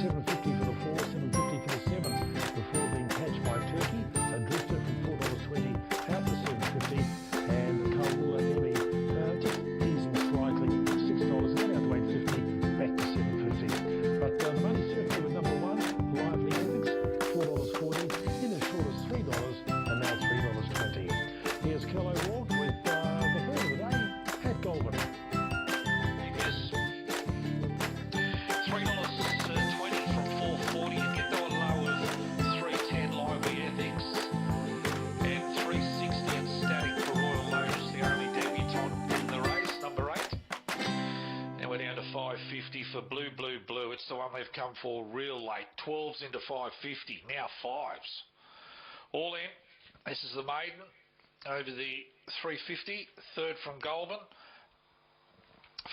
7.50 for the 4, 7.50 for the 7, before being catched by Turkey. A drifter from $4.20 out to 7.50, and the Kalula Emmy just easing slightly, $6, and then out to 8.50, back to 7.50. But the money certainly with number 1, Lively Ethics, $4.40, in as short as $3, and now $3.20. Here's Kello Walk with the third of the day at Goulburn. For Blue. It's the one they've come for real late. 12s into 550. Now 5s. All in. This is the maiden over the 350. Third from Goulburn.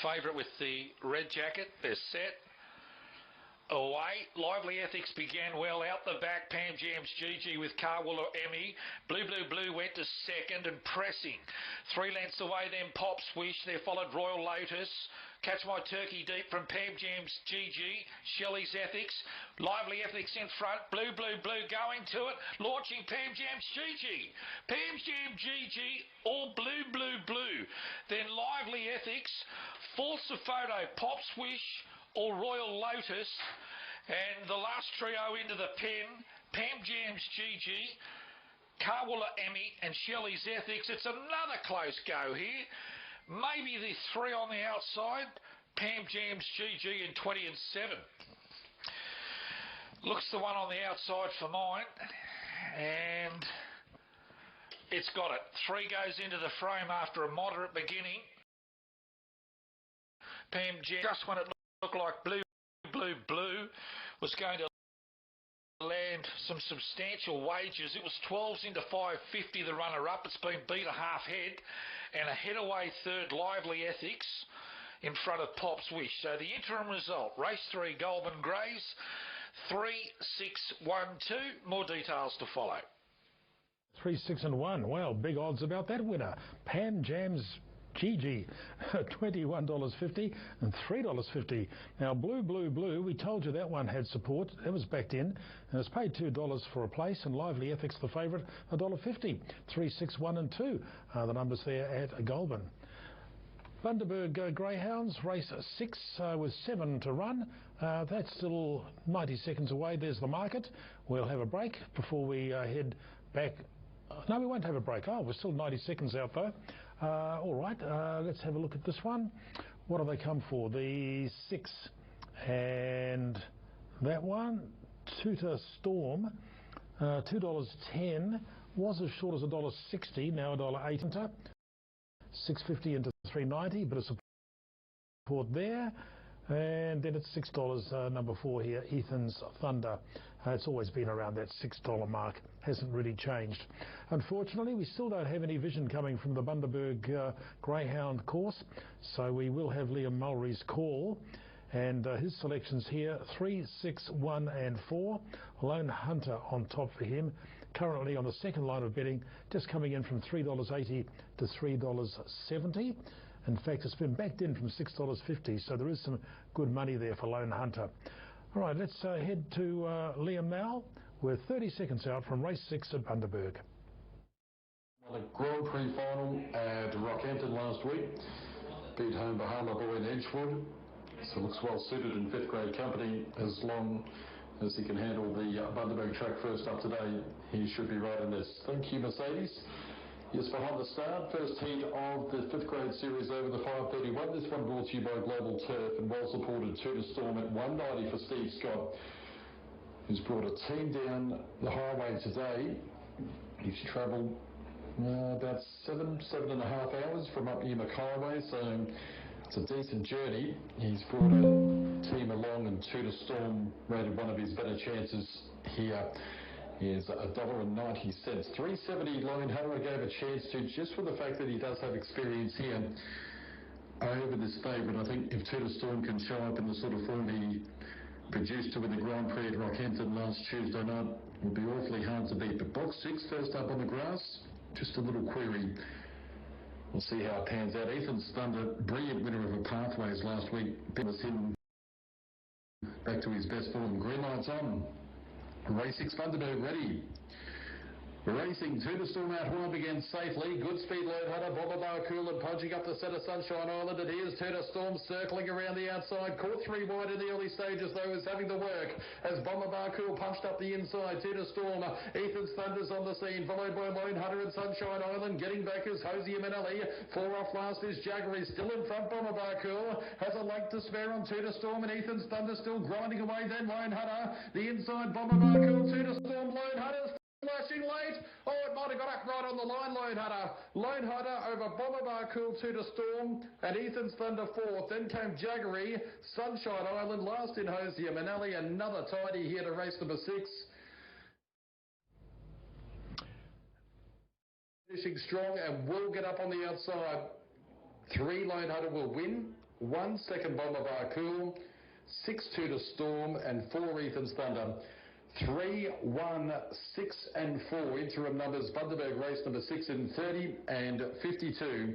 Favourite with the red jacket. They're set. Away. Lively Ethics began well. Out the back, Pam Jam's Gigi with Carwilla Emmy. Blue went to second and pressing. 3 lengths away, then Pop Swish. There followed Royal Lotus. Catch My Turkey deep from Pam Jam's Gigi. Shelley's Ethics. Lively Ethics in front. Blue going to it. Launching Pam Jam's Gigi. Pam Jam Gigi, all blue. Then Lively Ethics. False Photo, Pop Swish, or Royal Lotus, and the last trio into the pen, Pam Jam's Gigi, Carwilla Emmy, and Shelley's Ethics. It's another close go here. Maybe the 3 on the outside, Pam Jam's Gigi in 20 and 7. Looks the one on the outside for mine, and it's got it. 3 goes into the frame after a moderate beginning. Pam Jam, just when it looked like blue was going to land some substantial wages. It was 12s into 550, the runner-up. It's been beat a half head, and a head away third, Lively Ethics, in front of Pop Swish. So the interim result, race 3, Goulburn Greys, 3, 6, 1, 2. More details to follow. 3, 6 and 1. Well, big odds about that winner. Pam Jam's Gigi, $21.50 and $3.50. Now, Blue, we told you that one had support. It was backed in, and it's paid $2 for a place, and Lively Ethics, the favourite, $1.50. 3, 6, 1 and 2 are the numbers there at Goulburn. Bundaberg Greyhounds, race 6 with 7 to run. That's still 90 seconds away. There's the market. We'll have a break before we head back. No, we won't have a break. Oh, we're still 90 seconds out though. All right, let's have a look at this one. What do they come for? The 6 and that one, Tutor Storm, $2.10, was as short as $1.60, now $1.80. $6.50 into $3.90, but a support there. And then it's $6, number 4 here, Ethan's Thunder. It's always been around that $6 mark, hasn't really changed. Unfortunately, we still don't have any vision coming from the Bundaberg Greyhound course, so we will have Liam Mulry's call. And his selections here, 3, 6, 1 and 4. Lone Hunter on top for him. Currently on the second line of betting, just coming in from $3.80 to $3.70. In fact, it's been backed in from $6.50, so there is some good money there for Lone Hunter. All right, let's head to Liam now. We're 30 seconds out from race 6 at Bundaberg. Well, the Grand Prix final at Rockhampton last week. Beat home Bahama Boy in Edgewood. So looks well suited in 5th grade company. As long as he can handle the Bundaberg track first up today, he should be right in this. Thank you, Mercedes. Yes, behind the start, first heat of the 5th grade series over the 5:31. This one brought to you by Global Turf and well supported. Tutor Storm at $1.90 for Steve Scott, who's brought a team down the highway today. He's travelled about 7.5 hours from up near Mackay, so it's a decent journey. He's brought a team along, and Tutor Storm rated one of his better chances here. Is $1.90. 370 Lone Hunter gave a chance to, just for the fact that he does have experience here over this favourite. I think if Tutor Storm can show up in the sort of form he produced to win the Grand Prix at Rockhampton last Tuesday night, it would be awfully hard to beat. But box 6 first up on the grass, just a little query. We'll see how it pans out. Ethan's Thunder, brilliant winner of a Pathways last week. It was him back to his best form. Green lights on. Race 6, Bundaberg ready. Racing 2 to Storm out wide began safely. Good speed load hunter, Bomber Bar Cool and punching up the set of Sunshine Island. And here's 2 to Storm circling around the outside. Caught 3 wide in the early stages though, is having the work as Bomber Bar Cool punched up the inside. 2 to Storm. Ethan's Thunder's on the scene, followed by Lone Hunter and Sunshine Island. Getting back is Hosier Manelli. 4 off last is Jagger. He's still in front. Bomber Bar Cool has a length to spare on 2 to Storm, and Ethan's Thunder still grinding away. Then Lone Hunter. The inside Bomber Bar Cool. 2 to Storm. Lone Hunter's flashing late. Oh, it might have got up right on the line, Lone Hunter. Lone Hunter over Bomber Bar Cool 2 to Storm, and Ethan's Thunder 4th. Then came Jaggery, Sunshine Island, last in Hosier Manelli. Another tidy here to race number 6. Finishing strong and will get up on the outside. 3 Lone Hunter will win. 1 second Bomber Bar Cool. 6 2 to Storm, and 4 Ethan's Thunder. 3, 1, 6 and 4 interim numbers. Bundaberg race number 6 in 30 and 52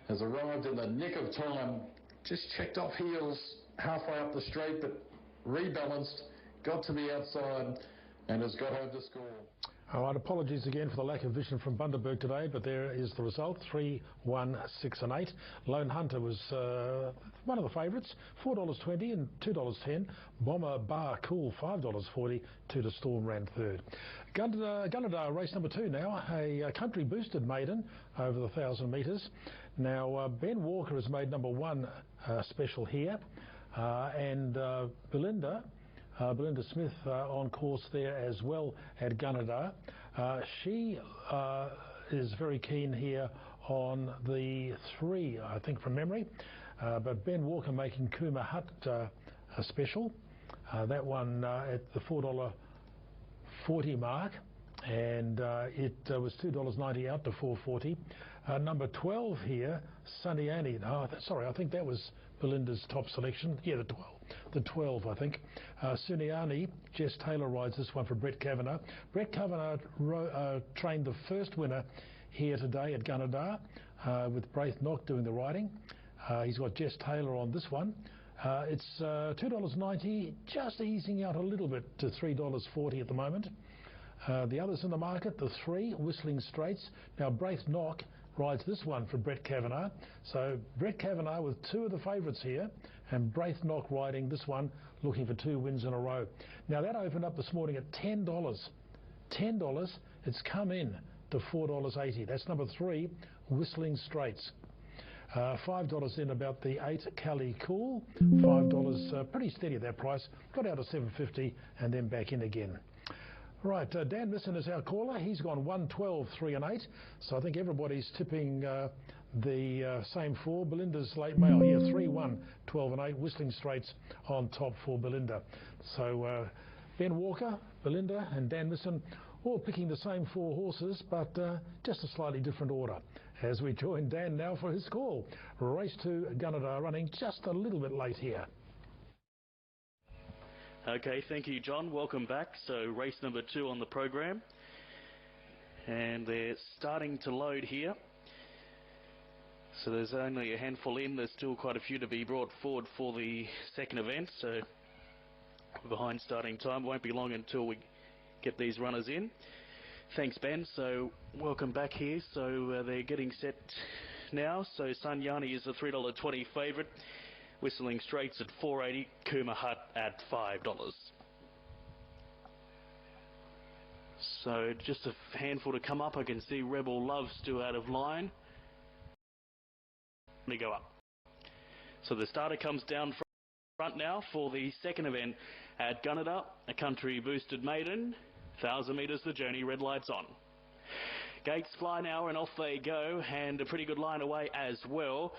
has arrived in the nick of time. Just checked off heels halfway up the straight, but rebalanced, got to the outside and has got home to score. All right, apologies again for the lack of vision from Bundaberg today, but there is the result, 3, 1, 6 and 8. Lone Hunter was one of the favourites, $4.20 and $2.10. Bomber Bar Cool, $5.40. 2 to Storm ran third. Gunnedah race number 2 now, a country boosted maiden over the 1,000 metres. Now, Ben Walker has made number 1 special here, and Belinda Smith on course there as well at Gunnedah. She is very keen here on the 3, I think from memory, but Ben Walker making Cooma Hut a special. That one at the $4.40 mark, and it was $2.90 out to $4.40. Number 12 here, Sunny Annie. Oh, sorry, I think that was Belinda's top selection. Yeah, the 12, I think. Suniani, Jess Taylor rides this one for Brett Kavanagh. Brett Kavanagh trained the first winner here today at Gunnedah with Braith Knock doing the riding. He's got Jess Taylor on this one. It's $2.90, just easing out a little bit to $3.40 at the moment. The others in the market, the 3, Whistling Straits. Now, Braith Knock rides this one for Brett Kavanagh. So Brett Kavanagh with 2 of the favourites here, and Braith Knock riding this one, looking for 2 wins in a row. Now that opened up this morning at $10. $10, it's come in to $4.80. That's number 3, Whistling Straits. $5 in about the 8, Cali Cool. $5, pretty steady at that price. Got out of $7.50 and then back in again. Right, Dan Misson is our caller. He's gone 1, 12, 3 and 8. So I think everybody's tipping the same 4. Belinda's late mail here, 3, 1, 12 and 8. Whistling Straits on top for Belinda. So Ben Walker, Belinda and Dan Misson all picking the same 4 horses, but just a slightly different order. As we join Dan now for his call. Race 2, Gunnedah running just a little bit late here. Okay, thank you, John. Welcome back. So race number 2 on the program, and they're starting to load here. So there's only a handful in. There's still quite a few to be brought forward for the second event. So behind starting time, won't be long until we get these runners in. Thanks, Ben. So welcome back here. So they're getting set now. So Sunyani is a $3.20 favourite. Whistling Straits at $4.80, Cooma Hut at $5. So just a handful to come up. I can see Rebel Love still out of line. Let me go up. So the starter comes down front now for the second event at Gunnedah, a country boosted maiden. 1,000 metres the journey, red lights on. Gates fly now and off they go, and a pretty good line away as well.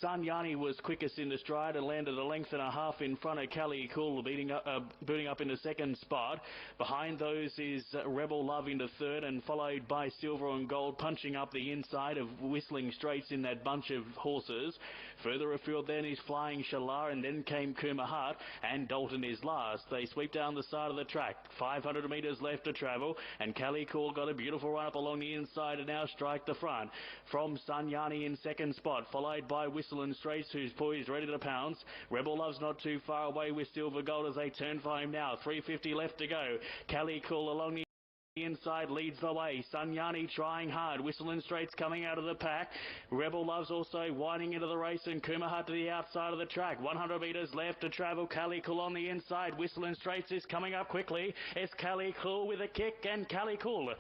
Sunyani was quickest in the stride and landed a length and a half in front of Cali Cool, booting up in the second spot. Behind those is Rebel Love into third, and followed by Silver and Gold punching up the inside of Whistling Straits in that bunch of horses. Further afield then is Flying Shalar, and then came Cooma Hut, and Dalton is last. They sweep down the side of the track. 500 metres left to travel, and Cali Cool got a beautiful run up along the inside. inside and now strike the front. From Sunyani in second spot, followed by Whistle and Straits, who's poised, ready to pounce. Rebel Love's not too far away with Silver Gold as they turn for him now. 350 left to go. Cali Cool along the inside leads the way. Sunyani trying hard. Whistle and Straits coming out of the pack. Rebel Love's also winding into the race, and Kumahat to the outside of the track. 100 metres left to travel. Cali Cool on the inside. Whistle and Straits is coming up quickly. It's Cali Cool with a kick, and Cali Cool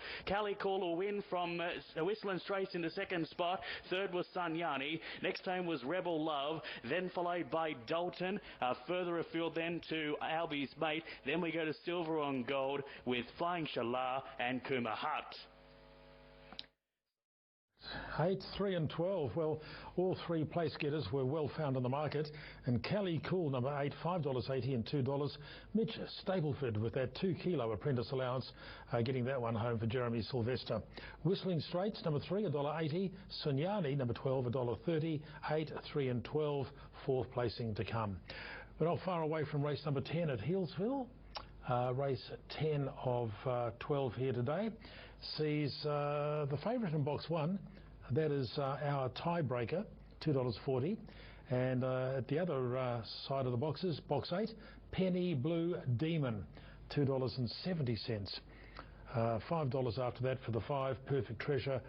will win from Whistle and Straits into second spot. Third was Sunyani. Next home was Rebel Love, then followed by Dalton. Further afield then to Albie's Mate. Then we go to Silver on Gold with Flying Shala and Kumahat. 8, 3 and 12. Well, all three place getters were well found in the market. And Cali Cool, number 8, $5.80 and $2. Mitch Stapleford with that 2 kilo apprentice allowance, getting that one home for Jeremy Sylvester. Whistling Straits, number 3, $1.80. Sunyani, number 12, $1.30. 8, 3 and 12, fourth placing to come. We're not far away from race number 10 at Healesville. Race 10 of 12 here today sees the favourite in box 1, that is our tiebreaker, $2.40, and at the other side of the boxes, box 8, Penny Blue Demon, $2.70. $5 after that for the 5, Perfect Treasure,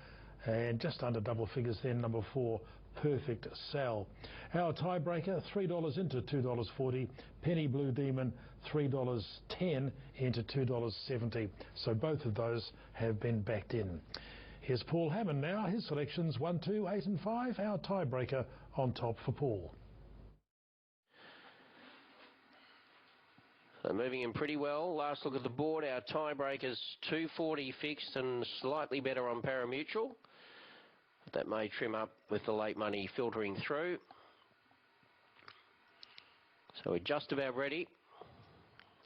and just under double figures then, number 4, Perfect Sal. Our tiebreaker, $3 into $2.40. Penny Blue Demon, $3.10 into $2.70. So both of those have been backed in. Here's Paul Hammond now. His selections 1, 2, 8 and 5. Our tiebreaker on top for Paul. So moving in pretty well. Last look at the board. Our tiebreaker's 240 fixed and slightly better on parimutuel. That may trim up with the late money filtering through. So we're just about ready.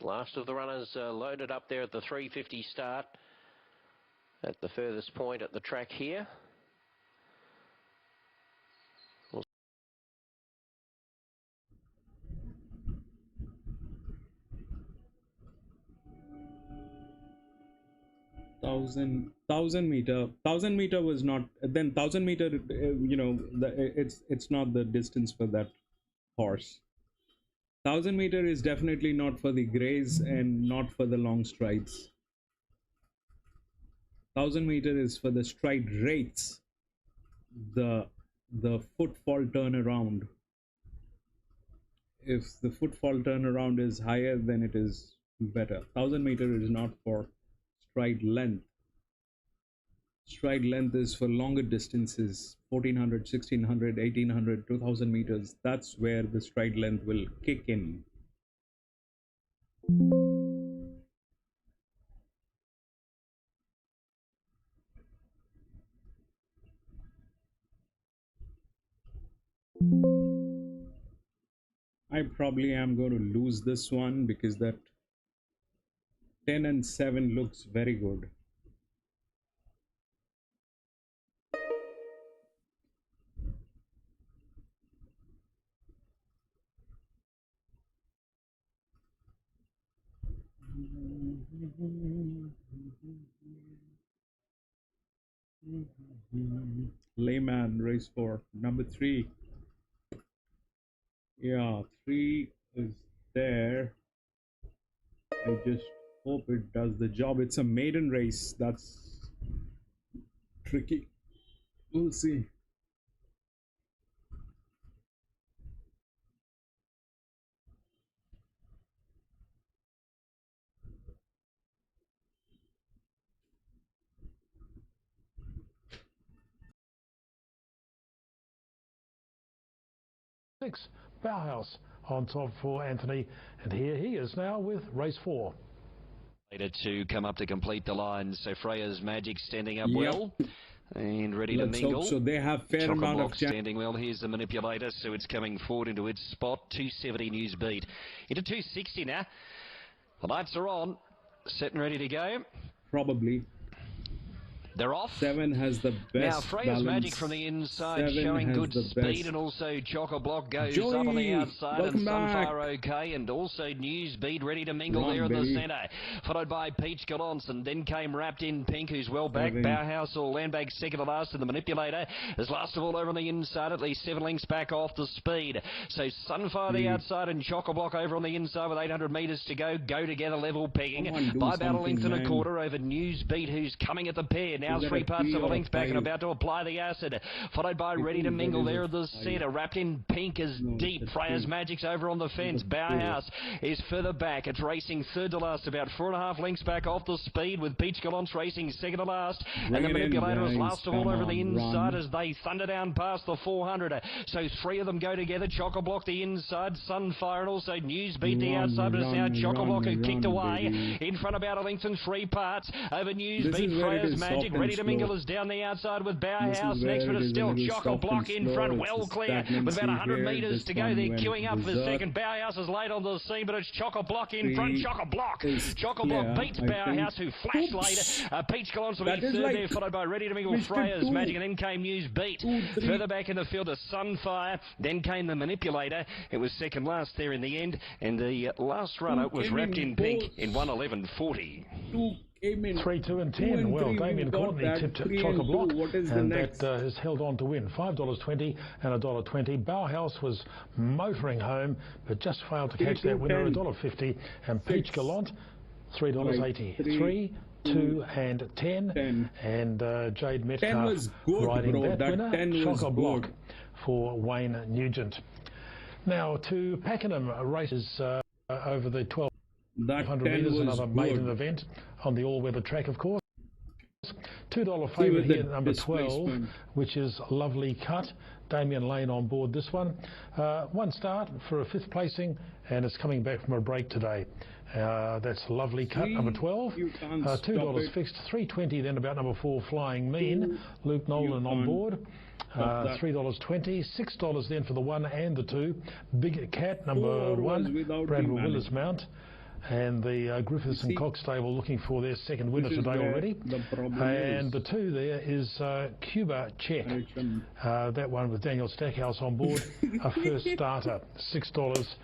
Last of the runners loaded up there at the 350 start at the furthest point at the track here. Thousand meter was not, then 1,000 meter, it's not the distance for that horse. 1,000 meter is definitely not for the greys and not for the long strides. 1,000 meter is for the stride rates, the footfall turnaround. If the footfall turnaround is higher, then it is better. 1,000 meter is not for stride length. Stride length is for longer distances, 1,400, 1,600, 1,800, 2,000 meters. That's where the stride length will kick in. I probably am going to lose this one because that 10 and 7 looks very good. Layman, race 4, number 3. Yeah, 3 is there. I just hope it does the job. It's a maiden race. That's tricky. We'll see. Six, Bauhaus on top for Anthony, and here he is now with race 4. Later to come up to complete the line, so Freya's Magic standing up well and ready to mingle. Hope so. They have fair amount of standing well. Here's the manipulator, so it's coming forward into its spot. 270 news beat into 260 now. The lights are on, set and ready to go. Probably. They're off. 7 has the best Now, Freya's balance. Magic from the inside 7 showing has good the speed, best. and also Chock-a-Block goes Joey, up on the outside, and welcome back. Sunfire okay, and also Newsbeat ready to mingle Wrong, there in the baby. centre. Followed by Peach Gallant, and then came Wrapped in Pink, who's well back. 7. Bauhaus or Landbag second to last, and the Manipulator is last of all over on the inside, at least 7 lengths back off the speed. So Sunfire the outside and Chock-a-Block over on the inside with 800 metres to go. Go together level pegging Come on, do by about a length and a something, quarter over Newsbeat, who's coming at the pair. Now Is that 3 a parts 3 of a or a length back and 5? about to apply the acid. Followed by Ready to think that Mingle is there a at the 5. centre. Wrapped in Pink is No, deep. it's a Freya's 3. Magic's over on the fence. It's a 4. Bauhaus is further back. It's racing third to last, about 4.5 lengths back off the speed, with Peach Gallant racing second to last. Bring And the it in, Manipulator is guys. last of all Come over the on, inside run. as they thunder down past the 400. So 3 of them go together. Chock-a-Block the inside, Sunfire and also Newsbeat the Run, outside, but it's now run, Chock-a-Block who run, kicked run, away baby. in front about a length and 3 parts over This Newsbeat. is where it Freya's is Magic soft and ready to mingle slow. is down the outside with This Bauhaus. is Next, where but it it's is still a little soft Chock-a-Block and in slow. front, It's well the clear with about 100 stagnancy metres here. to go. This They're one queuing up went for berserk. second. Bauhaus is late on the scene, but it's Chock-a-Block in 3 front. Chock-a-Block. is Chock-a-Block clear, beats I Bauhaus, think. who flashed Oops. later. Peach Gallant will be That is third like there, followed by Ready to Mingle Mr. Freya's 2. Magic, and then came Newsbeat. 2, 3. Further back in the field is Sunfire, then came the Manipulator. It was second last there in the end, and the last runner was came Wrapped in in Pink both. in 1:11:40. 2 came in. 3, 2 and 2 10. and Well, 3, Damien we've got Courtney that. tipped 3 and Chock-a-Block, 2. What is the and next? that has held on to win. $5.20 and $1.20. Bauhaus was motoring home, but just failed to 3, catch 2, that winner, 10. $1.50. And Peach 6. Gallant, $3.80. 3, 2 and 10. 10. And Jade 10 Metcalf was good, riding bro. that That winner, 10 was Chock-a-Block good. for Wayne Nugent. Now to Pakenham races over the 1200 That 10 metres, was another maiden good. event on the all-weather track, of course. $2 See favourite with the here, number 12, displacement. which is Lovely Cut. Damien Lane on board this one. One start for a 5th placing, and it's coming back from a break today. That's Lovely Cut, See, number 12. you can't stop $2 it. fixed, $3.20 then about number 4, Flying Mean. Luke Nolan on can't board. stop that. $3.20, $6 then for the 1 and the 2. Big Cat, number 4 was 1, without Bradwell the Willis Mount. And the Griffiths and see, Cox stable looking for their second winner this is today where already. the problem And is. the 2 there is Cuba Czech. Direction. That one with Daniel Stackhouse on board. A first starter, $6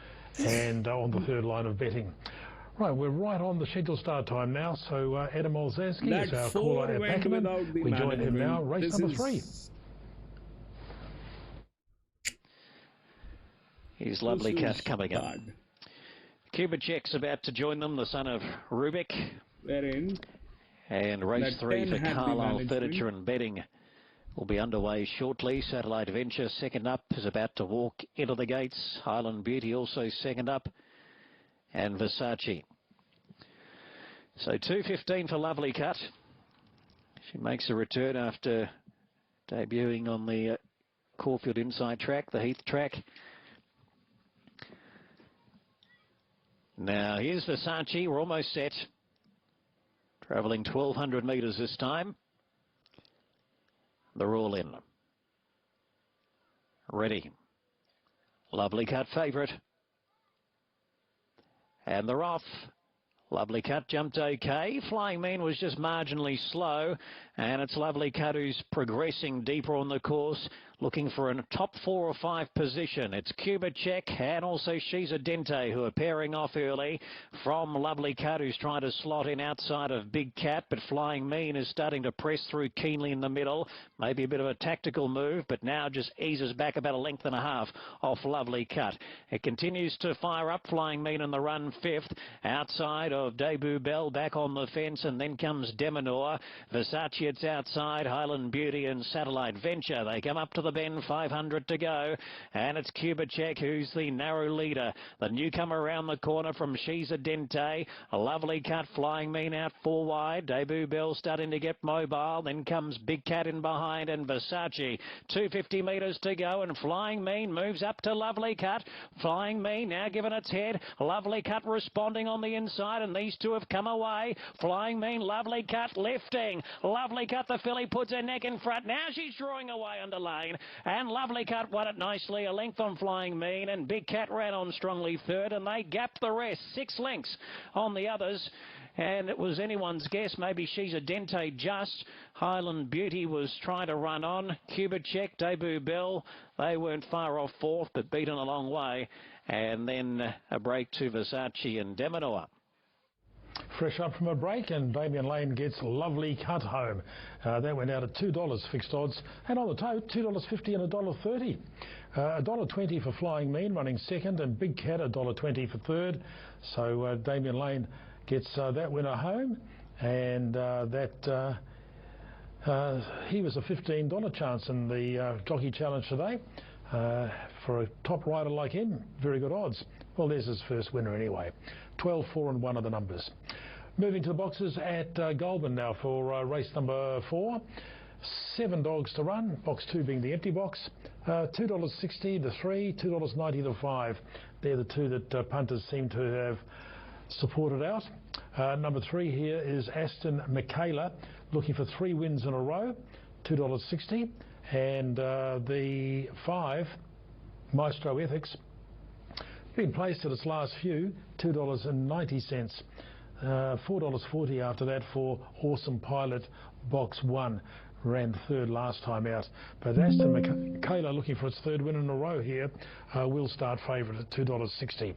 and on the 3rd line of betting. Right, we're right on the scheduled start time now. So Adam Olzanski That is our 4 caller at went Pakenham. without the We join him now. management. Race This number is 3. Here's Lovely This Cat is coming up. bad. Cuba Czech's about to join them, the son of Rubik. Wherein And race That 3 10 for had the Carlisle management. Furniture and Bedding will be underway shortly. Satellite Venture second up is about to walk into the gates. Highland Beauty also second up. And Versace. So 2:15 for Lovely Cut. She makes a return after debuting on the Caulfield Inside track, the Heath track. Now here's Versace, we're almost set. Travelling 1,200 metres this time. They're all in. Ready. Lovely Cut favourite. And they're off. Lovely Cut jumped okay. Flying Mean was just marginally slow. And it's Lovely Cut who's progressing deeper on the course, looking for a top 4 or 5 position. It's Cuba Czech and also She's a Dente who are pairing off early from Lovely Cut, who's trying to slot in outside of Big Cat, but Flying Mean is starting to press through keenly in the middle. Maybe a bit of a tactical move, but now just eases back about a length and a half off Lovely Cut. It continues to fire up. Flying Mean in the run 5th, outside of Debut Bell, back on the fence, and then comes Demonor. Versace, it's outside. Highland Beauty and Satellite Venture. They come up to the bend, 500 to go, and it's Cuba Czech who's the narrow leader. The newcomer around the corner from She's a Dente. A Lovely Cut, Flying Mean out 4 wide. Debut Bell starting to get mobile. Then comes Big Cat in behind and Versace. 250 metres to go, and Flying Mean moves up to Lovely Cut. Flying Mean now given its head. Lovely Cut responding on the inside, and these two have come away. Flying Mean, Lovely Cut lifting. Lovely Cut, the filly puts her neck in front. Now she's drawing away under lane. and Lovely Cut won it nicely, a length on Flying Mean, and Big Cat ran on strongly third, and they gapped the rest, 6 lengths on the others. And it was anyone's guess. Maybe She's a Dente Just. Highland Beauty was trying to run on. Cuba Check, Debut Bell, they weren't far off fourth, but beaten a long way. And then a break to Versace and Demonor. Fresh up from a break, and Damien Lane gets Lovely Cut home. That went out at $2 fixed odds, and on the tote, $2.50 and $1.30. $1.20 for Flying Mean running second, and Big Cat $1.20 for third. So Damien Lane gets that winner home, and he was a $15 chance in the Jockey Challenge today. For a top rider like him, very good odds. Well, there's his first winner anyway. 12, 4 and 1 are the numbers. Moving to the boxes at Goulburn now for race number 4. 7 dogs to run, box 2 being the empty box. $2.60 the 3, $2.90 the 5. They're the two that punters seem to have supported out. Number 3 here is Aston Michaela, looking for 3 wins in a row, $2.60. And the 5, Maestro Ethics, been placed at its last few, $2.90. $4.40 after that for Awesome Pilot, box 1. Ran third last time out. But Aston Michaela, looking for its 3rd win in a row here, will start favourite at $2.60.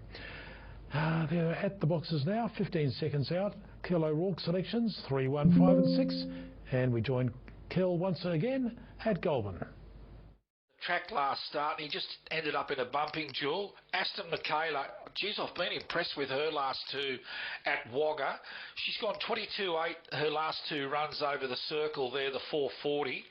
They're at the boxes now, 15 seconds out. Kel O'Rourke selections, 3, 1, 5 and 6. And we join Kel once again at Goulburn. Track last start, and he just ended up in a bumping duel. Aston Michaela, geez, I've been impressed with her last 2 at Wagga. She's gone 22.8 her last 2 runs over the circle there, the 440.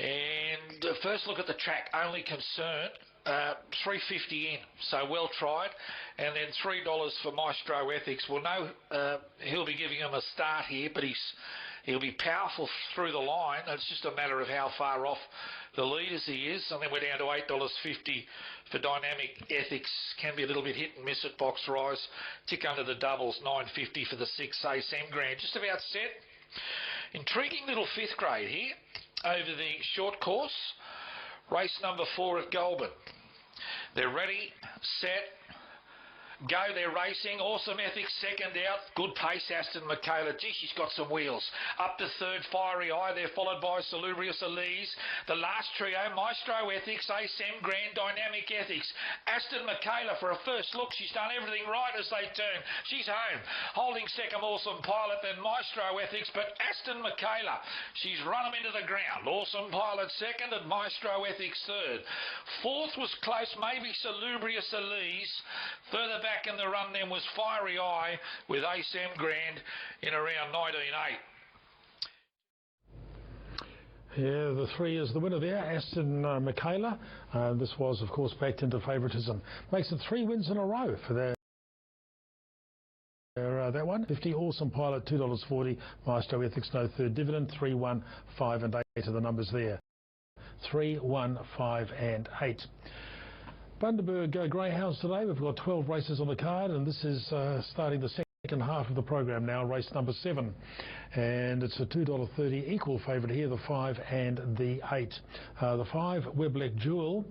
And the first look at the track, only concern, $3.50 in, so well tried. And then $3 for Maestro Ethics. We'll know he'll be giving him a start here, but he'll be powerful through the line. It's just a matter of how far off the leaders he is. And then we're down to $8.50 for Dynamic Ethics. Can be a little bit hit and miss at box rise. Tick under the doubles, $9.50 for the 6 ASM Grand. Just about set. Intriguing little 5th grade here over the short course. Race number 4 at Goulburn. They're ready, set, go, they're racing. Awesome Ethics second out. Good pace, Aston Michaela. Gee, she's got some wheels. Up to third, Fiery Eye. They're followed by Salubrious Elise. The last trio, Maestro Ethics, ASM Grand, Dynamic Ethics. Aston Michaela for a first look. She's done everything right as they turn. She's home. Holding second, Awesome Pilot, then Maestro Ethics. But Aston Michaela, she's run them into the ground. Awesome Pilot second and Maestro Ethics third. 4th was close, maybe Salubrious Elise. Further back in the run then was Fiery Eye with ASM Grand in around 19.8. Yeah, the 3 is the winner there, Aston Michaela. This was, of course, backed into favouritism. Makes it 3 wins in a row for that one. 50 Awesome Pilot, $2.40. Maestro Ethics, no third dividend. 3, 1, 5 and 8 are the numbers there. 3, 1, 5 and 8. Bundaberg Greyhounds today. We've got 12 races on the card, and this is starting the second half of the program now, race number 7. And it's a $2.30 equal favourite here, the 5 and the 8. The 5, Webleck Jewel,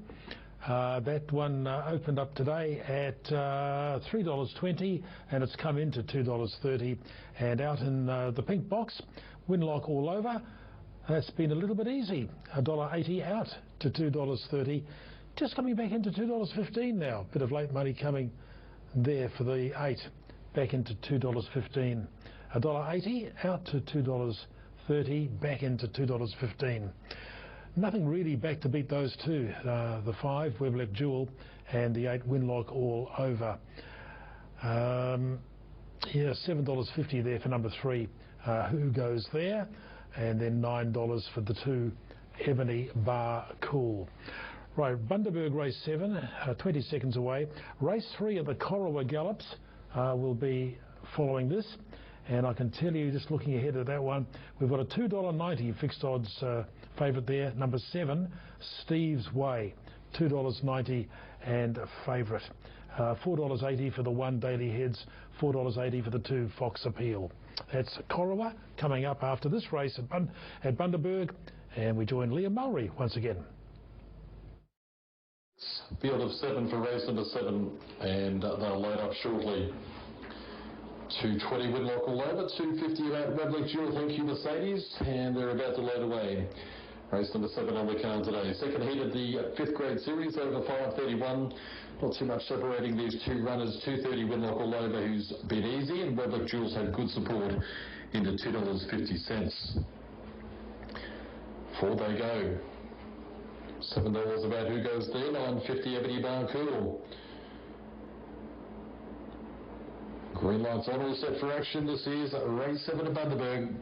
that one opened up today at $3.20, and it's come into $2.30. And out in the pink box, Winlock All Over, that's been a little bit easy, $1.80 out to $2.30. Just coming back into $2.15 now. Bit of late money coming there for the 8. Back into $2.15. $1.80 out to $2.30. Back into $2.15. Nothing really back to beat those two. The 5, Webleck Jewel, and the 8, Winlock All Over. Yeah, $7.50 there for number 3. Who Goes There? And then $9 for the 2, Ebony Bar Cool. Right, Bundaberg race 7, 20 seconds away. Race 3 of the Corowa Gallops will be following this. And I can tell you, just looking ahead at that one, we've got a $2.90 fixed odds favourite there. Number 7, Steve's Way, $2.90 and favourite. $4.80 for the 1, Daily Heads. $4.80 for the 2, Fox Appeal. That's Corowa coming up after this race at Bundaberg. And we join Liam Mulry once again. Field of 7 for race number 7, and they'll load up shortly. 220 Whitlock all over, 250 about Warwick Jewel, thank you Mercedes, and they're about to load away. Race number 7 on the card today. Second heat of the 5th grade series over 5:31. Not too much separating these two runners. 230 Whitlock all over, who's been easy, and Warwick Jewel's had good support into $2.50. 4 they go. $7 about who goes there. 9.50 Ebony Bar Cool. Green lights on, all set for action. This is race 7 at Bundaberg.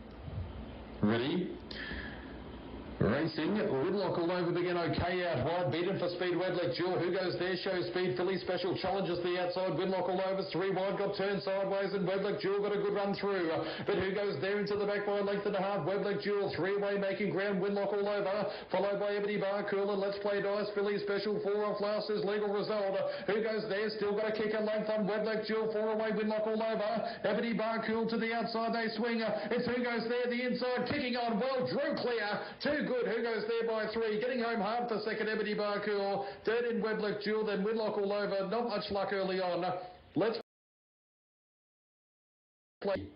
Ready? Racing, Whitlock all over, begin okay out wide, beaten for speed, Wedlick Jewel, who goes there, shows speed, Philly Special challenges the outside, Whitlock all over, 3 wide, got turned sideways, and Wedlick Jewel got a good run through, but who goes there into the back by a length and a half, Wedlick Jewel, 3-way making ground, Whitlock all over, followed by Ebony Bar Cool and Let's Play Dice, Philly Special, 4 off last is legal result, who goes there, still got a kick a length on Wedlick Jewel, 4-away, Whitlock all over, Ebony Bar Cool to the outside, they swing, it's who goes there, the inside, kicking on, well, drew clear, too good, who goes there by 3, getting home half the second, Ebony Bar Cool, third in Wedlick Jewel, then Whitlock all over, not much luck early on, Let's Play.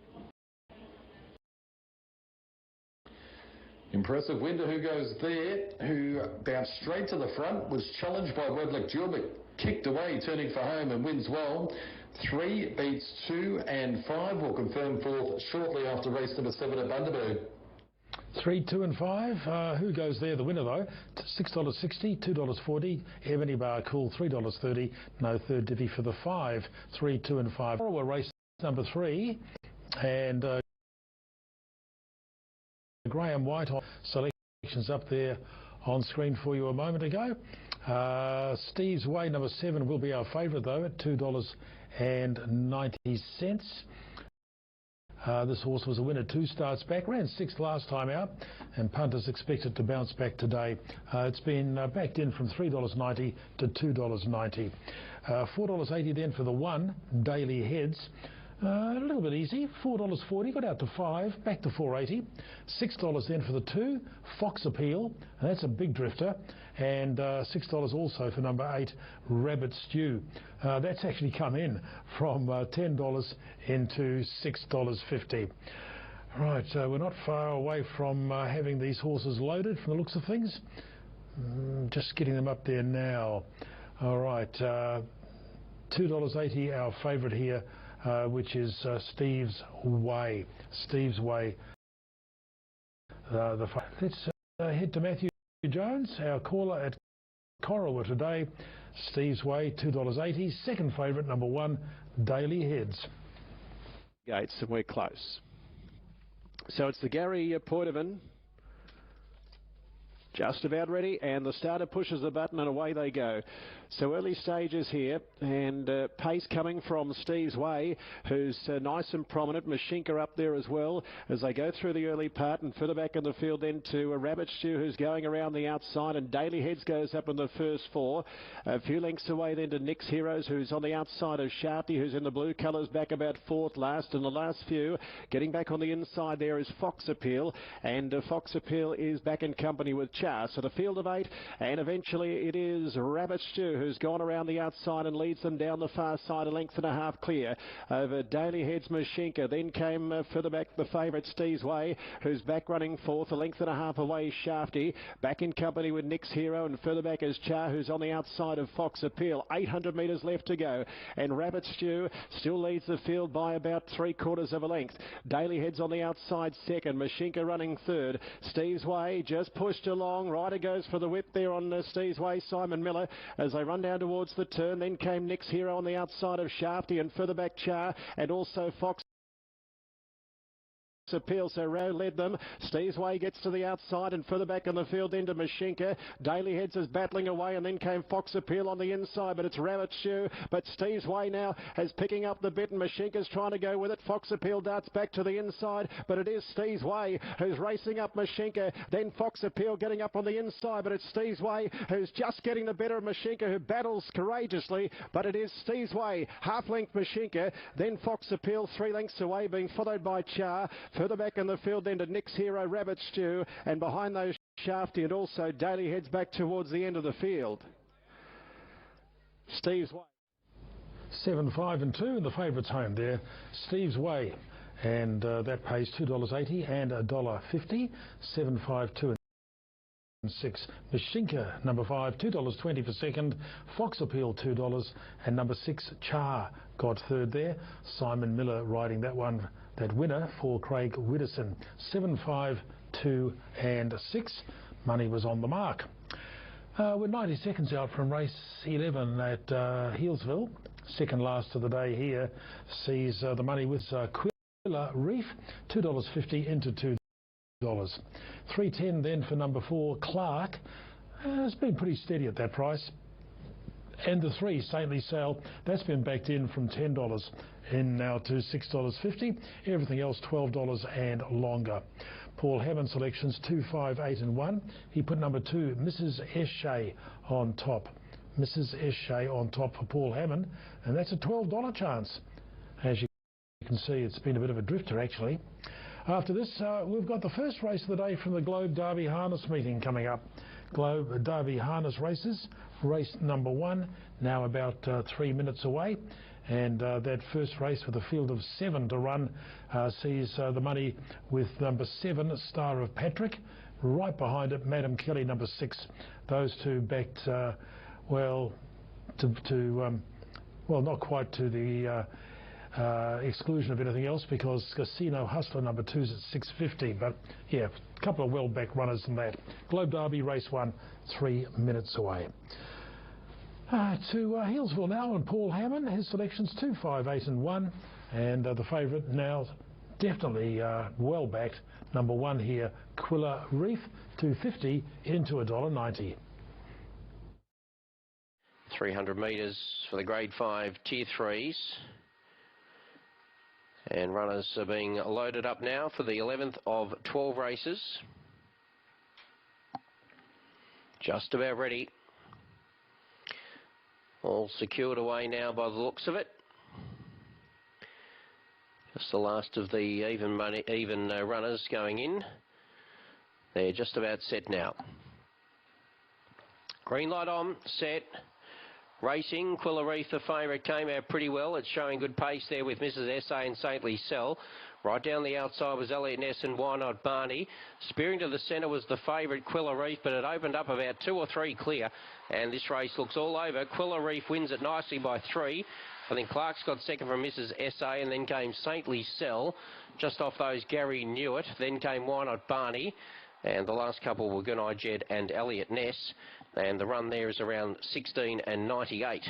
Impressive Winter, who goes there, who bounced straight to the front, was challenged by Wedlick Jewel, but kicked away, turning for home and wins well. 3 beats 2 and 5 will confirm 4th shortly after race number 7 at Bundaberg. 3, 2 and 5. Who goes there? The winner though, $6.60, $2.40. Ebony Bar Cool, $3.30. No third divvy for the 5. 3, 2 and 5. We're race number 3, and Graham White selections up there on screen for you a moment ago. Steve's Way, number 7, will be our favourite though at $2.90. This horse was a winner 2 starts back, ran 6th last time out, and punters expected to bounce back today. It's been backed in from $3.90 to $2.90. $4.80 then for the 1, Daily Heads. A little bit easy, $4.40, got out to 5, back to $4.80. $6 then for the 2, Fox Appeal, and that's a big drifter, and $6 also for number 8, Rabbit Stew. That's actually come in from $10 into $6.50. Right, we're not far away from having these horses loaded from the looks of things. Just getting them up there now. All right, $2.80, our favourite here, which is Steve's Way. Steve's Way. Let's head to Matthew Jones, our caller at Corowa today. Steve's Way, $2.80. Second favourite, number 1, Daily Heads. Gates, and we're close. So it's the Gary Poitevin. Just about ready, and the starter pushes the button and away they go. So early stages here, and pace coming from Steve's Way, who's nice and prominent. Mashinka up there as well as they go through the early part, and further back in the field then to Rabbit Stew, who's going around the outside, and Daily Heads goes up in the first 4. A few lengths away then to Nick's Heroes, who's on the outside of Sharpie, who's in the blue colours, back about 4th last, and the last few getting back on the inside there is Fox Appeal, and Fox Appeal is back in company with Char. So the field of 8, and eventually it is Rabbit Stew who's gone around the outside and leads them down the far side, a length and a half clear over Daily Heads Mashinka. Then came further back the favourite Steve's Way, who's back running 4th, a length and a half away Shafty, back in company with Nick's Hero, and further back is Char, who's on the outside of Fox Appeal. 800 metres left to go, and Rabbit Stew still leads the field by about 3/4 of a length. Daily Heads on the outside second, Mashinka running 3rd. Steve's Way just pushed along. Ryder goes for the whip there on Steve's Way, Simon Miller, as they run down towards the turn. Then came Nick's Hero on the outside of Shafty, and further back Char, and also Fox Appeal. So Rowe led them. Steve's Way gets to the outside, and further back in the field into Mashinka. Daily Heads is battling away, and then came Fox Appeal on the inside, but it's Rabbit Stew. But Steve's Way now is picking up the bit, and Mashinka's trying to go with it. Fox Appeal darts back to the inside, but it is Steve's Way who's racing up Mashinka. Then Fox Appeal getting up on the inside, but it's Steve's Way who's just getting the better of Mashinka, who battles courageously, but it is Steve's Way, half-length Mashinka. Then Fox Appeal 3 lengths away, being followed by Char. Further back in the field then to Nick's Hero, Rabbit Stew, and behind those Shafty, and also Daily Heads back towards the end of the field. Steve's Way. 7, 5 and 2 and the favourites home there. Steve's Way, and that pays $2.80 and $1.50. 7, 5, 2 and 6. Mashinka, number 5, $2.20 for second. Fox Appeal, $2, and number 6, Char, got third there. Simon Miller riding that one, that winner for Craig Widdowson. 7, 5, 2 and 6. Money was on the mark. We're 90 seconds out from race 11 at Healesville. Second last of the day here sees the money with Quilla Reef, $2.50 into $2. 3.10 then for number 4, Clark. It's been pretty steady at that price. And the 3, Saintly Sale, that's been backed in from $10 in now to $6.50. Everything else $12 and longer. Paul Hammond selections 2, 5, 8 and 1. He put number 2, Mrs. Eshay, on top. Mrs. Eshay on top for Paul Hammond, and that's a $12 chance. As you can see, it's been a bit of a drifter actually. After this, we've got the first race of the day from the Globe Derby Harness meeting coming up. Globe Derby Harness races, race number 1, now about 3 minutes away. And that first race with a field of 7 to run sees the money with number 7, Star of Patrick. Right behind it, Madam Kelly, number 6. Those two backed, well, not quite to the exclusion of anything else, because Casino Hustler number 2 is at $6.50, but yeah, a couple of well-backed runners in that. Globe Derby race 1, 3 minutes away. To Healesville now, and Paul Hammond, his selections 2, 5, 8 and 1, and the favourite now definitely well-backed, number 1 here, Quilla Reef, $2.50 into $1.90. 300 metres for the Grade 5 Tier 3s. And runners are being loaded up now for the 11th of 12 races. Just about ready. All secured away now by the looks of it. Just the last of the even runners going in. They're just about set now. Green light on, set. Racing, Quilla Reef, the favourite, came out pretty well. It's showing good pace there with Mrs. S.A. and Saintly Sell. Right down the outside was Elliot Ness and Why Not Barney. Spearing to the centre was the favourite, Quilla Reef, but it opened up about 2 or 3 clear. And this race looks all over. Quilla Reef wins it nicely by 3. I think Clark's got second from Mrs. S.A. and then came Saintly Sell. Just off those, Gary Newitt. Then came Why Not Barney. And the last couple were Gunai Jed and Elliot Ness. And the run there is around 16 and 98.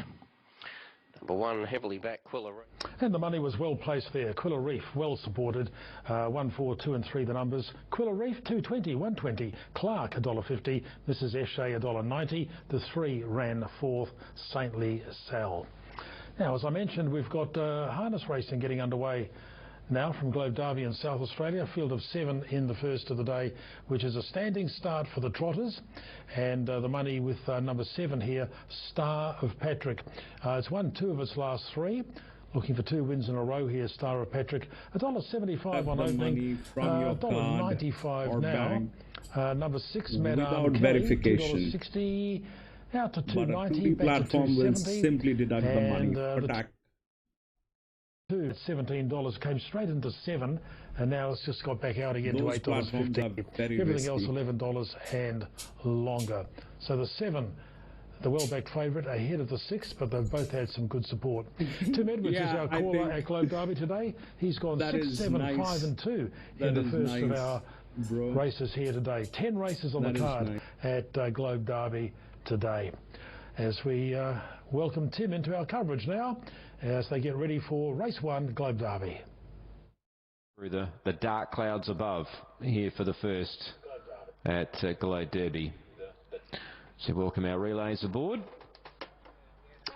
Number 1, heavily back, Quilla Reef. And the money was well placed there. Quilla Reef, well supported. 1, 4, 2 and 3 the numbers. Quilla Reef, $2.20, $1.20. Clark, $1.50. Mrs. Eshay, $1.90. The 3 ran 4th, Saintly Sal. Now, as I mentioned, we've got harness racing getting underway now from Globe Derby in South Australia. A field of 7 in the first of the day, which is a standing start for the trotters. And the money with number 7 here, Star of Patrick. It's won 2 of its last 3. Looking for 2 wins in a row here, Star of Patrick. $1.75 on opening, $1.95 now. Number 6, Madame Kelly, $2.60. Out to $2.90, back to $2.70. Will simply deduct the money. Attack. At $17 came straight into 7, and now it's just got back out again to $8.50. Everything risky. else $11 and longer. So the 7, the well-backed favourite, ahead of the 6, but they've both had some good support. Tim Edwards is our caller at Globe Derby today. He's gone 6, 7, 5 and 2 in the first of our races here today. 10 races on the card at Globe Derby today. As we welcome Tim into our coverage now, as they get ready for race 1, Globe Derby. Through the dark clouds above here for the first at Globe Derby. So welcome our relays aboard.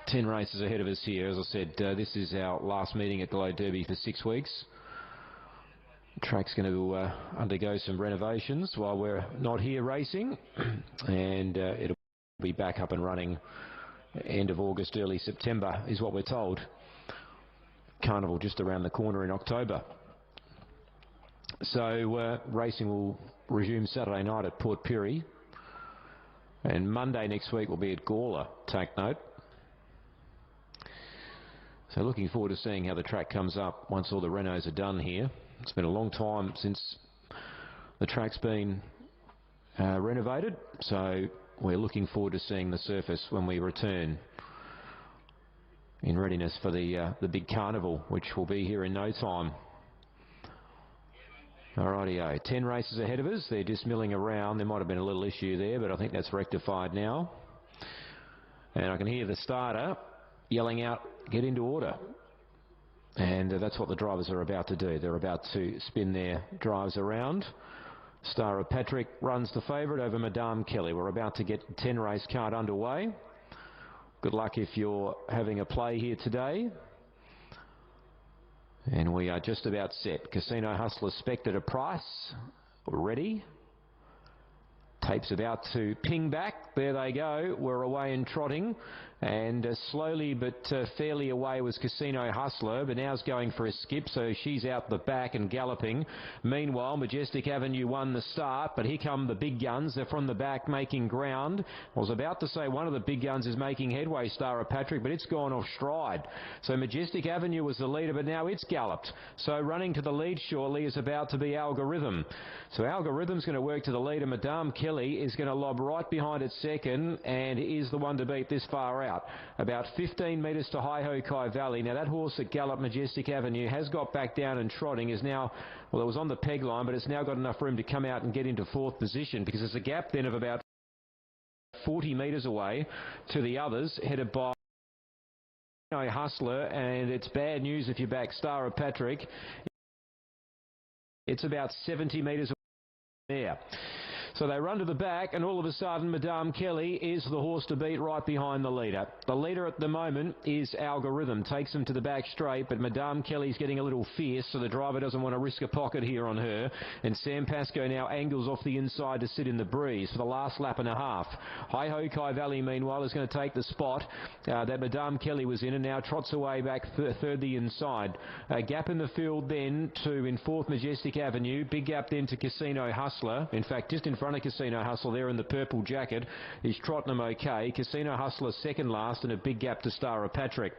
10 races ahead of us here. As I said, this is our last meeting at Globe Derby for 6 weeks. The track's going to undergo some renovations while we're not here racing, and it'll be back up and running end of August, early September is what we're told. Carnival just around the corner in October. So racing will resume Saturday night at Port Pirie, and Monday next week will be at Gawler, take note. So looking forward to seeing how the track comes up once all the renos are done here. It's been a long time since the track's been renovated, so we're looking forward to seeing the surface when we return in readiness for the big carnival, which will be here in no time. Alrighty-o, 10 races ahead of us. They're just milling around. There might have been a little issue there, but I think that's rectified now. And I can hear the starter yelling out, "Get into order." And that's what the drivers are about to do. They're about to spin their drives around. Star of Patrick runs the favourite over Madame Kelly. We're about to get 10 race card underway. Good luck if you're having a play here today. And we are just about set. Casino Hustler spec'd at a price. We're ready. Tape's about to ping back. There they go. We're away and trotting. And slowly but fairly away was Casino Hustler, but now's going for a skip, so she's out the back and galloping. Meanwhile, Majestic Avenue won the start, but here come the big guns. They're from the back making ground. I was about to say one of the big guns is making headway, Star of Patrick, but it's gone off stride. So Majestic Avenue was the leader, but now it's galloped. So running to the lead shortly is about to be Algorithm. So Algorithm's going to work to the leader. Madame Kelly is going to lob right behind it second and is the one to beat this far out. About 15 metres to Hi Ho Kai Valley. Now that horse that galloped Majestic Avenue has got back down and trotting, is now, well, it was on the peg line, but it's now got enough room to come out and get into fourth position, because there's a gap then of about 40 metres away to the others, headed by Hustler, and it's bad news if you back Star of Patrick. It's about 70 metres away there. So they run to the back, and all of a sudden Madame Kelly is the horse to beat right behind the leader. The leader at the moment is Algorithm. Takes him to the back straight, but Madame Kelly's getting a little fierce, so the driver doesn't want to risk a pocket here on her. And Sam Pascoe now angles off the inside to sit in the breeze for the last lap and a half. Hi Ho Kai Valley, meanwhile, is going to take the spot that Madame Kelly was in, and now trots away back third the inside. A gap in the field then to in fourth Majestic Avenue. Big gap then to Casino Hustler. In fact, just in front of Casino Hustler there in the purple jacket is Trottenham OK. Casino Hustler second last, and a big gap to Star of Patrick.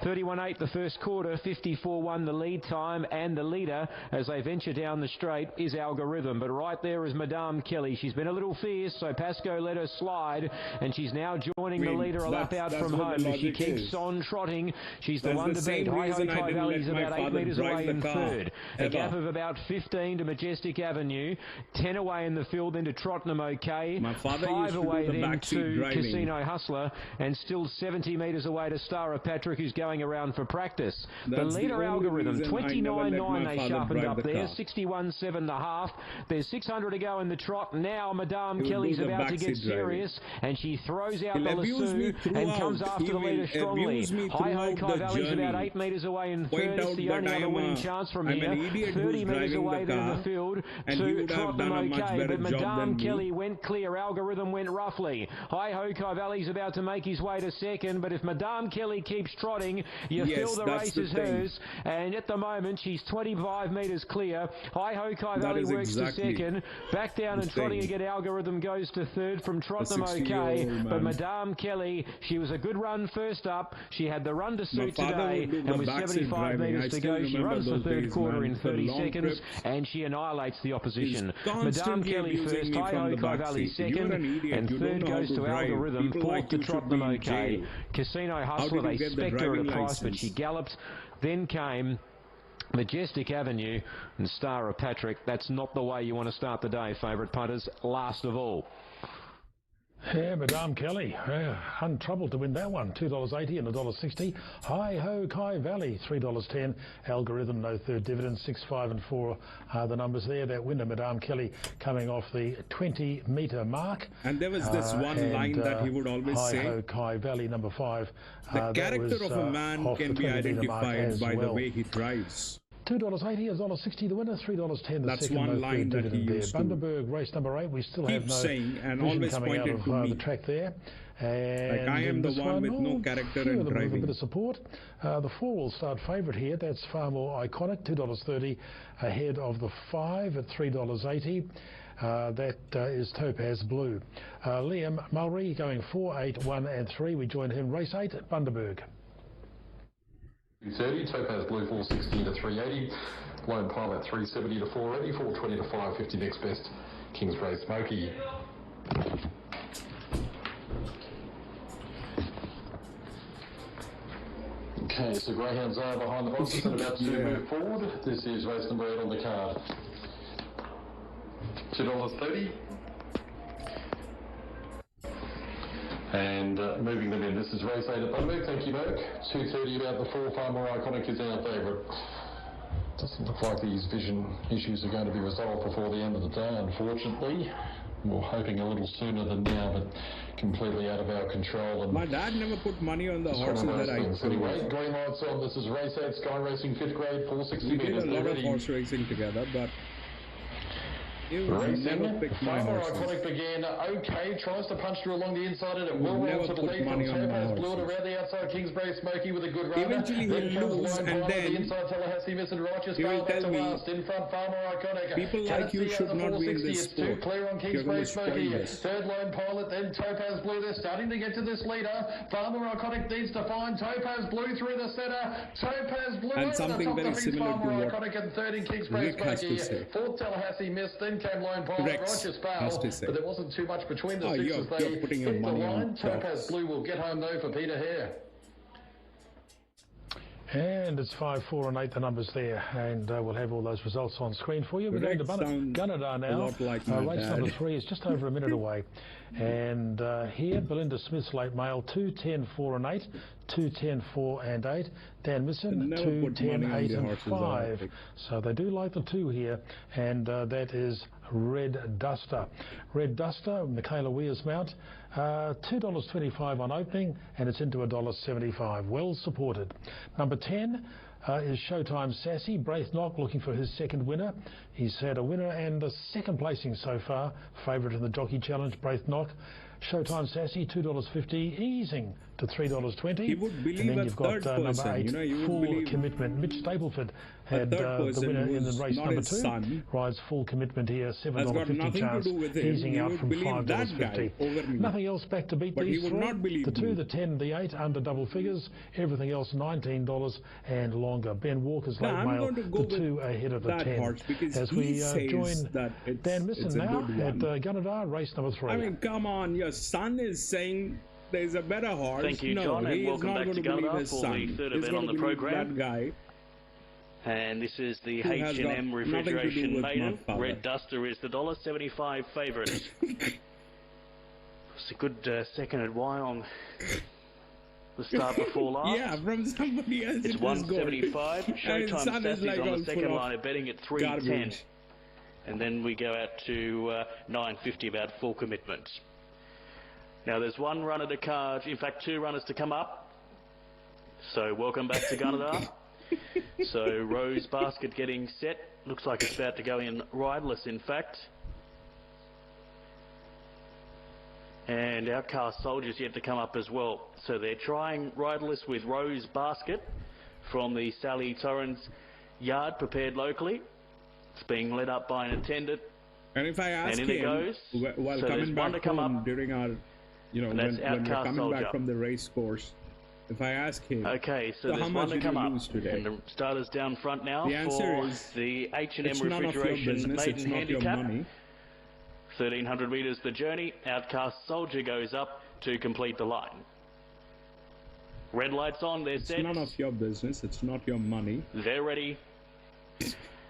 31.8 the first quarter, 54.1 the lead time, and the leader as they venture down the straight is Algorithm. But right there is Madame Kelly. She's been a little fierce, so Pascoe let her slide, and she's now joining the leader a lap out from home. If she keeps on trotting, she's the one to beat. Hi Ho Kai Valley's about 8 metres away in third. A gap of about 15 to Majestic Avenue. 10 away in the field into Trottenham OK. 5 away then to Casino Hustler, and still 70 metres away to Star of Patrick, who's going around for practice. The leader Algorithm, 29.9 they sharpened up there, 61.7 the half. There's 600 to go in the trot. Now Madame Kelly's about to get serious, and she throws out the lasso and comes after the leader strongly. Hi Ho Kai Valley's about 8 metres away in third. It's the only other winning chance from here. 30 metres away there in the field to Trottenham OK, but Madame Kelly went clear. Algorithm went roughly. Hi Ho Kai Valley's about to make his way to second, but if Madame Kelly keeps trotting, you feel the race is hers, and at the moment she's 25 metres clear. Hi Ho Kai Valley works to second, back down and trotting again. Algorithm goes to third from Trottenham OK, but Madame Kelly, she was a good run first up. She had the run to suit today, and with 75 metres to go, she runs the third quarter in 30 seconds, and she annihilates the opposition. Madame Kelly first, Hi Ho Kai Valley second, and third goes to Algorithm, fourth to Trottenham OK. Casino Hustler, they spec'd her at a price, but she galloped. Then came Majestic Avenue and Star of Patrick. That's not the way you want to start the day, favourite punters. Last of all. Yeah, Madame Kelly, untroubled to win that one. $2.80 and $1.60. Hi Ho Kai Valley, $3.10. Algorithm, no third dividend. 6, 5 and 4 are the numbers there. That winner, Madame Kelly, coming off the 20-metre mark. And there was this one line that he would always say. Hi Ho Kai Valley, number 5. The character of a man can be identified by the way he drives. $2.80, $1.60 the winner, $3.10 the That's second. one line that he used to Bundaberg, race number 8. We still have no saying and vision always coming out of the track there. And like I am the one with no character and driving. With a bit of support. The 4 will start favourite here. That's far more iconic. $2.30 ahead of the 5 at $3.80. That is Topaz Blue. Liam Mulry going 4, 8, 1 and 3. We joined him race 8 at Bundaberg. 230, Topaz Blue 460 to 380, Lone Pilot 370 to 480, 420 to 550 next best, Kingsbury Smoky. Okay, so greyhounds are behind the boxes and about to move forward. This is race number 8 on the card. $2.30. And moving them in. This is race 8 at Warwick. Thank you, Merck. 2.30 about the 4. Far More Iconic is our favourite. Doesn't look like these vision issues are going to be resolved before the end of the day, unfortunately. We're hoping a little sooner than now, but completely out of our control. And my dad never put money on the horses that I chose. Anyway, green lights on. This is race 8, Sky Racing 5th grade, 460 we metres. did a lot of horse racing together, but you never picked my horses. Iconic began okay, tries to punch through along the inside and it will roll to the lead from Topaz Blue and around the outside. Kingsbury Smoky with a good run. Eventually he'll lose, and then the inside Tallahassee Miss and Righteous he will tell me, in front, Far More Iconic. people like you should not be in this sport. It's too clear on Kingsbury Smoky. Third Lone Pilot, then Topaz Blue. They're starting to get to this leader. Far More Iconic needs to find Topaz Blue through the centre. Topaz Blue and something very similar to what Iconic and third in Kingsbury Smoky. Fourth Tallahassee Miss, then came Lone Pilot. Righteous Foul, but there wasn't too much between the six as they hit the line. Topaz Blue will get home though for Peter Hare. And it's 5, 4 and 8 the numbers there, and we'll have all those results on screen for you. We're going to Gunnedah now. Like race number 3 is just over a minute away. And here, Belinda Smith's late mail, 2, 10, 4 and 8, 2, 10, 4 and 8. Dan Misson, 2, 10, 8 and 5. So they do like the 2 here, and that is Red Duster. Red Duster, Michaela Weir's mount, $2.25 on opening, and it's into $1.75. Well supported. Number 10 is Showtime Sassy. Braith Knock looking for his second winner. He's had a winner and a second placing so far. Favourite in the Jockey Challenge, Braith Knock. Showtime Sassy, $2.50, easing to $3.20. You would believe and then a you've got third number 8, Full Commitment. Mitch Stapleford had the winner in the race number 2. Rides Full Commitment here, $7.50 chance, easing out from $5.50. Nothing else back to beat these 3. The 2, the 10, the 8 under double figures. Everything else $19 and longer. Ben Walker's late mail, the 2 ahead of the 10. As we join Dan Misson now at Gunnedah, race number 3. I mean, come on, your son is saying there's a better horse. Thank you, John, and welcome back to Gunnedah for the third event on the program. And this is the H&M Refrigeration Maiden. Red Duster is the $1.75 favourite. It's a good second at on the start before last. Yeah, from somebody else. It's 175. Showtime Sassy's on the second line, betting at 310. And then we go out to 950 about Full Commitment. Now there's one runner to card, in fact 2 runners to come up. So welcome back to Gunnedah. So Rose Basket getting set. Looks like it's about to go in riderless in fact. And Outcast Soldier's yet to come up as well. So they're trying riderless with Rose Basket from the Sally Torrens yard, prepared locally. It's being led up by an attendant. And if I ask him, while so coming back home during our, when we're coming back from the race course, if I ask him, okay, so there's one to come up, and the starter's down front now the answer for is, the H&M Refrigeration Maiden Handicap. 1,300 metres the journey. Outcast Soldier goes up to complete the line. Red lights on, they're set. It's none of your business, it's not your money. They're ready.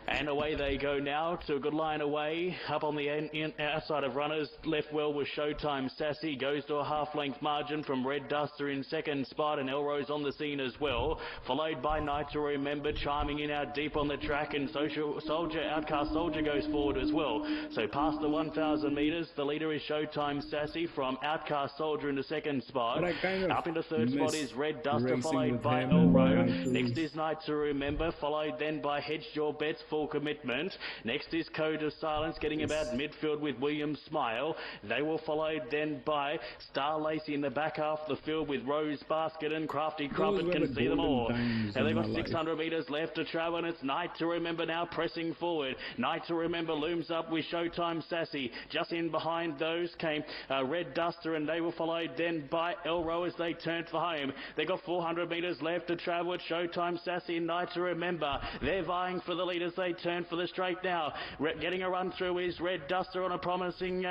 And away they go now to a good line away. Up on the outside of runners, left well with Showtime Sassy. Goes to a half-length margin from Red Duster in second spot, and Elrose on the scene as well. Followed by Night to Remember, chiming in out deep on the track, and Outcast Soldier goes forward as well. So past the 1,000 metres, the leader is Showtime Sassy from Outcast Soldier in the second spot. Up into third spot is Red Duster, followed by Elrose. Next is Night to Remember, followed then by Hedge Your Bets. Full Commitment. Next is Code of Silence, getting about midfield with William Smile. They were followed then by Star Lacey in the back half of the field with Rose Basket and Crafty Crumpet. Can see them all. And they've got 600 metres left to travel, and it's Night to Remember now pressing forward. Night to Remember looms up with Showtime Sassy. Just in behind those came Red Duster, and they were followed then by Elro as they turned for home. They've got 400 metres left to travel with Showtime Sassy and Night to Remember. They're vying for the lead as they turn for the straight now. Getting a run through is Red Duster on a promising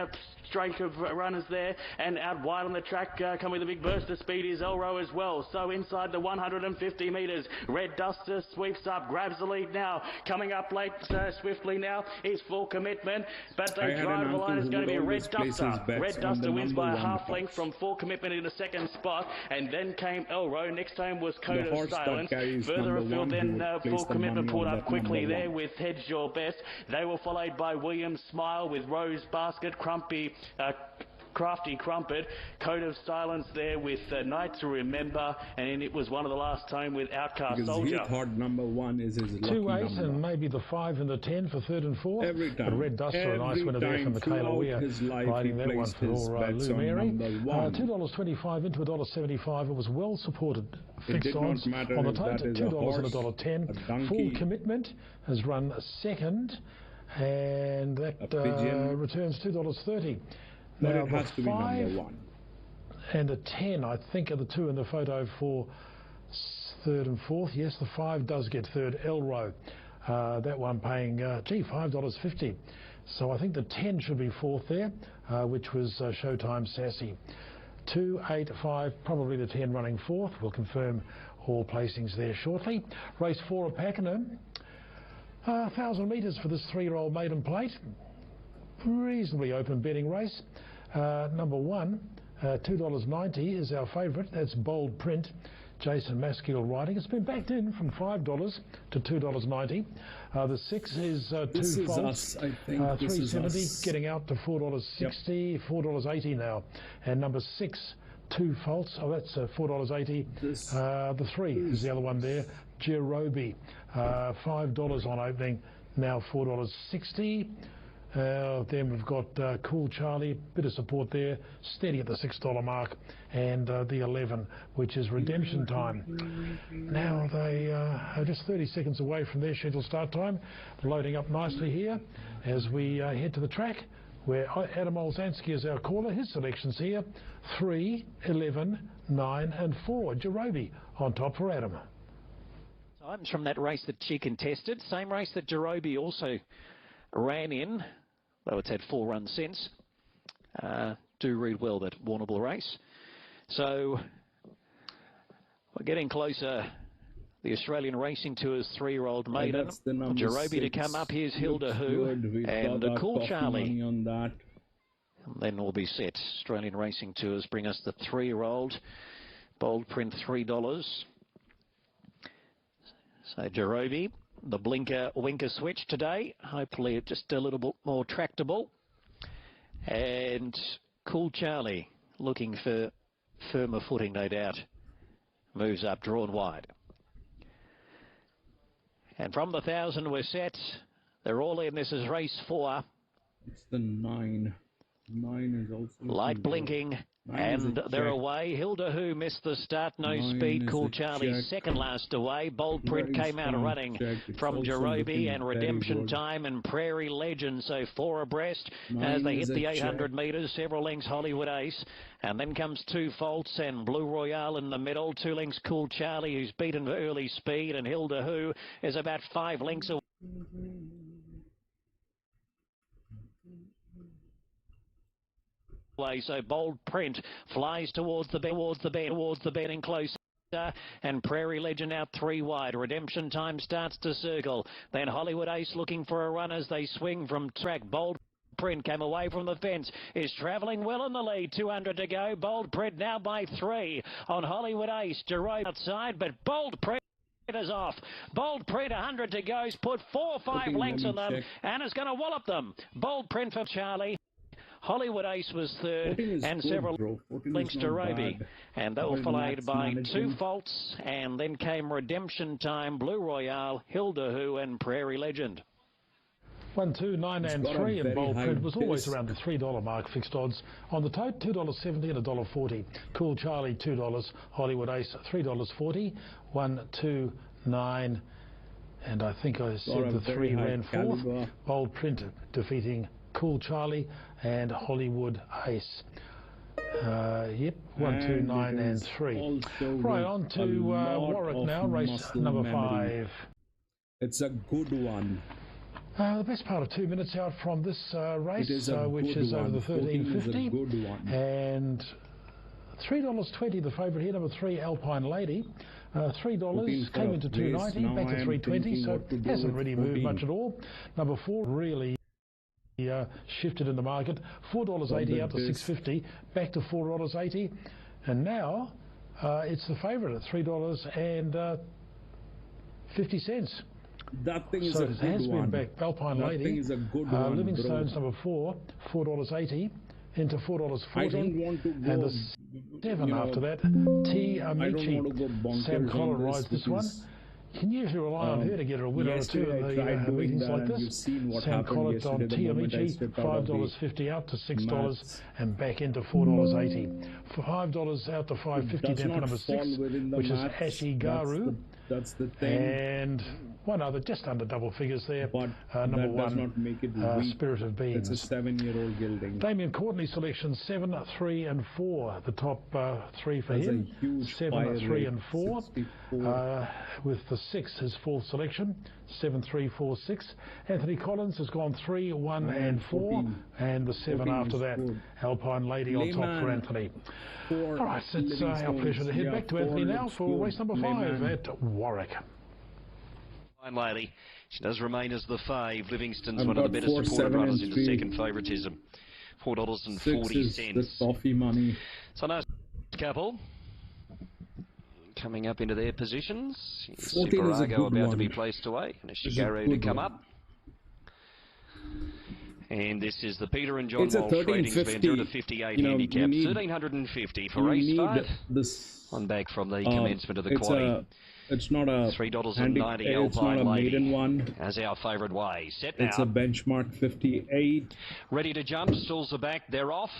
strike of runners there, and out wide on the track come with a big burst of speed is Elro as well. So inside the 150 metres, Red Duster sweeps up, grabs the lead now. Coming up late swiftly now is Full Commitment, but they drive the line. It's going to be Red Duster. Red Duster wins by a half length from Full Commitment in the second spot, and then came Elro. Next time was Code of Silence. Further afield then Full Commitment pulled up quickly there with Hedge Your Best. They were followed by William Smile with Rose Basket, Crafty Crumpet, Code of Silence there with Night to Remember, and it was one of the last time with Outcast because Soldier. He thought number 1 is his lucky 2, 8 number. and maybe the 5 and the 10 for third and fourth. Every time. But Red Duster, a nice winner there from Michaela Weir, riding that one for Lou Mary. $2.25 into $1.75. It was well supported. Fixed odds on the tote at $2 and $1.10. Full Commitment has run second, and that returns $2.30. But now it has to be number 1. And the 10, I think, are the two in the photo for third and fourth. Yes, the 5 does get third. Elro, that one paying, $5.50. So I think the 10 should be fourth there, which was Showtime Sassy. 2, 8, 5, probably the 10 running fourth. We'll confirm all placings there shortly. Race 4 at Pakenham. 1,000 metres for this 3-year-old maiden plate. Reasonably open betting race. Number 1, $2.90 is our favourite. That's Bold Print. Jason Maskell riding. It's been backed in from $5 to $2.90. The 6 is 2 Faults. I think $3.70, getting out to $4.60, $4.80 now. And number 6, 2 Faults. Oh, that's $4.80. The 3 is the other one there. Jerobi, $5 on opening, now $4.60. Then we've got Cool Charlie, bit of support there, steady at the $6 mark, and the 11, which is Redemption Time. Now they are just 30 seconds away from their scheduled start time, loading up nicely here as we head to the track, where Adam Olszanski is our caller. His selections here, 3, 11, 9 and 4. Jerobi on top for Adam. Times from that race that she contested, same race that Jerobi also ran in, though it's had 4 runs since. Do read well, that Warrnambool race. So we're getting closer. The Australian Racing Tour's 3-year-old maiden. Jerobi to come up. Here's Hilda Who and the Cool Charlie. On that. And then we'll be set. Australian Racing Tours bring us the 3-year-old. Bold Print $3. So Jerobi, the winker switch today, hopefully just a little bit more tractable. And Cool Charlie, looking for firmer footing, no doubt, moves up, drawn wide. And from the 1,000 we're set. They're all in. This is race 4. It's the 9. 9 is also light blinking. And they're away. Hilda Who missed the start. No speed. Cool Charlie second last away. Bold Print came out running from Jerobi, and Redemption Time and Prairie Legend. So 4 abreast as they hit the 800 metres. Several lengths Hollywood Ace. And then comes 2 Faults and Blue Royale in the middle. 2 lengths Cool Charlie, who's beaten for early speed. And Hilda Who is about 5 lengths away. So Bold Print flies towards the bend and close. And Prairie Legend out 3 wide. Redemption Time starts to circle. Then Hollywood Ace looking for a run as they swing from track. Bold Print came away from the fence, is travelling well in the lead. 200 to go. Bold Print now by 3 on Hollywood Ace. Jerobi outside, but Bold Print is off. Bold Print 100 to go. He's put 4 or 5 lengths on them and is going to wallop them. Bold Print for Charlie. Hollywood Ace was third, and several links to Roby. And they were followed by 2 Faults, and then came Redemption Time, Blue Royale, Hilda Who, and Prairie Legend. 1, 2, 9 and 3, and bold print was always around the $3 mark fixed odds. On the tote, $2.70 and $1.40. Cool Charlie, $2. Hollywood Ace, $3.40. 1, 2, 9, and I think I said the 3 ran fourth. Bold print defeating Cool Charlie and Hollywood Ace. Yep, 1, 2, 9 and 3. Right, on to Warwick now, race number 5. It's a good one. The best part of 2 minutes out from this race, which is over the 13.50, and $3.20 the favourite here, number 3 Alpine Lady. $3 came into $2.90, back to $3.20, so hasn't really moved much at all. Number 4 really shifted in the market, $4.80 out to $6.50, back to $4.80, and now it's the favourite at $3.50. That thing is so a good one. So it has been back. Alpine that Lady. Thing is a good one, Livingstone's number 4, $4.80 into $4.40. I don't want to go, and the 7 after that. T. Amici. Sam Collin rides this one. You can usually rely on her to get her a win or two in the meetings like this. Sam Collin on T. Amici, $5.50 out to $6 and back into $4.80. For $5 out to $5.50 down to number 6, which is Ashi Garu. That's the thing. And one other, just under double figures there. But number 1, does not make it Spirit of Beings. It's a 7-year-old gelding. Damien Courtney selection 7, 3 and 4. The top 3 for him. 7, 3 and 4. With the 6 his fourth selection. 7, 3, 4, 6. Anthony Collins has gone 3, 1 and 4. And the 7 after that. Alpine Lady on top for Anthony. All right, so it's our pleasure to head back to Anthony now for race number 5 at Warwick. Fine lady. She does remain as the fave. Livingstone's one of the better supported runners into second favouritism. $4.40. The toffee money. So nice couple coming up into their positions. Superago about to be placed away. And Shigaru to come up. And this is the Peter and John Walsh ratings band 0 to 58 handicap. 1,350 for race 5. One back from the commencement of the quaddy. It's not a $3.90 Alpine Lady one. As our favourite way. Set now. It's a benchmark 58. Ready to jump. Stalls are back. They're off.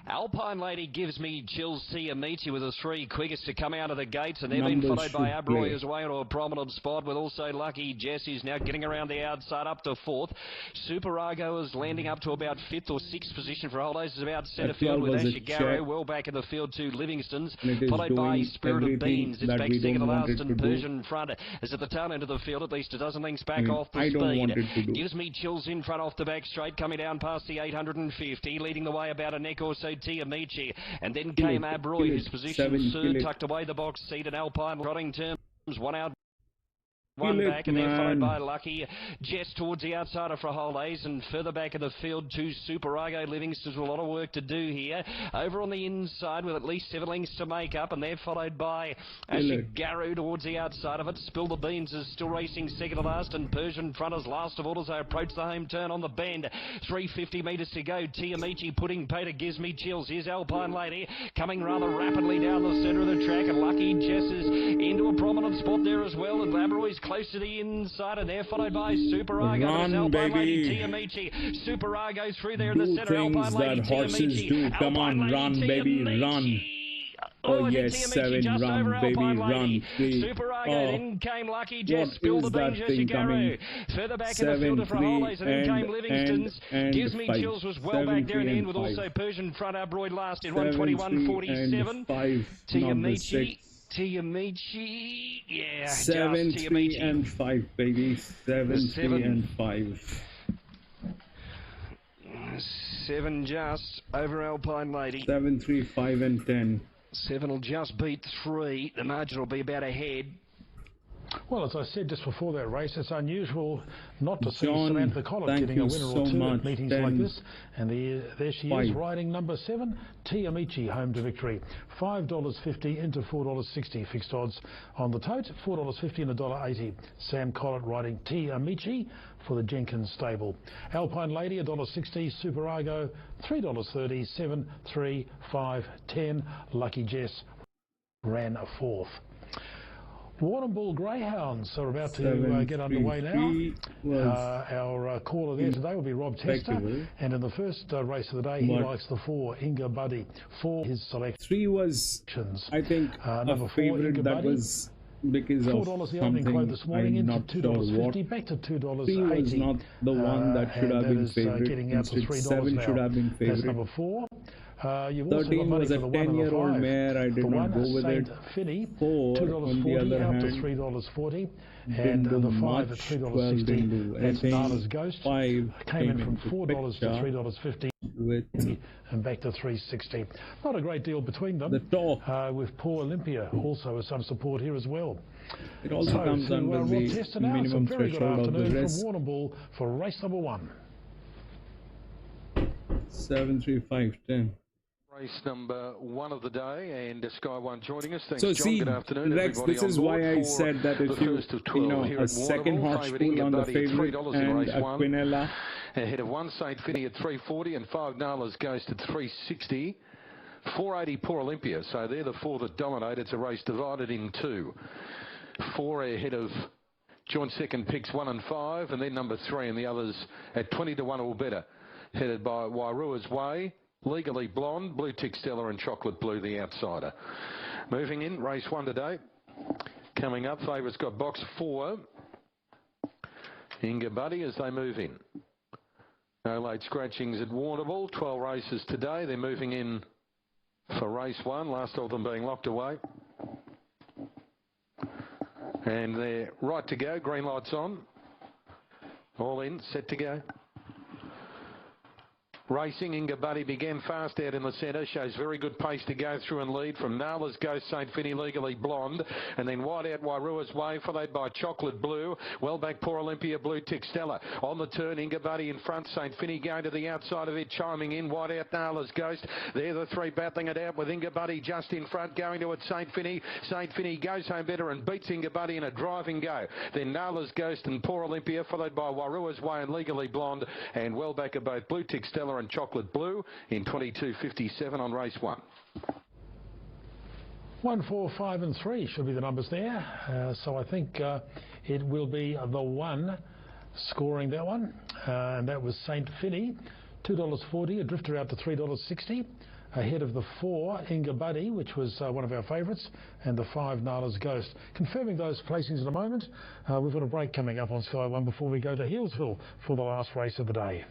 Alpine Lady gives me chills. See Amici with the 3 quickest to come out of the gates, and they've been followed by Abroy as way into a prominent spot, with also Lucky Jessie's now getting around the outside up to 4th. Superago is landing up to about 5th or 6th position for Holdays. Is about centre field with Ashigaro well back in the field to Livingstone's, followed by Spirit of Beans. It's back second to last and Persian front is at the tail end of the field, at least a dozen lengths back off the speed. Gives me chills in front off the back straight, coming down past the 850, leading the way about a neck or so Amici, and then came Abroy, his position third, tucked away the box seat, and Alpine trotting terms, 1 out. One back, and then followed by Lucky Jess towards the outsider for Holdays, and further back in the field to Superago. Livingstone's a lot of work to do here. Over on the inside with at least 7 lengths to make up, and they're followed by Ashigaru towards the outside of it. Spill the Beans is still racing second to last, and Persian Fronters last of all as they approach the home turn on the bend. 350 metres to go. T. Amici putting Peter gives me chills. Here's Alpine Lady coming rather rapidly down the centre of the track, and Lucky Jess is into a prominent spot there as well, and Labroy's close to the inside, and they're followed by Superago. Alpine Lady, T. Amici. Superago through there in the centre. Alpine Lady, T. Amici. Come on, run, baby, run. Oh yes, 7, run, baby, run, 3. Superago, then came Lucky Jess, Spill the Beans, Jessica. Further back in the field for Holdays, and then came Livingstone's. Gives me chills was well back there in the end, with also Persian Front Abroy last in 121.47. T. Amici. T. Amici, yeah, 7, 3 and 5, baby. 7, 3 and 5. 7 just over Alpine Lady. 7, 3, 5 and 10. 7 will just beat 3. The margin will be about ahead. Well, as I said just before that race, it's unusual not to see Samantha Collins getting a winner or two at meetings like this. And there she is, riding number 7, T. Amici, home to victory. $5.50 into $4.60 fixed odds on the tote, $4.50 and $1.80. Sam Collins riding T. Amici for the Jenkins stable. Alpine Lady, $1.60. Superago, $3.30. 7, 3, 5, 10. Lucky Jess ran 4th. Warrnambool Greyhounds are about to get underway now. Our caller there today will be Rob Tester, and in the first race of the day, he likes the 4, Inga Buddy, for his selection. 3 was, I think, a favourite that was because of something this morning I'm not sure what. Back to $2.80. 3 was not the one that should have been favourite. Instead, 7 should have been favourite. That's number 4. 13 was a 10-year-old mare. I did not go with it. 4 on the other hand to $3.40, and the 5 at $3.60. That's Nala's Ghost. 5 came in from $4 to $3.50 with and back to $3.60. Not a great deal between them. The top with Poor Olympia also with some support here as well. It also comes under the minimum threshold of the race. From Warrnambool for race number 1. 7, 3, 5, 10. Race number 1 of the day, and Sky One joining us. Thanks, so John. See, good afternoon, Rex, this is why I said that if you a second hot spool on the favourite and a Quinella. Ahead of 1 St. Finney at $3.40 and 5 Nala's Ghost at $3.60. 480 Poor Olympia, so they're the 4 that dominate. It's a race divided in 2. 4 ahead of joint second picks 1 and 5, and then number 3, and the others at 20 to 1 or better. Headed by Wairua's Way, Legally Blonde, Blue Tick Stella and Chocolate Blue, the outsider. Moving in, race 1 today. Coming up, favourites got box 4. Inga Buddy as they move in. No late scratchings at Warrnambool. 12 races today. They're moving in for race 1, last of them being locked away. And they're right to go. Green lights on. All in, set to go. Racing, Inga Buddy began fast out in the centre, shows very good pace to go through and lead from Nala's Ghost, St. Finney, Legally Blonde, and then wide out Wairua's Way, followed by Chocolate Blue, well back Poor Olympia, Blue Tick Stella. On the turn, Inga Buddy in front, St. Finney going to the outside of it, chiming in, wide out Nala's Ghost. They're the 3 battling it out with Inga Buddy just in front, going to it St. Finney. St. Finney goes home better and beats Inga Buddy in a driving go. Then Nala's Ghost and Poor Olympia, followed by Wairua's Way and Legally Blonde, and well back are both Blue Tick Stella and Chocolate Blue in 22.57 on race 1. 1, 4, 5 and 3 should be the numbers there. So I think it will be the 1 scoring that one. And that was St. Finney, $2.40, a drifter out to $3.60. Ahead of the 4, Inga Buddy, which was one of our favourites, and the 5, Nala's Ghost. Confirming those placings in a moment. We've got a break coming up on Sky One before we go to Healesville for the last race of the day.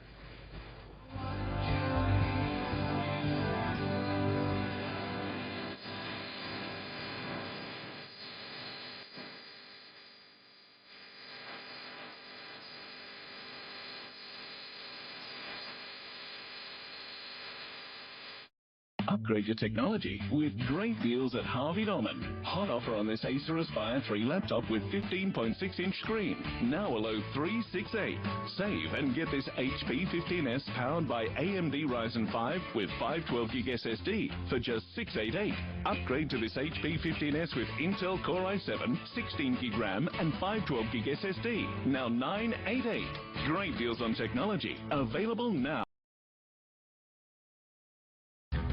Upgrade your technology with great deals at Harvey Norman. Hot offer on this Acer Aspire 3 laptop with 15.6-inch screen. Now a low $368. Save and get this HP 15S powered by AMD Ryzen 5 with 512GB SSD for just $688. Upgrade to this HP 15S with Intel Core i7, 16GB RAM and 512GB SSD. Now $988. Great deals on technology. Available now.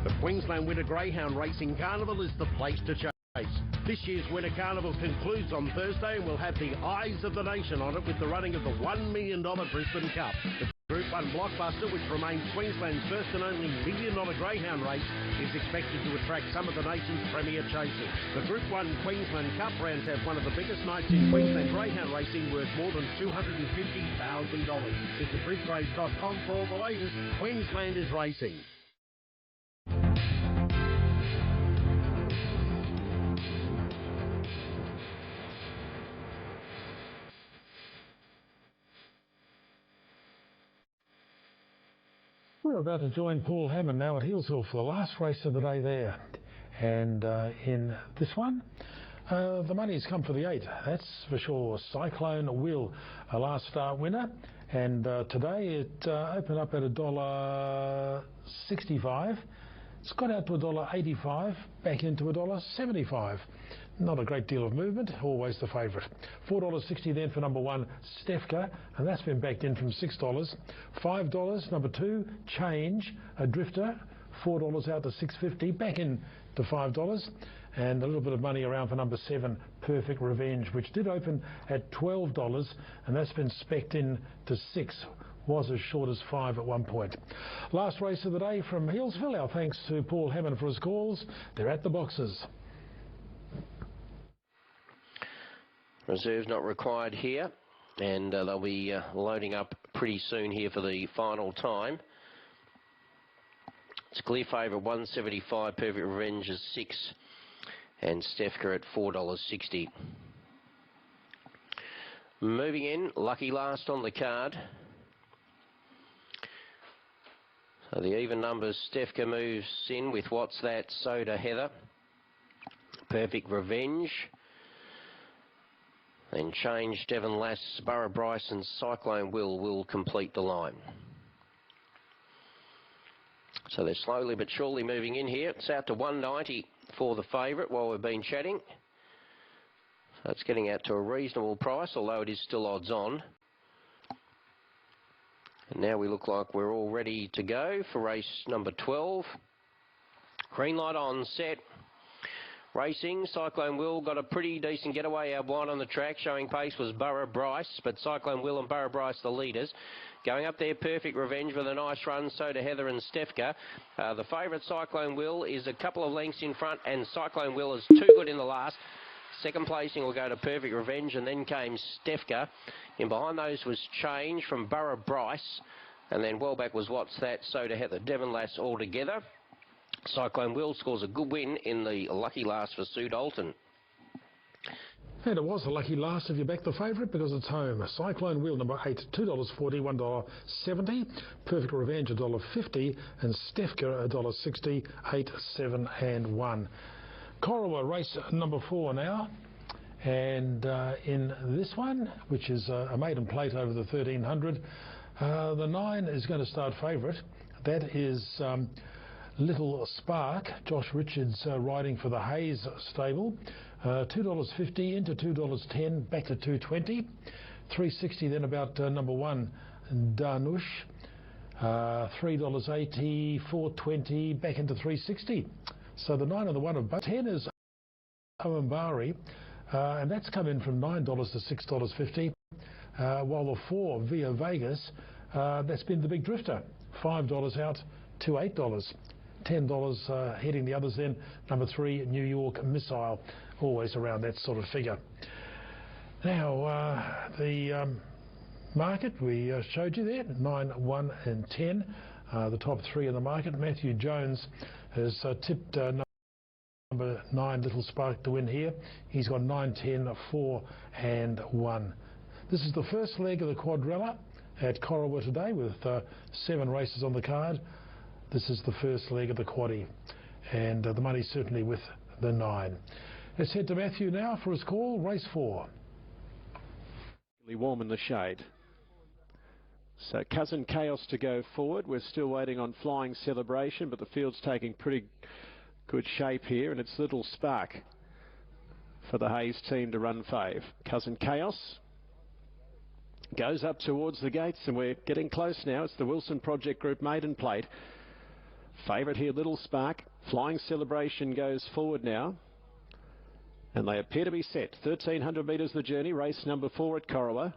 The Queensland Winter Greyhound Racing Carnival is the place to chase. This year's Winter Carnival concludes on Thursday and will have the eyes of the nation on it with the running of the $1 million Brisbane Cup. The Group 1 blockbuster, which remains Queensland's first and only $1 million greyhound race, is expected to attract some of the nation's premier chasers. The Group 1 Queensland Cup rounds have one of the biggest nights in Queensland greyhound racing, worth more than $250,000. Visit brisgrace.com for all the latest. Queensland is racing. We're about to join Paul Hammond now at Healesville for the last race of the day there. And in this one, the money's come for the 8, that's for sure. Cyclone Will, a last start winner. And today it opened up at $1.65. It's got out to $1.85, back into $1.75. Not a great deal of movement, always the favourite. $4.60 then for number 1, Stefka, and that's been backed in from $6. $5, number 2, Change, a drifter, $4 out to $6.50, back in to $5. and a little bit of money around for number 7, Perfect Revenge, which did open at $12, and that's been spec'd in to 6. Was as short as 5 at one point. Last race of the day from Healesville. Our thanks to Paul Hammond for his calls. They're at the boxes. Reserves not required here, and they'll be loading up pretty soon here for the final time. It's clear favourite, $1.75. Perfect Revenge is 6, and Stefka at $4.60. Moving in, lucky last on the card. So the even numbers, Stefka moves in with What's That, Soda Heather, Perfect Revenge. Then Change, Devon Lass, Borough Bryce and Cyclone will complete the line. So they're slowly but surely moving in here. It's out to $1.90 for the favourite while we've been chatting. So it's getting out to a reasonable price, although it is still odds on. And now we look like we're all ready to go for race number 12. Green light on, set. Racing, Cyclone Will got a pretty decent getaway out wide on the track. Showing pace was Borough Bryce, but Cyclone Will and Borough Bryce the leaders. Going up there, Perfect Revenge with a nice run, so to Heather and Stefka. The favourite, Cyclone Will, is a couple of lengths in front, and Cyclone Will is too good in the last. Second placing will go to Perfect Revenge, and then came Stefka. In behind those was Change from Borough Bryce, and then well back was What's That, so to Heather, Devon Lass all together. Cyclone Will scores a good win in the lucky last for Sue Dalton. And it was a lucky last if you back the favourite because it's home. Cyclone Wheel number 8, $2.40, $1.70. Perfect Revenge, $1.50. And Stefka, $1.60, 8, 7 and 1. Corowa race number 4 now. And in this one, which is a maiden plate over the 1300, the 9 is going to start favourite. That is Little Spark. Josh Richards riding for the Hayes stable. $2.50 into $2.10, back to $2.20. $3.60 then about number 1, Danush. $3.80, $4.20, back into $3.60. So the 9 and the 1 of both. 10 is Oambari, and that's come in from $9 to $6.50. While the 4, Via Vegas, that's been the big drifter. $5 out to $8. $10 heading the others then. Number 3, New York Missile, always around that sort of figure. Now, the market we showed you there, 9, 1 and 10, the top 3 in the market. Matthew Jones has tipped number 9, Little Spark, to win here. He's got 9, 10, 4 and 1. This is the first leg of the quadrella at Corowa today with 7 races on the card. This is the first leg of the quaddie, and the money's certainly with the 9. Let's head to Matthew now for his call, race 4. Really warm in the shade. So Cousin Chaos to go forward. We're still waiting on Flying Celebration, but the field's taking pretty good shape here, and it's Little Spark for the Hayes team to run fave. Cousin Chaos goes up towards the gates, and we're getting close now. It's the Wilson Project Group maiden plate. Favourite here, Little Spark. Flying Celebration goes forward now, and they appear to be set. 1,300 metres the journey, race number 4 at Corowa.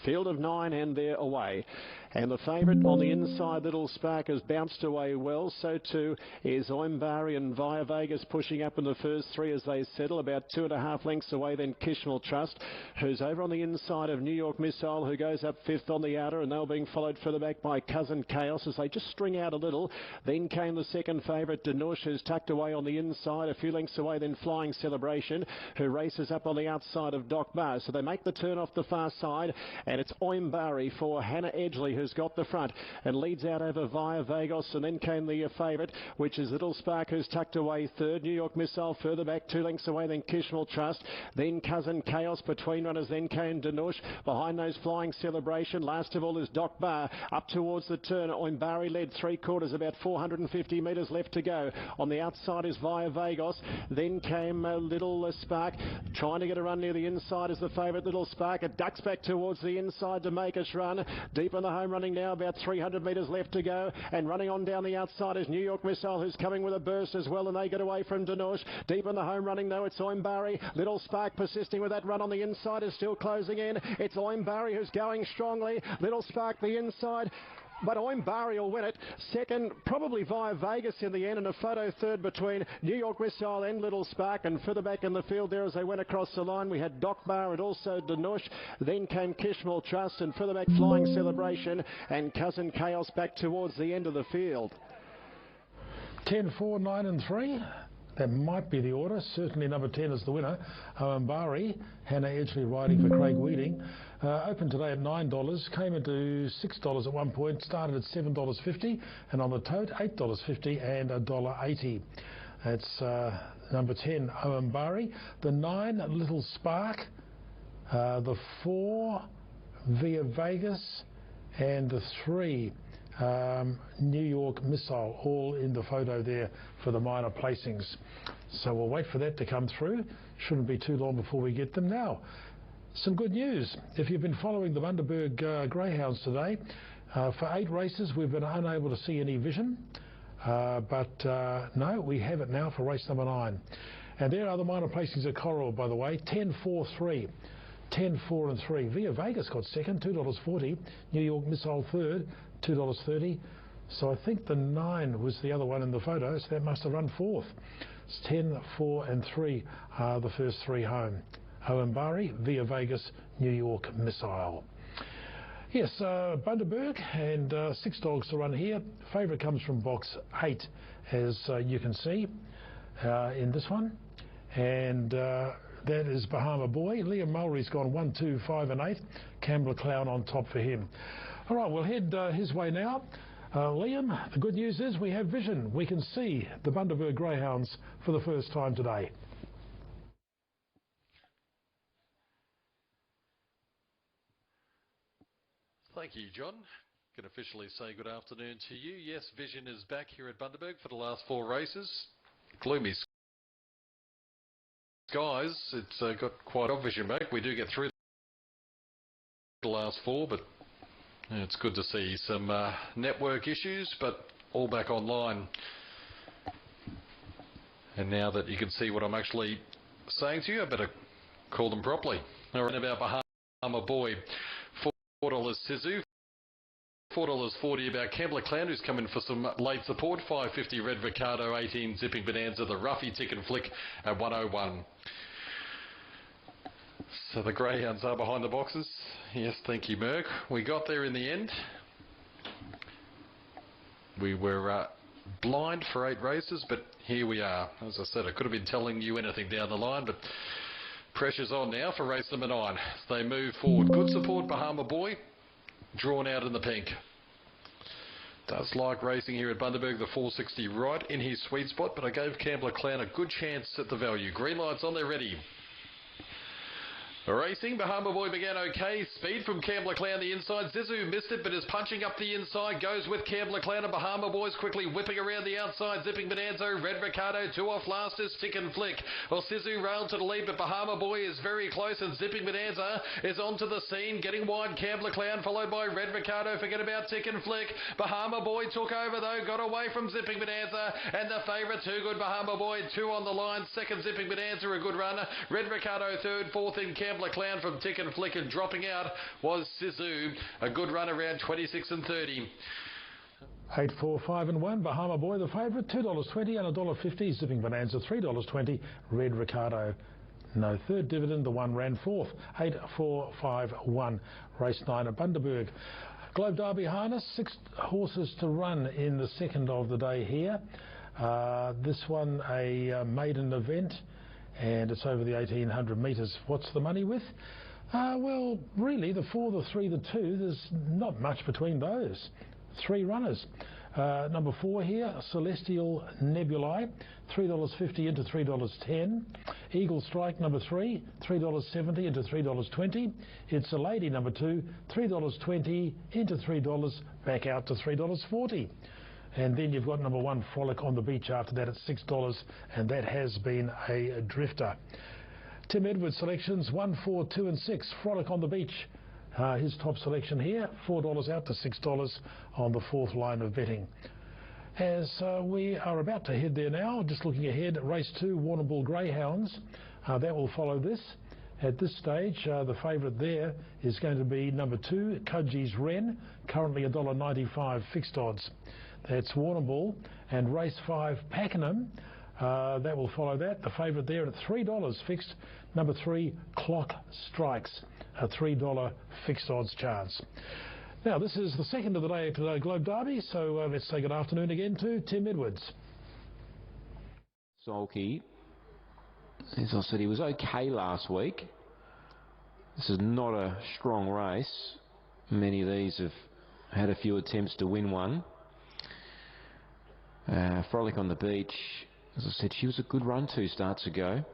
Field of 9 and they're away. And the favourite on the inside, Little Spark, has bounced away well. So too is Oambari and Via Vegas pushing up in the first 3 as they settle. About 2.5 lengths away then Kishmal Trust, who's over on the inside of New York Missile, who goes up 5th on the outer, and they're being followed further back by Cousin Chaos as they just string out a little. Then came the second favourite, Danush, who's tucked away on the inside. A few lengths away then Flying Celebration, who races up on the outside of Doc Bar. So they make the turn off the far side, and it's Oambari for Hannah Edgley, who's got the front and leads out over Via Vegas, and then came the favourite, which is Little Spark, who's tucked away 3rd. New York Missile further back 2 lengths away, then Kishmal Trust, then Cousin Chaos. Between runners then came Danush. Behind those Flying Celebration. Last of all is Doc Bar up towards the turn. Oambari led 3/4, about 450 metres left to go. On the outside is Via Vegas. Then came Little Spark, trying to get a run near the inside is the favourite, Little Spark. It ducks back towards the inside to make us run. Deep in the home home running now, about 300 metres left to go, and running on down the outside is New York Missile, who's coming with a burst as well, and they get away from Dinush. Deep in the home running though, it's Oimbari. Little Spark persisting with that run on the inside is still closing in. It's Oimbari who's going strongly. Little Spark the inside. But Oimbari will win it. Second, probably via Vegas in the end, and a photo third between New York Missile and Little Spark. And further back in the field there as they went across the line, we had Doc Bar and also Dinush. Then came Kishmal Trust, and further back Flying Celebration and Cousin Chaos back towards the end of the field. 10, 4, 9 and 3. That might be the order. Certainly number 10 is the winner. Oimbari, Hannah Edgley riding for Craig Weeding. Opened today at $9, came into $6 at one point, started at $7.50, and on the tote, $8.50 and $1.80. That's number 10, Oimbari. The 9, Little Spark. The 4, Via Vegas. And the 3, New York Missile, all in the photo there for the minor placings. So we'll wait for that to come through. Shouldn't be too long before we get them now. Some good news. If you've been following the Bundaberg Greyhounds today, for 8 races we've been unable to see any vision, but no, we have it now for race number 9. And there are the minor placings at Coral, by the way. 10, 4, 3. 10, 4 and 3. Via Vegas got second, $2.40. New York Missile third, $2.30. So I think the 9 was the other one in the photo, so that must have run fourth. It's 10, 4 and 3 are the first 3 home. Oimbari, Via Vegas, New York Missile. Yes, Bundaberg, and 6 dogs to run here. Favourite comes from box 8, as you can see in this one. And that is Bahama Boy. Liam Mulry's gone 1, 2, 5 and 8. Campbell Clown on top for him. All right, we'll head his way now. Liam, the good news is we have vision. We can see the Bundaberg Greyhounds for the first time today. Thank you, John. Can officially say good afternoon to you. Yes, vision is back here at Bundaberg for the last 4 races. Gloomy skies. It's got quite off vision back. We do get through the last 4, but it's good to see some network issues, but all back online. And now that you can see what I'm actually saying to you, I better call them properly. All right, about Bahama Boy. $4 Sisu, $4.40 about Campbell Clown, who's coming for some late support. $5.50 Red Ricardo, 18 Zipping Bonanza, the Ruffy Tick and Flick at $1.01. So the Greyhounds are behind the boxes. Yes, thank you, Merck. We got there in the end. We were blind for 8 races, but here we are. As I said, I could have been telling you anything down the line, but pressure's on now for race number 9. As they move forward. Good support, Bahama Boy, drawn out in the pink. Does like racing here at Bundaberg, the 460 right in his sweet spot, but I gave Campbell Clown a good chance at the value. Green lights on, they're ready. Racing, Bahama Boy began okay. Speed from Campbell Clown the inside. Zizu missed it, but is punching up the inside. Goes with Campbell Clown and Bahama Boy's quickly whipping around the outside. Zipping Bonanza, Red Ricardo, 2 off last is Tick and Flick. Well, Zizu railed to the lead, but Bahama Boy is very close, and Zipping Bonanza is onto the scene. Getting wide, Campbell Clown, followed by Red Ricardo. Forget about Tick and Flick. Bahama Boy took over, though, got away from Zipping Bonanza, and the favourite, Too Good Bahama Boy, 2 on the line. Second, Zipping Bonanza, a good runner. Red Ricardo third, fourth in Campbell Clown from Tick and Flick, and dropping out was Sisu, a good run around 26 and 30. 8, 4, 5 and 1. Bahama Boy the favourite, $2.20 and $1.50. Zipping Bonanza, $3.20. Red Ricardo, no third dividend. The 1 ran fourth. 8, 4, 5, 1. Race 9 at Bundaberg. Globe Derby harness, 6 horses to run in the second of the day here. This one a maiden event, and it's over the 1,800 metres. What's the money with? Well, really, the 4, the 3, the 2, there's not much between those. 3 runners. Number 4 here, Celestial Nebulae, $3.50 into $3.10. Eagle Strike, number 3, $3.70 into $3.20. It's a Lady, number 2, $3.20 into $3, back out to $3.40. And then you've got number 1, Frolic on the Beach after that at $6, and that has been a drifter. Tim Edwards selections 1, 4, 2 and 6. Frolic on the Beach his top selection here, $4 out to $6 on the fourth line of betting. As we are about to head there now, just looking ahead at race 2, Warrnambool Greyhounds. That will follow this. At this stage, the favourite there is going to be number 2, Cudgee's Wren, currently $1.95 fixed odds. That's Warrnambool. And race 5, Pakenham, that will follow that. The favourite there at $3 fixed. Number 3, Clock Strikes, a $3 fixed odds chance. Now, this is the second of the day at Globe Derby, so let's say good afternoon again to Tim Edwards. Sulky, as I said, he was okay last week. This is not a strong race. Many of these have had a few attempts to win one. Frolic on the Beach, as I said, she was a good run 2 starts ago.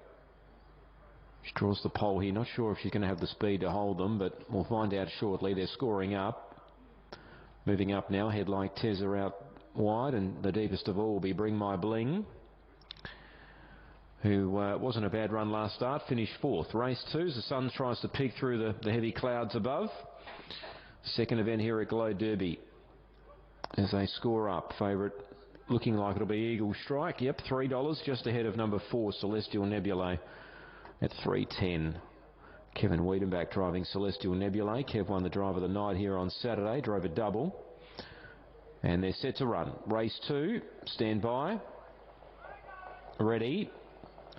She draws the pole here. Not sure if she's going to have the speed to hold them, but we'll find out shortly. They're scoring up. Moving up now, Head Like Tezza out wide, and the deepest of all will be Bring My Bling, who wasn't a bad run last start, finished 4th. Race 2 as the sun tries to peek through the heavy clouds above. Second event here at Globe Derby. As they score up, favourite looking like it'll be Eagle Strike. Yep, $3 just ahead of number 4, Celestial Nebulae at $3.10. Kevin Wiedenbach driving Celestial Nebulae. Kev won the drive of the night here on Saturday, drove a double. And they're set to run. Race 2, stand by. Ready.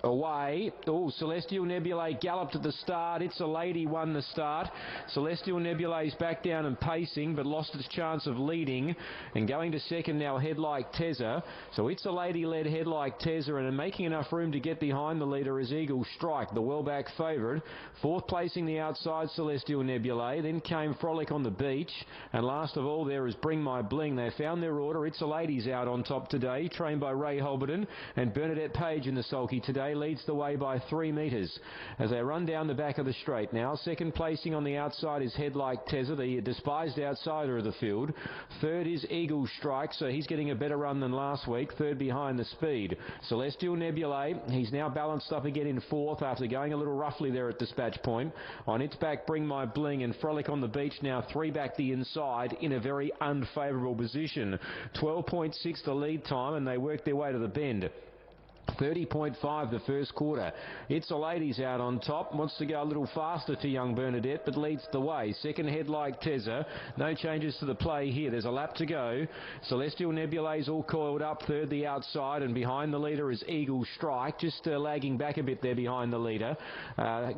Away. Oh, Celestial Nebulae galloped at the start. It's a Lady won the start. Celestial Nebulae's back down and pacing, but lost its chance of leading. And going to second now, Head Like Tezza. So It's a Lady led Head Like Tezza, and making enough room to get behind the leader is Eagle Strike, the well-back favourite. 4th placing the outside, Celestial Nebulae. Then came Frolic on the Beach. And last of all there is Bring My Bling. They found their order. It's a Lady's out on top today, trained by Ray Holberton. And Bernadette Page in the sulky today leads the way by 3 metres as they run down the back of the straight now. Second placing on the outside is Head Like Tezza, the despised outsider of the field. Third is Eagle Strike, so he's getting a better run than last week. Third behind the speed. Celestial Nebulae, he's now balanced up again in 4th after going a little roughly there at dispatch point. On its back, Bring My Bling, and Frolic on the Beach now 3 back the inside in a very unfavourable position. 12.6 the lead time, and they work their way to the bend. 30.5 the first quarter. It's a Lady's out on top. Wants to go a little faster to young Bernadette, but leads the way. Second, Head Like Tezza. No changes to the play here. There's a lap to go. Celestial Nebulae's all coiled up. Third, the outside, and behind the leader is Eagle Strike. Just lagging back a bit there behind the leader.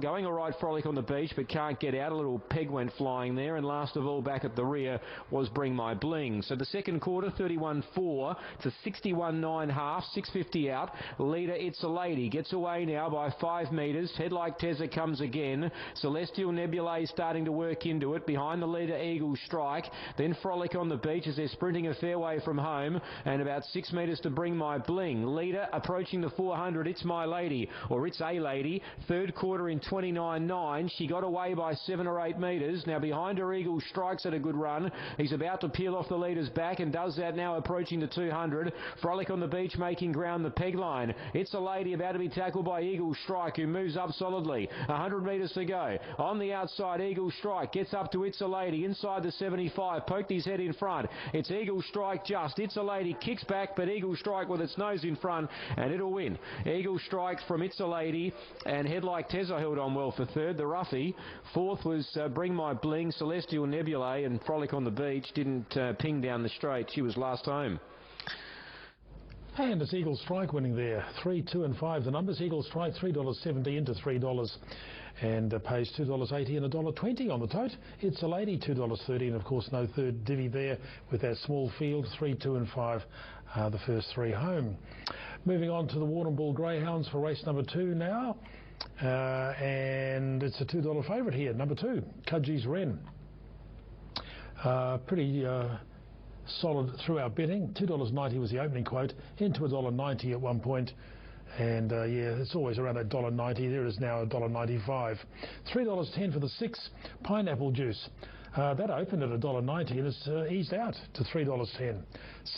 Going all right, Frolic on the Beach, but can't get out. A little peg went flying there, and last of all, back at the rear was Bring My Bling. So the second quarter, 31.4 to 61.9 half, 6.50 out. Leader, It's a Lady, gets away now by 5 metres. Head Like Tezza comes again. Celestial Nebulae starting to work into it. Behind the leader, Eagle Strike. Then Frolic on the Beach as they're sprinting a fair way from home. And about 6 metres to Bring My Bling. Leader approaching the 400. It's My Lady, or It's a Lady. Third quarter in 29.9. She got away by 7 or 8 metres. Now behind her, Eagle Strike's at a good run. He's about to peel off the leader's back and does that now approaching the 200. Frolic on the Beach making ground the peg line. It's a Lady about to be tackled by Eagle Strike, who moves up solidly. 100 metres to go. On the outside, Eagle Strike gets up to It's a Lady inside the 75. Poked his head in front. It's Eagle Strike just. It's a Lady kicks back, but Eagle Strike with its nose in front, and it'll win. Eagle Strike from It's a Lady, and Head Like Tezza held on well for third, the roughie. Fourth was Bring My Bling, Celestial Nebulae, and Frolic on the Beach didn't ping down the straight. She was last home. And it's Eagle Strike winning there. 3, 2 and 5 the numbers. Eagle Strike $3.70 into $3 and pays $2.80 and $1.20 on the tote. It's a Lady $2.30, and of course no third divvy there with that small field. 3, 2 and 5 the first 3 home. Moving on to the Warrnambool Greyhounds for race number 2 now. And it's a $2 favourite here. Number 2, Cudgee's Wren. Pretty solid throughout betting. $2.90 was the opening quote, into $1.90 at one point, and yeah, it's always around that $1.90. There it is now $1.95. $3.10 for the 6 Pineapple Juice. That opened at $1.90 and it's eased out to $3.10.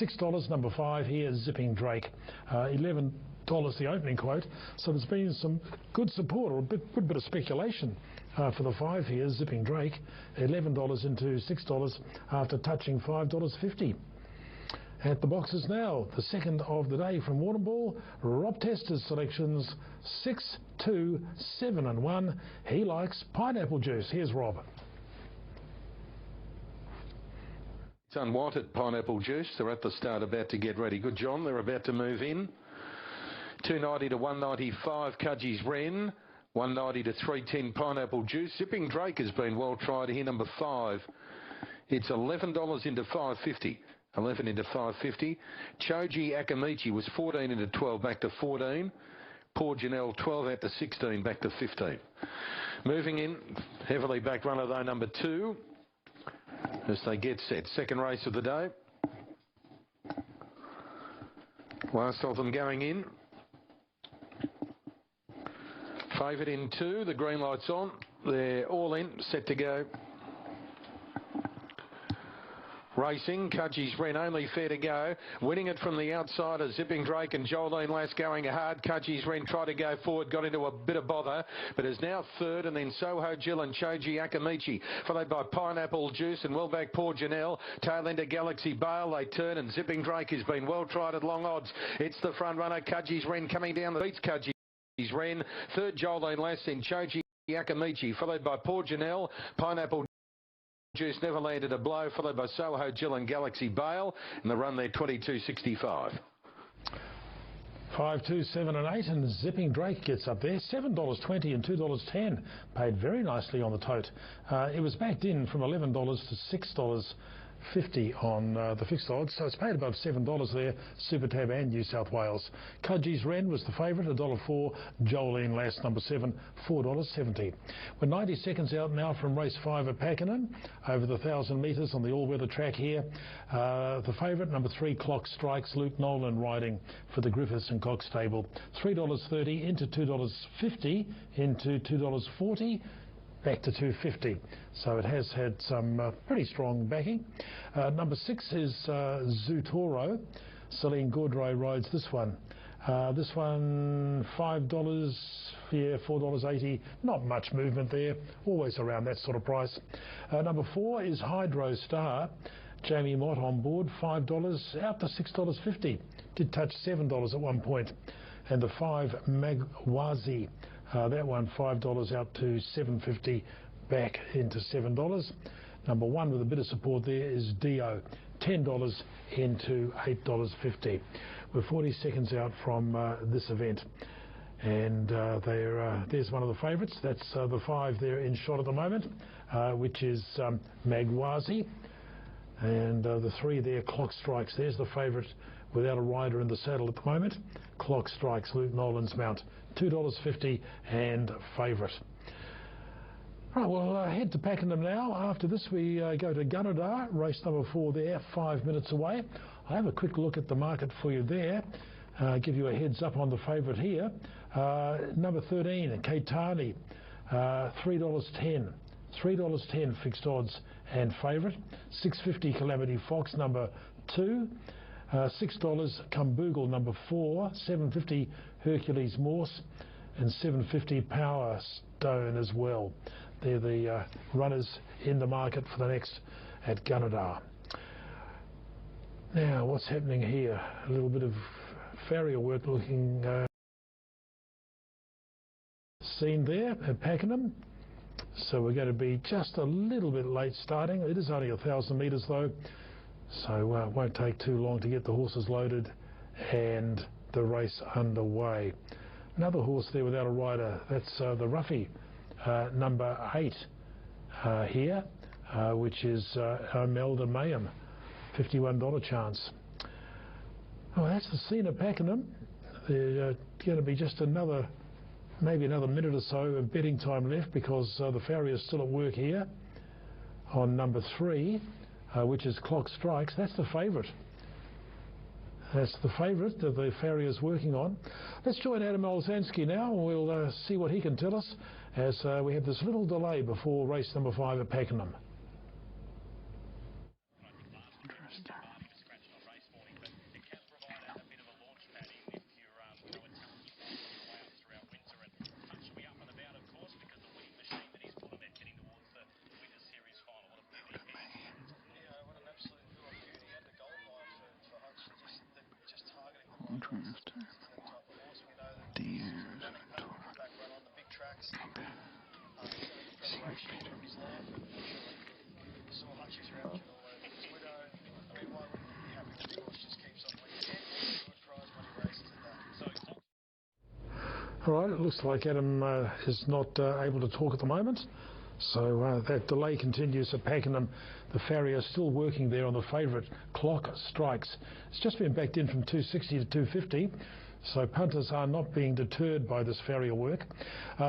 $6 number 5 here, Zipping Drake. $11 the opening quote, so there's been some good support, or a good bit of speculation for the 5 here, Zipping Drake, $11 into $6 after touching $5.50. At the boxes now, the second of the day from Warrnambool, Rob Tester's selections 6, 2, 7 and 1. He likes pineapple juice. Here's Rob. It's unwanted pineapple juice. They're at the start about to get ready. Good, John. They're about to move in. 290 to 195, Cudgie's Wren. 190 to 310, pineapple juice. Zipping Drake has been well tried here, number 5. It's $11 into $5.50. 11 into $5.50. Choji Akamichi was 14 into 12, back to 14. Poor Janelle, 12 out to 16, back to 15. Moving in, heavily back runner though, number 2. As they get set. Second race of the day. Last of them going in. Favourite in 2. The green light's on. They're all in, set to go. Racing, Cudgie's Wren only fair to go. Winning it from the outside are Zipping Drake and Jolene Lass going hard. Cudgie's Wren tried to go forward, got into a bit of bother, but is now third, and then Soho Jill and Choji Akamichi, followed by Pineapple Juice and well back Poor Janelle. Tail into Galaxy Bale, they turn, and Zipping Drake has been well tried at long odds. It's the front runner, Cudgie's Wren coming down the beats Cudgie's Wren. Third, Jolene Lass, then Choji Akamichi, followed by Poor Janelle. Pineapple Juice never landed a blow, followed by Soho Jill and Galaxy Bale, and the run there 22.65. 5, 2, 7 and 8, and Zipping Drake gets up there. $7.20 and $2.10. Paid very nicely on the tote. It was backed in from $11 to $6.50 on the fixed odds, so it's paid above $7 there, Super Tab and New South Wales. Cudgie's Wren was the favourite, $1.04. Jolene Lass, number 7, $4.70. We're 90 seconds out now from race 5 at Pakenham, over the 1,000 metres on the all-weather track here. The favourite, number 3, Clock Strikes, Luke Nolan riding for the Griffiths and Cox stable. $3.30 into $2.50 into $2.40. Back to $2.50, so it has had some pretty strong backing. Number 6 is Zootoro. Celine Gaudray rides this one. This one $5, yeah, $4.80. Not much movement there, always around that sort of price. Number 4 is Hydro Star. Jamie Mott on board, $5 out to $6.50. Did touch $7 at one point. And the 5 Magwazi. That one $5 out to $7.50, back into $7. Number 1 with a bit of support there is Dio, $10 into $8.50. We're 40 seconds out from this event, and there's one of the favourites. That's the 5 there in shot at the moment, which is Magwazi, and the 3 there, Clock Strikes. There's the favourite without a rider in the saddle at the moment. Clock Strikes, Luke Nolan's mount. $2.50 and favourite. Right, we'll head to Pakenham now. After this we go to Gunnedah, race number 4 there, 5 minutes away. I'll have a quick look at the market for you there, give you a heads up on the favourite here. Number 13, Keitani, $3.10. $3.10 fixed odds and favourite. $6.50 Calamity Fox, number 2. $6 Kumboogle, number 4. $7.50 Hercules Morse, and $7.50 Power Stone as well. They're the runners in the market for the next at Gunnedah. Now, what's happening here? A little bit of farrier work looking seen there at Pakenham. So we're going to be just a little bit late starting. It is only 1,000 metres though, so it won't take too long to get the horses loaded and the race underway. Another horse there without a rider, that's the Ruffy, number 8 here, which is Imelda Mayhem, $51 chance. Oh, that's the scene of Pakenham. There's going to be just maybe another minute or so of betting time left, because the farrier's still at work here on number 3, which is Clock Strikes. That's the favourite. That's the favourite that the farrier's working on. Let's join Adam Olszanski now, and we'll see what he can tell us as we have this little delay before race number 5 at Pakenham. All right, it looks like Adam is not able to talk at the moment. So that delay continues at Pakenham. The farrier still working there on the favourite Clock Strikes. It's just been backed in from 260 to 250. So punters are not being deterred by this farrier work.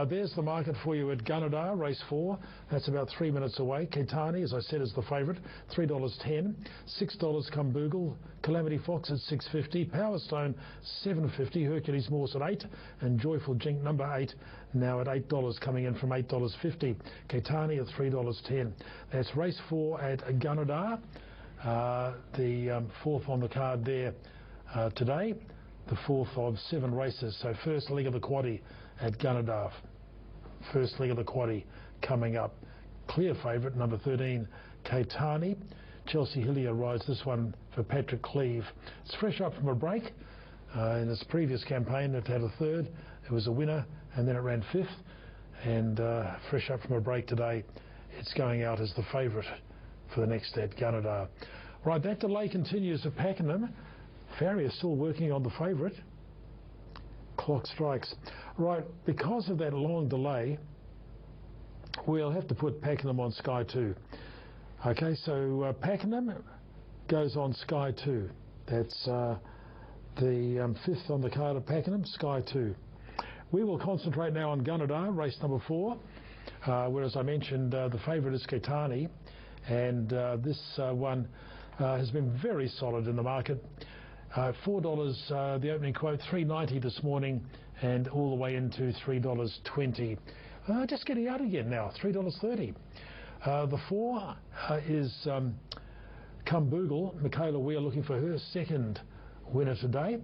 There's the market for you at Gunnedah, race 4. That's about 3 minutes away. Keitani, as I said, is the favourite, $3.10. $6 Kumboogle. Calamity Fox at $6.50. Powerstone $7.50. Hercules Morse at $8. And Joyful Jink number 8 now at $8, coming in from $8.50. Keitani at $3.10. That's race 4 at Gunnedah. The fourth on the card there today. The fourth of 7 races. So first leg of the quaddie at Gunnedah. First leg of the quaddie coming up. Clear favourite, number 13, Keitani. Chelsea Hillier rides this one for Patrick Cleave. It's fresh up from a break. In its previous campaign, it had a third. It was a winner, and then it ran 5th. And fresh up from a break today, it's going out as the favourite for the next at Gunnedah. Right, that delay continues at Pakenham. Farrier still working on the favourite. Clock Strikes. Right, because of that long delay, we'll have to put Pakenham on Sky 2. Okay, so Pakenham goes on Sky 2. That's the 5th on the card of Pakenham, Sky 2. We will concentrate now on Gunnedah, race number 4, where, as I mentioned, the favourite is Keitani, and this one has been very solid in the market. $4, the opening quote, $3.90 this morning, and all the way into $3.20. Just getting out again now, $3.30. The 4 is Kumboogle. Michaela Weir looking for her second winner today.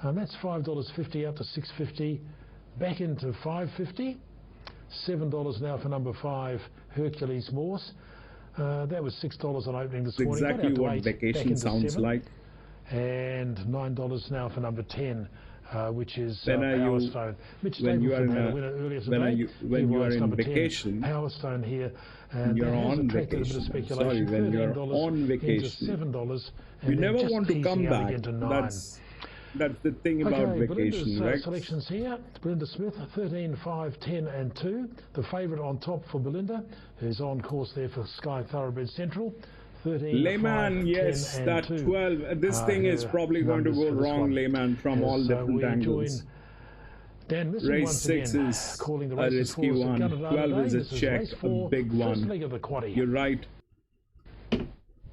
That's $5.50 out to $6.50, back into $5.50. $7 now for number 5, Hercules Morse. That was $6 on opening this morning. Exactly what vacation sounds like. And $9 now for number 10, which is Powerstone. When you are in vacation, Powerstone here, and you're on vacation. Sorry, when you're on vacation, $7, you never want to come back. That's the thing about vacation, right? Selections here. Belinda Smith, 13, 5, 10 and 2. The favourite on top for Belinda, who's on course there for Sky Thoroughbred Central. 13, Layman, 5, yes, that 2. 12. This thing is probably going to go wrong, Layman, from all different angles. Dan Race 6 is a risky one. 12 is a check, a big one. You're right.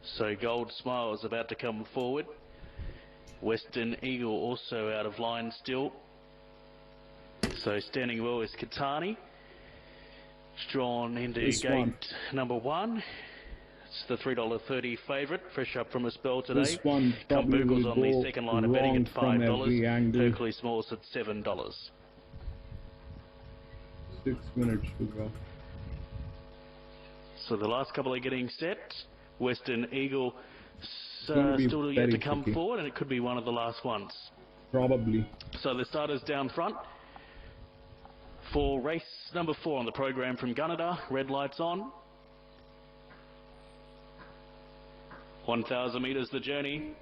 So Gold Smile is about to come forward. Western Eagle also out of line still. So standing well is Keitani. Drawn into gate number 1. It's the $3.30 favourite, fresh up from a spell today. This one probably Kumbugle's will on the second line of betting at $5. Hercules Morse at $7. 6 minutes to go. So the last couple are getting set. Western Eagle still yet to come forward, and it could be one of the last ones. Probably. So the starters down front. For race number 4 on the program from Gunnedah, red lights on. 1,000 metres the journey.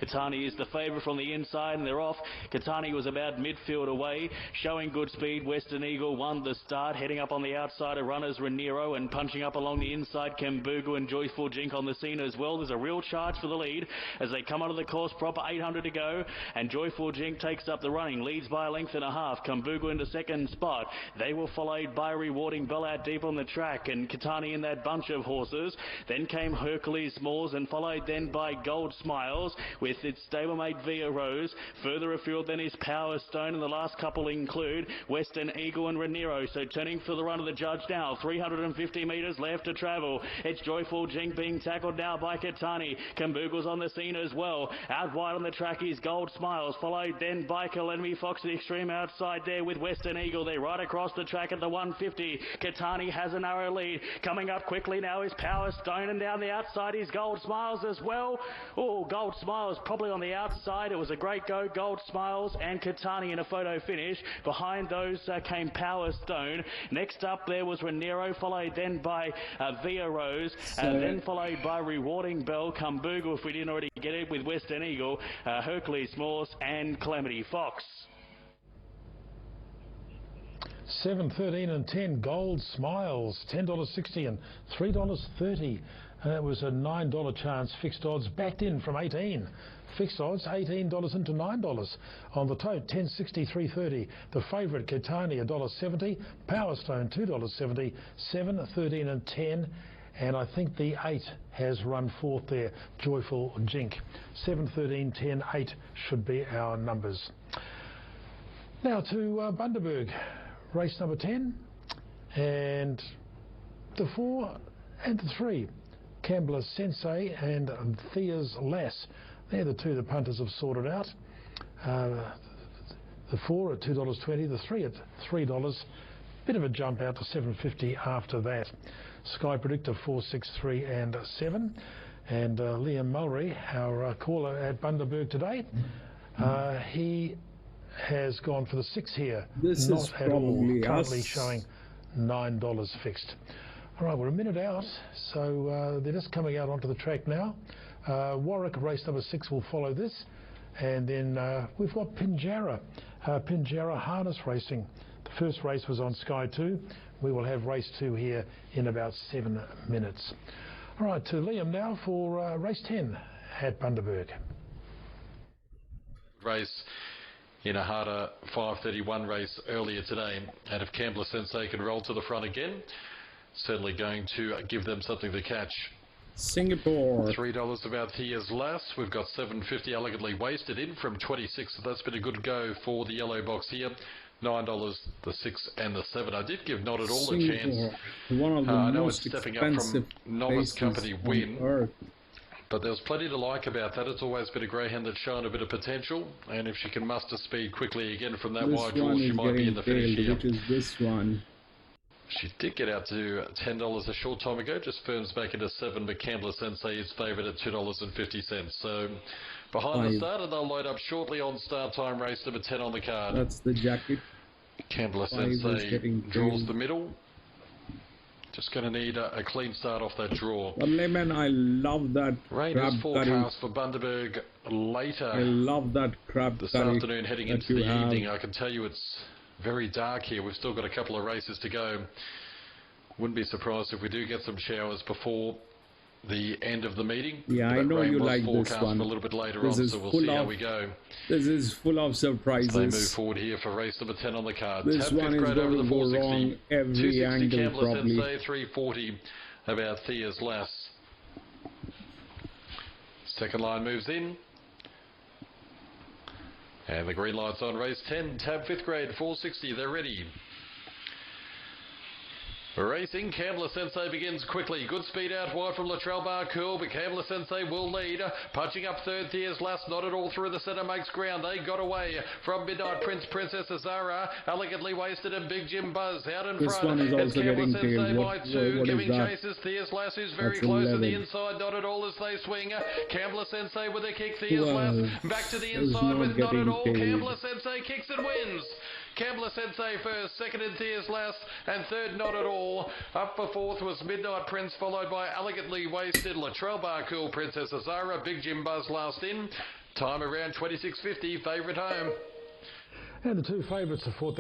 Keitani is the favourite from the inside, and they're off. Keitani was about midfield away, showing good speed. Western Eagle won the start, heading up on the outside of runners Raniero, and punching up along the inside Kumboogle and Joyful Jink on the scene as well. There's a real charge for the lead as they come onto the course proper, 800 to go, and Joyful Jink takes up the running, leads by a length and a half. Kumboogle into second spot. They were followed by Rewarding Bell out deep on the track, and Keitani in that bunch of horses. Then came Hercules Moors, and followed then by Gold Smiles, with its stablemate Via Rose. Further afield then is Powerstone, and the last couple include Western Eagle and Raniero. So turning for the run of the judge now, 350 metres left to travel. It's Joyful Jink being tackled now by Keitani. Kumboogle's on the scene as well. Out wide on the track is Gold Smiles, followed then by Calamity Fox at the extreme outside there with Western Eagle. They're right across the track at the 150. Keitani has a narrow lead. Coming up quickly now is Powerstone, and down the outside is Gold Smiles as well. Oh, Gold Smiles probably on the outside. It was a great go. Gold Smiles and Catani in a photo finish. Behind those came Power Stone. Next up there was Raniero, followed then by Via Rose, then followed by Rewarding Bell, Kumbugu, if we didn't already get it, with Western Eagle, Hercules Morse and Calamity Fox. 7, 13 and 10 Gold Smiles, $10.60 and $3.30. That was a $9 chance. Fixed odds backed in from 18. Fixed odds $18 into $9 on the tote. 10.60, 3.30. The favourite Catani $1.70. Power Stone $2.70. 7, 13 and 10. And I think the 8 has run forth there. Joyful Jink. 7, 13, 10, 8 should be our numbers. Now to Bundaberg. Race number 10 and the 4 and the 3. Kambler Sensei and Thea's Lass. They're the two the punters have sorted out. The 4 at $2.20, the 3 at $3. Bit of a jump out to $7.50 after that. Sky Predictor 4, 6, 3 and 7. And Liam Mulry, our caller at Bundaberg today, he has gone for the 6 here. This not is at all. Currently us. showing $9 fixed. All right, we're a minute out, so they're just coming out onto the track now. Warwick, race number 6, will follow this. And then we've got Pinjarra. Pinjarra Harness Racing. The first race was on Sky 2. We will have race 2 here in about 7 minutes. All right, to Liam now for race 10 at Bundaberg. Race in a harder 5:31 race earlier today, and if Kambler Sensei can roll to the front again, certainly going to give them something to catch. Singapore. $3 about Thea's Lass. We've got $7.50 elegantly wasted in from 26. So that's been a good go for the yellow box here. $9, the 6 and the 7. I did give Not At All a chance. One of the I know most it's stepping up from novice company win. Earth. But there's plenty to like about that. It's always been a greyhound that's shown a bit of potential, and if she can muster speed quickly again from that wide draw, she might be in the finish here. Which is this one. She did get out to $10 a short time ago, just firms back into 7, but Kambler Sensei is favoured at $2.50. So behind the starter, they'll load up shortly on start time, race number 10 on the card. That's the jacket. Kambler Sensei draws the middle. Just going to need a clean start off that draw. But Lemon, I love that Rain is forecast curry. for Bundaberg later. I love that crab this curry afternoon, heading into the evening. I can tell you it's very dark here. We've still got a couple of races to go. Wouldn't be surprised if we do get some showers before the end of the meeting. Yeah, I know you like this one. A little bit later on, so we'll see how we go. This is full of surprises. They move forward here for race number 10 on the card. This one is going to go wrong every angle, Kambler probably. Sensei, 340 about Thea's Lass. Second line moves in. And the green light's on. Race 10, tab 5th grade, 460. They're ready. Racing, Kambler Sensei begins quickly. Good speed out wide from Latrell Bar Cool, but Kambler Sensei will lead. Punching up third, Thea's Lass, Not At All through the centre, makes ground. They got away from Midnight Prince, Princess Azara, Elegantly Wasted, and Big Jim Buzz out in this front. One is also getting tailed. By 2, giving chases. Thea's Lass, who's very close to the inside. Not At All as they swing. Kambler Sensei with a kick. Thea's Lass back to the inside with Not At All. Kambler Sensei kicks and wins. Kambler Sensei first, second in Thea's Lass, and third Not At All. Up for fourth was Midnight Prince, followed by Elegantly Wasted, Latrell Bar Cool, Princess Azara, Big Jim Buzz last in. Time around 26.50, favourite home. And the two favourites are fourth.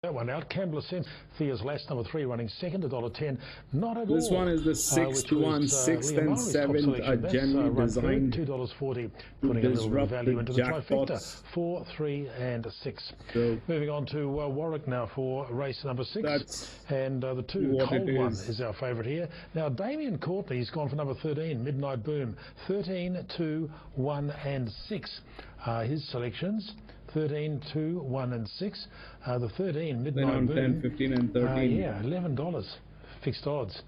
That one out. Kambler Sensei, Thea's Lass, number 3, running second, $1.10. Not At All. This one is the 6th one, 6th and 7th are generally designed $2.40, putting a little bit of value into the trifecta. 4, 3 and 6. So moving on to Warwick now for race number 6. And the 2 Cold One is our favourite here. Now Damien Courtney's gone for number 13, Midnight Boom. 13, 2, 1 and 6 his selections. 13, 2, 1 and 6. The 13, Midnight Boom. 10, 15 and 13. Yeah, $11 fixed odds.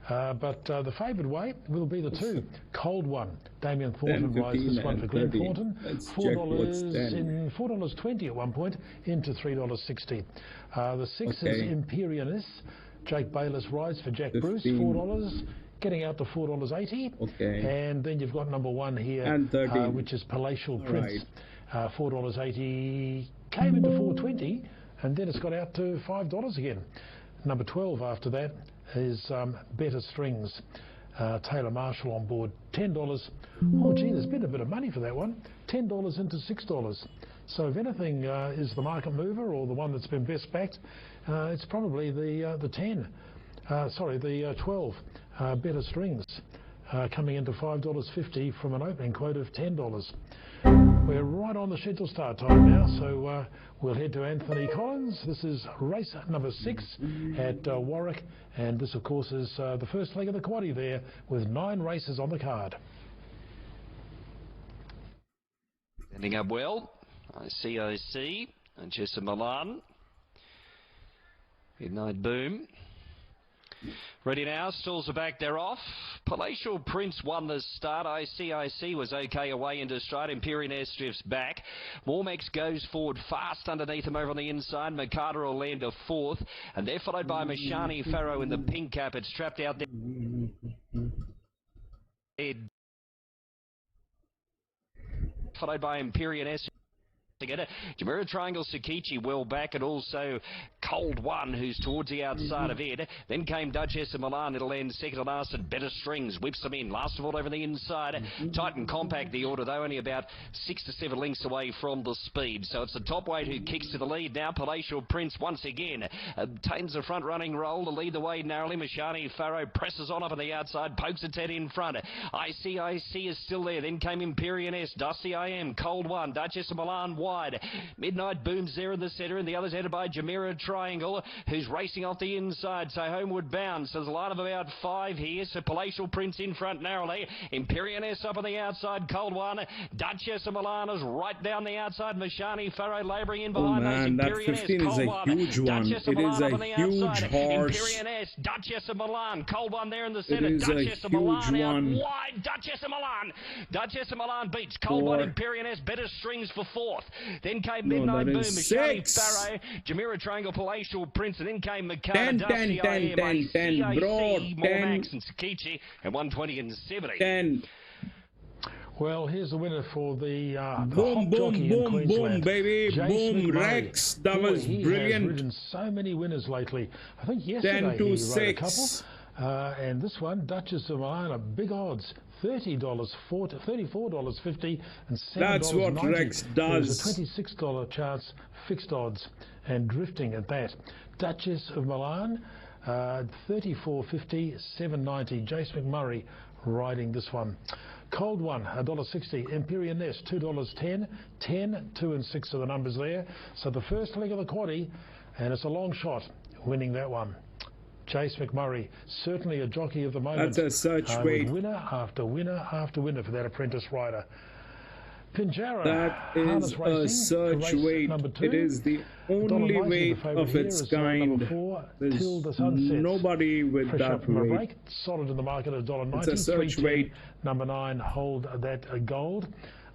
But the favoured way will be the 2, Cold One. Damien Thornton 10, rides this one for Glenn 30. Thornton. $4.20 at one point into $3.60. The 6 is Imperialis. Jake Bayless rides for Jack 15. Bruce, $4, getting out to $4.80. Okay. And then you've got number 1 here, And 13. which is Palatial Prince, Right. $4.80, came into $4.20, and then it's got out to $5 again. Number 12 after that is Better Strings. Taylor Marshall on board, $10. Oh, gee, there's been a bit of money for that one. $10 into $6. So if anything is the market mover or the one that's been best backed, it's probably the 12 Better Strings, coming into $5.50 from an opening quote of $10. We're right on the schedule start time now, so we'll head to Anthony Collins. This is race number 6 at Warwick, and this, of course, is the first leg of the quaddie there with 9 races on the card. Ending up well. ICIC and Jessa Milan. Midnight Boom. Ready now, stalls are back, they're off. Palatial Prince won the start. ICIC was okay away into stride. Imperial S drifts back. Warmex goes forward fast underneath him over on the inside. Makata will land a 4th. And they're followed by Mashani Farrow in the pink cap. It's trapped out there. Followed by Imperial S. Together. Jamira Triangle Sakichi well back, and also Cold One, who's towards the outside of Ed. Then came Duchess of Milan. It'll end second to last at Better Strings. Whips them in. Last of all over the inside. Titan Compact the order, though, only about 6 to 7 lengths away from the speed. So it's the top weight who kicks to the lead now. Palatial Prince once again obtains a front running roll to lead the way narrowly. Mashani Farrow presses on up on the outside, pokes its head in front. ICIC is still there. Then came Imperial S, Dusty IM, Cold One, Duchess of Milan wide. Midnight Boom's there in the centre, and the other's headed by Jamira Triangle, who's racing off the inside, so homeward bound. So there's a line of about 5 here. So Palatial Prince in front narrowly. Imperial S up on the outside, Cold One. Duchess of Milan is right down the outside. Mashani Farrow labouring in behind those. Imperial S, Cold One. Duchess of Milan up on the outside. Imperial S, Duchess of Milan, Cold One there in the centre. Duchess of Milan out wide. Duchess of Milan. Duchess of Milan beats Cold One. Imperial S, Better Strings for 4th. Then came Midnight Boom, Mashani Farrow, Jamira Triangle, Palatial Prince, and then came Makata, Dusty IM, 10, bro, 10. Max and Sakichi, and 120 and 70. 10. Well, here's the winner for the boom, boom, boom, boom, baby, Jason boom, Rex. That was brilliant. He's ridden so many winners lately. I think yesterday 10 to he 6. rode a couple. And this one, Duchess of Milan, are big odds. $30, $34.50, and $7.90. That's what Rex does. There's a $26 chance, fixed odds, and drifting at that. Duchess of Milan, $34.50, $7.90. Jace McMurray riding this one. Cold One, $1.60. Imperial Nest, $2.10. 10, 2 and 6 are the numbers there. So the first leg of the quaddie, and it's a long shot, winning that one. Jace McMurray, certainly a jockey of the moment. That's a search weight. Winner after winner after winner for that apprentice rider. Pinjarra, that is a search weight. It is the only weight of its kind. There's nobody with that weight. Solid in the market at $1.90. It's a search weight. Number 9, Hold That Gold.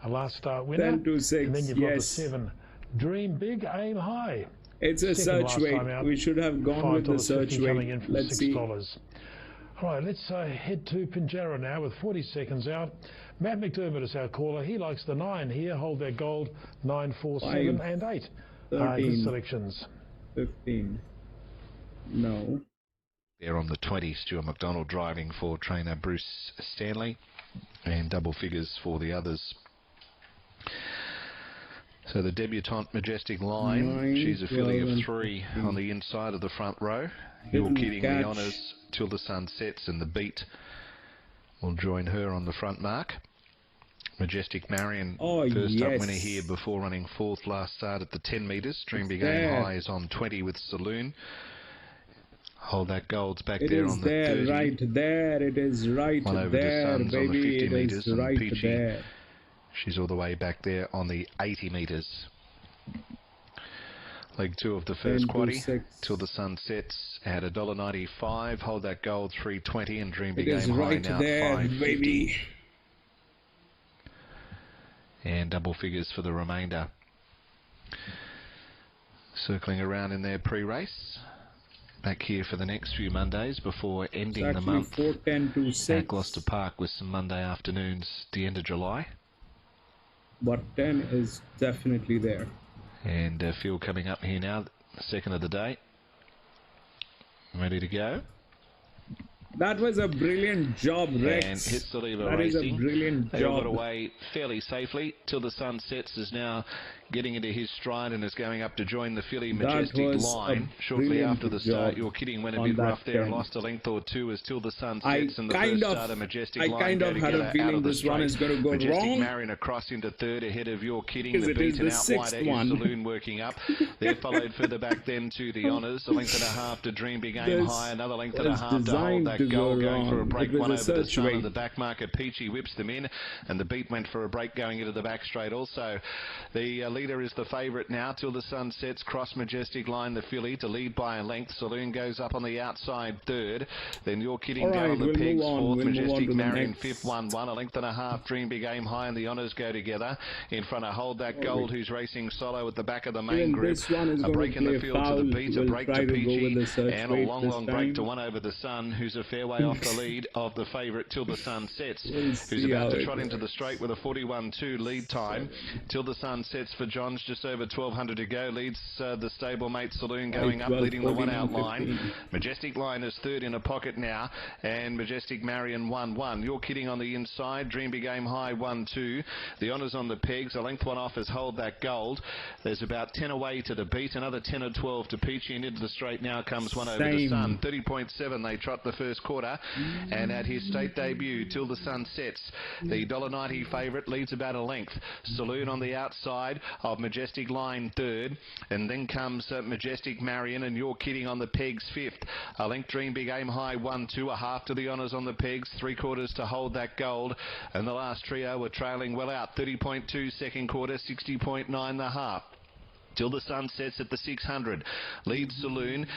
A last start winner. 10 to 6, and then you've got the 7, Dream Big, Aim High. It's a search weight. We should have gone with the search weight. Let's see. All right, let's head to Pinjarra now with 40 seconds out. Matt McDermott is our caller. He likes the 9 here. Hold That Gold, 9, 4, 7 and 8. 13, selections. 15. No. There on the 20, Stuart McDonald driving for trainer Bruce Stanley, and double figures for the others. So the debutante Majestic Line, 9, she's a filly of 12, 3 15. on the inside of the front row. You're keeping the honours till the sun sets, and the beat will join her on the front mark. Majestic Marion, first up winner here before running 4th last start at the 10 metres. Dream Big Aim High is on 20 with Saloon. Hold That Gold's back there on the 30. Right there, it is right One over there, to Suns baby, on the 50 metres, and right Peachy, there. she's all the way back there on the 80 metres. Leg 2 of the first quaddie, Till the Sun Sets at $1.95. Hold That Gold, $3.20, and Dream Big Aim High now $5.50. Baby. And double figures for the remainder. Circling around in their pre-race. back here for the next few Mondays before ending it's the month 4:10 to 6 at Gloucester Park with some Monday afternoons at the end of July. But 10 is definitely there. And field coming up here now, second of the day. Ready to go. That was a brilliant job, Rex. And hits the lever that racing. Is a brilliant they job. got away fairly safely till the sun sets. Is now getting into his stride and is going up to join the filly Majestic Line. Shortly after the start, You're Kidding went a bit rough there and lost a length or two as till the sun sets. And the first starter, Majestic Line, go together out of the straight. Is going to go Majestic wrong. Marion across into third ahead of You're Kidding. The beat and out wider is Saloon working up. They're followed further back then to the Honours. A length and a half to Dream Big Aim High. Another length and a half to Hold That Goal. Going for a break. One over the Sun of the back marker. Peachy whips them in. And the beat went for a break going into the back straight also. The leader is the favourite now till the sun sets. Cross Majestic Line, the filly, to lead by a length. Saloon goes up on the outside third. Then You're Kidding down on the pegs fourth. Majestic Marion fifth, 1-1. A length and a half. Dream Big Aim High and the Honours go together. In front of Hold That Gold, who's racing solo at the back of the main group. A break in the field to the beat. A break to Peachy. And a long break to one over the Sun, who's a fair way off the lead of the favourite till the sun sets, who's about to trot into the straight with a 41.2 lead time. Till the sun sets for Johns, just over 1,200 to go. Leads the stablemate Saloon going up, leading the one out line. Majestic Line is third in a pocket now, and Majestic Marion 1-1. You're Kidding on the inside. Dream Big Aim High 1-2. The Honours on the pegs. A length one off as Hold That Gold. There's about 10 away to the beat. Another 10 or 12 to Peachy, and into the straight now comes one over the Sun. 30.7 they trot the first quarter, and at his state debut till the sun sets, the $1.90 favourite leads about a length. Saloon on the outside of Majestic Line third, and then comes Majestic Marion, and You're Kidding on the pegs fifth. A length Dream Big Aim High 1-2, a half to the Honours on the pegs, 3/4 to Hold That Gold, and the last trio were trailing well out. 30.2 second quarter, 60.9 the half. Till the sun sets at the 600. Leads Saloon.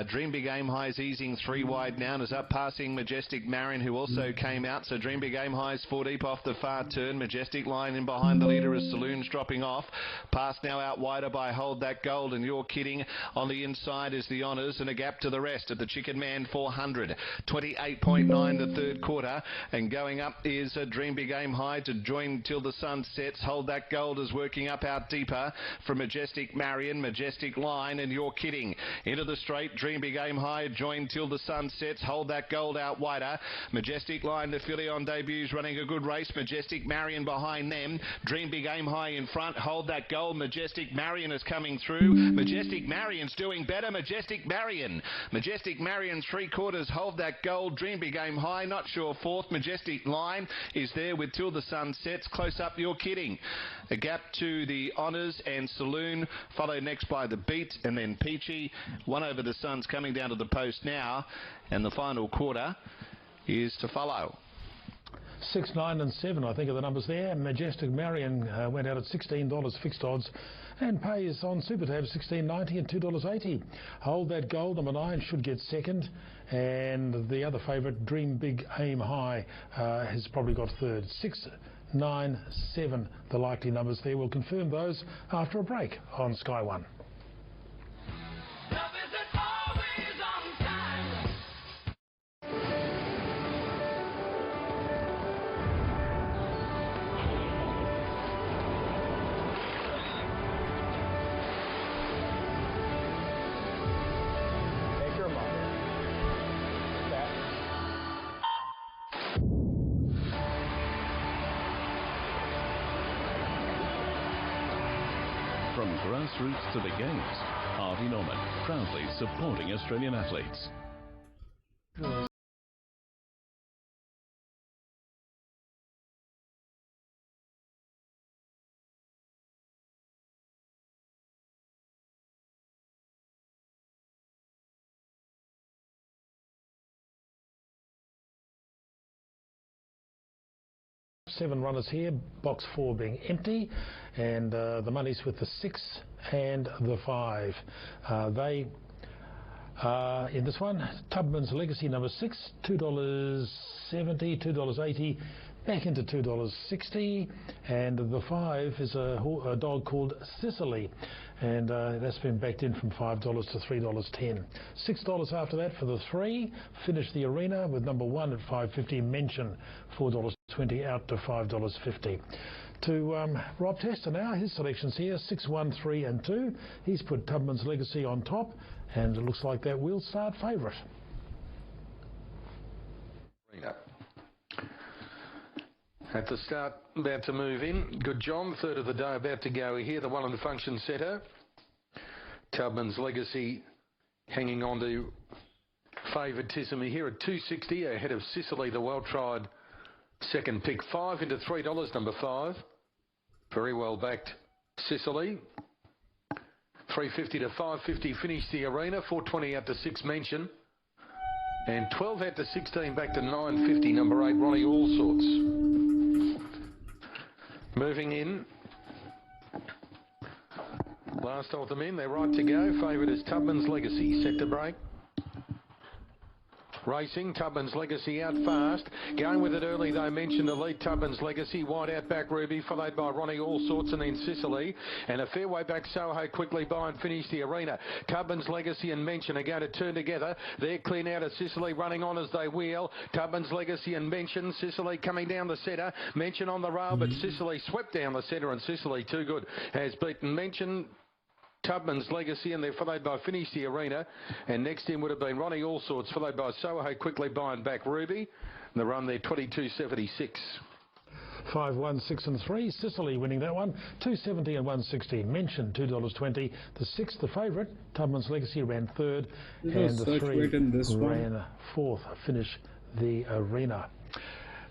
Dream Big Aim High is easing 3 wide now and is up passing Majestic Marion, who also came out. So Dream Big Aim High is 4 deep off the far turn. Majestic Line in behind the leader as Saloon's dropping off. Pass now out wider by Hold That Gold, and You're Kidding on the inside is the Honours, and a gap to the rest at the Chicken Man 400. 28.9 the third quarter, and going up is Dream Big Aim High to join till the sun sets. Hold That Gold is working up out deeper from Majestic Marion, Majestic Line, and You're Kidding. Into the straight, Dream Big Aim High, join till the sun sets. Hold That Gold out wider. Majestic Line, the filly on debuts, running a good race. Majestic Marion behind them. Dream Big Aim High in front. Hold That Gold. Majestic Marion is coming through. Majestic Marion's doing better. Majestic Marion. Majestic Marion 3/4. Hold That Gold. Dream Big Aim High, not sure fourth. Majestic Line is there with till the sun sets. Close up, You're Kidding. A gap to the Honours and Saloon, followed next by the Beat and then Peachy. One over the Sun's coming down to the post now, and the final quarter is to follow. 6, 9 and 7 I think are the numbers there. Majestic Marion went out at $16 fixed odds and pays on Super Tab $16.90 and $2.80. Hold That Gold, number 9, should get second, and the other favourite, Dream Big Aim High, has probably got third. 6, 9, 7 the likely numbers there. We'll confirm those after a break on Sky One. From grassroots to the games, Harvey Norman, proudly supporting Australian athletes. Seven runners here, box 4 being empty, and the money's with the 6 and the 5. They in this one, Tubman's Legacy number 6, $2.70, $2.80. back into $2.60, and the 5 is a dog called Sicily, and that's been backed in from $5 to $3.10. $6 after that for the 3. Finish the arena with number 1 at $5.50. Mention $4.20 out to $5.50. To Rob Tester now, his selections here, 6, 1, 3 and 2. He's put Tubman's Legacy on top, and it looks like that will start favourite. At the start, about to move in. Good John, third of the day, about to go here. The one in the function centre. Tubman's Legacy hanging on to favoritism here at $2.60, ahead of Sicily, the well-tried second pick. 5 into $3, number 5. Very well backed Sicily. $3.50 to $5.50 finish the arena. $4.20 out to 6 Mention. And 12 out to 16 back to $9.50, number 8 Ronnie Allsorts. Moving in. Last of them in, they're right to go. Favourite is Tubman's Legacy, set to break. Racing, Tubman's Legacy out fast. Going with it early, though, Mention the lead, Tubman's Legacy. Wide out back Ruby, followed by Ronnie Allsorts and then Sicily. And a fair way back Soho quickly by and finish the arena. Tubman's Legacy and Mention are going to turn together. They're clear now to Sicily, running on as they wheel. Tubman's Legacy and Mention. Sicily coming down the centre. Mention on the rail, but Sicily swept down the centre, and Sicily, too good, has beaten Mention, Tubman's Legacy, and they're followed by Finish the Arena. And next in would have been Ronnie Allsorts, followed by Soho quickly by and back Ruby. And the run there, 22.76. 5, 1, 6 and 3. Sicily winning that one. 2.70 and 1.16. Mention $2.20. The 6th, the favourite, Tubman's Legacy, ran 3rd, and the 3 ran 4th. Finish the arena.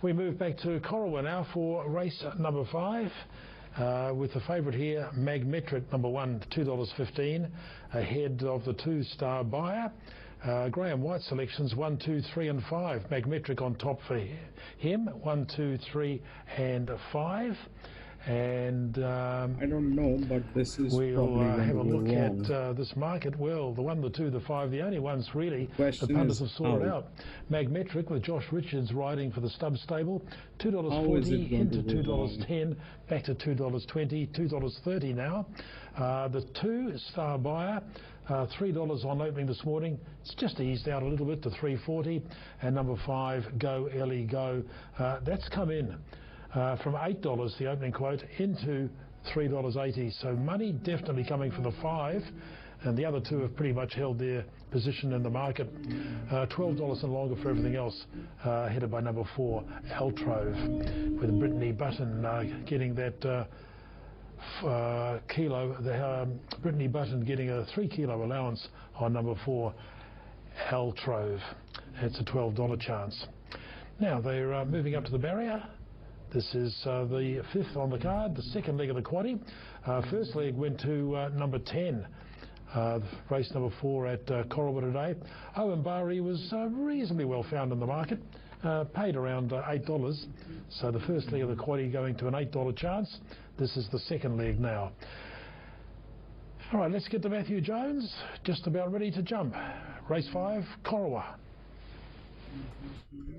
We move back to Corowa now for race number 5. With the favourite here, Magmetric, number 1, $2.15, ahead of the 2-star buyer. Graham White selections 1, 2, 3 and 5. Magmetric on top for him, 1, 2, 3 and 5. And I don't know, but this is we'll have a look at this market. Well, the 1, the 2, the 5, the only ones really the punters have sorted out. Magmetric with Josh Richards riding for the Stubbs stable, $2.40 into $2.10, back to $2.20, $2.30 now. The 2-star buyer, $3 on opening this morning. It's just eased out a little bit to $3.40, and number 5, Go Ellie Go, that's come in from $8, the opening quote, into $3.80. So money definitely coming for the 5, and the other 2 have pretty much held their position in the market. $12 and longer for everything else, headed by number 4, Altrove, with Brittany Button getting that kilo. Brittany Button getting a 3 kilo allowance on number 4, Altrove. It's a $12 chance. Now they're moving up to the barrier. This is the 5th on the card, the second leg of the quaddie. First leg went to number 10, race number 4 at Corowa today. Owen Barry was reasonably well found in the market, paid around $8. So the first leg of the quaddie going to an $8 chance. This is the second leg now. All right, let's get to Matthew Jones, just about ready to jump. Race 5, Corowa.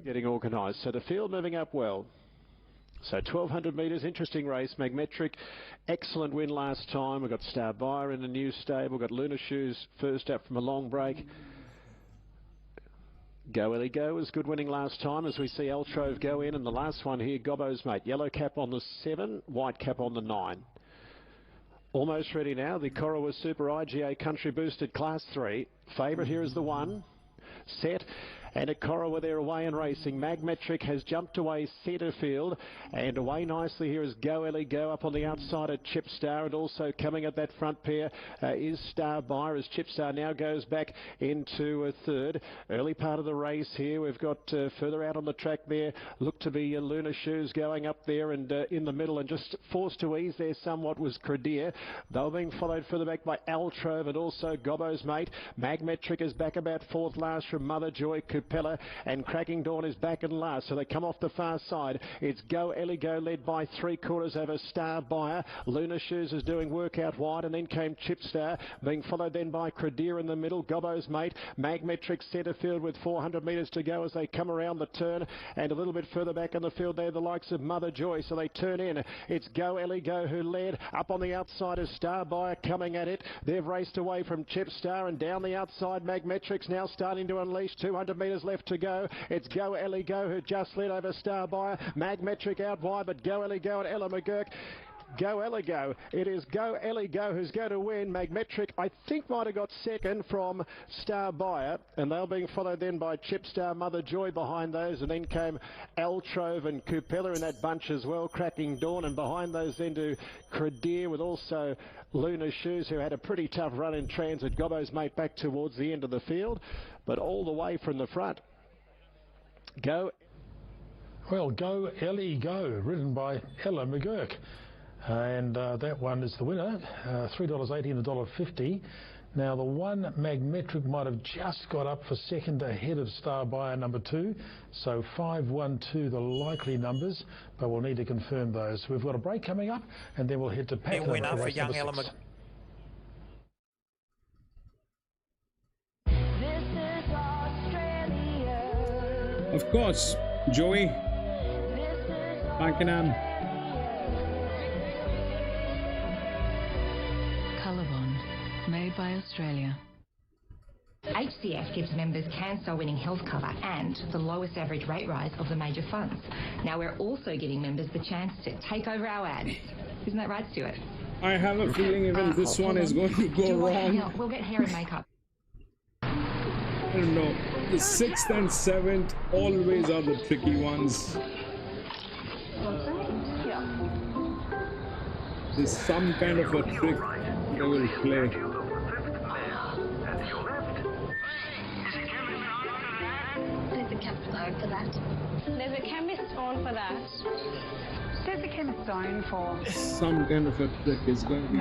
Getting organised, so the field moving up well. So 1,200 metres, interesting race. Magmetric, excellent win last time. We've got Star Buyer in the new stable. We've got Lunar Shoes first up from a long break. Go Ellie Go was good winning last time, as we see Altrove go in. And the last one here, Gobbo's Mate. Yellow cap on the 7, white cap on the 9. Almost ready now, the Corowa Super IGA Country Boosted Class 3. Favourite here is the 1. Set. And at Corowa, they're away and racing. Magmetric has jumped away centre field, and away nicely here is Go Ellie Go up on the outside at Chipstar, and also coming at that front pair is Star Buyer, as Chipstar now goes back into a 3rd. Early part of the race here, we've got further out on the track there, look to be Lunar Shoes going up there and in the middle, and just forced to ease there somewhat was Credeer. They were being followed further back by Altrove and also Gobbo's Mate. Magmetric is back about 4th last from Mother Joy. Capella, and Cracking Dawn is back and last. So they come off the far side. It's Go Ellie Go, led by 3/4 over Star Buyer. Luna Shoes is doing work out wide, and then came Chipstar, being followed then by Credeer in the middle. Gobbo's Mate, Magmetric centre field with 400 metres to go as they come around the turn, and a little bit further back in the field there, the likes of Mother Joy. So they turn in. It's Go Ellie Go who led. Up on the outside is Star Buyer coming at it. They've raced away from Chipstar, and down the outside Magmetric's now starting to unleash. 200 metres left to go. It's Go Ellie Go who just led over Star Buyer. Magmetric out wide, but Go Ellie Go and Ella McGurk. Go Ellie Go. It is Go Ellie Go who's going to win. Magmetric, I think, might have got second from Star Buyer, and they're being followed then by Chipstar, Mother Joy behind those, and then came Altrove and Coupella in that bunch as well, Cracking Dawn, and behind those then to Credeer with also Luna Shoes, who had a pretty tough run in transit. Gobbo's Mate back towards the end of the field, but all the way from the front. Go Ellie Go, ridden by Ella McGurk. And that one is the winner, $3.80 and $1.50. Now the one Magmetric might have just got up for second ahead of Star Buyer number 2. So 5, 1, 2, the likely numbers, but we'll need to confirm those. We've got a break coming up, and then we'll head to Pakenham. Winner for young Ella McGurk. Of course, Joey. Pakenham. Made by Australia. HCF gives members cancer-winning health cover and the lowest average rate rise of the major funds. Now we're also giving members the chance to take over our ads. Isn't that right, Stuart? I have a feeling even this one is going to go wrong. We'll get hair and makeup. I don't know. The 6th and 7th always are the tricky ones. There's some kind of a trick they will play. There's a chemist on for that. There's a chemist on for that. There's a chemist on for... Some kind of a trick is going to be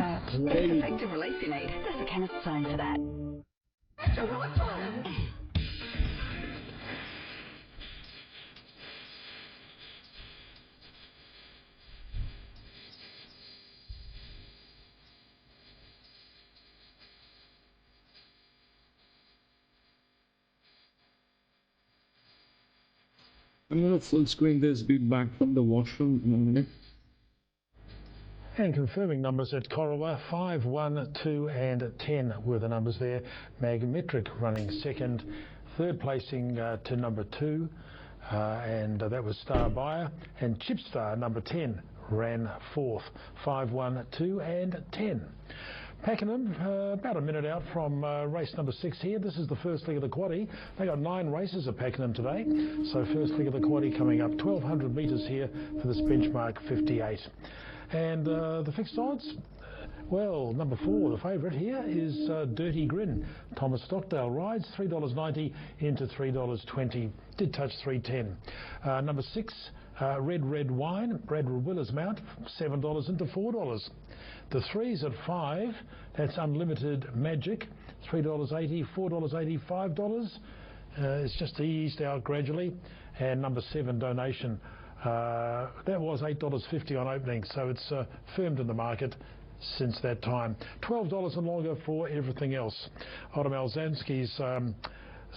played. Effective relief you need. There's a chemist on for that. I'm going to full screen this, be back from the washroom. And confirming numbers at Corowa, 5, 1, 2 and 10 were the numbers there. Magmetric running second, third placing to number 2, and that was Star Buyer, and Chipstar number 10 ran fourth, 5, 1, 2 and 10. Pakenham, about a minute out from race number 6 here. This is the first leg of the quaddie. They got 9 races at Pakenham today. So first leg of the quaddie coming up, 1,200 metres here for this benchmark 58. And the fixed odds, well, number 4, the favourite here is Dirty Grin. Thomas Stockdale rides, $3.90 into $3.20. Did touch $3.10. Number 6, Red Wine, Bradford Willers Mount, $7 into $4. The 3s at 5, that's Unlimited Magic, $3.80, $4.80, $5. It's just eased out gradually. And number 7, Donation, that was $8.50 on opening, so it's firmed in the market since that time. $12 and longer for everything else. Otto Malzanski's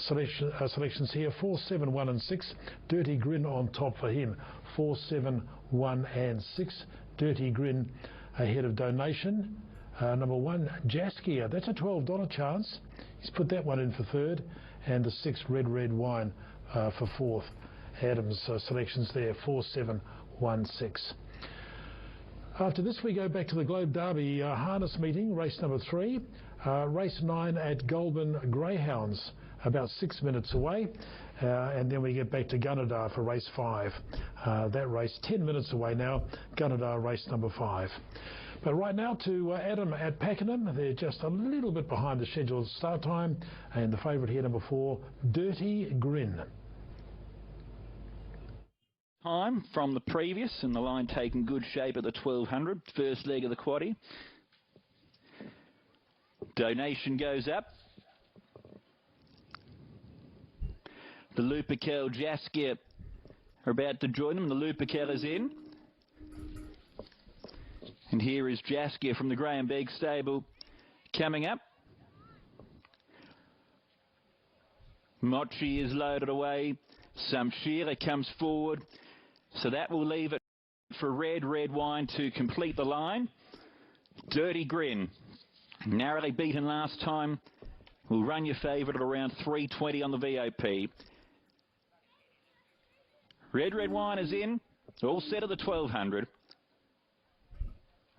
selections here, 4, 7, 1 and 6. Dirty Grin on top for him, 4, 7, 1 and 6. Dirty Grin ahead of Donation. Number 1, Jaskia, that's a $12 chance. He's put that one in for third. And the 6, Red Wine for fourth. Adams selections there, 4, 7, 1, 6. After this, we go back to the Globe Derby harness meeting, race number 3. Race 9 at Goulburn Greyhounds, about 6 minutes away. And then we get back to Gunnedah for race 5. That race 10 minutes away now, Gunnedah race number 5. But right now to Adam at Pakenham. They're just a little bit behind the scheduled start time. And the favourite here, number 4, Dirty Grin. Time from the previous, and the line taking good shape at the 1200, first leg of the quaddie. Donation goes up. The Lupercal Jaskier are about to join them. The Lupercal is in. And here is Jaskier from the Graham Begg stable coming up. Mochi is loaded away. Samshira comes forward. So that will leave it for Red Wine to complete the line. Dirty Grin, narrowly beaten last time, will run your favourite at around 320 on the VOP. Red Wine is in, all set at the 1200.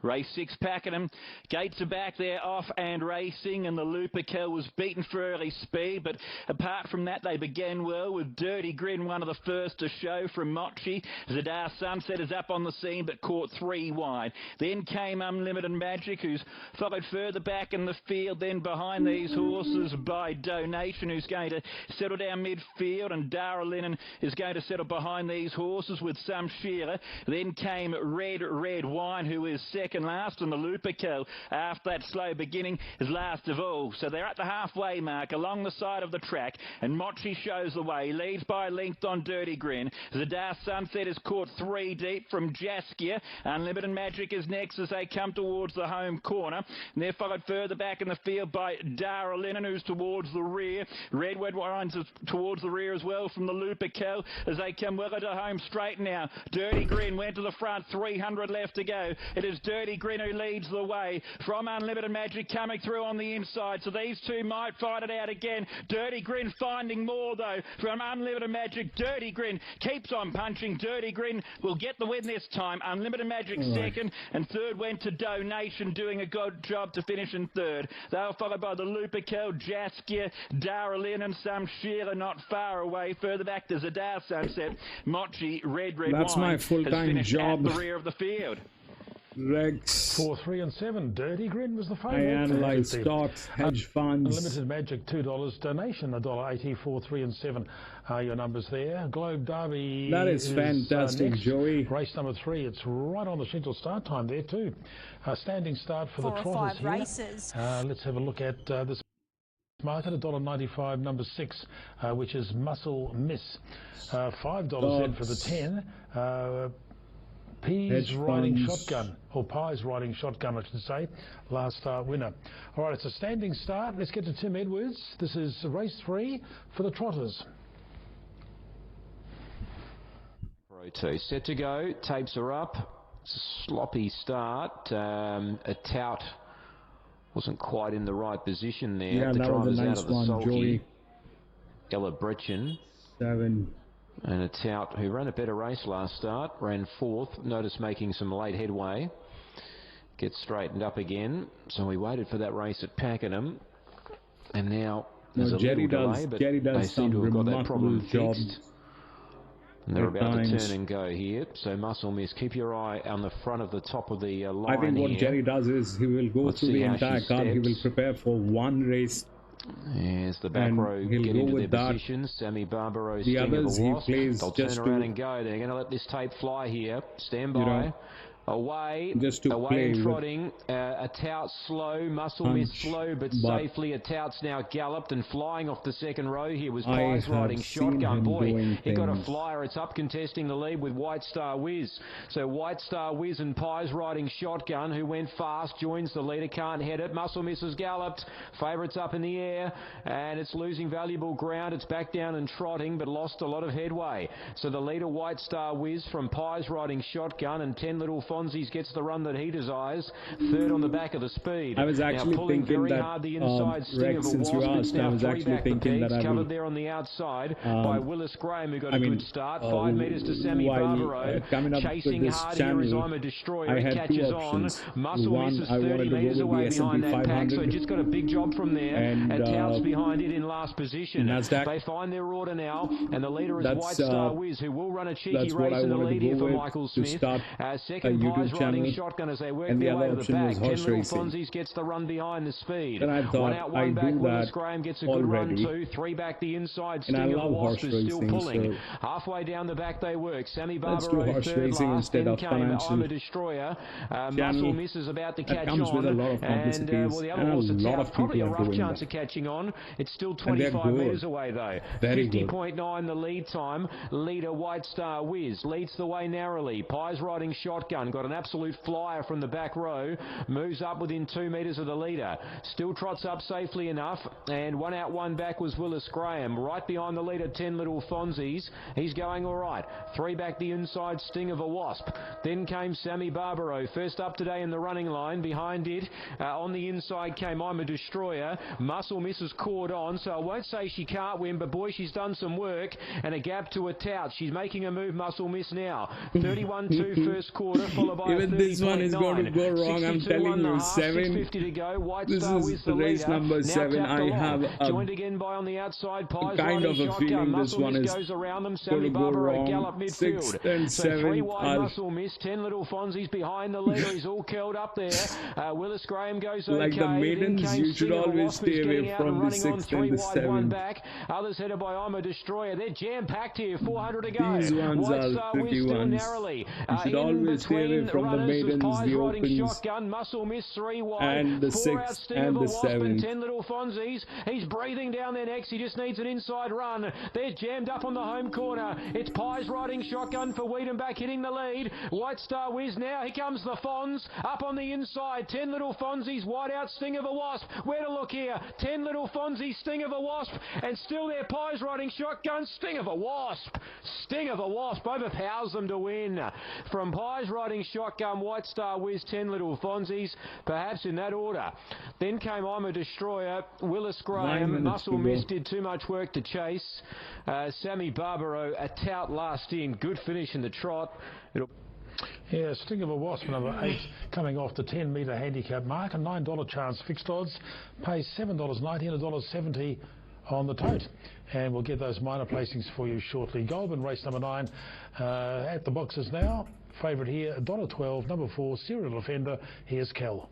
Race 6 Pakenham. Gates are back there, off and racing, and the Lupercal was beaten for early speed, but apart from that they began well with Dirty Grin, one of the first to show from Mochi. Zadar Sunset is up on the scene but caught 3 wide. Then came Unlimited Magic, who's followed further back in the field, then behind these horses by Donation, who's going to settle down midfield, and Dara Lennon is going to settle behind these horses with Samshira. Then came Red Wine, who is second last, and the Lupercal, after that slow beginning, is last of all. So they're at the halfway mark along the side of the track, and Mochi shows the way, leads by length on Dirty Grin. Zadar Sunset is caught 3 deep from Jaskier. Unlimited Magic is next as they come towards the home corner, and they're followed further back in the field by Dara Lennon, who's towards the rear. Red Wine's towards the rear as well from the Lupercal as they come well into home straight now. Dirty Grin went to the front, 300 left to go. It is Dirty Grin who leads the way from Unlimited Magic coming through on the inside, so these two might fight it out again. Dirty Grin finding more though from Unlimited Magic. Dirty Grin keeps on punching. Dirty Grin will get the win this time. Unlimited Magic second, and third went to Donation, doing a good job to finish in third. They were followed by the Lupercal, Jaskier, Darlin and Samshira not far away. Further back to Zadar Sunset. Mochi, Red That's Wine my has full-time finished job. at the rear of the field. Rex. 4, 3 and 7. Dirty Grin was the I favourite. analyze stocks, hedge funds. Unlimited Magic $2. Donation $1.80. 4, 3 and 7 are your numbers there. Globe Derby. That is fantastic, next. Joey. Race number 3. It's right on the scheduled start time there too. Standing start for 4 the or trotters 5 here. races. Let's have a look at this market. $1.95, number 6, which is Muscle Miss. $5 in for the 10. Pies riding shotgun, or Pies riding shotgun, I should say, last start winner. All right, it's a standing start. Let's get to Tim Edwards. This is race 3 for the trotters. Roto set to go. Tapes are up. It's a sloppy start. A tout wasn't quite in the right position there. Yeah, the that was a driver's nice out of the one, sulky. Joey. Ella Bretchen. 7. And a tout who ran a better race last start, ran 4th, notice making some late headway, gets straightened up again. So we waited for that race at Pakenham, and now there's a little delay, but they seem to have got that problem fixed. And they're about to turn and go here. So Muscle Miss, keep your eye on the front of the top of the line. I think what here. Jerry does is he will go through the entire card. He will prepare for one race. As the back row get into their positions, Sammy Barbaro, the others he plays they'll just turn around and go. They're going to let this tape fly here. Stand by. You know, away, just to away and trotting. A tout slow, Muscle Miss slow but safely. A tout's now galloped and flying off the second row here was Pies riding shotgun. Boy, he got a flyer. It's up contesting the lead with White Star Whiz. So White Star Whiz and Pies riding shotgun, who went fast, joins the leader, can't head it. Muscle Miss has galloped. Favourites up in the air, and it's losing valuable ground. It's back down and trotting, but lost a lot of headway. So the leader, White Star Whiz from Pies riding shotgun, and 10 Little Fonzies gets the run that he desires. Third on the back of the speed. I was actually now pulling thinking very that, hard the inside sting Rex, of a since you wasp. asked, Now I was three actually back the thinking peaks, that I covered will, there on the outside by Willis Graham, who got a good start. 5 metres to Sammy while, Barbaro. coming up Chasing with this hard channel, here is I'm a Destroyer. I It had catches two on. options. Muscle One, Miss is I 30 wanted to metres go with away the behind S&P that pack, so 500. just got a big job from there. And Touts behind it in last position. NASDAQ. They find their order now, and the leader is That's, White Star Whiz, who will run a cheeky that's what race I in the wanted lead to here go for with Michael to Smith. start Second YouTube channel, and the other option was horse racing. Gets the run behind the speed. Then I thought I do that already, and I love horse racing, so halfway down the back they work. Sammy let's do horse racing instead of financial Destroyer. channel. Miss is about to That catch comes on, with a lot of and complexities, the other and horse a lot out, of probably a people are rough doing chance that. of catching on. It's still And they're 25 good. metres away though. Very good. 50.9 the lead time. Leader White Star Whiz leads the way narrowly. Pies riding shotgun, got an absolute flyer from the back row, moves up within 2 metres of the leader. Still trots up safely enough, and one out, one back was Willis Graham. Right behind the leader, 10 Little Fonzies. He's going all right. 3 back the inside, Sting of a Wasp. Then came Sammy Barbaro, first up today in the running line. Behind it, on the inside came I'm a Destroyer. Muscle Misses caught on, so I won't say she can't win, but boy, she's done some work, and a gap to a tout. She's making a move, Muscle Miss now. 31-2 first quarter, followed by even this one is going to go wrong. I'm telling you, 7. To go. White This Star is the race number 7. I have joined again by on the outside. Pies kind of a feeling this one is goes around them. going to Sammy go Barbaro wrong. gallop midfield. 6 and 7 3 wide are Muscle Miss, 10 Little Fonzies behind the leader. He's all curled up there. Willis Graham goes okay. like the maidens, you should always stay away from the 6th and the 7th. Back. Others headed by I'm a Destroyer. They're jam-packed here. 400 to go. These ones White are Star tricky Whiz ones. narrowly. You should always stay away from the maidens, the opens, Shotgun. Muscle Miss 3 wide. and the 4 out 6th Sting and of a the Wasp and 7th. 10 Little Fonzies. He's breathing down their necks. He just needs an inside run. They're jammed up on the home corner. It's Pies riding shotgun for Wiedenbach hitting the lead. White Star Whiz now. Here comes the Fonz up on the inside. 10 Little Fonzies. Wide out Sting of a Wasp. Where to look here? 10 Little Fonzies. Sting of a Wasp. And still there Pies riding shotgun. Sting of a Wasp. Sting of a Wasp. Over 1,000 to win. From Pies riding shotgun, White Star Whiz, 10 Little Fonzies. Perhaps in that order. Then came I'm a Destroyer. Willis Graham. Muscle Miss did too much work to chase. Sammy Barbaro, a tout last in. Good finish in the trot. Yeah, Sting of a Wasp, number 8, coming off the 10-metre handicap mark. A $9 chance fixed odds. Pays $7.90 and $1.70 on the tote. And we'll get those minor placings for you shortly. Goulburn, race number 9, at the boxes now. Favourite here, $1.12, number 4, Serial Offender. Here's Kel.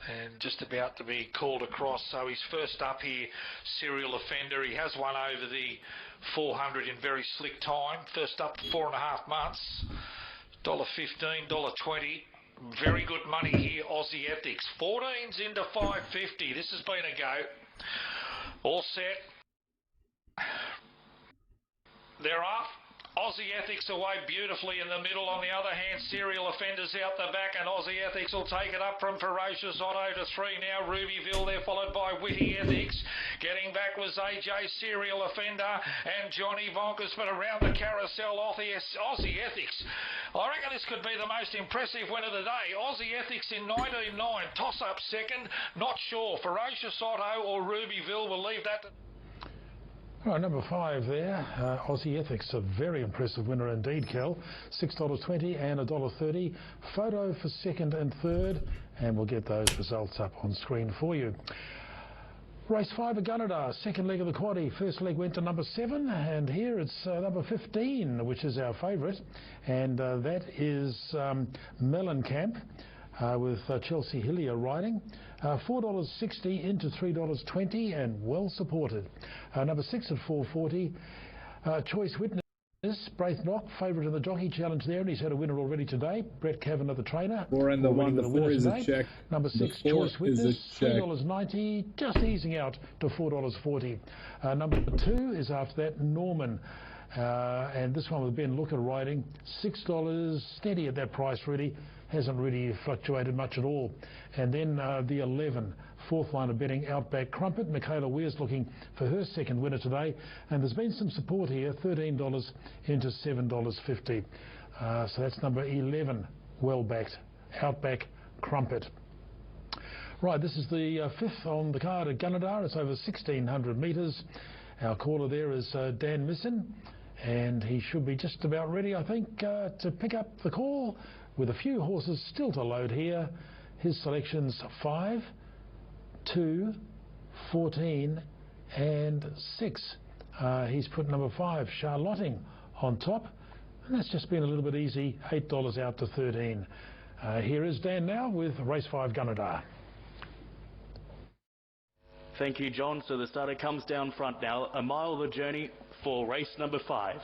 And just about to be called across, so he's first up here, Serial Offender. He has won over the 400 in very slick time. First up 4.5 months. $1.15, $1.20. Very good money here, Aussie Ethics. 14's into 550. This has been a go. All set. They're off. Aussie Ethics away beautifully in the middle. On the other hand, Serial Offenders out the back, and Aussie Ethics will take it up from Ferocious Otto to 3 now. Rubyville there, followed by Witty Ethics. Getting back was AJ Serial Offender and Johnny Vonkus, but around the carousel, Aussie Ethics. I reckon this could be the most impressive win of the day. Aussie Ethics in 19.9. Toss up second. Not sure. Ferocious Otto or Rubyville. We'll leave that to... All right, number 5 there, Aussie Ethics, a very impressive winner indeed, Kel. $6.20 and $1.30. Photo for second and third, and we'll get those results up on screen for you. Race 5 at Gunnedah, second leg of the quaddie. First leg went to number 7, and here it's number 15, which is our favourite, and that is Mellencamp. With Chelsea Hillier riding. $4.60 into $3.20 and well supported. Number 6 at $4.40. Choice Witness, Braithnock, favourite in the Jockey Challenge there, and he's had a winner already today. Brett Kavanagh, the trainer. 4 and the 1, the 4 is a check. Number 6, Choice Witness, $3.90, just easing out to $4.40. Number 2 is after that, Norman. And this one with Ben Looker riding, $6, steady at that price really. Hasn't really fluctuated much at all. And then the 11, fourth line of betting, Outback Crumpet. Michaela Weir's looking for her second winner today. And there's been some support here, $13 into $7.50. So that's number 11, well backed, Outback Crumpet. Right, this is the 5th on the card at Gunnedah. It's over 1,600 metres. Our caller there is Dan Misson. And he should be just about ready, I think, to pick up the call. With a few horses still to load here. His selections 5, 2, 14 and 6 He's put number 5, Charlotting, on top. And that's just been a little bit easy, $8 out to 13. Here is Dan now with race 5, Gunnedah. Thank you, John. So the starter comes down front now. A mile of the journey for race number 5.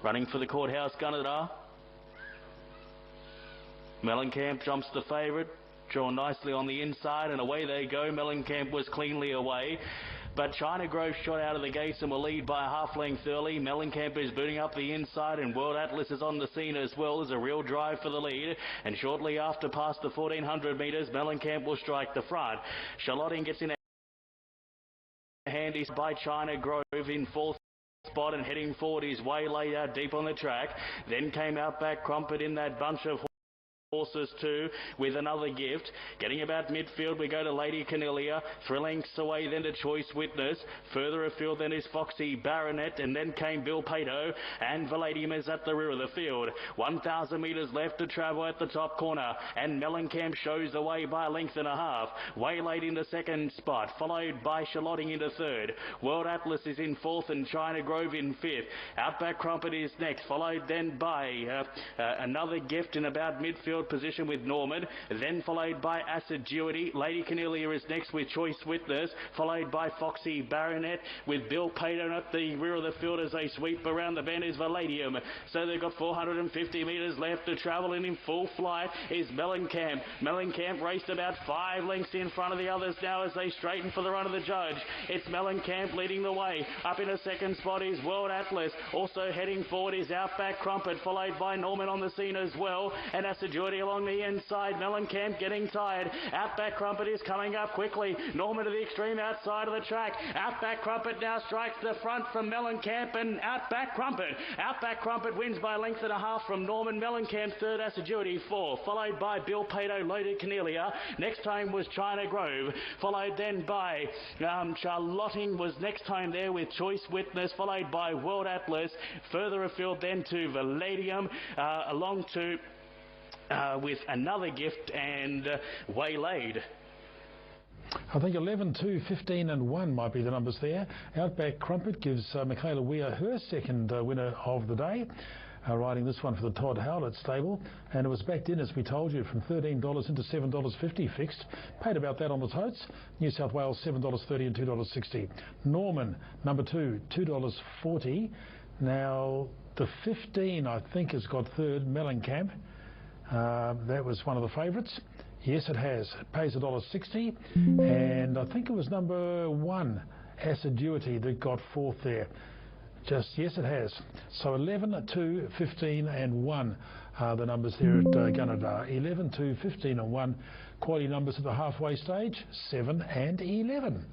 Running for the Courthouse, Gunnedah. Mellencamp jumps the favourite, drawn nicely on the inside, and away they go. Mellencamp was cleanly away, but China Grove shot out of the gates and will lead by a half length early. Mellencamp is booting up the inside, and World Atlas is on the scene as well as a real drive for the lead. And shortly after, past the 1400 metres, Mellencamp will strike the front. Charlotting gets in a handy by China Grove in 4th spot, and heading forward is Waylaid out deep on the track. Then came out back Crumpet in that bunch of horses too, with another gift. Getting about midfield, we go to Lady Cornelia. 3 lengths away then to Choice Witness. Further afield then is Foxy Baronet, and then came Bill Pato, and Valadium is at the rear of the field. 1,000 metres left to travel at the top corner, and Mellencamp shows the way by a length and a half. Waylaid in the 2nd spot, followed by Charlotting into 3rd. World Atlas is in 4th, and China Grove in 5th. Outback Crumpet is next, followed then by another gift in about midfield position with Norman, then followed by Assiduity. Lady Cornelia is next with Choice Witness, followed by Foxy Baronet, with Bill Paton at the rear of the field as they sweep around the bend is Valadium. So they've got 450 metres left to travel, and in full flight is Mellencamp. Mellencamp raced about 5 lengths in front of the others now as they straighten for the run of the judge. It's Mellencamp leading the way. Up in a 2nd spot is World Atlas. Also heading forward is Outback Crumpet, followed by Norman on the scene as well, and Assiduity along the inside. Mellencamp getting tired. Outback Crumpet is coming up quickly. Norman to the extreme outside of the track. Outback Crumpet now strikes the front from Mellencamp, and Outback Crumpet. Outback Crumpet wins by a length and a half from Norman. Mellencamp 3rd, Assiduity 4th, followed by Bill Pato, Lady Cornelia. Next time was China Grove, followed then by Charlotting was next time there with Choice Witness, followed by World Atlas. Further afield then to Valadium, along to with another gift and Waylaid. I think 11, 2, 15 and 1 might be the numbers there. Outback Crumpet gives Michaela Weir her 2nd winner of the day. Riding this one for the Todd Howlett stable, and it was backed in, as we told you, from $13 into $7.50 fixed. Paid about that on the totes. New South Wales $7.30 and $2.60. Norman, number 2, $2.40. Now the 15, I think, has got 3rd, Mellencamp. That was one of the favourites. Yes, it has. It pays $1.60, and I think it was number 1, Assiduity, that got 4th there. Yes, it has. So 11, 2, 15 and 1 are the numbers there at Gunnedah. 11, 2, 15 and 1. Quality numbers at the halfway stage, 7 and 11.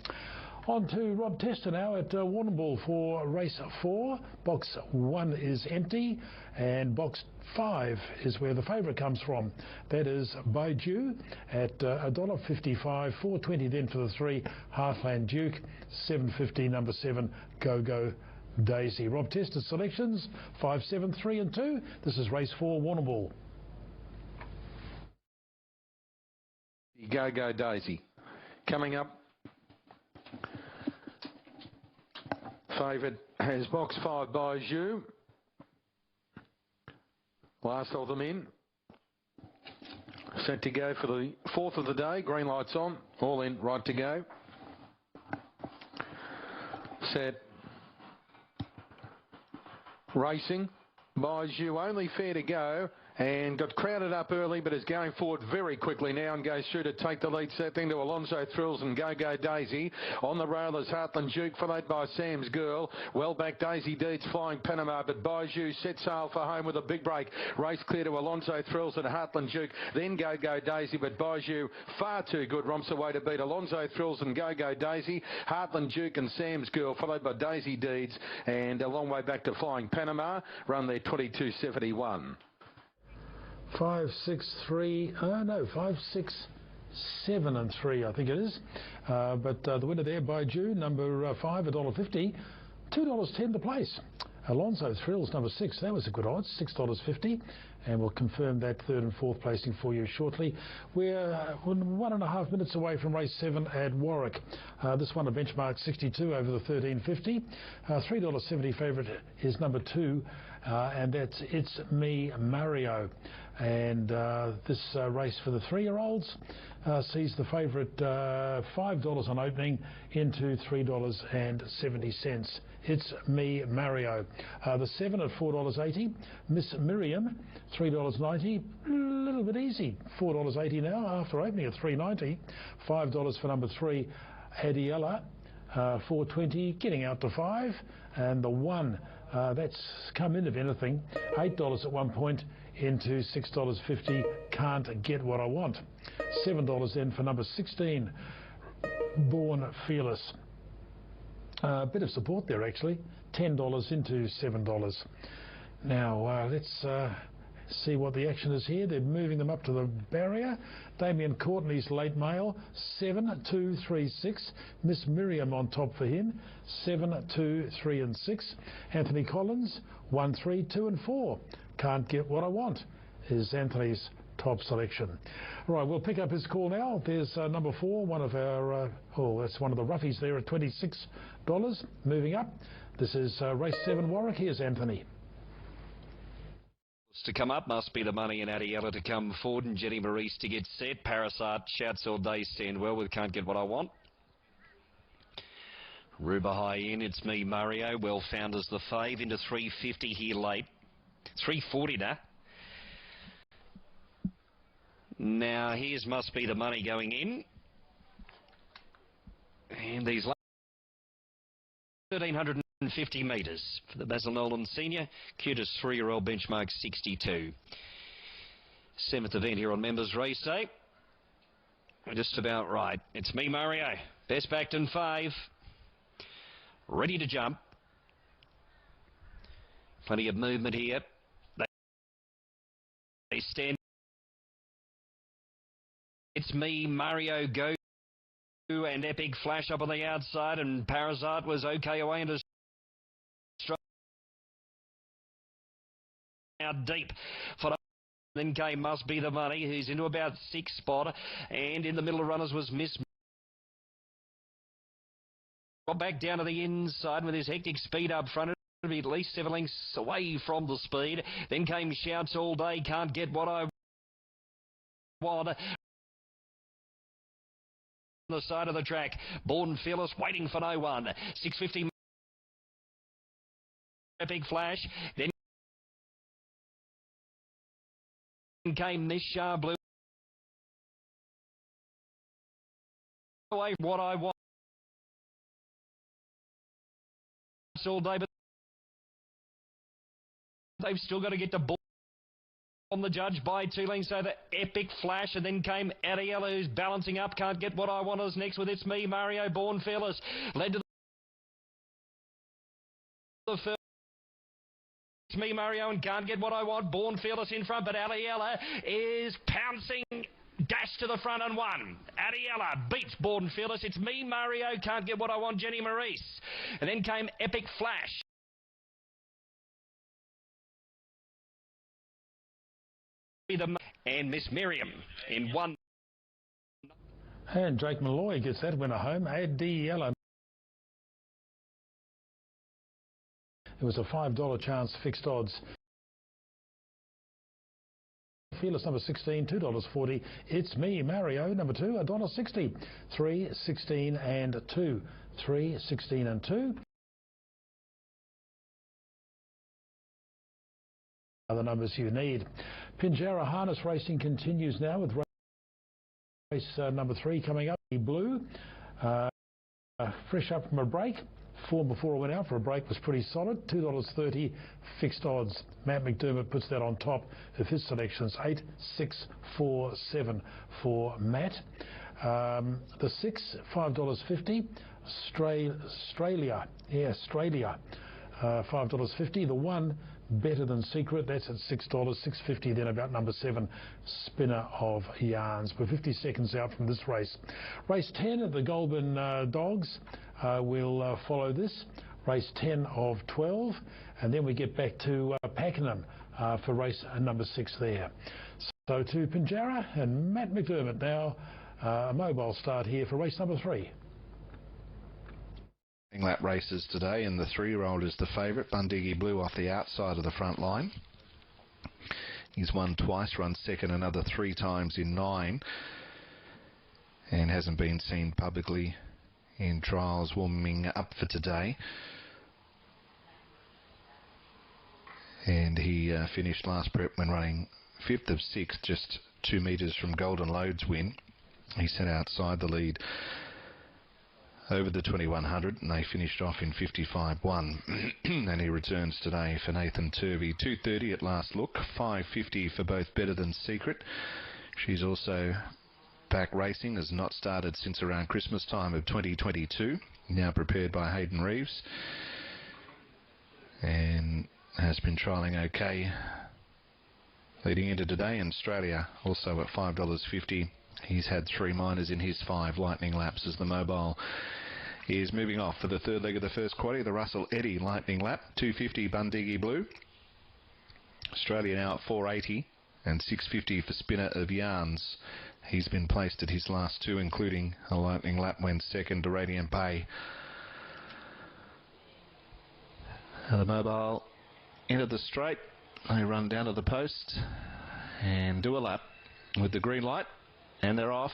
On to Rob Tester now at Warrnambool for race 4. Box 1 is empty, and box 5 is where the favourite comes from. That is Baiju at $1.55, $4.20 then for the 3, Heartland Duke, $7.50 number 7, Go Daisy. Rob Tester selections 5, 7, 3 and 2. This is race 4, Warrnambool. Go Daisy. Coming up, favourite has box 5, Baiju. Last of them in. Set to go for the 4th of the day. Green lights on. All in, right to go. Set. Racing. Baiju only fair to go, and got crowded up early, but is going forward very quickly now and goes through to take the lead, set then to Alonzo Thrills and Go Daisy. On the rail is Heartland Duke, followed by Sam's Girl. Well back Daisy Deeds, Flying Panama, but Baiju set sail for home with a big break. Race clear to Alonzo Thrills and Heartland Duke, then Go Daisy, but Baiju far too good, romps away to beat Alonzo Thrills and Go Daisy. Heartland Duke and Sam's Girl, followed by Daisy Deeds, and a long way back to Flying Panama, run there 22.71. 5, 6, 3, 5, 6, 7 and 3, I think it is. But the winner there, Baiju, number 5, $1.50, $2.10 to place. Alonso Thrills, number 6. That was a good odds, $6.50. And we'll confirm that third and fourth placing for you shortly. We're 1.5 minutes away from race 7 at Warwick. This one a benchmark 62 over the 13.50. $3.70 favourite is number 2, and that's It's Me Mario. And this race for the 3-year-olds sees the favourite $5 on opening into $3.70. It's Me Mario. The 7 at $4.80. Miss Miriam, $3.90. A little bit easy. $4.80 now after opening at $3.90. $5 for number 3, Adiella. $4.20, getting out to $5. And the 1, that's come in, if anything, $8 at one point into $6.50. Can't Get What I Want. $7 then for number 16, Born Fearless. A bit of support there actually, $10 into $7. Now let's see what the action is here. They're moving them up to the barrier. Damien Courtney's late mail, 7, 2, 3, 6. Miss Miriam on top for him, 7, 2, 3 and 6. Anthony Collins, 1, 3, 2 and 4. Can't Get What I Want is Anthony's top selection. Right, we'll pick up his call now. There's number 4, one of our, that's one of the roughies there at $26. Moving up. This is race 7 Warwick. Here's Anthony. To come up must be the money and Adiella to come forward and Jenny Maurice to get set. Parasite shouts all day stand well with Can't Get What I Want. Ruba high in, It's Me Mario, well found as the fave into 350 here late. 340 now. Now here's Must Be the Money going in. And these 1,350 metres for the Basil Nolan Senior. Cutest 3-year-old benchmark 62. 7th event here on Members Race Day. We're just about right. It's Me Mario. Best backed in 5. Ready to jump. Plenty of movement here. They stand. It's Me Mario go. And Epic Flash up on the outside, and Parasite was okay away into out deep for then came Must Be the Money, who's into about 6th spot, and in the middle of runners was Miss got back down to the inside with his hectic speed up front. It'll be at least 7 lengths away from the speed. Then came Shouts All Day, Can't Get What I Want. The side of the track, Born Fearless waiting for no one. 650 Epic Flash, then came Miss Shah Blue away What I Want all day, but they've still got to get to ball on the judge by 2 lengths over Epic Flash, and then came Adiella, who's balancing up. Can't Get What I Want is next with It's Me Mario. Born Fearless led to the first. It's Me Mario and Can't Get What I Want. Born Fearless in front, but Adiella is pouncing. Dash to the front and 1. Adiella beats Born Fearless. It's Me Mario, Can't Get What I Want, Jenny Maurice. And then came Epic Flash. And Miss Miriam in 1. And Drake Malloy gets that winner home. Adiella. It was a $5 chance fixed odds. Fearless number 16, $2.40. It's Me Mario number 2, $1.60. 3, 16 and 2. 3, 16 and 2. Are the numbers you need. Pinjarra Harness Racing continues now with race number 3 coming up. Blue, fresh up from a break. Form before it went out for a break was pretty solid. $2.30 fixed odds. Matt McDermott puts that on top of his selections. 8, 6, 4, 7 for Matt. The 6, $5.50. Australia. Yeah, Australia. $5.50. The 1, Better Than Secret, that's at $6, $6.50. Then about number 7, Spinner of Yarns. We're 50 seconds out from this race. Race 10 of the Goulburn Dogs will follow this. race 10 of 12, and then we get back to Pakenham for race number 6 there. So to Pinjarra and Matt McDermott now, a mobile start here for race number 3. Lap races today, and the 3-year-old is the favourite. Bundigi Blue off the outside of the front line. He's won twice, run second another 3 times in 9, and hasn't been seen publicly in trials warming up for today. And he finished last prep when running 5th of 6, just 2 metres from Golden Lode's win. He sat outside the lead over the 2100, and they finished off in 55.1. And he returns today for Nathan Turvey. 2:30 at last look, 5:50 for both Better Than Secret. She's also back racing, has not started since around Christmas time of 2022. Now prepared by Hayden Reeves, and has been trialling okay leading into today. In Australia, also at $5.50. He's had 3 minors in his 5 lightning laps as the mobile is moving off for the 3rd leg of the first quaddy. The Russell Eddy lightning lap, 250 Bundigi Blue. Australia now at 480 and 650 for Spinner of Yarns. He's been placed at his last 2, including a lightning lap when second to Radiant Bay. The mobile into the straight. They run down to the post and do a lap with the green light. And they're off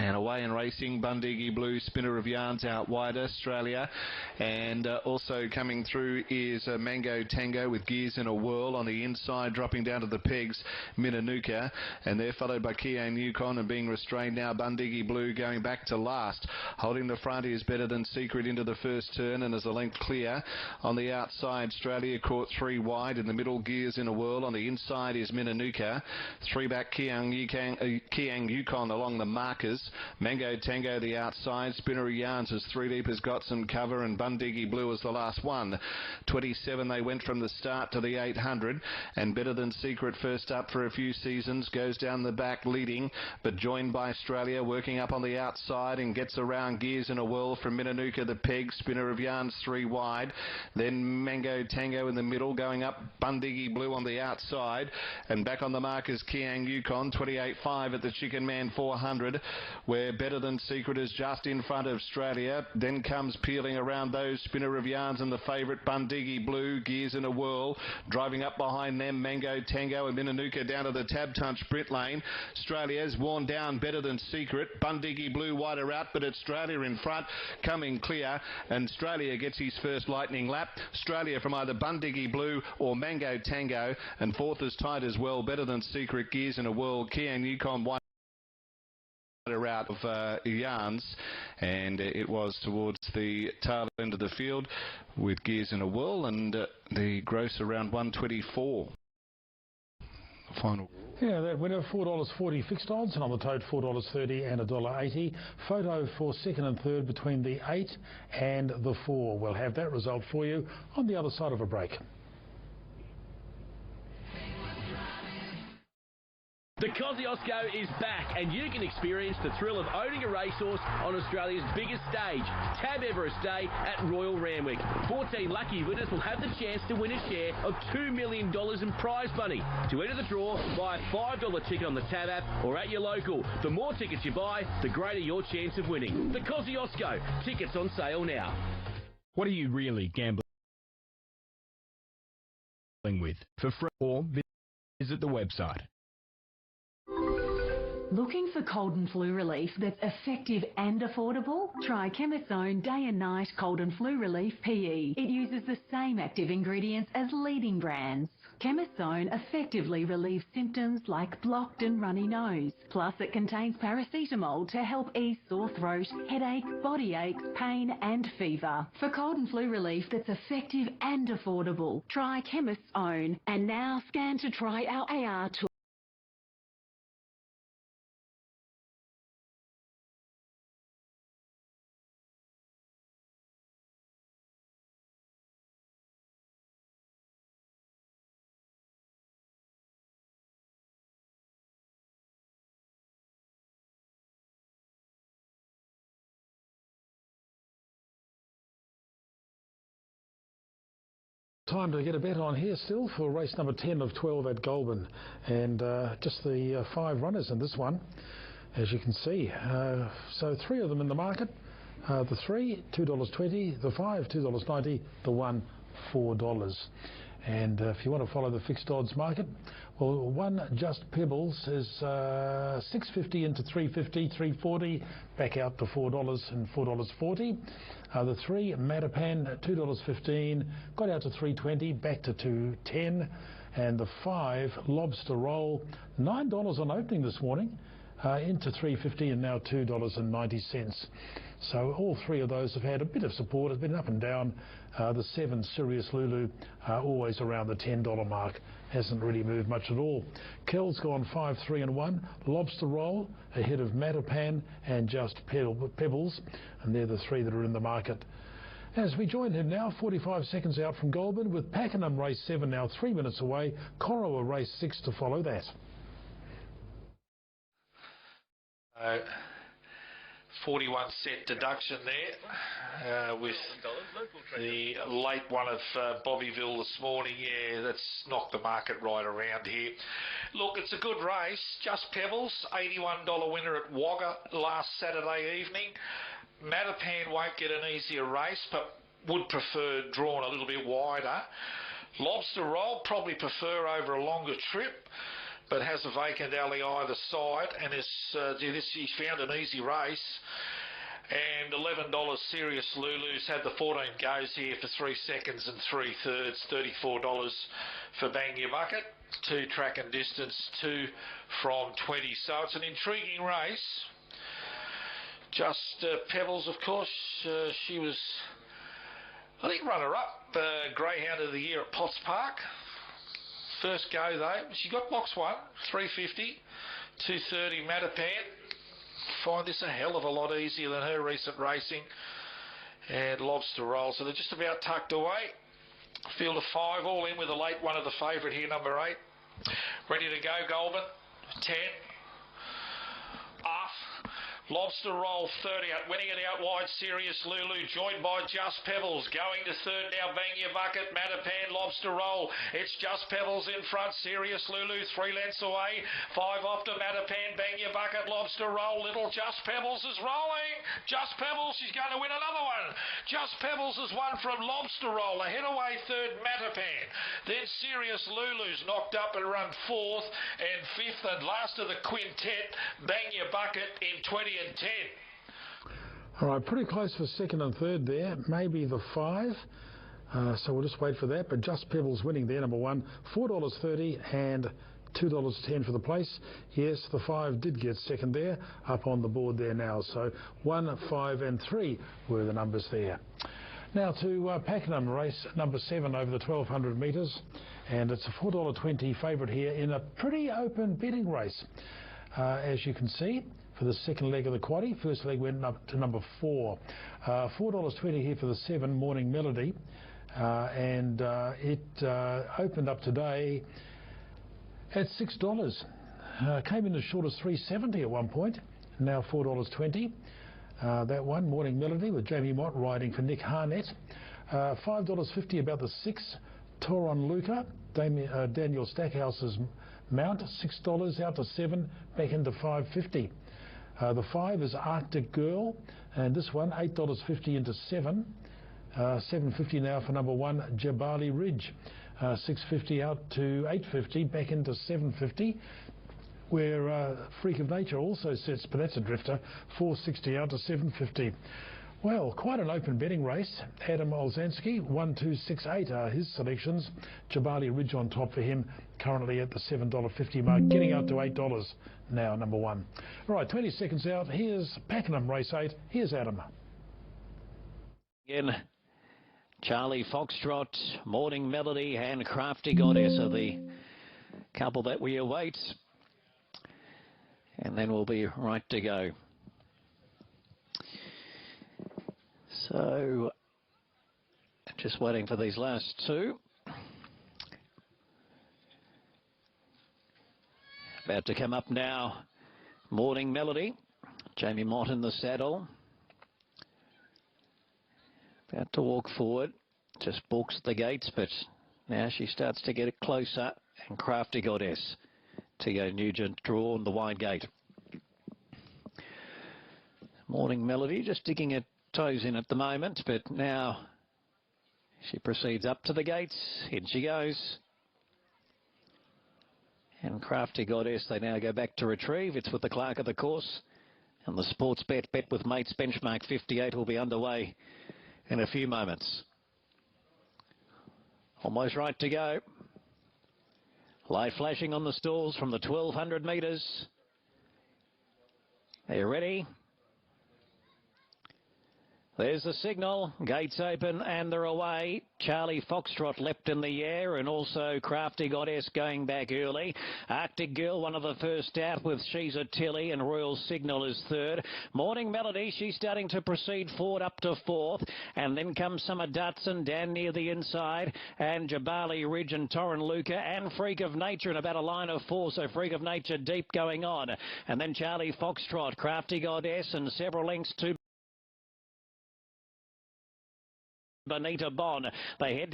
and away and racing. Bundigi Blue, Spinner of Yarns out wider, Australia. And also coming through is Mango Tango with Gears in a Whirl on the inside, dropping down to the pegs, Minanuka. And they're followed by Kian Yukon and being restrained now. Bundigi Blue going back to last. Holding the front is Better Than Secret into the first turn and is a length clear. On the outside, Australia caught 3 wide. In the middle, Gears in a Whirl. On the inside is Minanuka. 3 back, Kiang Yukon along the markers. Mango Tango the outside. Spinner of Yarns as 3 deep has got some cover, and Bundigi Blue is the last one. 27 they went from the start to the 800, and Better Than Secret first up for a few seasons goes down the back leading, but joined by Australia working up on the outside and gets around Gears in a Whirl from Minanuka the peg. Spinner of Yarns 3 wide, then Mango Tango in the middle going up. Bundigi Blue on the outside, and back on the markers Kiang Yukon 28.5 at the Chicken Man 400, where Better Than Secret is just in front of Australia. Then comes peeling around those Spinner of Yarns and the favourite Bundigi Blue. Gears in a Whirl. Driving up behind them, Mango Tango and Minanuka down to the Tab Tunch sprint lane. Australia's worn down Better Than Secret. Bundigi Blue wider out, but Australia in front, coming clear, and Australia gets his first lightning lap. Australia from either Bundigi Blue or Mango Tango, and 4th is tight as well. Better Than Secret, Gears in a Whirl. Kian Yukon wide out of Yarns, and it was towards the tail end of the field with Gears in a Whirl, and the gross around 124. Final. Yeah, that winner, $4.40 fixed odds, and on the tote $4.30 and $1.80. Photo for 2nd and 3rd between the 8 and the 4. We'll have that result for you on the other side of a break. The Kosciuszko is back, and you can experience the thrill of owning a racehorse on Australia's biggest stage, Tab Everest Day at Royal Randwick. 14 lucky winners will have the chance to win a share of $2 million in prize money. To enter the draw, buy a $5 ticket on the Tab app or at your local. The more tickets you buy, the greater your chance of winning. The Kosciuszko. Tickets on sale now. What are you really gambling with? For free, or visit the website. Looking for cold and flu relief that's effective and affordable? Try Chemist's Own Day and Night Cold and Flu Relief PE. It uses the same active ingredients as leading brands. Chemist's Own effectively relieves symptoms like blocked and runny nose. Plus, it contains paracetamol to help ease sore throat, headache, body aches, pain and fever. For cold and flu relief that's effective and affordable, try Chemist's Own. And now scan to try our AR tool. Time to get a bet on here still for race number 10 of 12 at Goulburn, and just the 5 runners in this one, as you can see. So 3 of them in the market. The 3, $2.20, the 5, $2.90, the 1, $4. And if you want to follow the fixed odds market, well, 1 Just Pebbles is $6.50 into $3.50, $3.40, back out to $4 and $4.40. The 3 Matapan, $2.15, got out to $3.20, back to $2.10. And the 5 Lobster Roll, $9 on opening this morning, into $3.50 and now $2.90. So all 3 of those have had a bit of support. It's been up and down. The 7 Sirius Lulu, always around the $10 mark. Hasn't really moved much at all. Kel's gone 5, 3 and 1. Lobster Roll ahead of Matapan and Just Pebbles. And they're the 3 that are in the market. As we join him now, 45 seconds out from Goulburn, with Pakenham race 7 now 3 minutes away. Corowa race 6 to follow that. 41 cent deduction there with the late one of Bobbyville this morning. Yeah, that's knocked the market right around here. Look, it's a good race. Just Pebbles, $81 winner at Wagga last Saturday evening. Matapan won't get an easier race, but would prefer drawn a little bit wider. Lobster Roll probably prefer over a longer trip, but has a vacant alley either side, and he's found an easy race. And $11 Sirius Lulu's had the 14 goes here for 3 seconds and 3/3, $34 for Bang Your Bucket. 2 track and distance, 2 from 20. So it's an intriguing race. Just Pebbles, of course, she was, I think, runner-up, Greyhound of the Year at Potts Park. First go though, she got box 1, 350, 230 Matapan. Find this a hell of a lot easier than her recent racing. And Lobster Roll, so they're just about tucked away. Field of 5, all in with a late one of the favourite here, number 8. Ready to go, Goulburn. 10. Off. Lobster Roll 30 out, winning it out wide, Sirius Lulu, joined by Just Pebbles, going to 3rd now, Bang Your Bucket, Matapan, Lobster Roll, it's Just Pebbles in front, Sirius Lulu 3 lengths away, 5 off to Matapan, Bang Your Bucket, Lobster Roll, little Just Pebbles is rolling, Just Pebbles, she's going to win another one, Just Pebbles has won from Lobster Roll, ahead away 3rd Matapan, then Sirius Lulu's knocked up and run 4th and 5th, and last of the quintet, Bang Your Bucket in 20 and 10. All right, pretty close for 2nd and 3rd there. Maybe the 5. So we'll just wait for that. But Just Pebbles winning there, number 1. $4.30 and $2.10 for the place. Yes, the 5 did get 2nd there, up on the board there now. So 1, 5 and 3 were the numbers there. Now to Pakenham race number 7 over the 1,200 metres. And it's a $4.20 favourite here in a pretty open betting race. As you can see, for the 2nd leg of the quaddie. First leg went up to number 4. $4.20 here for the 7, Morning Melody. And it opened up today at $6. Came in as short as $3.70 at one point. Now $4.20. That one, Morning Melody, with Jamie Mott riding for Nick Harnett. $5.50 about the 6, Toron Luca, Daniel Stackhouse's mount. $6 out to 7, back into $5.50. The 5 is Arctic Girl, and this one $8.50 into 7, $7.50 now for number 1 Jabali Ridge, $6.50 out to $8.50, back into $7.50, where Freak of Nature also sits, but that's a drifter, $4.60 out to $7.50. Well, quite an open betting race. Adam Olzanski, 1, 2, 6, 8 are his selections. Jabali Ridge on top for him, currently at the $7.50 mark, getting out to $8 now, number 1. All right, 20 seconds out. Here's Pakenham race 8. Here's Adam. Again, Charlie Foxtrot, Morning Melody and Crafty Goddess are the couple that we await. And then we'll be right to go. So, just waiting for these last 2. About to come up now, Morning Melody. Jamie Mott in the saddle. About to walk forward. Just balks the gates, but Now she starts to get closer, and Crafty Goddess. T.O. Nugent drawn the wide gate. Morning Melody just digging her toes in at the moment, but now she proceeds up to the gates. In she goes. And Crafty Goddess, they now go back to retrieve. It's with the clerk of the course. And the sports bet with mates benchmark 58 will be underway in a few moments. Almost right to go. Light flashing on the stalls from the 1200 metres. Are you ready? There's the signal. Gates open and they're away. Charlie Foxtrot leapt in the air, and also Crafty Goddess going back early. Arctic Girl, one of the first out with She's a Tilly, and Royal Signal is third. Morning Melody, she's starting to proceed forward up to fourth. And then comes Summer Dutson down near the inside. And Jabali Ridge and Torren Luca and Freak of Nature in about a line of four. So Freak of Nature deep going on. And then Charlie Foxtrot, Crafty Goddess, and several lengths to Bonita Bon. They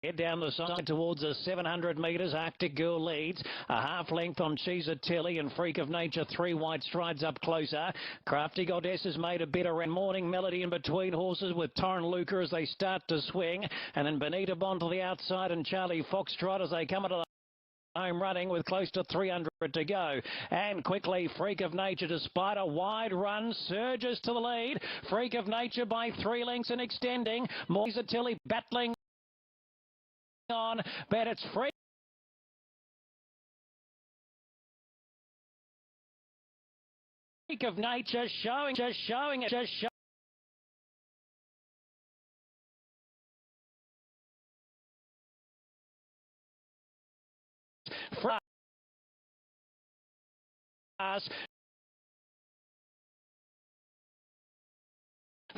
head down the side towards the 700 metres. Arctic Girl leads. A half length on She's a Tilly, and Freak of Nature 3 wide strides up closer. Crafty Goddess has made a bit around. Morning Melody in between horses with Torren Luca as they start to swing. And then Bonita Bon to the outside, and Charlie Foxtrot as they come into the home running with close to 300 to go. And quickly, Freak of Nature, despite a wide run, surges to the lead. Freak of Nature by 3 lengths and extending. She's a Tilly battling on, but it's Freak of Nature showing it.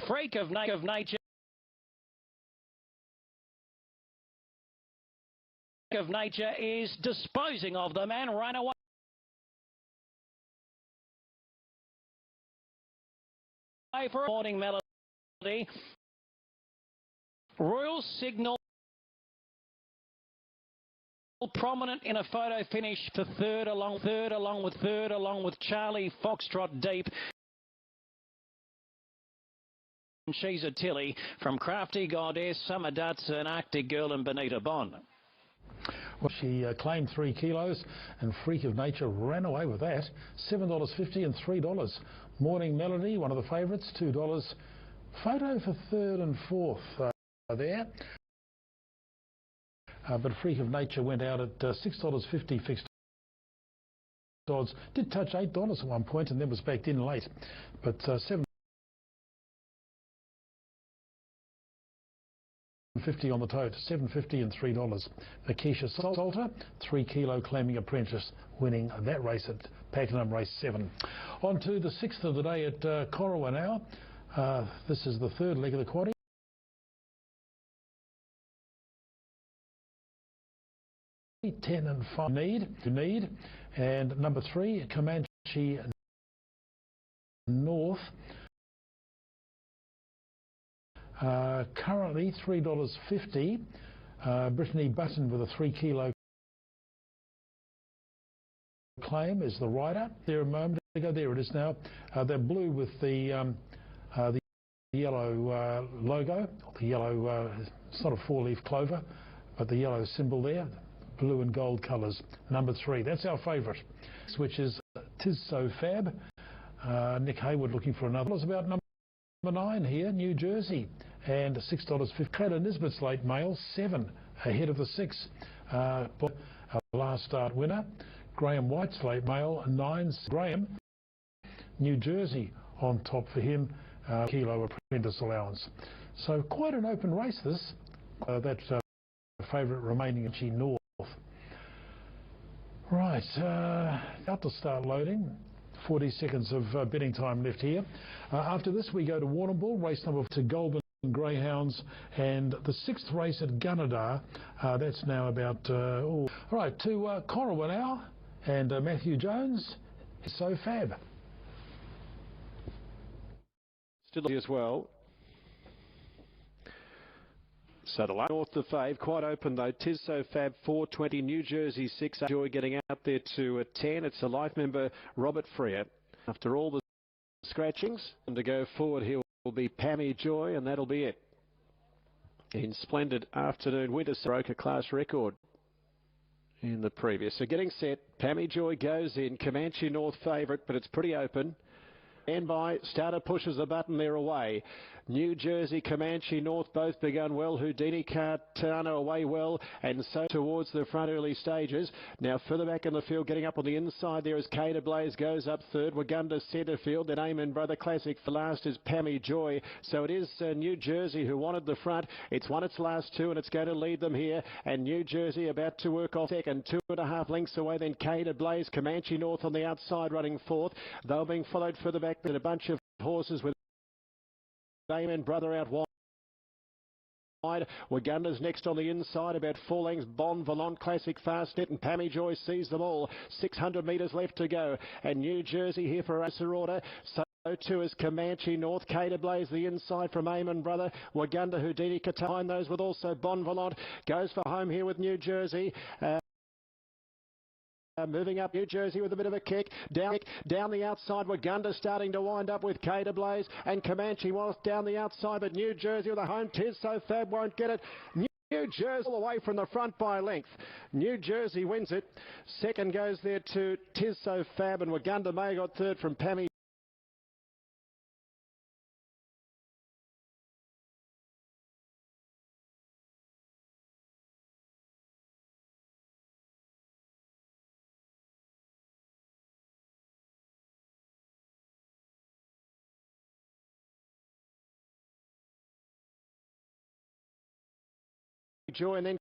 Freak of Nature. Of Nature is disposing of them and run away for a Morning Melody. Royal Signal prominent in a photo finish for third along with Charlie Foxtrot deep. She's a Tilly from Crafty Goddess, Summer Dutson, Arctic Girl and Bonita Bon. Well, she claimed 3 kilos, and Freak of Nature ran away with that. $7.50 and $3. Morning Melody, one of the favourites, $2. Photo for third and fourth there. But Freak of Nature went out at $6.50 fixed odds. Did touch $8 at one point and then was backed in late. But $7.50 on the tote, $7.50 and $3. Akeisha Salter, 3 kilo claiming apprentice, winning that race at Pakenham race 7. On to the 6th of the day at Corowa now. This is the third leg of the quaddie. 10 and 5 need, and number 3 Comanche North, currently $3.50. Brittany Button with a 3 kilo claim is the rider. There a moment ago, there it is now. They're blue with the yellow logo, the yellow. It's not a 4-leaf clover, but the yellow symbol there. Blue and gold colours. Number 3, that's our favourite, which is Tis So Fab. Nick Hayward looking for another. It's about number 9 here, New Jersey, and $6.50. Clayton Nisbet's late mail, 7 ahead of the 6. Our last start winner, Graham White's late mail, 9. Graham, New Jersey on top for him, kilo apprentice allowance. So quite an open race this. That's favourite remaining in G North. Right, about to start loading. 40 seconds of bidding time left here. After this we go to Warrnambool, race number to Goulburn Greyhounds, and the 6th race at Gunnedah. That's now about, all right, to Corowa now, and Matthew Jones, So Fab. Still as well. So the line north to Fave, quite open though. Tis So Fab 420, New Jersey 6. Joy getting out there to 10. It's a life member, Robert Freer. After all the scratchings, and to go forward here will be Pammy Joy, and that'll be it. In splendid afternoon winter, broke a class record in the previous. So getting set, Pammy Joy goes in. Comanche North favourite, but it's pretty open. And by starter pushes the button, they're away. New Jersey, Comanche North both begun well. Houdini Cartano away well, and so towards the front early stages. Now further back in the field, getting up on the inside there is Cater Blaze goes up third. Wagunda centre field. Then Amen Brother Classic for last is Pammy Joy. So it is New Jersey who wanted the front. It's won its last two, and it's going to lead them here. And New Jersey about to work off second, 2.5 lengths away. Then Cater Blaze, Comanche North on the outside running fourth. They're being followed further back by a bunch of horses with Amen Brother out wide. Wagunda's next on the inside, about 4 lengths. Bon Volant Classic Fastnet, and Pammy Joy sees them all. 600 metres left to go. And New Jersey here for racer order. So too is Comanche North. Cater Blaze the inside from Amen Brother. Wagunda Houdini Katine, those with also Bon Volant. Goes for home here with New Jersey. Moving up New Jersey with a bit of a kick. Down the outside, Wagunda starting to wind up with Cater Blaze, and Comanche was down the outside, but New Jersey with a home. Tis So Fab won't get it. New Jersey all away from the front by length. New Jersey wins it. Second goes there to Tis So Fab, and Wagunda May got third from Pammy Joy, and then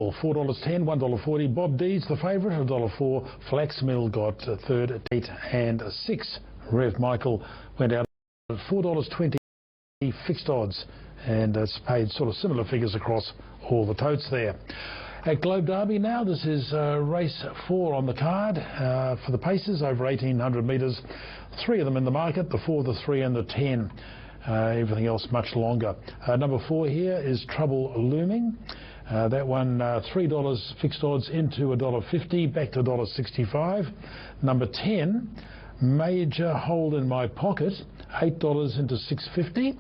$4.10, $1.40. Bob Deeds, the favourite, $1.04. Flax Mill got third at 8 and 6. Rev Michael went out at $4.20 fixed odds, and it's paid sort of similar figures across all the totes there. At Globe Derby now, this is race 4 on the card for the paces over 1,800 metres. 3 of them in the market, the 4, the 3 and the 10. Everything else much longer. Number 4 here is Trouble Looming. That one $3 fixed odds into $1.50, back to $1.65. Number 10, Major Hold in My Pocket, $8 into $6.50.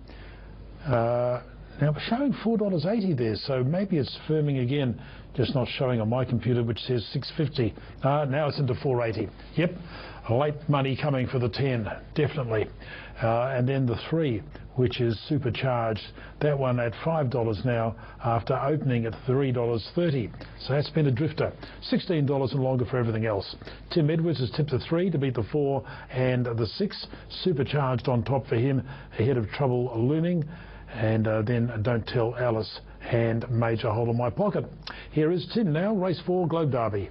Now we're showing $4.80 there, so maybe it's firming again, just not showing on my computer, which says $6.50. Now it's into $4.80. Yep, late money coming for the 10, definitely. And then the 3, which is Supercharged, that one at $5 now after opening at $3.30. So that's been a drifter. $16 and longer for everything else. Tim Edwards has tipped a 3 to beat the 4 and the 6. Supercharged on top for him, ahead of Trouble Looming. And then Don't Tell Alice and Major Hold in My Pocket. Here is Tim now, race 4, Globe Derby.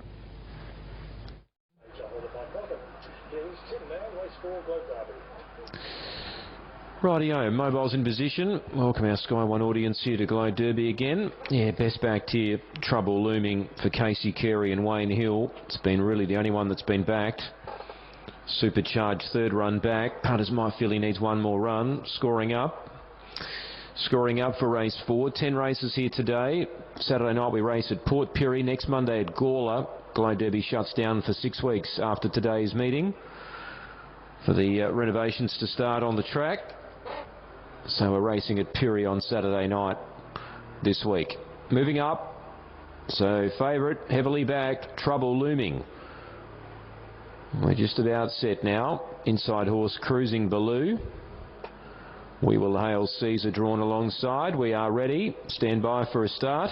Rightio, mobiles in position. Welcome our Sky One audience here to Globe Derby again. Yeah, best backed here, Trouble Looming for Casey Carey and Wayne Hill. It's been really the only one that's been backed. Supercharged third run back. Punters might feel he needs one more run. Scoring up for race 4. 10 races here today. Saturday night we race at Port Pirie. Next Monday at Gawler. Globe Derby shuts down for 6 weeks after today's meeting for the renovations to start on the track. So we're racing at Pirie on Saturday night this week. Moving up, so favourite, heavily backed, Trouble Looming. We're just about set now. Inside horse Cruising Baloo. We Will Hail Caesar drawn alongside. We are ready. Stand by for a start.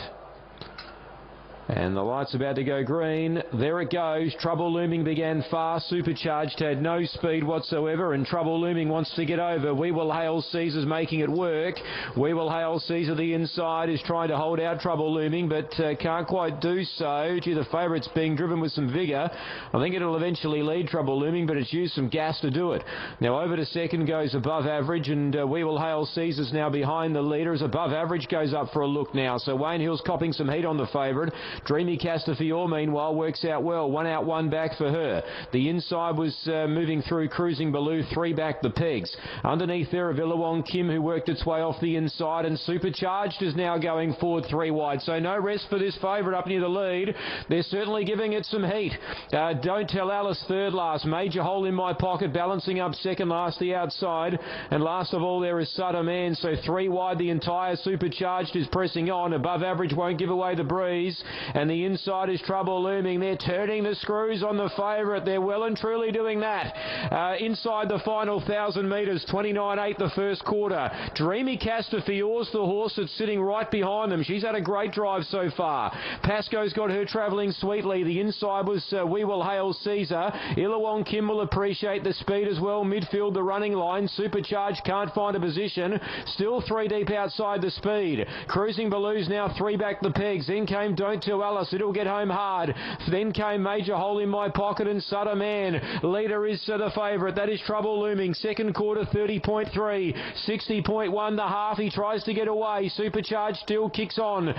And the light's about to go green. There it goes. Trouble Looming began fast. Supercharged had no speed whatsoever, and Trouble Looming wants to get over. We Will Hail Caesar's making it work. We Will Hail Caesar, the inside, is trying to hold out Trouble Looming, but can't quite do so. Gee, the favourite's being driven with some vigour. I think it'll eventually lead Trouble Looming, but it's used some gas to do it. Now over to second goes Above Average, and We Will Hail Caesar's now behind the leader as Above Average goes up for a look now. So Wayne Hill's copping some heat on the favourite. Dreamy Castafiore, meanwhile, works out well. 1 out, 1 back for her. The inside was moving through Cruising Baloo, 3 back the pegs. Underneath there, a Illawong Kim, who worked its way off the inside, and Supercharged is now going forward 3 wide. So no rest for this favourite up near the lead. They're certainly giving it some heat. Don't Tell Alice third last. Major Hole in My Pocket balancing up second last, the outside. And last of all there is Sutter Man. So 3 wide, the entire Supercharged is pressing on. Above Average won't give away the breeze. And the inside is Trouble Looming. They're turning the screws on the favourite. They're well and truly doing that. Inside the final 1,000 metres, 29.8 the first quarter. Dreamy Castafiore's the horse that's sitting right behind them. She's had a great drive so far. Pasco's got her travelling sweetly. The inside was We Will Hail Caesar. Illawong Kim will appreciate the speed as well. Midfield, the running line. Supercharged can't find a position. Still 3 deep outside the speed. Cruising Baloo's now 3 back the pegs. Then came Don't Tell Alice. It'll get home hard. Then came Major Hole in My Pocket and Sutter Man. Leader is the favourite. That is Trouble Looming. Second quarter 30.3. 60.1 the half. He tries to get away. Supercharged still kicks on.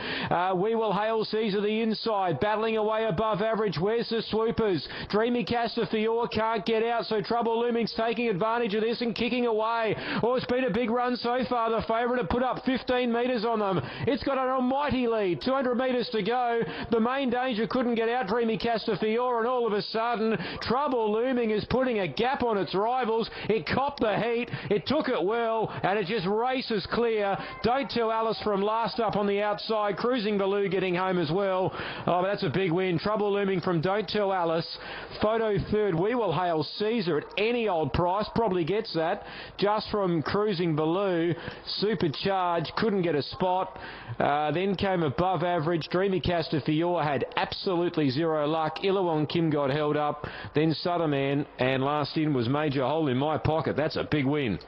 We Will Hail Caesar the inside. Battling away Above Average. Where's the swoopers? Dreamy Castafiore can't get out, so Trouble Looming's taking advantage of this and kicking away. Oh, it's been a big run so far. The favourite have put up 15 metres on them. It's got an almighty lead. 200 metres to go. The main danger couldn't get out, Dreamy Castafiore, and all of a sudden Trouble Looming is putting a gap on its rivals. It copped the heat, it took it well, and it just races clear. Don't Tell Alice from last up on the outside. Cruising Baloo getting home as well. Oh, but that's a big win. Trouble Looming from Don't Tell Alice. Photo third, We Will Hail Caesar at any old price, probably gets that. Just from Cruising Baloo. Supercharged, couldn't get a spot. Then came Above Average. Dreamy Castafiore had absolutely zero luck. Illawong Kim got held up. Then Sutter Man, and last in was Major Hole in My Pocket. That's a big win.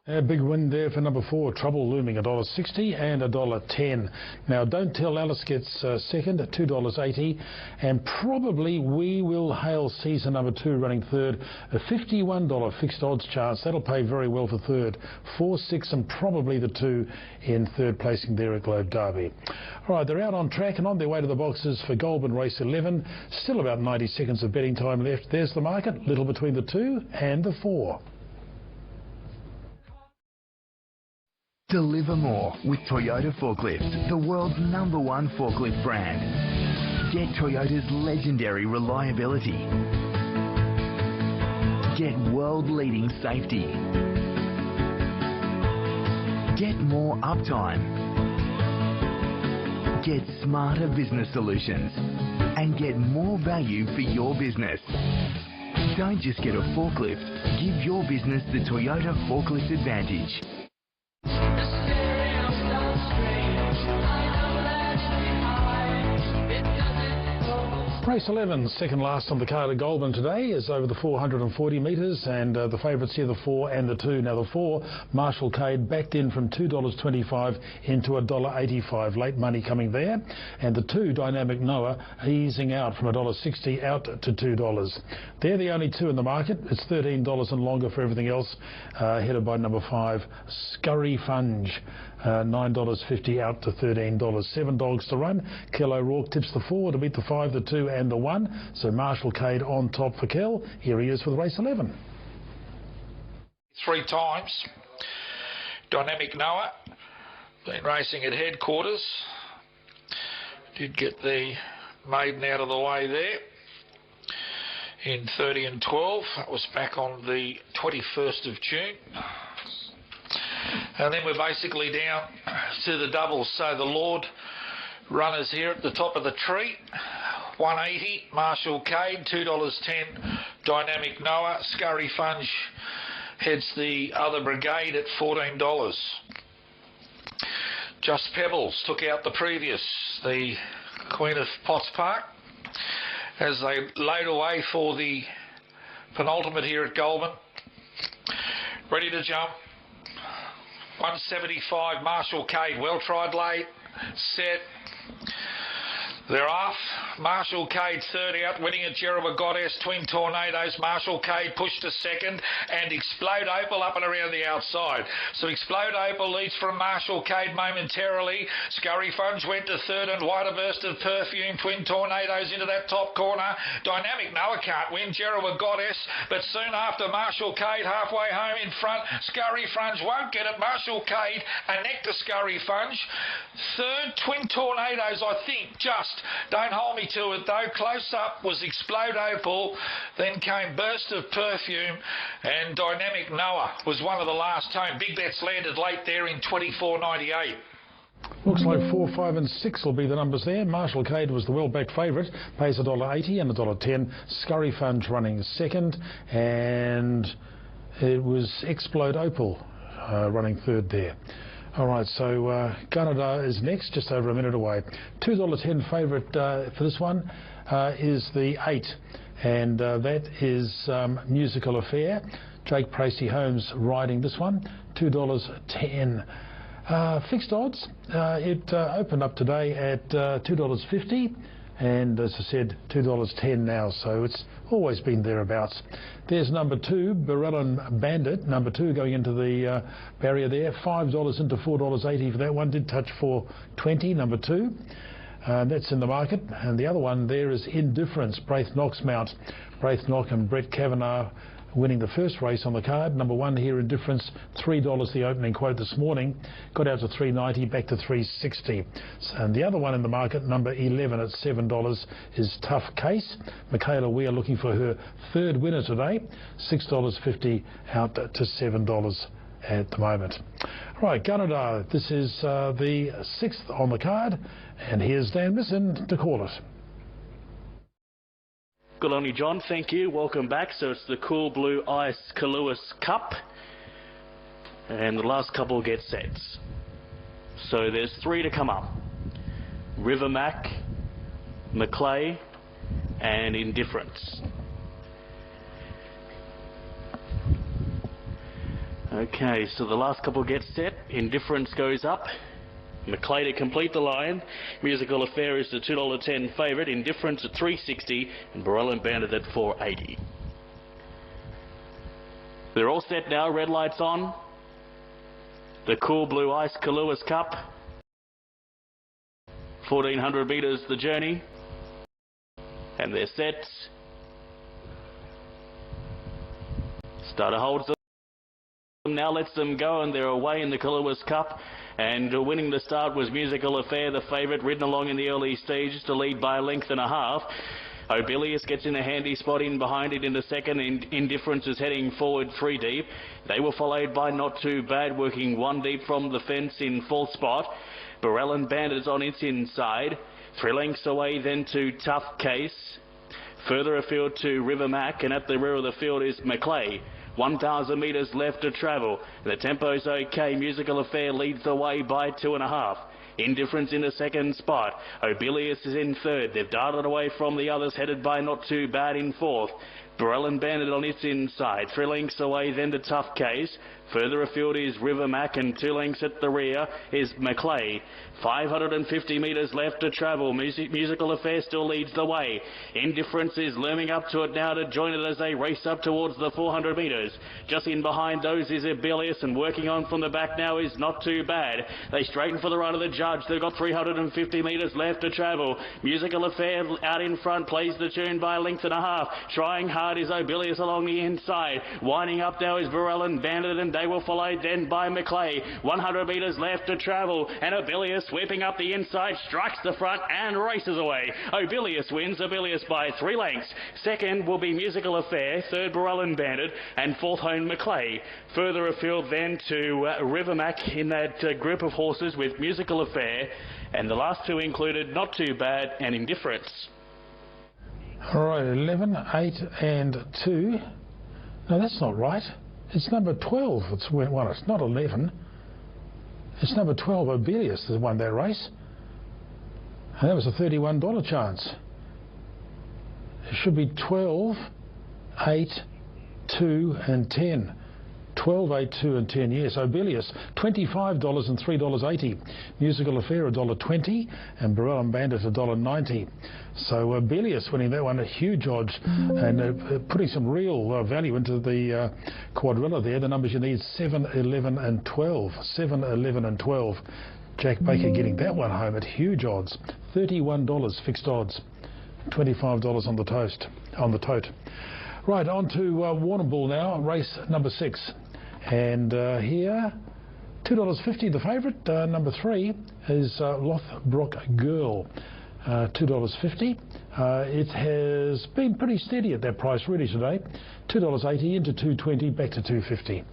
A big win there for number 4, Trouble Looming, $1.60 and $1.10. Now, Don't Tell Alice gets second at $2.80, and probably We Will Hail Caesar, number 2, running third, a $51 fixed odds chance. That'll pay very well for third. 4, 6, and probably the 2 in third placing there at Globe Derby. All right, they're out on track and on their way to the boxes for Goulburn Race 11. Still about 90 seconds of betting time left. There's the market, little between the 2 and the 4. Deliver more with Toyota Forklifts, the world's #1 forklift brand. Get Toyota's legendary reliability. Get world-leading safety. Get more uptime. Get smarter business solutions. And get more value for your business. Don't just get a forklift, give your business the Toyota Forklift Advantage. Race 11, second last on the card at Goulburn today, is over the 440 metres, and the favourites here, the 4 and the 2. Now the 4, Marshall Cade, backed in from $2.25 into $1.85, late money coming there, and the 2, Dynamic Noah, easing out from $1.60 out to $2. They're the only 2 in the market. It's $13 and longer for everything else, headed by number 5, Scurry Funge. $9.50 out to $13. 7 dogs to run. Kel O'Rourke tips the 4 to beat the 5, the 2 and the 1. So Marshall Cade on top for Kel. Here he is for the race 11. 3 times. Dynamic Noah, been racing at headquarters. Did get the maiden out of the way there in 30 and 12. That was back on the 21st of June. And then we're basically down to the doubles. So the Lord runners here at the top of the tree. $1.80, Marshall Cade, $2.10, Dynamic Noah. Scurry Funge heads the other brigade at $14. Just Pebbles took out the previous, the Queen of Potts Park, as they load away for the penultimate here at Goulburn. Ready to jump. 175, Marshall Cade, well tried late, set. They're off. Marshall Cade third out, winning at Jeremy Goddess. Twin Tornadoes. Marshall Cade pushed to second, and Explode Opal up and around the outside. So Explode Opal leads from Marshall Cade momentarily. Scurry Funge went to third, and Wider Burst of Perfume. Twin Tornadoes into that top corner. Dynamic Noah can't win. Jeremy Goddess, but soon after Marshall Cade halfway home in front. Scurry Funge won't get it. Marshall Cade a neck to Scurry Funge. Third, Twin Tornadoes, I think, just. Don't hold me to it though. Close up was Explode Opal, then came Burst of Perfume, and Dynamic Noah was one of the last home. Big Bets landed late there in 24.98. Looks like 4, 5 and 6 will be the numbers there. Marshall Cade was the well-backed favourite, pays $1.80 and $1.10. Scurry Funge running second, and it was Explode Opal running third there. All right, so Canada is next, just over a minute away. $2.10 favourite for this one is the 8, and that is Musical Affair. Jake Pracey Holmes riding this one, $2.10. Fixed odds, it opened up today at $2.50, and as I said, $2.10 now, so it's always been thereabouts. There's number 2, Barellon Bandit, number 2 going into the barrier there, $5 into $4.80 for that one. Did touch $4.20, number 2. That's in the market. And the other one there is Indifference, Braith Knox mount. Braith Knox and Brett Kavanagh winning the first race on the card. Number 1 here, Indifference, $3 the opening quote this morning. Got out to $3.90, back to $3.60. And the other one in the market, number 11 at $7, is Tough Case. Michaela Weir looking for her third winner today. $6.50 out to $7 at the moment. Right, Gunnedah, this is the 6th on the card. And here's Dan Misson to call it. Good on you, John. Thank you. Welcome back. So it's the Cool Blue Ice Kaluas Cup. And the last couple get sets. So there's 3 to come up. River Mac, Maclay, and Indifference. Okay, so the last couple get set. Indifference goes up. Macleay to complete the line. Musical Affair is the $2.10 favourite. Indifference at $3.60 and Burrell and Bandit at $4.80. They're all set now. Red lights on. The Cool Blue Ice Kalua's Cup. 1,400 metres the journey. And they're set. Starter holds them. Now lets them go, and they're away in the Kalua's Cup. And winning the start was Musical Affair, the favourite, ridden along in the early stages to lead by a length and a half. Obilius gets in a handy spot in behind it in the second. Indifference is heading forward 3 deep. They were followed by Not Too Bad, working 1 deep from the fence in fourth spot. Burrell and Bandits on its inside. 3 lengths away then to Tough Case. Further afield to River Mac, and at the rear of the field is Macleay. 1,000 metres left to travel. The tempo's okay. Musical Affair leads the way by 2.5. Indifference in the second spot. Obilius is in third. They've darted away from the others, headed by Not Too Bad in fourth. Burrell and Bandit on its inside. 3 lengths away then to Tough Case. Further afield is River Mac, and 2 lengths at the rear is Macleay. 550 metres left to travel. Musical Affair still leads the way. Indifference is looming up to it now to join it as they race up towards the 400 metres. Just in behind those is Obilius, and working on from the back now is Not Too Bad. They straighten for the run of the judge. They've got 350 metres left to travel. Musical Affair out in front, plays the tune by a length and a half. Trying hard is Obilius along the inside. Winding up now is Burrell and Bandit, and they will follow then by Macleay. 100 metres left to travel, and Obilius sweeping up the inside, strikes the front and races away. Obilius wins. Obilius by 3 lengths. Second will be Musical Affair, third Burrell and Bandit, and fourth home Macleay. Further afield then to River Mac in that group of horses with Musical Affair, and the last 2 included Not Too Bad and Indifference. All right, 11, 8 and 2. No, that's not right. It's number 12 that's won. It's not 11. It's number 12, Obilius, that won that race. And that was a $31 chance. It should be 12, 8, 2 and 10. 12, 8, 2 and 10, yes. Obilius, $25 and $3.80. Musical Affair, $1.20. And Burrell and Bandit, $1.90. So Obilius winning that one, a huge odds, and putting some real value into the quadrilla there. The numbers you need, 7, 11 and 12. 7, 11 and 12. Jack Baker getting that one home at huge odds. $31 fixed odds. $25 on the tote. Right, on to Warrnambool now, race number 6. And here, $2.50 the favourite. Number 3 is Lothbrook Girl. $2.50. It has been pretty steady at that price really today. $2.80 into $2.20, back to $2.50.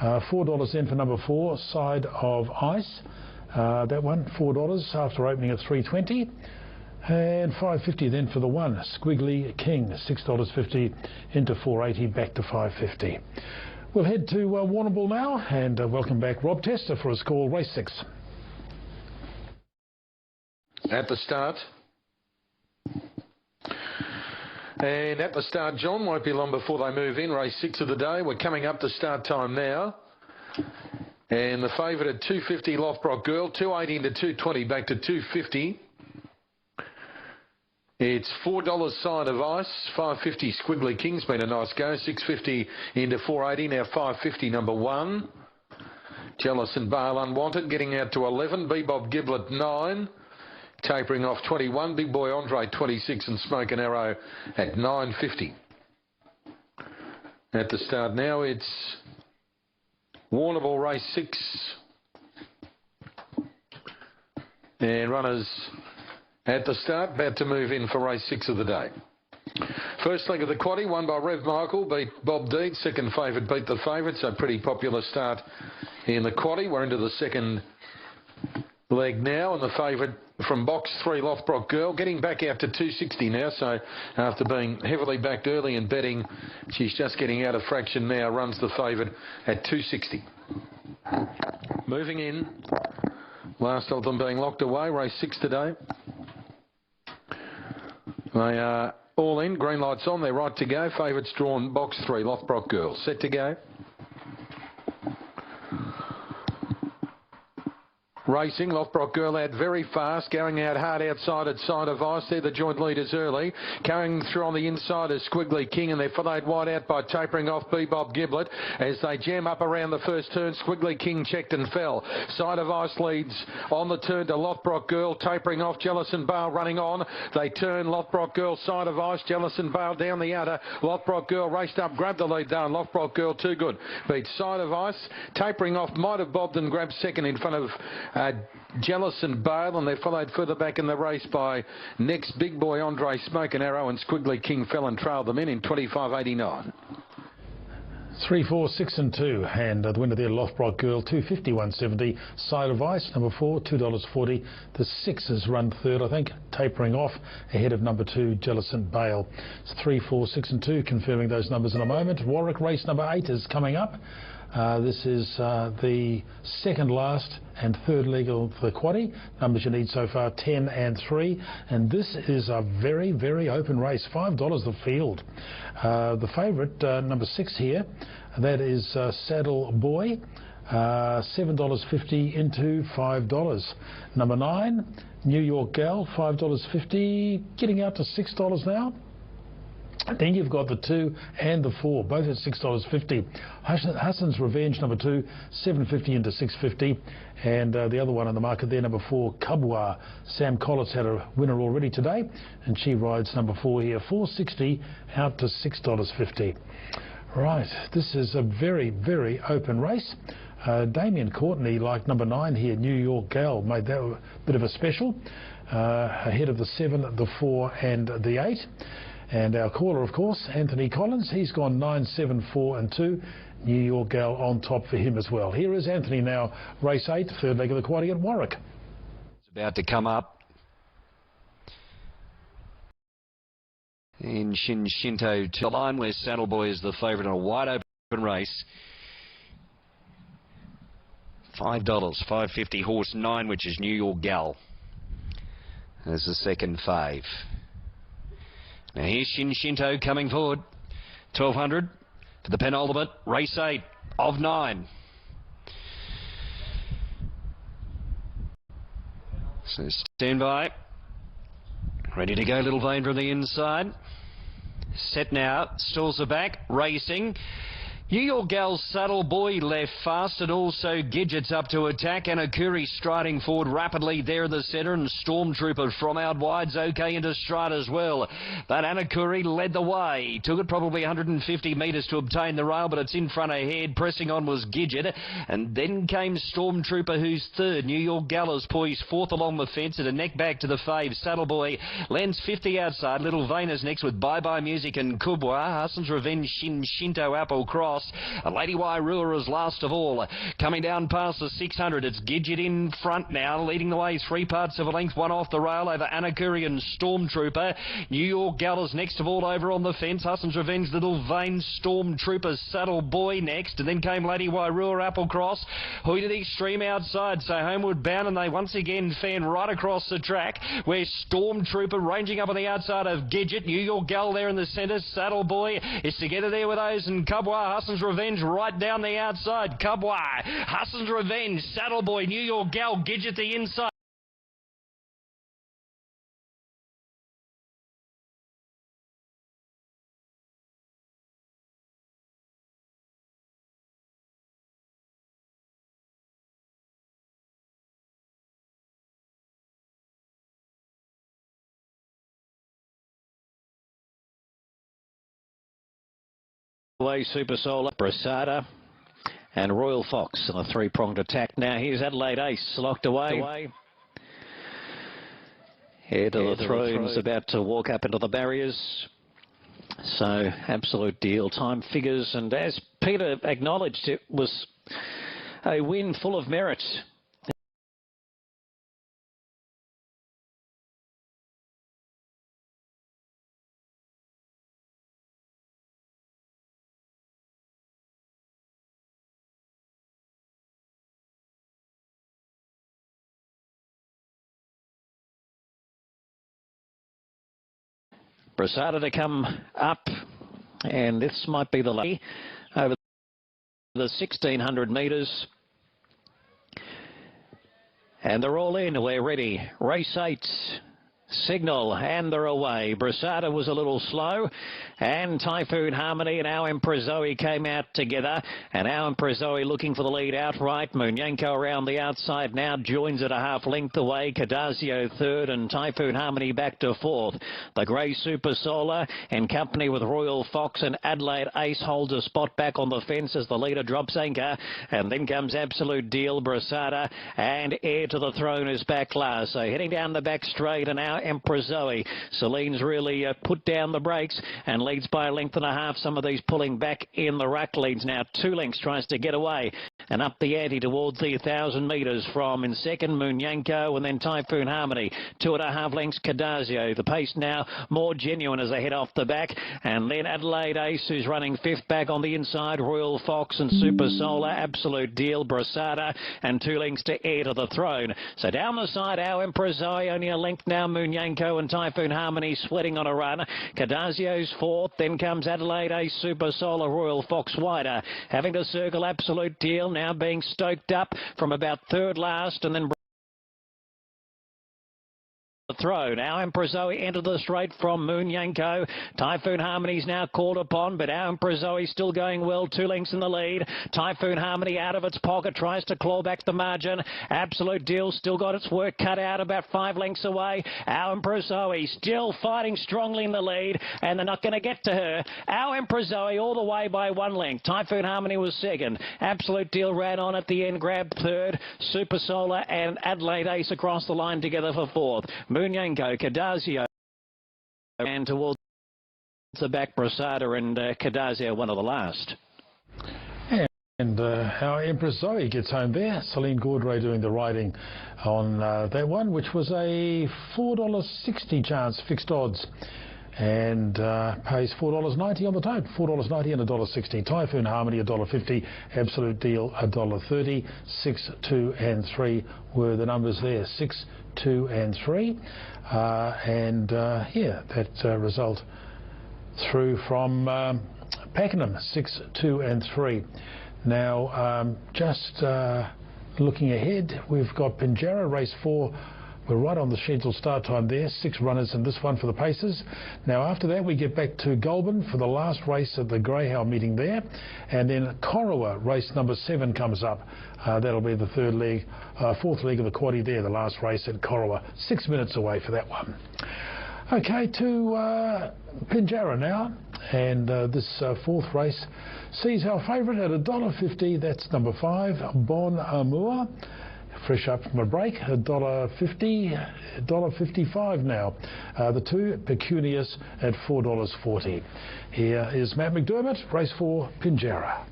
$4 then for number 4, Side of Ice. That one, $4 after opening at $3.20. And $5.50 then for the 1, Squiggly King, $6.50 into $4.80, back to $5.50. We'll head to Warrnambool now, and welcome back Rob Tester for his call, race 6. At the start. And at the start, John, won't be long before they move in. Race 6 of the day. We're coming up to start time now. And the favourite at $2.50, Lothbrook Girl. $2.80 into $2.20, back to $2.50. It's $4 Side of Ice. $5.50 Squiggly King's been a nice go. $6.50 into $4.80. Now $5.50 number 1. Jealous and Bale Unwanted getting out to 11. Bebob Giblet 9. Tapering off 21, Big Boy Andre 26, and Smoke and Arrow at $9.50. At the start now, it's Warrnambool race 6. And runners at the start, about to move in for race 6 of the day. First leg of the quaddie, won by Rev Michael, beat Bob Deed. Second favourite beat the favourite, so pretty popular start in the quaddie. We're into the second leg now, and the favourite from box 3, Lothbrook Girl, getting back out to $2.60 now. So after being heavily backed early and betting, she's just getting out of fraction now, runs the favourite at $2.60. Moving in, last of them being locked away, race 6 today. They are all in, green lights on, they're right to go. Favourites drawn, box 3, Lothbrook Girl. Set to go. racing. Lothbrock Girl out very fast, going out hard outside at Side of Ice. They're the joint leaders early. Going through on the inside is Squiggly King, and they're followed wide out by Tapering Off Bebop Giblet. As they jam up around the first turn, Squiggly King checked and fell. Side of Ice leads on the turn to Lothbrock Girl. Tapering Off, Jellison Bale running on. They turn Lothbrock Girl, Side of Ice, Jellison Bale down the outer. Lothbrock Girl raced up, grabbed the lead down. Lothbrock Girl too good. Beat Side of Ice. Tapering Off might have bobbed and grabbed second in front of Jellison Bale, and they're followed further back in the race by next big boy Andre Smoke and Arrow, and Squiggly King fell and trailed them in 25.89. 3, 4, 6 and 2, and the winner there, Lothbrock Girl, 251.70. Side of Ice, number 4, $2.40. The 6 has run third, I think, Tapering Off ahead of number 2, Jellison Bale. It's 3, 4, 6 and 2, confirming those numbers in a moment. Warwick race number 8 is coming up. This is the second last and third leg of the quaddie. Numbers you need so far, 10 and 3. And this is a very, very open race. $5 the field. The favourite, number 6 here, that is Saddle Boy. $7.50 into $5. Number 9, New York Gal, $5.50, getting out to $6 now. Then you've got the 2 and the 4, both at $6.50. Hassan's Revenge, number 2, $7.50 into $6.50. And the other one on the market there, number 4, Kubwa. Sam Collins had a winner already today, and she rides number 4 here, $4.60 out to $6.50. Right, this is a very, very open race. Damien Courtney, like number 9 here, New York Gal, made that a bit of a special, ahead of the 7, the 4 and the 8. And our caller, of course, Anthony Collins, he's gone 9, 7, 4 and 2. New York Gal on top for him as well. Here is Anthony now, race 8, third leg of the quaddie at Warwick. It's about to come up. In Shinto to the line where Saddle Boy is the favourite in a wide open race. $5, $5.50 horse 9, which is New York Gal. There's the second fave. Now here's Shinto coming forward. 1200 to the penultimate. Race 8 of 9. So stand by. Ready to go, Little Vane from the inside. Set now. Stalls are back. Racing. New York Gal's Saddle Boy left fast, and also Gidget's up to attack. Anakuri striding forward rapidly there in the centre, and Stormtrooper from out wide's okay into stride as well. But Anakuri led the way. Took it probably 150 metres to obtain the rail, but it's in front ahead. Pressing on was Gidget, and then came Stormtrooper, who's third. New York Gal is poised fourth along the fence, and a neck back to the fave. Saddle Boy lends 50 outside. Little Vane is next with Bye Bye Music and Kubwa. Hassan's Revenge, Shinto Apple Cross. And Lady Wairua is last of all. Coming down past the 600, it's Gidget in front now, leading the way 3 parts of a length, 1 off the rail over Anakuri and Stormtrooper. New York Gal is next of all over on the fence. Hassan's Revenge, Little Vane, Stormtrooper, Saddle Boy next, and then came Lady Wairua, Applecross. Hoy to the extreme outside, so homeward bound, and they once again fan right across the track, where Stormtrooper ranging up on the outside of Gidget. New York Gal there in the centre. Saddle Boy is together there with those, and Kubwa. Hassan's Revenge right down the outside. Kubwa, Hassan's Revenge, Saddle Boy, New York Gal, Gidget the inside. Way Super Solar, Brasada and Royal Fox on a 3-pronged attack. Now here's Adelaide Ace, locked away. Heir to the Throne's about to walk up into the barriers. So absolute deal. Time figures, and as Peter acknowledged, it was a win full of merit. Brasada to come up, and this might be the lay over the 1,600 metres. And they're all in. We're ready. Race 8. Signal, and they're away. Brasada was a little slow, and Typhoon Harmony and Our Emperor Zoe came out together, and Our Emperor Zoe looking for the lead outright. Munyanko around the outside now, joins at a half length away. Cardazio third, and Typhoon Harmony back to fourth. The Grey Super Solar in company with Royal Fox and Adelaide Ace holds a spot back on the fence as the leader drops anchor, and then comes Absolute Deal, Brasada, and Heir to the Throne is back last. So heading down the back straight, and Our Emperor Zoe. Celine's really put down the brakes and leads by a length and a half. Some of these pulling back in the ruck. Leads now 2 lengths, tries to get away and up the ante towards the 1,000 metres from in second Munyanko and then Typhoon Harmony. 2.5 lengths Cardazio. The pace now more genuine as they head off the back, and then Adelaide Ace, who's running fifth back on the inside. Royal Fox and Super Solar, Absolute Deal, Brasada, and 2 lengths to Heir to the Throne. So down the side, Our Emperor Zoe only a length now. Munyanko and Typhoon Harmony sweating on a run. Cardazio's fourth, then comes Adelaide Ace, Super Solar, Royal Fox wider. Having to circle Absolute Deal, now being stoked up from about third last, and then Throne. Our Emperor Zoe entered the straight from Munyanko. Typhoon Harmony's now called upon, but Our Emperor Zoe still going well, 2 lengths in the lead. Typhoon Harmony out of its pocket, tries to claw back the margin. Absolute Deal still got its work cut out, about 5 lengths away. Our Emperor Zoe still fighting strongly in the lead, and they're not going to get to her. Our Emperor Zoe all the way by 1 length. Typhoon Harmony was second. Absolute Deal ran on at the end, grabbed third. Super Solar and Adelaide Ace across the line together for fourth. Munyanko, Cardazio, and towards the back, Brasada and Cardazio, one of the last. And Our Empress Zoe gets home there. Celine Gaudray doing the riding on that one, which was a $4.60 chance, fixed odds. And pays $4.90 on the tote, $4.90 and $1.60. Typhoon Harmony $1.50, Absolute Deal $1.30. 6, 2 and 3 were the numbers there, 6, 2 and 3. Yeah, that result through from Pakenham, 6, 2 and 3. Now, just looking ahead, we've got Pinjarra, race 4. We're right on the scheduled start time there, 6 runners in this one for the Pacers. Now after that we get back to Goulburn for the last race at the Greyhound meeting there, and then Corowa, race number 7 comes up. That'll be the fourth leg of the quaddie there, the last race at Corowa. 6 minutes away for that one. Okay, to Pinjarra now, and this fourth race sees our favourite at $1.50, that's number 5, Bon Amour. Fresh up from a break, $1.50, $1.55 now. The 2, Pecunious at $4.40. Here is Matt McDermott, race 4, Pinjarra.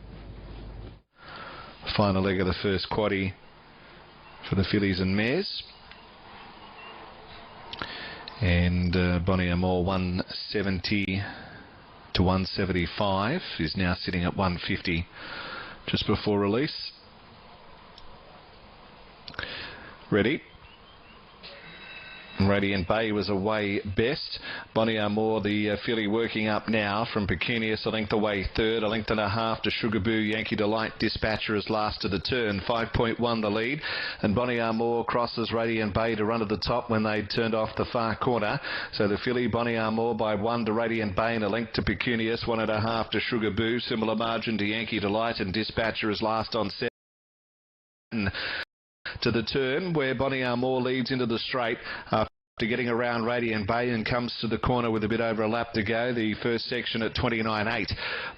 Final leg of the first quaddie for the fillies and mares. And Bonnie Amore 170 to 175 is now sitting at 150 just before release. Ready. Radiant Bay was away best. Bonnie Amore, the filly, working up now from Pecunious, a length away third, a length and a half to Sugarboo. Yankee Delight, Dispatcher is last to the turn, 5.1 the lead, and Bonnie Amore crosses Radiant Bay to run to the top when they turned off the far corner. So the filly, Bonnie Amore, by 1 to Radiant Bay and a length to Pecunious, 1.5 to Sugarboo, similar margin to Yankee Delight, and Dispatcher is last on 7. To the turn where Bonnie Amore leads into the straight after getting around Radiant Bay and comes to the corner with a bit over a lap to go. The first section at 29.8.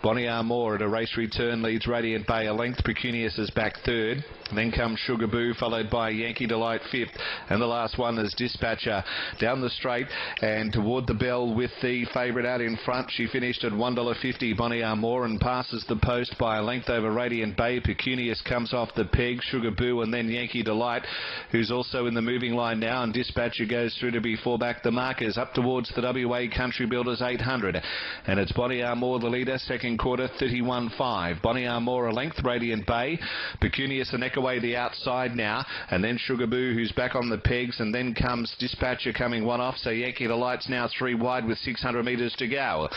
Bonnie Amore at a race return leads Radiant Bay a length. Pecunious is back third. Then comes Sugarboo, followed by Yankee Delight fifth. And the last one is Dispatcher down the straight and toward the bell with the favourite out in front. She finished at $1.50, Bonnie Amore, and passes the post by a length over Radiant Bay. Pecunious comes off the peg, Sugarboo, and then Yankee Delight, who's also in the moving line now, and Dispatcher goes through through to be 4 back. The markers up towards the WA Country Builders 800. And it's Bonnie Armour the leader, second quarter, 31.5. Bonnie Armour a length, Radiant Bay. Pecunious and Eckaway the outside now. And then Sugar Boo, who's back on the pegs. And then comes Dispatcher coming one off. So Yankee Delight's now 3 wide with 600 metres to go.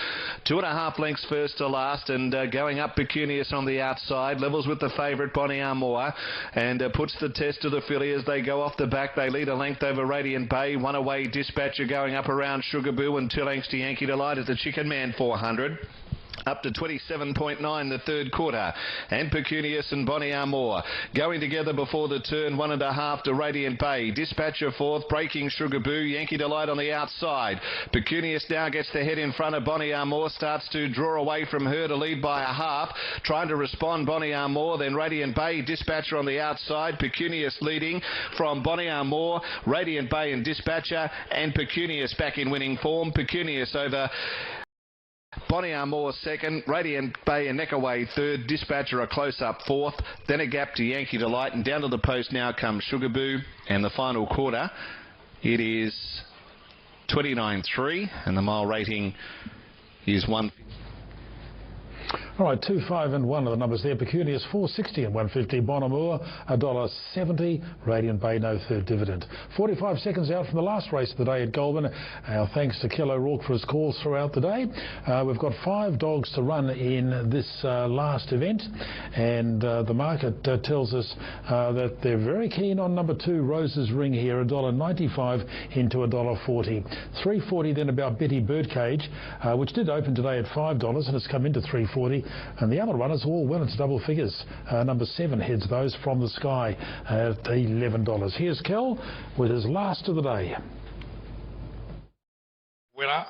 2.5 lengths first to last. And going up Pecunious on the outside. Levels with the favourite, Bonnie Armour. And puts the test to the filly as they go off the back. They lead a length over Radiant Bay. One away, Dispatcher going up around Sugar Boo, and 2 lengths to Yankee Delight at the Chicken Man 400. Up to 27.9 the third quarter. And Pecunious and Bonnie Armour going together before the turn. 1.5 to Radiant Bay. Dispatcher fourth, breaking Sugar Boo. Yankee Delight on the outside. Pecunious now gets the head in front of Bonnie Armour. Starts to draw away from her to lead by a half. Trying to respond, Bonnie Armour. Then Radiant Bay. Dispatcher on the outside. Pecunious leading from Bonnie Armour, Radiant Bay and Dispatcher. And Pecunious back in winning form. Pecunious over Bonnie Armour second, Radiant Bay and Neckaway third, Dispatcher a close-up fourth, then a gap to Yankee Delight, and down to the post now comes Sugar Boo, and the final quarter, it is 29.3, and the mile rating is 1. All right, 2, 5 and 1 are the numbers there. Pecunious 4.60 and 1.50. Bonnie Armour $1.70. Radiant Bay no third dividend. 45 seconds out from the last race of the day at Goulburn. Our thanks to Kel O'Rourke for his calls throughout the day. We've got 5 dogs to run in this last event, and the market tells us that they're very keen on number 2, Rose's Ring here, $1.95 into $1.40. 3.40 then about Betty Birdcage, which did open today at $5 and it's come into 3.40. And the other runners all well into double figures. Number 7 heads those from the sky at $11. Here's Kel with his last of the day. Winner.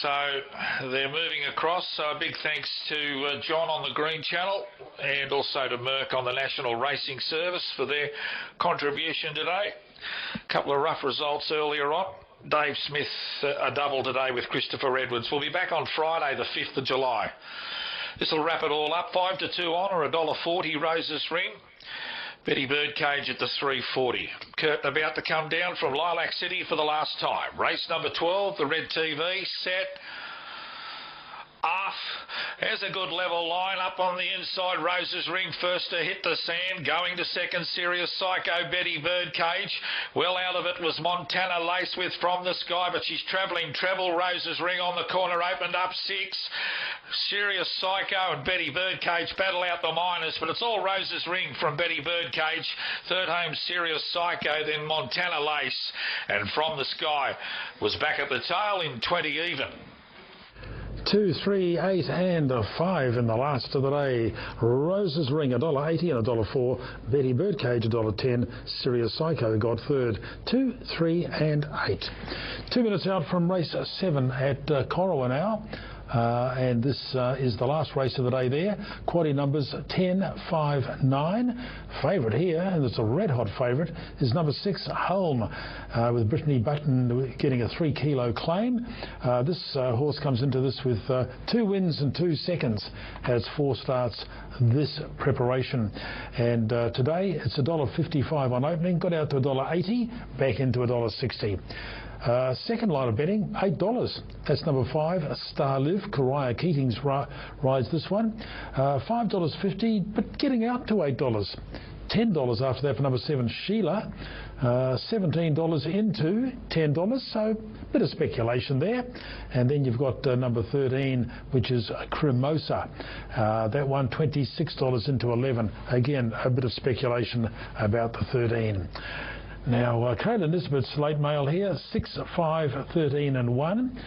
So they're moving across. So a big thanks to John on the Green Channel and also to Merck on the National Racing Service for their contribution today. A couple of rough results earlier on. Dave Smith a double today with Christopher Edwards. We'll be back on Friday the 5th of July. This will wrap it all up. 5 to 2 on or $1.40 Rose's Ring. Betty Birdcage at the 3.40. Curtin about to come down from Lilac City for the last time. Race number 12, the Red TV, set. Off. There's a good level line up on the inside. Rose's Ring first to hit the sand. Going to second, Serious Psycho, Betty Birdcage. Well out of it was Montana Lace with From the Sky, but she's travelling treble. Rose's Ring on the corner opened up 6. Serious Psycho and Betty Birdcage battle out the minors, but it's all Rose's Ring from Betty Birdcage. Third home, Serious Psycho, then Montana Lace. And From the Sky was back at the tail in 20 even. 2, 3, 8 and 5 in the last of the day. Rose's Ring $1.80 and $1.04. Betty Birdcage $1.10. Serious Psycho got third. 2, 3 and 8. 2 minutes out from race 7 at Corowa now. And this is the last race of the day there. Quaddy numbers 10, 5, 9. Favourite here, and it's a red-hot favourite, is number 6, Hulme, with Brittany Button getting a 3 kilo claim. This horse comes into this with 2 wins and 2 seconds, has 4 starts this preparation. And today it's $1.55 on opening, got out to $1.80, back into $1.60. Second line of betting, $8. That's number 5, Star Live. Kariah Keatings rides this one. $5.50, but getting out to $8. $10 after that for number 7, Sheila. $17 into $10, so a bit of speculation there. And then you've got number 13, which is Cremosa. That one, $26 into $11. Again, a bit of speculation about the 13. Now, Kayla Nisbet's late mail here, 6, 5, 13 and 1.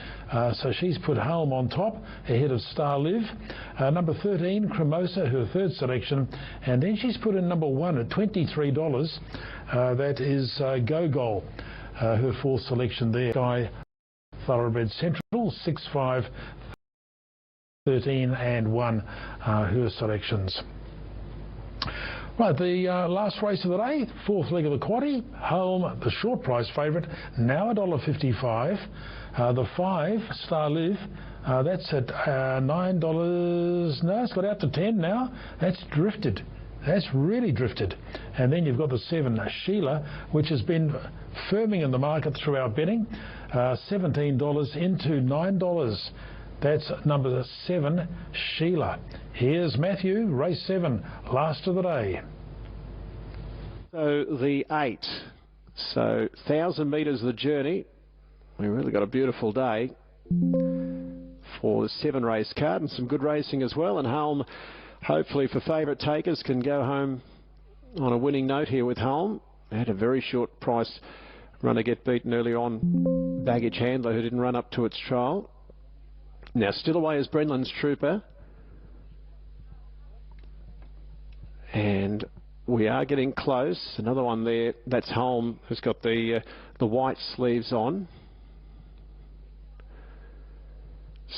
So she's put Hulme on top, ahead of Star Live. Number 13, Cremosa, her third selection. And then she's put in number 1 at $23. That is Go Goal, her fourth selection there. Sky Thoroughbred Central, 6, 5, 13 and 1, her selections. Right, the last race of the day, fourth leg of the quaddie. Hulme, the short price favourite, now $1.55. The 5, Star Live, that's at $9. No, it's got out to 10 now. That's drifted. That's really drifted. And then you've got the 7 Sheila, which has been firming in the market through our betting. $17 into $9. That's number 7 Sheila. Here's Matthew, race 7, last of the day. So the 8. So 1,000 metres the journey. We really got a beautiful day for the 7 race card and some good racing as well. And Hulme, hopefully for favourite takers, can go home on a winning note here with Hulme. Had a very short price runner get beaten early on. Baggage Handler, who didn't run up to its trial. Now still away is Brenlin's Trooper. And we are getting close. Another one there. That's Hulme, who's got the white sleeves on.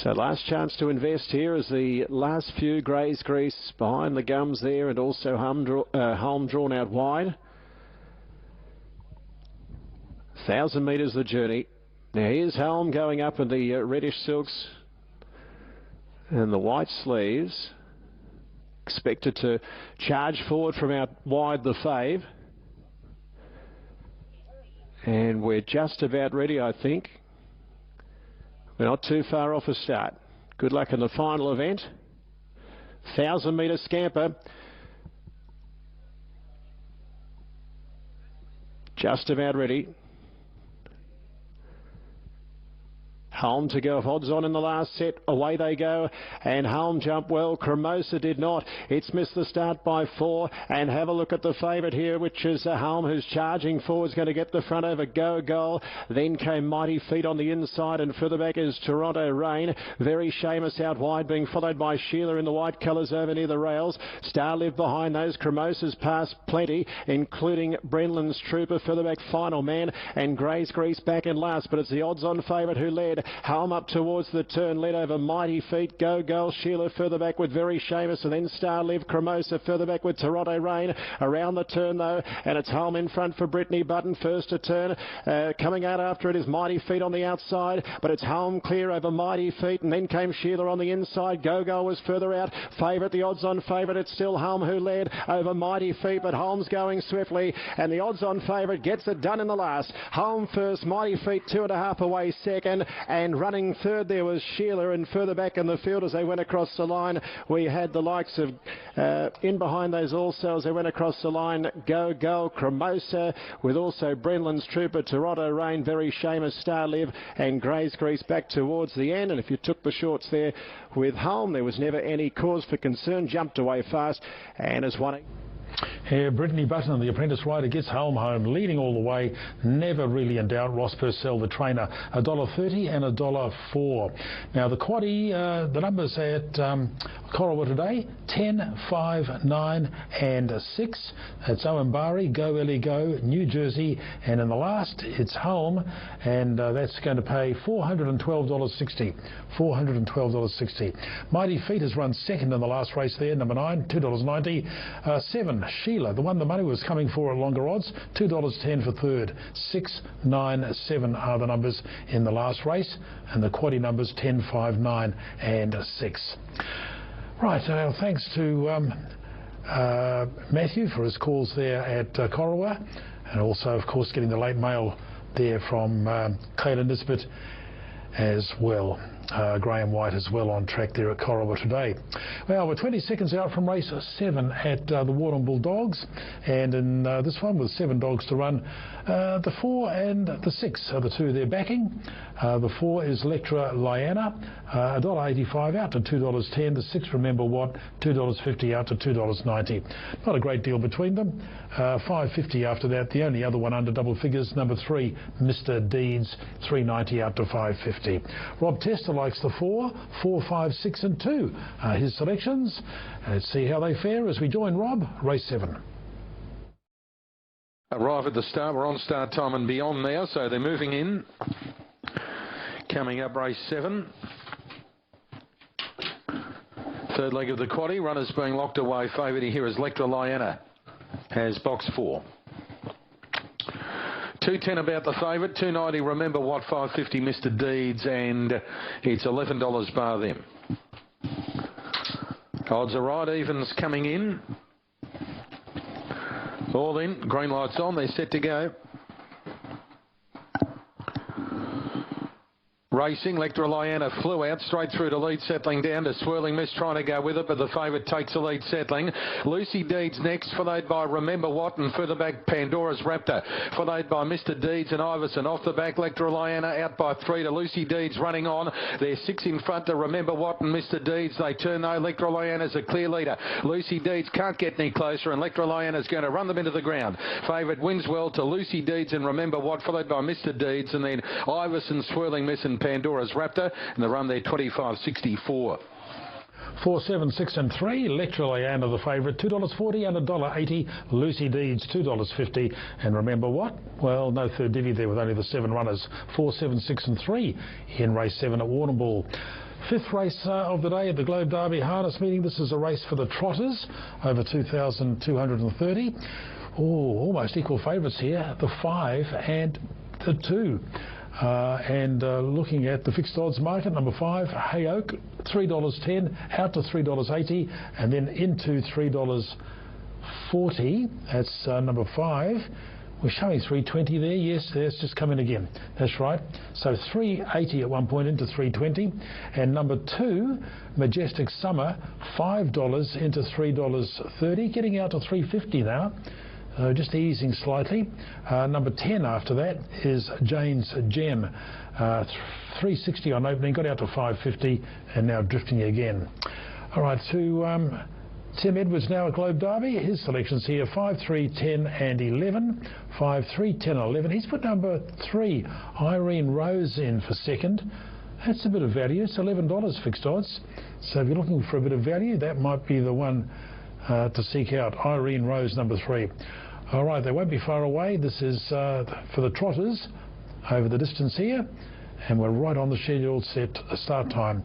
So last chance to invest here is the last few. Grey's Grease behind the gums there, and also Hulme drawn out wide. 1,000 metres the journey. Now here's Hulme going up in the reddish silks and the white sleeves. Expected to charge forward from out wide the fave. And we're just about ready, I think. We're not too far off a start. Good luck in the final event. 1,000 metre scamper. Just about ready. Hulme to go off odds on in the last set. Away they go, and Hulme jumped well. Cremosa did not. It's missed the start by 4, and have a look at the favourite here, which is Hulme, who's charging forward, is going to get the front over Go Goal. Then came Mighty Feet on the inside, and further back is Toronto Rain. Very Seamus out wide, being followed by Sheila in the white colours over near the rails. Star Live behind those. Cremosa's past plenty, including Brenlin's Trooper, further back Final Man, and Grey's Grease back in last, but it's the odds-on favourite who led. Hulme up towards the turn, led over Mighty Feet, Go Goal, Sheila further back with Very Seamus, and then Star Live, Cremosa further back with Toronto Rain. Around the turn though, and it's Hulme in front for Brittany Button, first to turn. Coming out after it is Mighty Feet on the outside, but it's Hulme clear over Mighty Feet, and then came Sheila on the inside. Go Goal was further out. Favourite, the odds-on favourite, it's still Hulme who led over Mighty Feet, but Hulme's going swiftly, and the odds-on favourite gets it done in the last. Hulme first, Mighty Feet 2.5 away second, and running third there was Sheila, and further back in the field as they went across the line we had the likes of in behind those also as they went across the line, Go Goal, Cremosa, with also Brenlin's Trooper, Toronto Rain, Very Seamus, Star Live, and Grey's Grease back towards the end. And if you took the shorts there with Hulme, there was never any cause for concern. Jumped away fast and has won it. Here, Brittany Button, the apprentice rider, gets Hulme home, leading all the way, never really in doubt. Ross Purcell, the trainer, $1.30 and $1.04. Now the quaddie, the numbers at Corowa today, 10, 5, 9 and 6. That's Owen Barry, Go Ellie Go, New Jersey, and in the last it's Hulme, and that's going to pay $412.60. $412.60. Mighty Feet has run second in the last race there, number 9, $2.90. 7, Sheila, the one the money was coming for at longer odds, $2.10 for third. 6, 9, 7 are the numbers in the last race, and the quaddie numbers 10, 5, 9 and 6. Right, thanks to Matthew for his calls there at Corowa, and also of course getting the late mail there from Kayla Nisbet as well. Graham White as well on track there at Corowa today. Well, we're 20 seconds out from race 7 at the Warden Bulldogs, and in this one with 7 dogs to run, the 4 and the 6 are the two they're backing. The 4 is Lectra Liana, $1.85 out to $2.10. The 6, Remember What, $2.50 out to $2.90. Not a great deal between them. $5.50 after that. The only other one under double figures, number 3, Mr. Deeds, $3.90 out to $5.50. Rob Tester likes the 4, 4, 5, 6 and 2. His selections. Let's see how they fare as we join Rob, race 7. Arrive at the start. We're on start time and beyond now, so they're moving in. Coming up, race 7. Third leg of the quaddie. Runners being locked away. Favourite here is Lectra Liana. Has box 4. 2.10 about the favourite. 2.90 Remember What, 5.50 Mr. Deeds, and it's $11 bar them. Odds are right. Evens coming in. All in, green lights on, they're set to go. Racing, Lectra Liana flew out straight through to lead, settling down to Swirling Miss, trying to go with it, but the favourite takes the lead, settling. Lucy Deeds next, followed by Remember What, and further back Pandora's Raptor, followed by Mr. Deeds and Iverson. Off the back, Lectra Liana out by 3 to Lucy Deeds running on. They're 6 in front to Remember What and Mr. Deeds. They turn though, Lectra Liana's a clear leader. Lucy Deeds can't get any closer, and Lectra Liana's going to run them into the ground. Favourite wins well to Lucy Deeds and Remember What, followed by Mr. Deeds, and then Iverson, Swirling Miss and Pandora's Raptor, and the run there 25.64. 4, 7, 6 and 3. Lectra Liana the favourite, $2.40 and $1.80. Lucy Deeds, $2.50. And Remember What? Well, no third divvy there with only the 7 runners. 4, 7, 6 and 3 in race 7 at Warrnambool. Fifth race of the day at the Globe Derby Harness Meeting. This is a race for the trotters, over 2,230. Oh, almost equal favourites here, the 5 and the 2. Looking at the fixed odds market, number 5, Hay Oak, $3.10, out to $3.80, and then into $3.40. That's number 5. We're showing $3.20 there. Yes, it's just come in again. That's right. So $3.80 at one point into $3.20, and number 2, Majestic Summer, $5 into $3.30, getting out to $3.50 now. Just easing slightly. Number 10 after that is Jane's Gem. $3.60 on opening, got out to $5.50 and now drifting again. All right, to Tim Edwards now at Globe Derby. His selections here, 5, 3, 10 and 11. 5, 3, 10 and 11. He's put number 3, Irene Rose, in for second. That's a bit of value. It's $11 fixed odds. So if you're looking for a bit of value, that might be the one to seek out. Irene Rose, number 3. All right, they won't be far away. This is for the trotters over the distance here, and we're right on the scheduled set start time.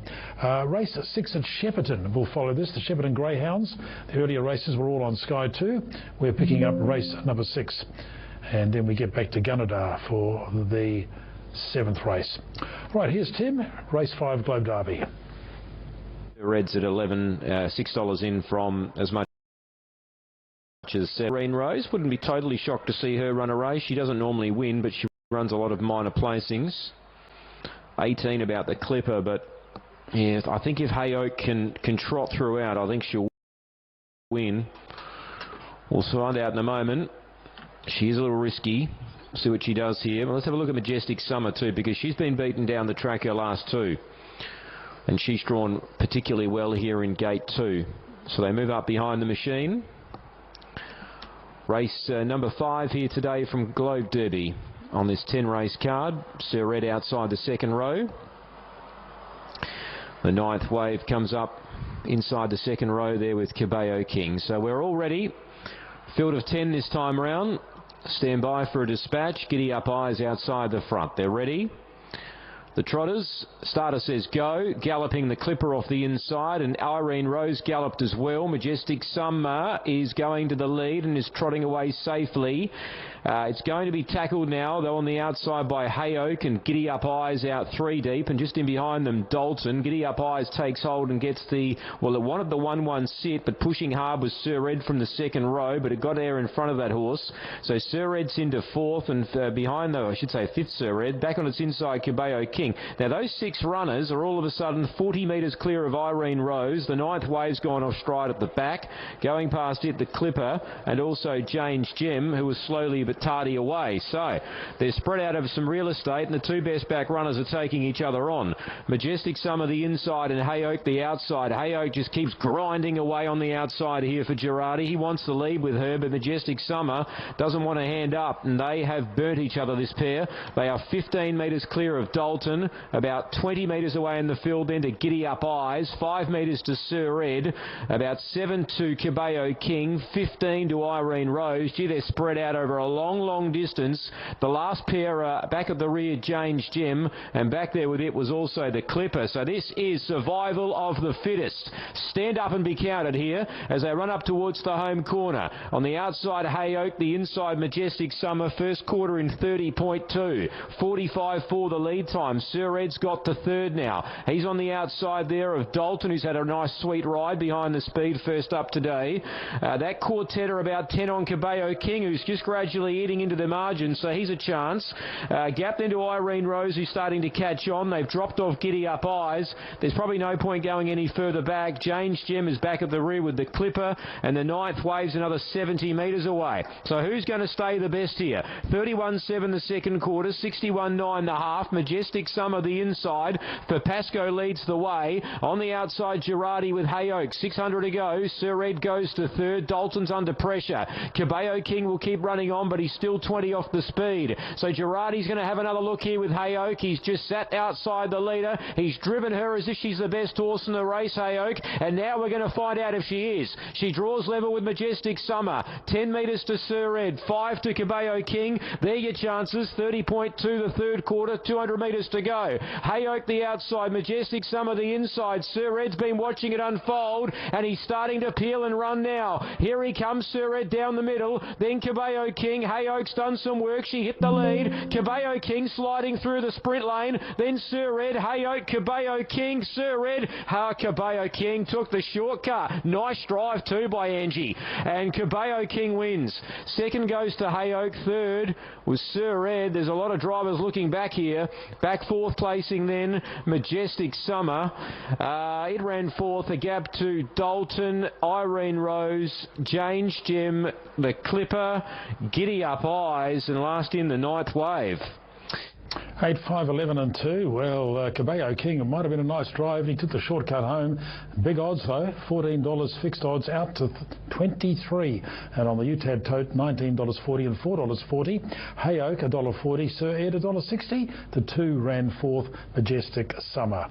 Race 6 at Shepparton will follow this. The Shepparton Greyhounds. The earlier races were all on Sky 2. We're picking up race number 6, and then we get back to Gunnedah for the 7th race. Right, here's Tim, race 5 Globe Derby. Reds at 11, $6 in from as much as Irene Rose. Wouldn't be totally shocked to see her run a race. She doesn't normally win, but she runs a lot of minor placings. 18 about the Clipper, but yeah, I think if Hay Oak can trot throughout, I think she'll win. We'll find out in a moment. She is a little risky. See what she does here. Well, let's have a look at Majestic Summer too, because she's been beaten down the track her last 2. And she's drawn particularly well here in gate 2. So they move up behind the machine. Race number 5 here today from Globe Derby on this 10 race card. Sir Red outside the second row. The 9th wave comes up inside the second row there with Cabello King. So we're all ready. Field of 10 this time around. Stand by for a dispatch. Giddy Up Eyes outside the front. They're ready. The trotters, starter says go, galloping the Clipper off the inside, and Irene Rose galloped as well. Majestic Summer is going to the lead and is trotting away safely. It's going to be tackled now, though, on the outside by Hay Oak, and Giddy Up Eyes out 3 deep, and just in behind them, Dalton. Giddy Up Eyes takes hold and gets the, well, it wanted the 1-1 sit, but pushing hard was Sir Red from the second row, but it got there in front of that horse. So Sir Red's into 4th, and behind, though, I should say 5th Sir Red, back on its inside, Cabello King. Now, those 6 runners are all of a sudden 40 metres clear of Irene Rose. The 9th wave's gone off stride at the back. Going past it, the Clipper, and also Jane's Gem, who was slowly but tardy away. So they're spread out over some real estate, and the 2 best back runners are taking each other on. Majestic Summer the inside and Hay Oak the outside. Hay Oak just keeps grinding away on the outside here for Girardi. He wants the lead with her, but Majestic Summer doesn't want to hand up, and they have burnt each other, this pair. They are 15 metres clear of Dalton, about 20 metres away in the field then to Giddy Up Eyes, 5 metres to Sir Red, about 7 to Cabello King, 15 to Irene Rose. Gee, they're spread out over a long distance. The last pair back at the rear, Jane's Gem, and back there with it was also the Clipper. So this is survival of the fittest. Stand up and be counted here as they run up towards the home corner. On the outside, Hay Oak, the inside, Majestic Summer, first quarter in 30.2. 45 for the lead time. Sir Ed's got to third now. He's on the outside there of Dalton, who's had a nice sweet ride behind the speed first up today. That quartet are about 10 on Cabello King, who's just gradually eating into the margin, so he's a chance. Gapped into Irene Rose, who's starting to catch on. They've dropped off Giddy Up Eyes. There's probably no point going any further back. Jane's Gem is back at the rear with the Clipper, and the Ninth Wave's another 70 metres away. So who's going to stay the best here? 31.7 the second quarter, 61.9 the half. Majestic Summer the inside. Pasco leads the way. On the outside, Girardi with Hay Oak. 600 to go. Sir Ed goes to third. Dalton's under pressure. Cabello King will keep running on, but he's still 20 off the speed. So Girardi's going to have another look here with Hay Oak. He's just sat outside the leader. He's driven her as if she's the best horse in the race, Hay Oak, and now we're going to find out if she is. She draws level with Majestic Summer. 10 metres to Sir Ed. 5 to Cabello King. They're your chances. 30.2 the third quarter. 200 metres to go. Hay Oak the outside. Majestic Summer the inside. Sir Ed's been watching it unfold, and he's starting to peel and run now. Here he comes, Sir Ed down the middle. Then Cabello King. Hay Oak's done some work. She hit the lead. Cabello King sliding through the sprint lane. Then Sir Ed. Hay Oak, Cabello King, Sir Ed. Cabello King took the shortcut. Nice drive too by Angie. And Cabello King wins. Second goes to Hay Oak. Third was Sir Ed. There's a lot of drivers looking back here. Back fourth placing then, Majestic Summer. It ran fourth. A gap to Dalton, Irene Rose, Jane's Gem, the Clipper, Giddy Up Eyes, and last in the Ninth Wave. 8, 5, 11 and 2. Well, Cabello King, it might have been a nice drive. He took the shortcut home. Big odds though, $14 fixed odds out to 23. And on the UTAD tote, $19.40 and $4.40. Hay Oak, $1.40. Sir Ed, $1.60. The 2 ran fourth, Majestic Summer.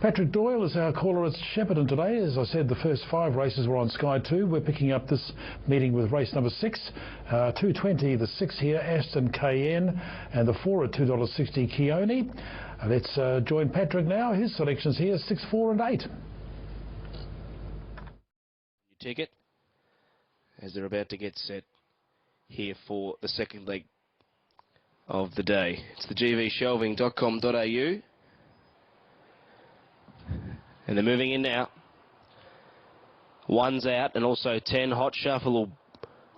Patrick Doyle is our caller at Shepparton today. As I said, the first 5 races were on Sky 2. We're picking up this meeting with race number 6. 2.20, the 6 here, Aston Cayenne, and the 4 at $2.60, Keone. Let's join Patrick now. His selections here, 6, 4 and 8. Your ticket, as they're about to get set here for the second leg of the day. It's the gvshelving.com.au. And they're moving in now. 1's out, and also 10. Hot Shuffle,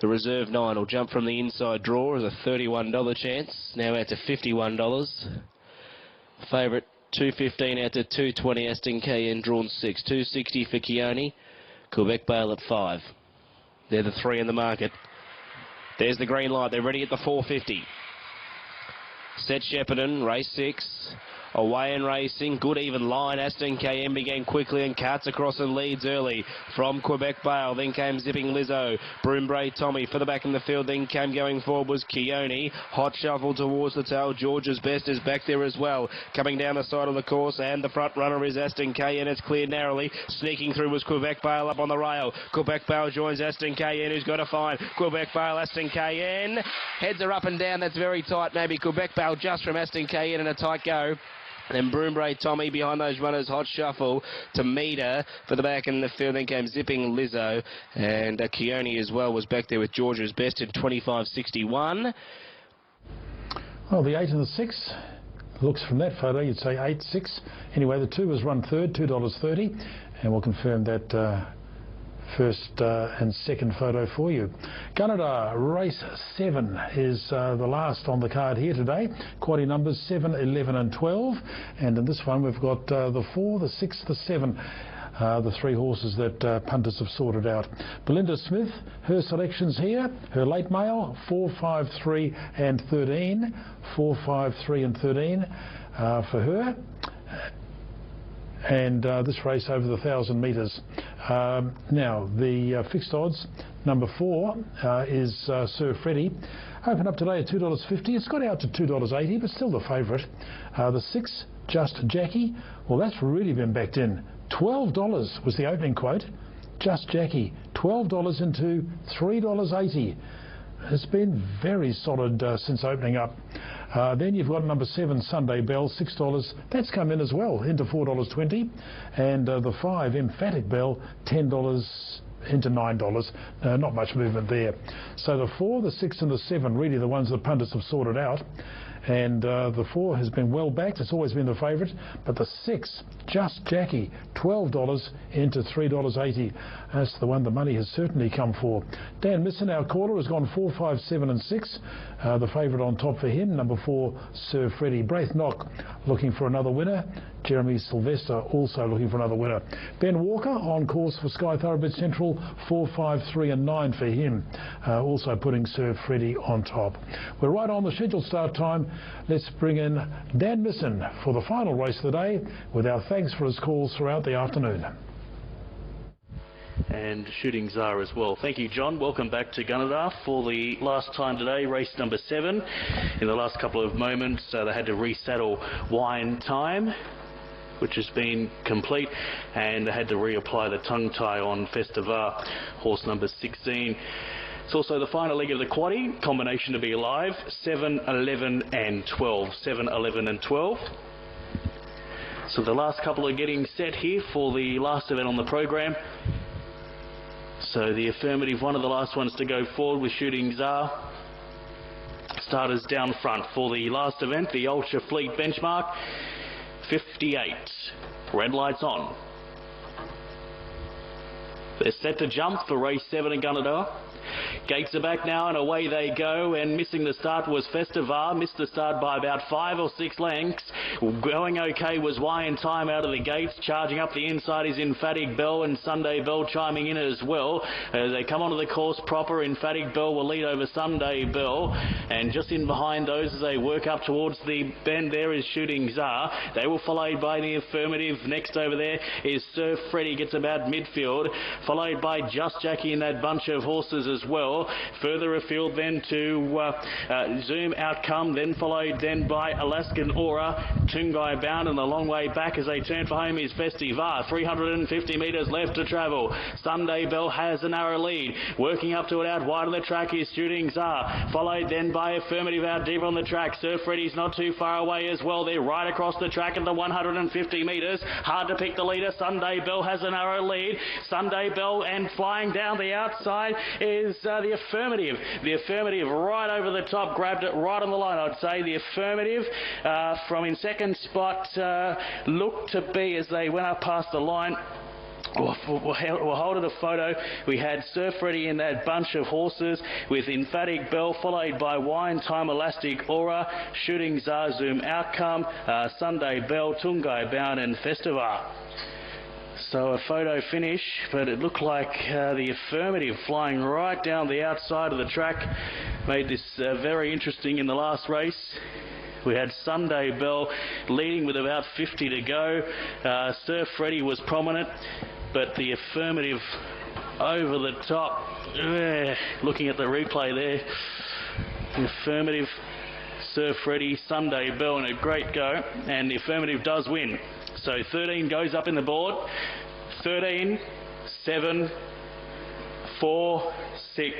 the reserve 9, will jump from the inside draw as a $31 chance. Now out to $51. Favourite, 2.15 out to 2.20. Aston Cayenne drawn 6. 2.60 for Keone. Quebec Bale at 5. They're the 3 in the market. There's the green light. They're ready at the 4.50. Set Shepparton, race 6. Away and racing, good even line. Aston Cayenne began quickly and cuts across and leads early from Quebec Bale. Then came Zipping Lizzo. Broombray Tommy for the back in the field. Then came going forward was Keone. Hot Shuffle towards the tail. George's Best is back there as well. Coming down the side of the course, and the front runner is Aston Cayenne. It's cleared narrowly. Sneaking through was Quebec Bale up on the rail. Quebec Bale joins Aston Cayenne, who's got to find Quebec Bale. Aston Cayenne. Heads are up and down. That's very tight. Maybe Quebec Bale just from Aston Cayenne in a tight go. Then Broombray Tommy behind those runners. Hot Shuffle to Meter for the back in the field. Then came Zipping Lizzo, and Keone as well was back there with George's Best in 25.61. Well, the 8 and the 6 looks from that photo, you'd say 8, 6. Anyway, the 2 was run third, $2.30, and we'll confirm that first and second photo for you. Gunnedah, race 7 is the last on the card here today. Quaddy numbers 7, 11 and 12. And in this one we've got the 4, the 6, the 7. The 3 horses that punters have sorted out. Belinda Smith, her selections here. Her late mail, 4, 5, 3 and 13. 4, 5, 3 and 13 for her. And this race over the 1,000 metres. Now, the fixed odds, number 4 is Sir Freddie. Opened up today at $2.50. It's got out to $2.80, but still the favourite. The 6, Just Jackie. Well, that's really been backed in. $12 was the opening quote. Just Jackie. $12 into $3.80. It's been very solid since opening up. Then you've got number 7, Sunday Bell, $6. That's come in as well, into $4.20. And the 5, Emphatic Bell, $10 into $9. Not much movement there. So the 4, the 6 and the 7, really the ones that punters have sorted out. And the 4 has been well backed. It's always been the favourite. But the 6, Just Jackie, $12 into $3.80. That's the one the money has certainly come for. Dan Misson, our caller, has gone 4, 5, 7 and 6. The favourite on top for him, number 4, Sir Freddie. Braithnock looking for another winner. Jeremy Sylvester also looking for another winner. Ben Walker on course for Sky Thoroughbred Central, 4, 5, 3 and 9 for him. Also putting Sir Freddie on top. We're right on the scheduled start time. Let's bring in Dan Misson for the final race of the day, with our thanks for his calls throughout the afternoon. And Shooting Czar as well. Thank you, John. Welcome back to Gunnedah for the last time today, race number 7. In the last couple of moments, they had to resaddle Wine Time, which has been complete, and they had to reapply the tongue tie on Festivar, horse number 16. It's also the final leg of the quaddie, combination to be alive, 7, 11 and 12. 7, 11 and 12. So the last couple are getting set here for the last event on the program. So the affirmative, one of the last ones to go forward with Shooting Czar. Starters down front for the last event, the Ultra Fleet benchmark, 58. Red lights on. They're set to jump for race 7 in Gunnedah. Gates are back now and away they go, and missing the start was Festivar, missed the start by about 5 or 6 lengths. Going okay was Wine Time out of the gates, charging up the inside is Emphatic Bell, and Sunday Bell chiming in as well. As they come onto the course proper, Emphatic Bell will lead over Sunday Bell, and just in behind those as they work up towards the bend there is Shooting Czar. They were followed by the affirmative. Next over there is Sir Freddie, gets about midfield, followed by Just Jackie in that bunch of horses as well. Further afield then to Zoom Outcome, then followed then by Alaskan Aura, Tungai Bound, and the long way back as they turn for home is Festivar. 350 metres left to travel. Sunday Bell has a narrow lead. Working up to it out wide of the track is Shooting Czar, followed then by Affirmative out deeper on the track. Sir Freddie's not too far away as well. They're right across the track at the 150 metres. Hard to pick the leader. Sunday Bell has a narrow lead. Sunday Bell, and flying down the outside is the Affirmative. The Affirmative right over the top, grabbed it right on the line, I'd say. The Affirmative from in second spot looked to be, as they went up past the line, we'll hold it a photo. We had Sir Freddie in that bunch of horses with Emphatic Bell, followed by Wine Time, Elastic Aura, Shooting Czar, Zoom Outcome, Sunday Bell, Tungai Bound and Festivar. So a photo finish, but it looked like the Affirmative flying right down the outside of the track made this very interesting in the last race. We had Sunday Bell leading with about 50 to go. Sir Freddie was prominent, but the Affirmative over the top. Looking at the replay there, the Affirmative, Sir Freddie, Sunday Bell, and a great go, and the Affirmative does win. So 13 goes up in the board. 13, 7, 4, 6.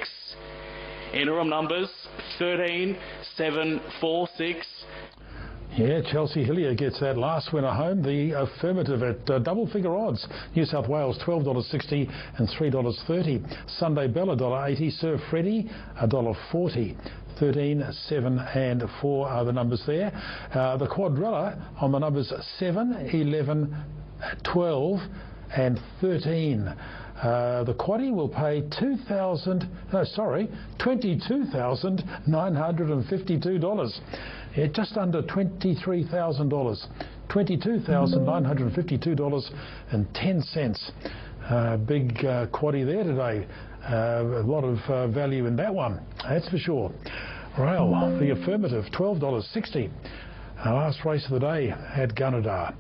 Interim numbers 13, 7, 4, 6. Yeah, Chelsea Hillier gets that last winner home. The Affirmative at double figure odds. New South Wales $12.60 and $3.30. Sunday Bell $1.80. Sir Freddie $1.40. 13, 7 and 4 are the numbers there. The quadrilla on the numbers 7, 11, 12 and 13. The quaddie will pay $22,952. Yeah, just under $23,000. $22,952.10. Big quaddie there today. A lot of value in that one, that's for sure. Well, the Affirmative, $12.60. Last race of the day at Gunnedah.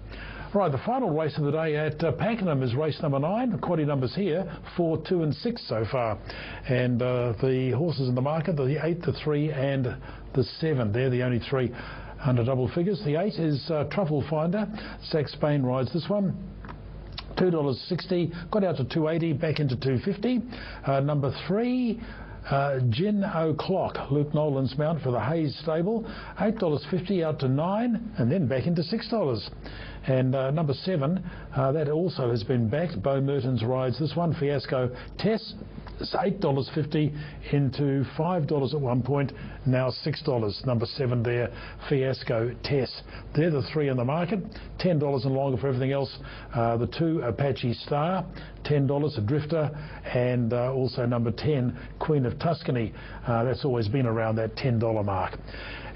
Right, the final race of the day at Pakenham is race number 9. The quaddie numbers here, 4, 2 and 6 so far. And the horses in the market, the 8, the 3 and the 7. They're the only 3 under double figures. The 8 is Truffle Finder. Zach Spain rides this one. $2.60, got out to $2.80, back into $2.50. Number 3, Gin O'Clock, Luke Nolan's mount for the Hayes stable, $8.50 out to $9, and then back into $6. And number 7, that also has been backed. Bo Mertens rides this one. Fiasco Tess, It's $8.50 into $5 at one point, now $6. Number 7 there, Fiasco Tess. They're the 3 in the market. $10 and longer for everything else. The 2, Apache Star, $10, a Drifter, and also number 10, Queen of Tuscany. That's always been around that $10 mark.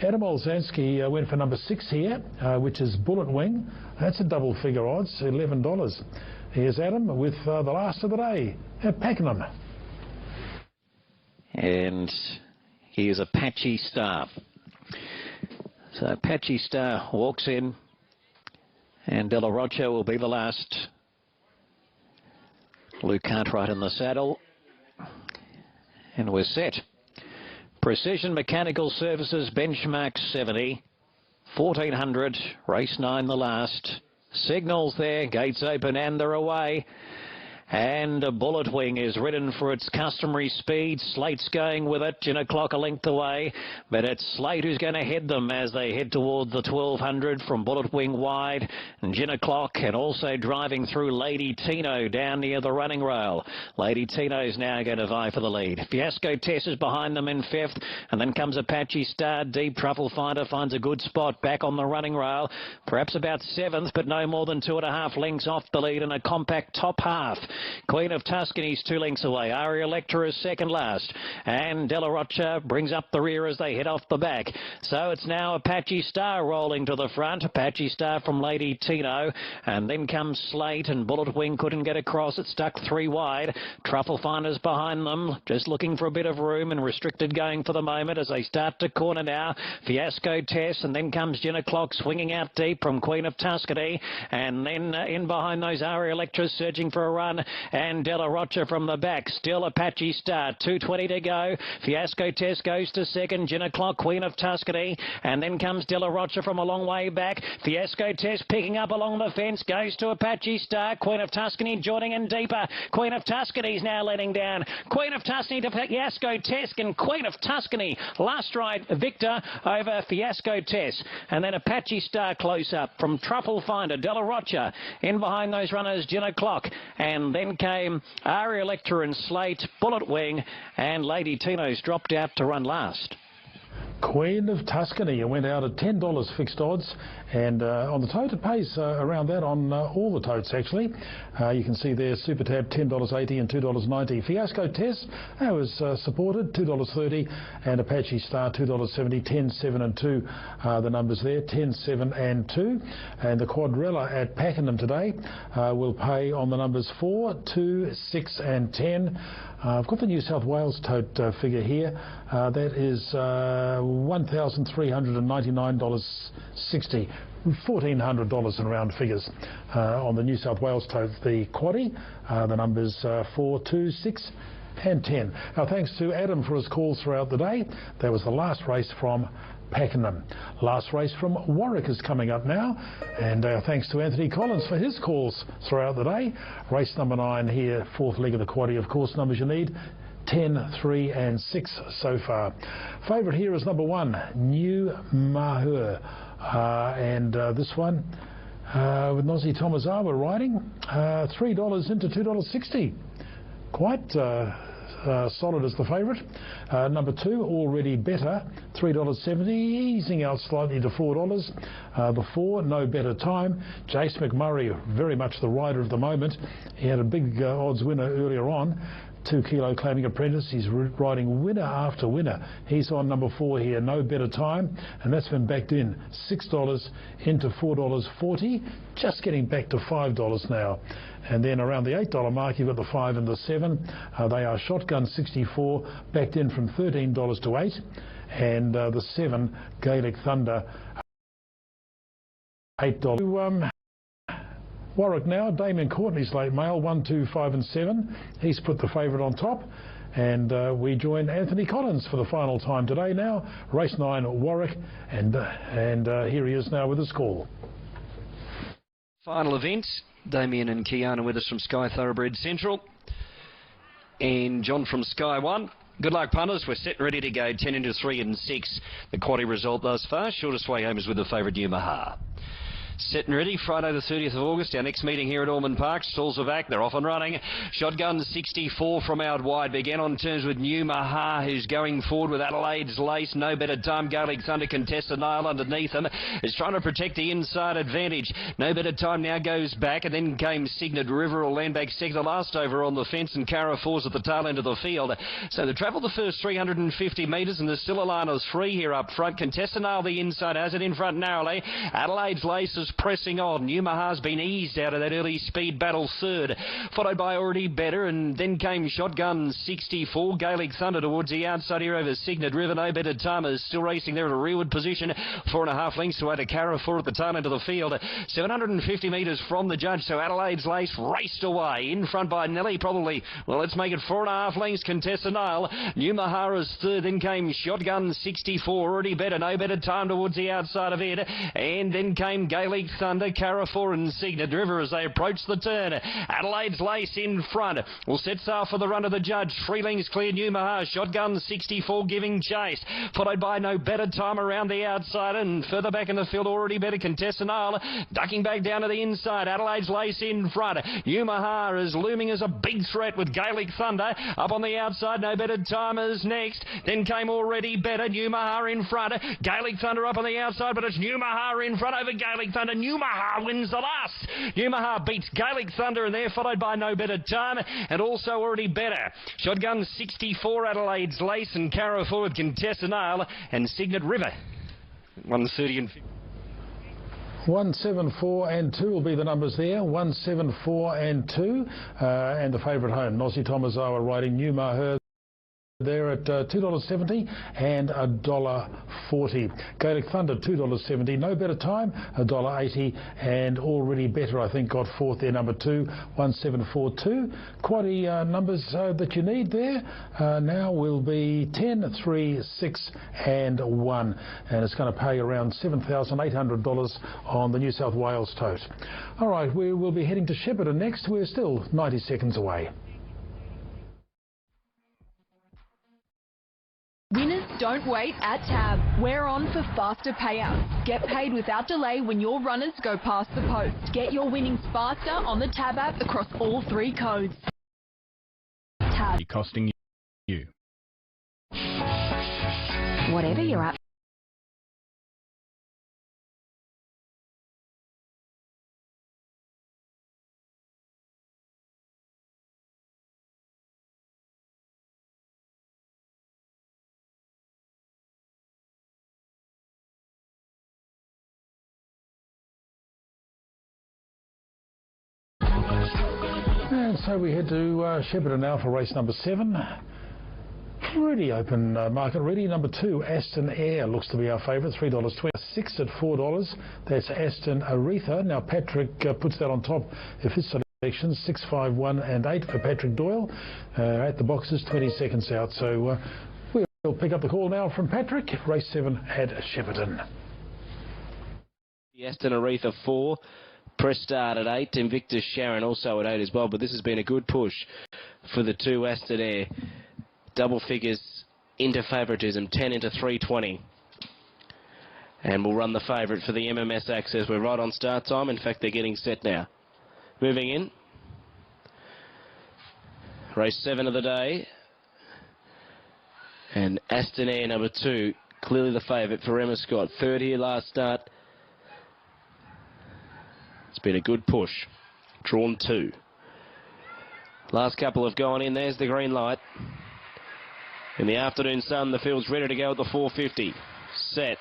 Adam Olszanski went for number 6 here, which is Bullet Wing. That's a double figure odds, $11. Here's Adam with the last of the day at Pakenham. And here's Apache Star. So Apache Star walks in, and De La Rocha will be the last. Luke Cartwright in the saddle, and we're set. Precision Mechanical Services benchmark 70, 1400, race 9 the last. Signals there, gates open and they're away. And a Bullet Wing is ridden for its customary speed. Slate's going with it, Gin O'Clock a length away. But it's Slate who's going to head them as they head toward the 1200 from Bullet Wing wide. And Gin O'Clock, and also driving through Lady Tino down near the running rail. Lady Tino's now going to vie for the lead. Fiasco Tess is behind them in 5th. And then comes Apache Star. Deep Truffle Finder finds a good spot back on the running rail. Perhaps about 7th, but no more than 2.5 lengths off the lead in a compact top half. Queen of Tuscany's 2 lengths away. Ari Electra is second last. And De La Rocha brings up the rear as they head off the back. So it's now Apache Star rolling to the front. Apache Star from Lady Tino. And then comes Slate, and Bullet Wing couldn't get across. It stuck 3 wide. Truffle Finders behind them, just looking for a bit of room, and Restricted going for the moment as they start to corner now. Fiasco Tess, and then comes Gin O'Clock swinging out deep from Queen of Tuscany. And then in behind those Ari Electras surging for a run. And De La Rocha from the back. Still Apache Star. 2:20 to go. Fiasco Tess goes to second. Gin O'Clock, Queen of Tuscany. And then comes De La Rocha from a long way back. Fiasco Tess picking up along the fence. Goes to Apache Star. Queen of Tuscany joining in deeper. Queen of Tuscany's now letting down. Queen of Tuscany to Fiasco Tess. And Queen of Tuscany last ride victor over Fiasco Tess. And then Apache Star close up from Truffle Finder. De La Rocha in behind those runners. Gin O'Clock. And then came Ari Electra and Slate, Bullet Wing, and Lady Tino's dropped out to run last. Queen of Tuscany went out at $10 fixed odds, and on the tote it pays around that on all the totes actually. You can see there Super Tab $10.80 and $2.90. Fiasco Tess was supported $2.30, and Apache Star $2.70, 10, 7 and 2 the numbers there, 10, 7 and 2. And the Quadrella at Pakenham today will pay on the numbers 4, 2, 6 and 10. I've got the New South Wales tote figure here. That is $1,399.60. $1,400 in round figures on the New South Wales tote. The Quaddie, the numbers 4, 2, 6 and 10. Now thanks to Adam for his calls throughout the day. That was the last race from Pakenham. Last race from Warwick is coming up now, and thanks to Anthony Collins for his calls throughout the day. Race number 9 here, 4th leg of the Quaddie. Of course, numbers you need 10, 3 and 6 so far. Favourite here is number 1, New Mahur, and this one with Nozi Tomazawa riding, $3 into $2.60. Quite solid as the favourite. Number 2, Already Better, $3.70, easing out slightly to $4. The 4, No Better Time. Jace McMurray, very much the rider of the moment. He had a big odds winner earlier on. 2 kilo claiming apprentice. He's riding winner after winner. He's on number 4 here, No Better Time, and that's been backed in $6 into $4.40, just getting back to $5 now. And then around the $8 mark, you've got the 5 and the 7. They are Shotgun 64, backed in from $13 to $8, and the 7, Gaelic Thunder, $8. Warwick now, Damien Courtney's late mail, 1, 2, 5 and 7. He's put the favourite on top. And we join Anthony Collins for the final time today now. Race 9 Warwick, and here he is now with his call. Final event, Damien and Kiana with us from Sky Thoroughbred Central. And John from Sky 1. Good luck, punters. We're set and ready to go. 10 into 3 and 6. The Quaddie result thus far. Shortest way home is with the favourite New Mahar. Set and ready, Friday the 30th of August, our next meeting here at Ormond Park. Stalls are back, they're off and running. Shotgun 64 from out wide, began on terms with New Maha, who's going forward with Adelaide's Lace. No better time, Gaelic Thunder contested Nile underneath him, is trying to protect the inside advantage. No better time now goes back, and then came Signet River, will land back second, the last over on the fence, and Carrefour's at the tail end of the field. So they travelled the first 350 metres, and there's still a line of three here up front. Contested Nile the inside, has it in front narrowly. Adelaide's Lace is pressing on. New Maha's been eased out of that early speed battle third, followed by Already Better, and then came Shotgun 64. Gaelic Thunder towards the outside here over Signet River. No better timers still racing there at a rearward position. 4.5 lengths away to Carrefour at the tail end of the field. 750 metres from the judge, so Adelaide's Lace raced away. In front by Nelly, probably. Well, let's make it 4.5 lengths. Contested Nile. New Mahara's third, then came Shotgun 64. Already Better, no better time towards the outside of it. And then came Gaelic Thunder, Carrefour and Signet River as they approach the turn. Adelaide's Lace in front. Will set sail for the run of the judge. 3 lengths clear New Maha. Shotgun 64 giving chase. Followed by No Better Time around the outside, and further back in the field Already Better. Contested Nile ducking back down to the inside. Adelaide's Lace in front. New Maha is looming as a big threat with Gaelic Thunder. Up on the outside, No Better Timers next. Then came Already Better. New Maha in front. Gaelic Thunder up on the outside, but it's New Maha in front over Gaelic Thunder. New Maha wins the last. New Maha beats Gaelic Thunder, and they're followed by No Better Time and also Already Better. Shotgun 64, Adelaide's Lace, and Carrefour with Contested Nile and Signet River. 130 and 50. 174 and 2 will be the numbers there. 174 and 2, and the favourite home, Nossie Tomazawa riding New Maha there at $2.70 and $1.40. Gaelic Thunder $2.70. No Better Time $1.80, and Already Better I think got fourth there, number 2, 1742. Quality numbers that you need there. Now will be 10, 3, 6 and 1, and it's going to pay around $7,800 on the New South Wales tote. All right, we will be heading to Shepparton next. We're still 90 seconds away. Winners don't wait at Tab. We're on for faster payouts. Get paid without delay when your runners go past the post. Get your winnings faster on the Tab app across all 3 codes. Tab. Costing you. Whatever you're at. And so we head to Shepparton now for race number 7. Pretty open market, really. Number 2, Aston Air, looks to be our favourite, $3.20. 6 at $4, that's Aston Aretha. Now Patrick puts that on top of his selections, 6, 5, 1 and 8 for Patrick Doyle. At the boxes, 20 seconds out. So we'll pick up the call now from Patrick, race 7 at Shepparton. Aston Aretha 4. Press Start at 8, Invictus Sharon also at 8 as well, but this has been a good push for the 2 Aston Air. Double figures into favouritism, 10 into 320. And we'll run the favourite for the MMS Access. We're right on start time. In fact, they're getting set now. Moving in. Race 7 of the day. And Aston Air, number 2, clearly the favourite for Emma Scott. Third here last start. It's been a good push. Drawn 2. Last couple have gone in. There's the green light. In the afternoon sun, the field's ready to go at the 450. Set.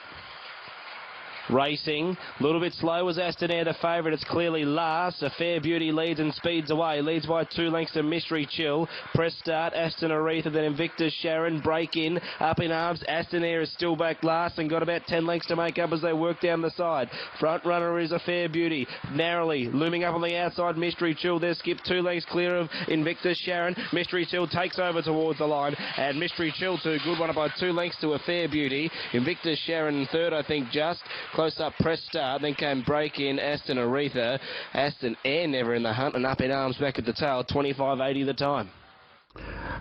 Racing, a little bit slow was Aston Air, the favourite. It's clearly last. A Fair Beauty leads and speeds away. Leads by 2 lengths to Mystery Chill. Press Start, Aston Aretha, then Invictus Sharon. Break in, Up in Arms. Aston Air is still back last and got about 10 lengths to make up as they work down the side. Front runner is a Fair Beauty. Narrowly, looming up on the outside, Mystery Chill. They're skipped 2 lengths clear of Invictus Sharon. Mystery Chill takes over towards the line, and Mystery Chill too good, one up by 2 lengths to a Fair Beauty. Invictus Sharon third, I think, just. Close up Press Start, then came Break in, Aston Aretha. Aston Air never in the hunt, and Up in Arms back at the tail, 25.80 the time.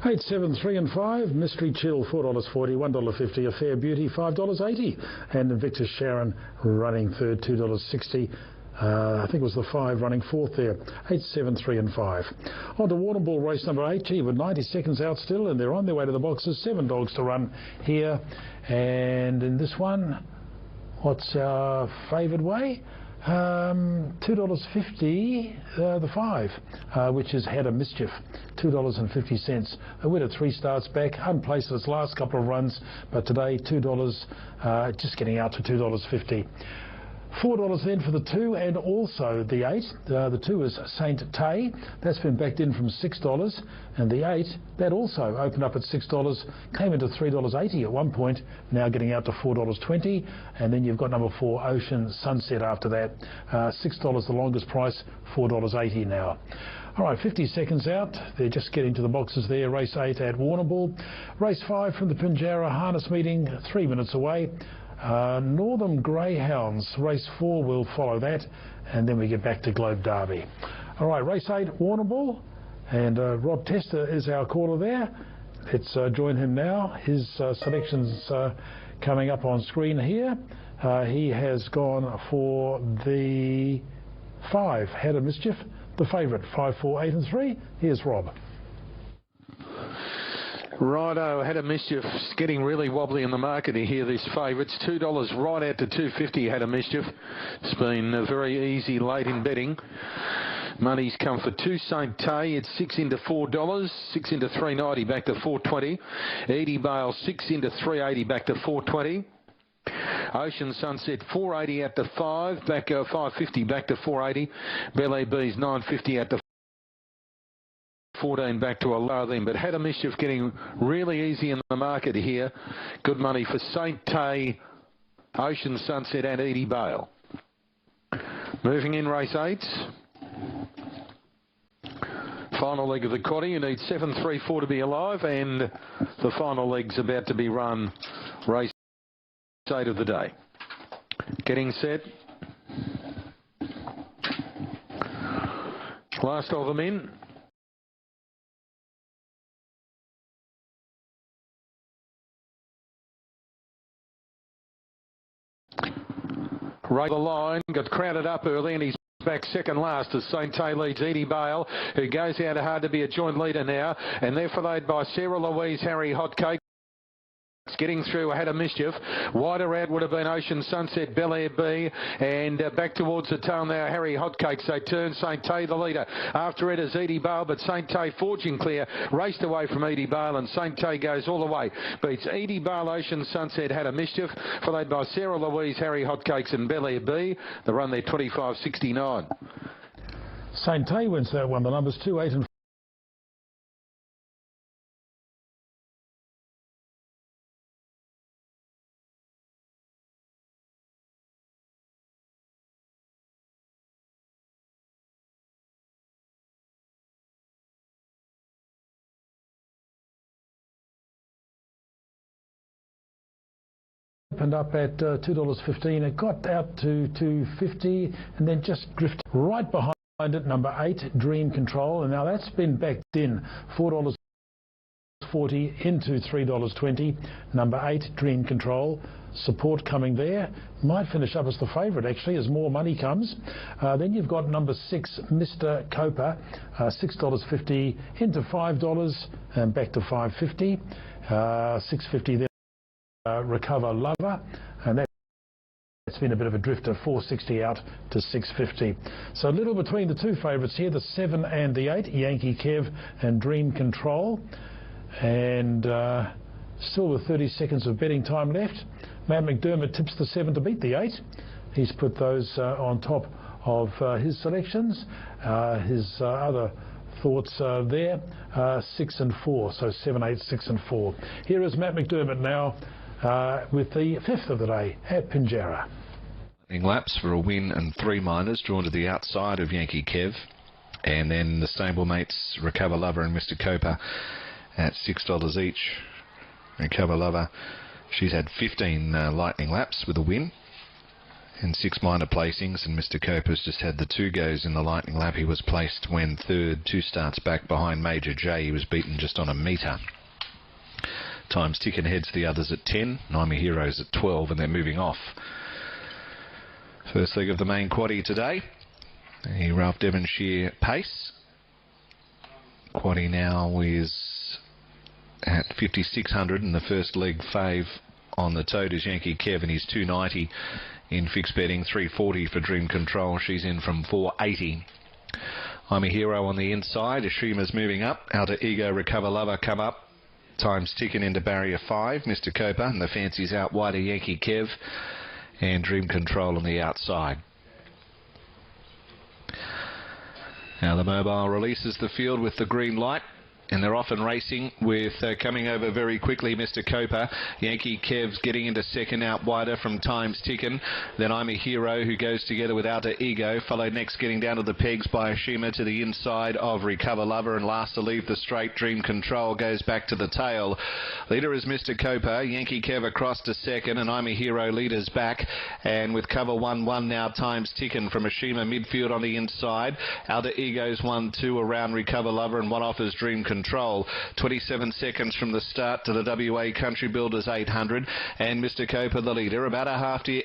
8, 7, 3 and 5. Mystery Chill $4.40, $1.50. A Fair Beauty $5.80, and Invictus Sharon running third, $2.60. I think it was the 5 running fourth there. 8, 7, 3 and 5. On to Warrnambool race number 8. Gee, with 90 seconds out still, and they're on their way to the boxes. 7 dogs to run here. And in this one, what's our favoured way? $2.50, the 5, which has had a mischief, $2.50. A winner 3 starts back, unplaced its last couple of runs, but today $2, just getting out to $2.50. $4 then for the 2 and also the 8. The 2 is Saint Tay. That's been backed in from $6. And the 8, that also opened up at $6, came into $3.80 at one point, now getting out to $4.20. And then you've got number 4, Ocean Sunset after that. $6 the longest price, $4.80 now. All right, 50 seconds out. They're just getting to the boxes there. Race 8 at Warrnambool. Race 5 from the Pinjarra Harness Meeting, 3 minutes away. Northern Greyhounds, race 4 will follow that, and then we get back to Globe Derby. All right, race 8, Warrnambool, and Rob Tester is our caller there. Let's join him now. His selections coming up on screen here. He has gone for the 5, Had a Mischief, the favourite, 5, 4, 8 and 3. Here's Rob. Righto, Had a Mischief, getting really wobbly in the market here, this favourites. $2 right out to $2.50, Had a Mischief. It's been very easy late in betting. Money's come for 2 Saint Tay, it's 6 into $4, 6 into $3.90 back to $4.20. Edie Bale 6 into $3.80 back to $4.20. Ocean Sunset $4.80 out to 5, back $5.50 back to $4.80. Ballet Bees $9.50 out to 14 back to a lower then, but Had a Mischief getting really easy in the market here. Good money for Saint Tay, Ocean Sunset and Edie Bale. Moving in race 8. Final leg of the quaddy. You need 7, 3, 4 to be alive, and the final leg's about to be run. Race 8 of the day. Getting set. Last of them in. Right the line, got crowded up early and he's back second last as Saint Tay leads Edie Bale, who goes out hard to be a joint leader now, and they're followed by Sarah Louise, Harry Hotcake. Getting through, Had a Mischief. Wider out would have been Ocean Sunset, Bel Air B, and back towards the tail now, Harry Hotcakes. They turn Saint Tay the leader. After it is Edie Bale, but Saint Tay forging clear, raced away from Edie Bale, and Saint Tay goes all the way. Beats Edie Bale, Ocean Sunset, Had a Mischief, followed by Sarah Louise, Harry Hotcakes, and Bel Air B. The run there 25.69. Saint Tay wins that one. The numbers 2, 8 and 4. Opened up at $2.15. It got out to $2.50 and then just drifted right behind it. Number 8, Dream Control, and now that's been backed in. $4.40 into $3.20. Number 8, Dream Control. Support coming there. Might finish up as the favourite actually as more money comes. Then you've got number 6, Mr. Coper, $6.50 into $5 and back to $5.50. $6.50 there. Recover Lover, and that's been a bit of a drifter, $4.60 out to $6.50. So a little between the 2 favourites here, the 7 and the 8, Yankee Kev and Dream Control. And still with 30 seconds of betting time left. Matt McDermott tips the 7 to beat the 8. He's put those on top of his selections. His other thoughts there, 6 and 4, so 7, 8, 6 and 4. Here is Matt McDermott now. With the 5th of the day at Pinjarra. Laps for a win and 3 minors drawn to the outside of Yankee Kev, and then the stablemates Recover Lover and Mr. Coper at $6 each. Recover Lover, she's had 15 lightning laps with a win and 6 minor placings, and Mr. Coper's just had the 2 goes in the lightning lap. He was placed when third, 2 starts back behind Major J. He was beaten just on a metre. Time's ticking ahead to the others at 10, Naimi Heroes at 12, and they're moving off. First leg of the main quaddie today. The Ralph Devonshire pace. Quaddie now is at 5,600 and the first leg fave on the tote is Yankee Kev, and he's 290 in fixed betting, 340 for Dream Control. She's in from 480. I'm a Hero on the inside. Ashima's moving up. Outer Ego, Recover Lover come up. Time's ticking into barrier 5. Mr. Coper and the fancies out wider, Yankee Kev and Dream Control on the outside. Now the mobile releases the field with the green light, and they're often racing with coming over very quickly, Mr. Coper. Yankee Kev's getting into second out wider from Time's Tickin'. Then I'm a Hero, who goes together with Outer Ego. Followed next, getting down to the pegs by Ashima to the inside of Recover Lover. And last to leave the straight, Dream Control goes back to the tail. Leader is Mr. Coper. Yankee Kev across to second, and I'm a Hero leaders back. And with cover 1-1 now, Time's Tickin' from Ashima midfield on the inside. Outer Ego's 1-2 around Recover Lover, and one off is Dream Control. 27 seconds from the start to the WA Country Builders 800, and Mr. Coper the leader, about a half to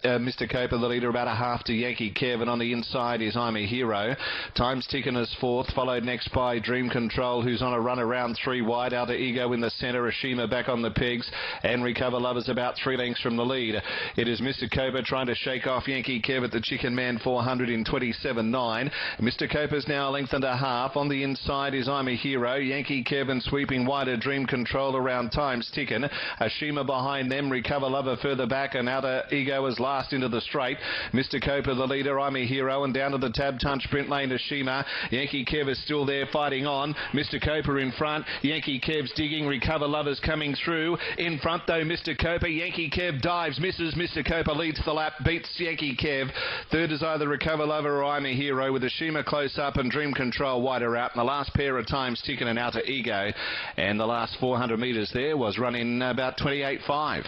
Mr. Coper the leader, about a half to Yankee Kev, and on the inside is I'm a Hero. Time's Ticking as fourth, followed next by Dream Control, who's on a run around 3 wide. Outer Ego in the centre, Ashima back on the pegs, and Recover Lovers about 3 lengths from the lead. It is Mr. Coper trying to shake off Yankee Kev at the Chicken Man 400 in 27.9. Mr. Coper's now a length and a half. On the inside is I'm a Hero. Yankee Kevin sweeping wider, Dream Control around Time's Ticking. Ashima behind them, Recover Lover further back, and Outer Ego is last into the straight. Mr. Coper the leader, I'm a Hero, and down to the tab touch sprint lane, Ashima. Yankee Kev is still there fighting on. Mr. Coper in front. Yankee Kev's digging. Recover Lover's coming through. In front though, Mr. Coper. Yankee Kev dives, misses. Mr. Coper leads the lap, beats Yankee Kev. Third is either Recover Lover or I'm a Hero, with Ashima close up and Dream Control wider out. And the last pair of Times Ticking and Outer Ego, and the last 400 metres there was running about 28.5.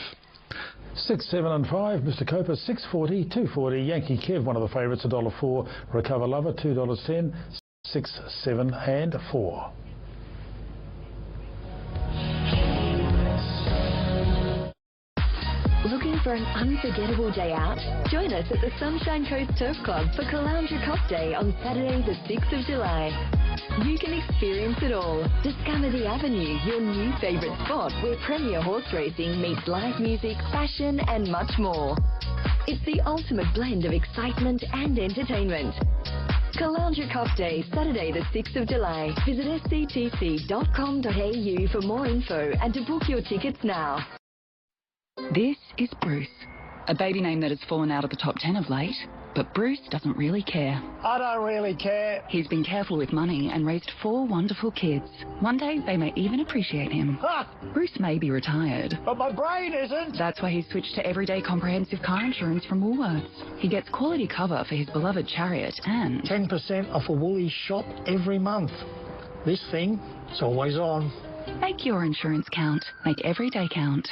6, 7 and 5, Mr. Coper 6.40, 2.40, Yankee Kev, one of the favourites, $1.04, Recover Lover $2.10, 6, 7 and 4. Looking for an unforgettable day out? Join us at the Sunshine Coast Turf Club for Caloundra Cup Day on Saturday the 6th of July. You can experience it all. Discover the Avenue, your new favourite spot where premier horse racing meets live music, fashion and much more. It's the ultimate blend of excitement and entertainment. Caloundra Cup Day, Saturday the 6th of July. Visit sctc.com.au for more info and to book your tickets now. This is Bruce, a baby name that has fallen out of the top 10 of late, but Bruce doesn't really care. I don't really care. He's been careful with money and raised 4 wonderful kids. One day they may even appreciate him. Ha! Bruce may be retired, But my brain isn't. That's why he's switched to everyday comprehensive car insurance from Woolworths. He gets quality cover for his beloved Chariot and 10% off a Woolies shop every month. This thing, it's always on. Make your insurance count. Make every day count.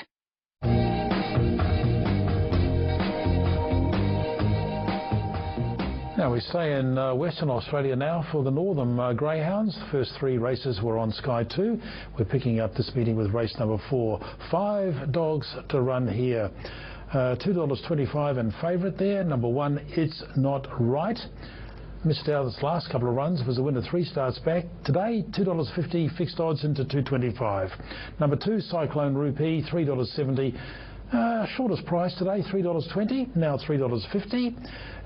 Now we stay in Western Australia now for the Northern Greyhounds. The first 3 races were on Sky 2. We're picking up this meeting with race number 4. 5 dogs to run here. $2.25 and favourite there. Number 1, It's Not Right. Missed out its last couple of runs, was a winner 3 starts back. Today, $2.50 fixed odds into $2.25. Number 2, Cyclone Rupee, $3.70. Shortest price today, $3.20, now $3.50.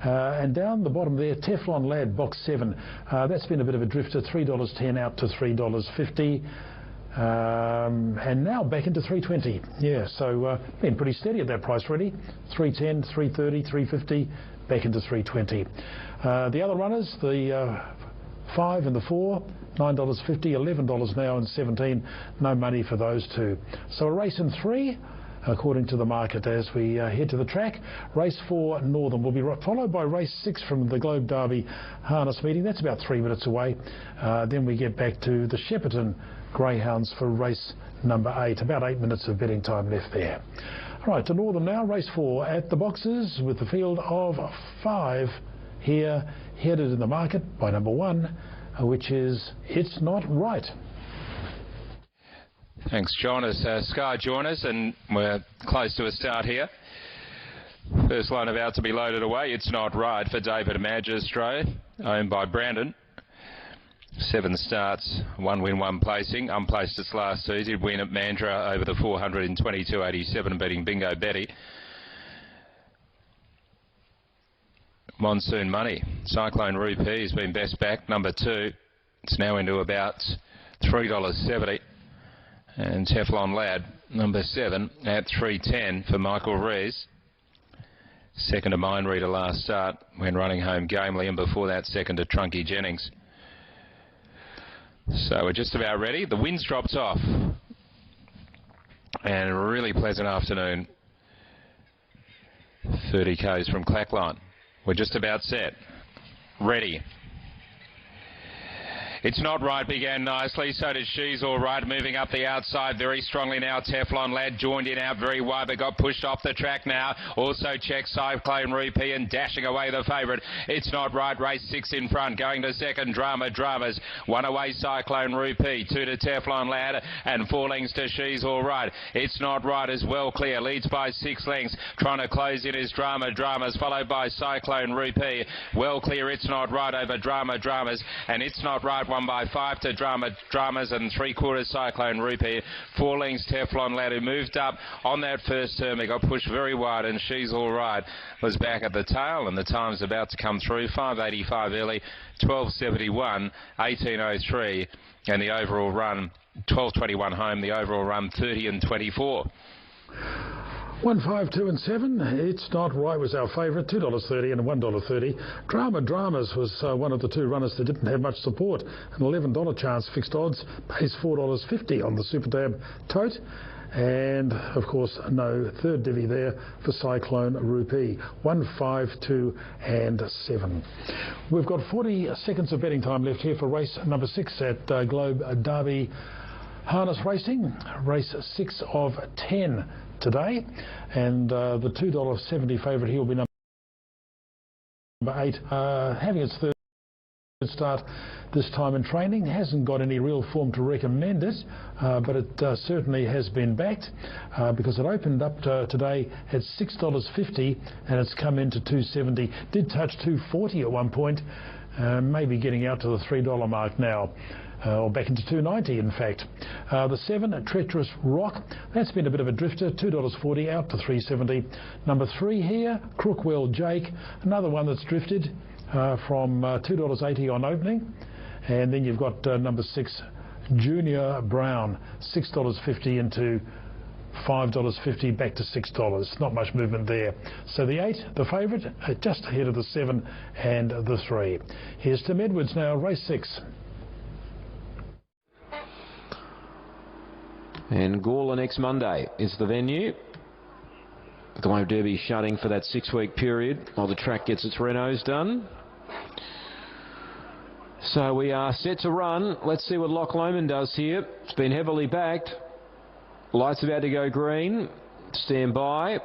And down the bottom there, Teflon Lad, box 7. That's been a bit of a drifter, $3.10 out to $3.50. And now back into $3.20. Yeah, so been pretty steady at that price already. $3.10, $3.30, $3.50, back into $3.20. The other runners, the 5 and the 4, $9.50, $11 now and 17. No money for those 2. So a race in 3. According to the market as we head to the track. Race 4 Northern will be followed by race 6 from the Globe Derby harness meeting. That's about 3 minutes away. Then we get back to the Shepparton Greyhounds for race number 8. About 8 minutes of betting time left there. All right, to Northern now, race 4 at the boxes with the field of 5 here, headed in the market by number 1, which is It's Not Right. Thanks, John. As Sky join us, and we're close to a start here. First line about to be loaded away. It's Not Right for David Magistro, owned by Brandon. 7 starts, 1 win, 1 placing. Unplaced its last two. Did win at Mandurah over the 400 in 22.87, beating Bingo Betty. Monsoon Money. Cyclone Rupee has been best back, number 2. It's now into about $3.70. And Teflon Lad, number 7, at $3.10 for Michael Rees. Second to Mind Reader last start when running home gamely, and before that second to Trunky Jennings. So we're just about ready. The wind's dropped off. And a really pleasant afternoon. 30 k's from Clackline. We're just about set. Ready. It's Not Right began nicely, so did She's All Right, moving up the outside very strongly now. Teflon Lad joined in out very wide, but got pushed off the track now. Also check Cyclone Rupee and dashing away the favourite. It's Not Right, race 6 in front, going to second. Dramas. 1 away Cyclone Rupee, 2 to Teflon Lad, and 4 lengths to She's All Right. It's Not Right is well clear, leads by 6 lengths. Trying to close in is Dramas, followed by Cyclone Rupee. Well clear, It's Not Right over Dramas, and It's Not Right 1 by 5 to Dramas and 3/4 Cyclone Rupee. 4 lengths Teflon Lad, who moved up on that first term. He got pushed very wide, and She's All Right was back at the tail, and the time's about to come through. 5:85 early, 12:71, 18:03, and the overall run 12:21 home. The overall run 30 and 24. 1, 5, 2 and 7. It's Not Right was our favourite, $2.30 and $1.30. Dramas was one of the 2 runners that didn't have much support. An $11 chance fixed odds, pays $4.50 on the Super Tab tote. And, of course, no third divvy there for Cyclone Rupee. 1, 5, 2 and 7. We've got 40 seconds of betting time left here for race number 6 at Globe Derby Harness Racing. Race 6 of 10 today, and the $2.70 favourite here will be number 8, having its third start this time in training. Hasn't got any real form to recommend it, but it certainly has been backed because it opened up today at $6.50 and it's come into $2.70. Did touch $2.40 at one point, maybe getting out to the $3 mark now. Or back into $2.90 in fact. The 7, Treacherous Rock, that's been a bit of a drifter, $2.40 out to $3.70. Number 3 here, Crookwell Jake, another one that's drifted from $2.80 on opening. And then you've got number 6, Junior Brown, $6.50 into $5.50 back to $6. Not much movement there. So the 8, the favourite, just ahead of the 7 and the 3. Here's Tim Edwards now, race 6. And Gawler next Monday is the venue. Globe Derby shutting for that 6-week period while the track gets its renos done. So we are set to run. Let's see what Loch Lomond does here. It's been heavily backed. Lights about to go green. Stand by.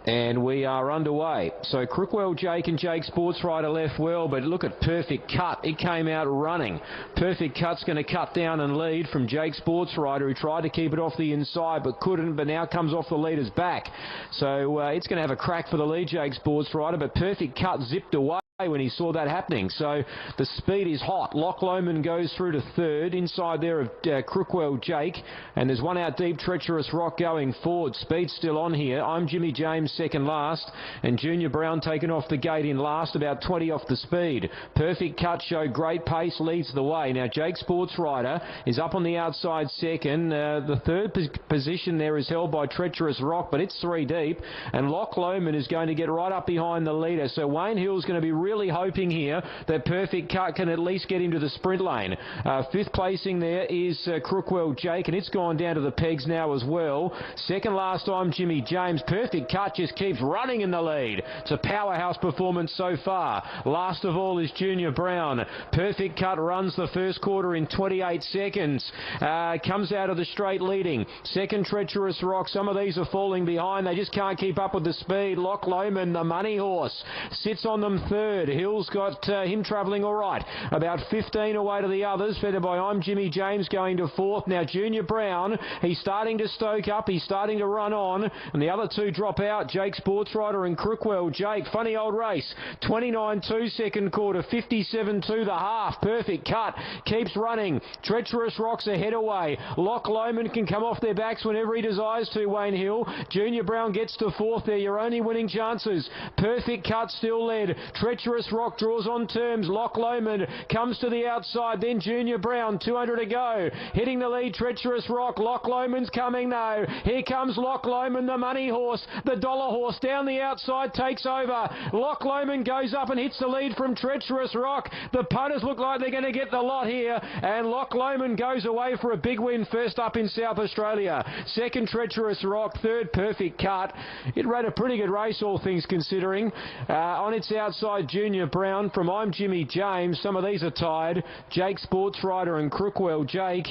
And we are underway. So Crookwell Jake and Jake Sports Rider left well, but look at Perfect Cut. It came out running. Perfect Cut's going to cut down and lead from Jake Sports Rider, who tried to keep it off the inside but couldn't, but now comes off the leader's back. So it's going to have a crack for the lead, Jake Sports Rider, but Perfect Cut zipped away when he saw that happening. So the speed is hot. Loch Lomond goes through to 3rd, inside there of Crookwell Jake, and there's one out deep, Treacherous Rock going forward. Speed still on here. I'm Jimmy James, 2nd last, and Junior Brown taken off the gate in last, about 20 off the speed. Perfect Cut showed great pace, leads the way. Now Jake Sports Rider is up on the outside 2nd. The 3rd position there is held by Treacherous Rock, but it's 3 deep, and Loch Lomond is going to get right up behind the leader. So Wayne Hill's going to be really hoping here that Perfect Cut can at least get into the sprint lane. 5th placing there is Crookwell Jake, and it's gone down to the pegs now as well. 2nd last time, Jimmy James. Perfect Cut just keeps running in the lead. It's a powerhouse performance so far. Last of all is Junior Brown. Perfect Cut runs the first quarter in 28 seconds. Comes out of the straight leading. 2nd, Treacherous Rock. Some of these are falling behind. They just can't keep up with the speed. Loch Lomond, the money horse, sits on them 3rd. third. Hill's got him travelling all right. About 15 away to the others, fed by I'm Jimmy James going to fourth. Now Junior Brown, he's starting to stoke up, he's starting to run on, and the other two drop out, Jake Sportsrider and Crookwell. Jake, funny old race, 29-2 second quarter, 57-2 the half, perfect cut, keeps running. Treacherous Rock's ahead away. Loch Lomond can come off their backs whenever he desires to, Wayne Hill. Junior Brown gets to fourth there, your only winning chances. Perfect cut still led. Treacherous Rock draws on terms. Loch Lomond comes to the outside, then Junior Brown, 200 to go. Hitting the lead, Treacherous Rock. Loch Lomond's coming though. Here comes Loch Lomond, the money horse, the dollar horse down the outside, takes over. Loch Lomond goes up and hits the lead from Treacherous Rock. The punters look like they're going to get the lot here, and Loch Lomond goes away for a big win first up in South Australia. Second, Treacherous Rock. Third, Perfect Cut. It ran a pretty good race, all things considering. On its outside, Junior Brown from I'm Jimmy James. Some of these are tied. Jake Sportsrider and Crookwell. Jake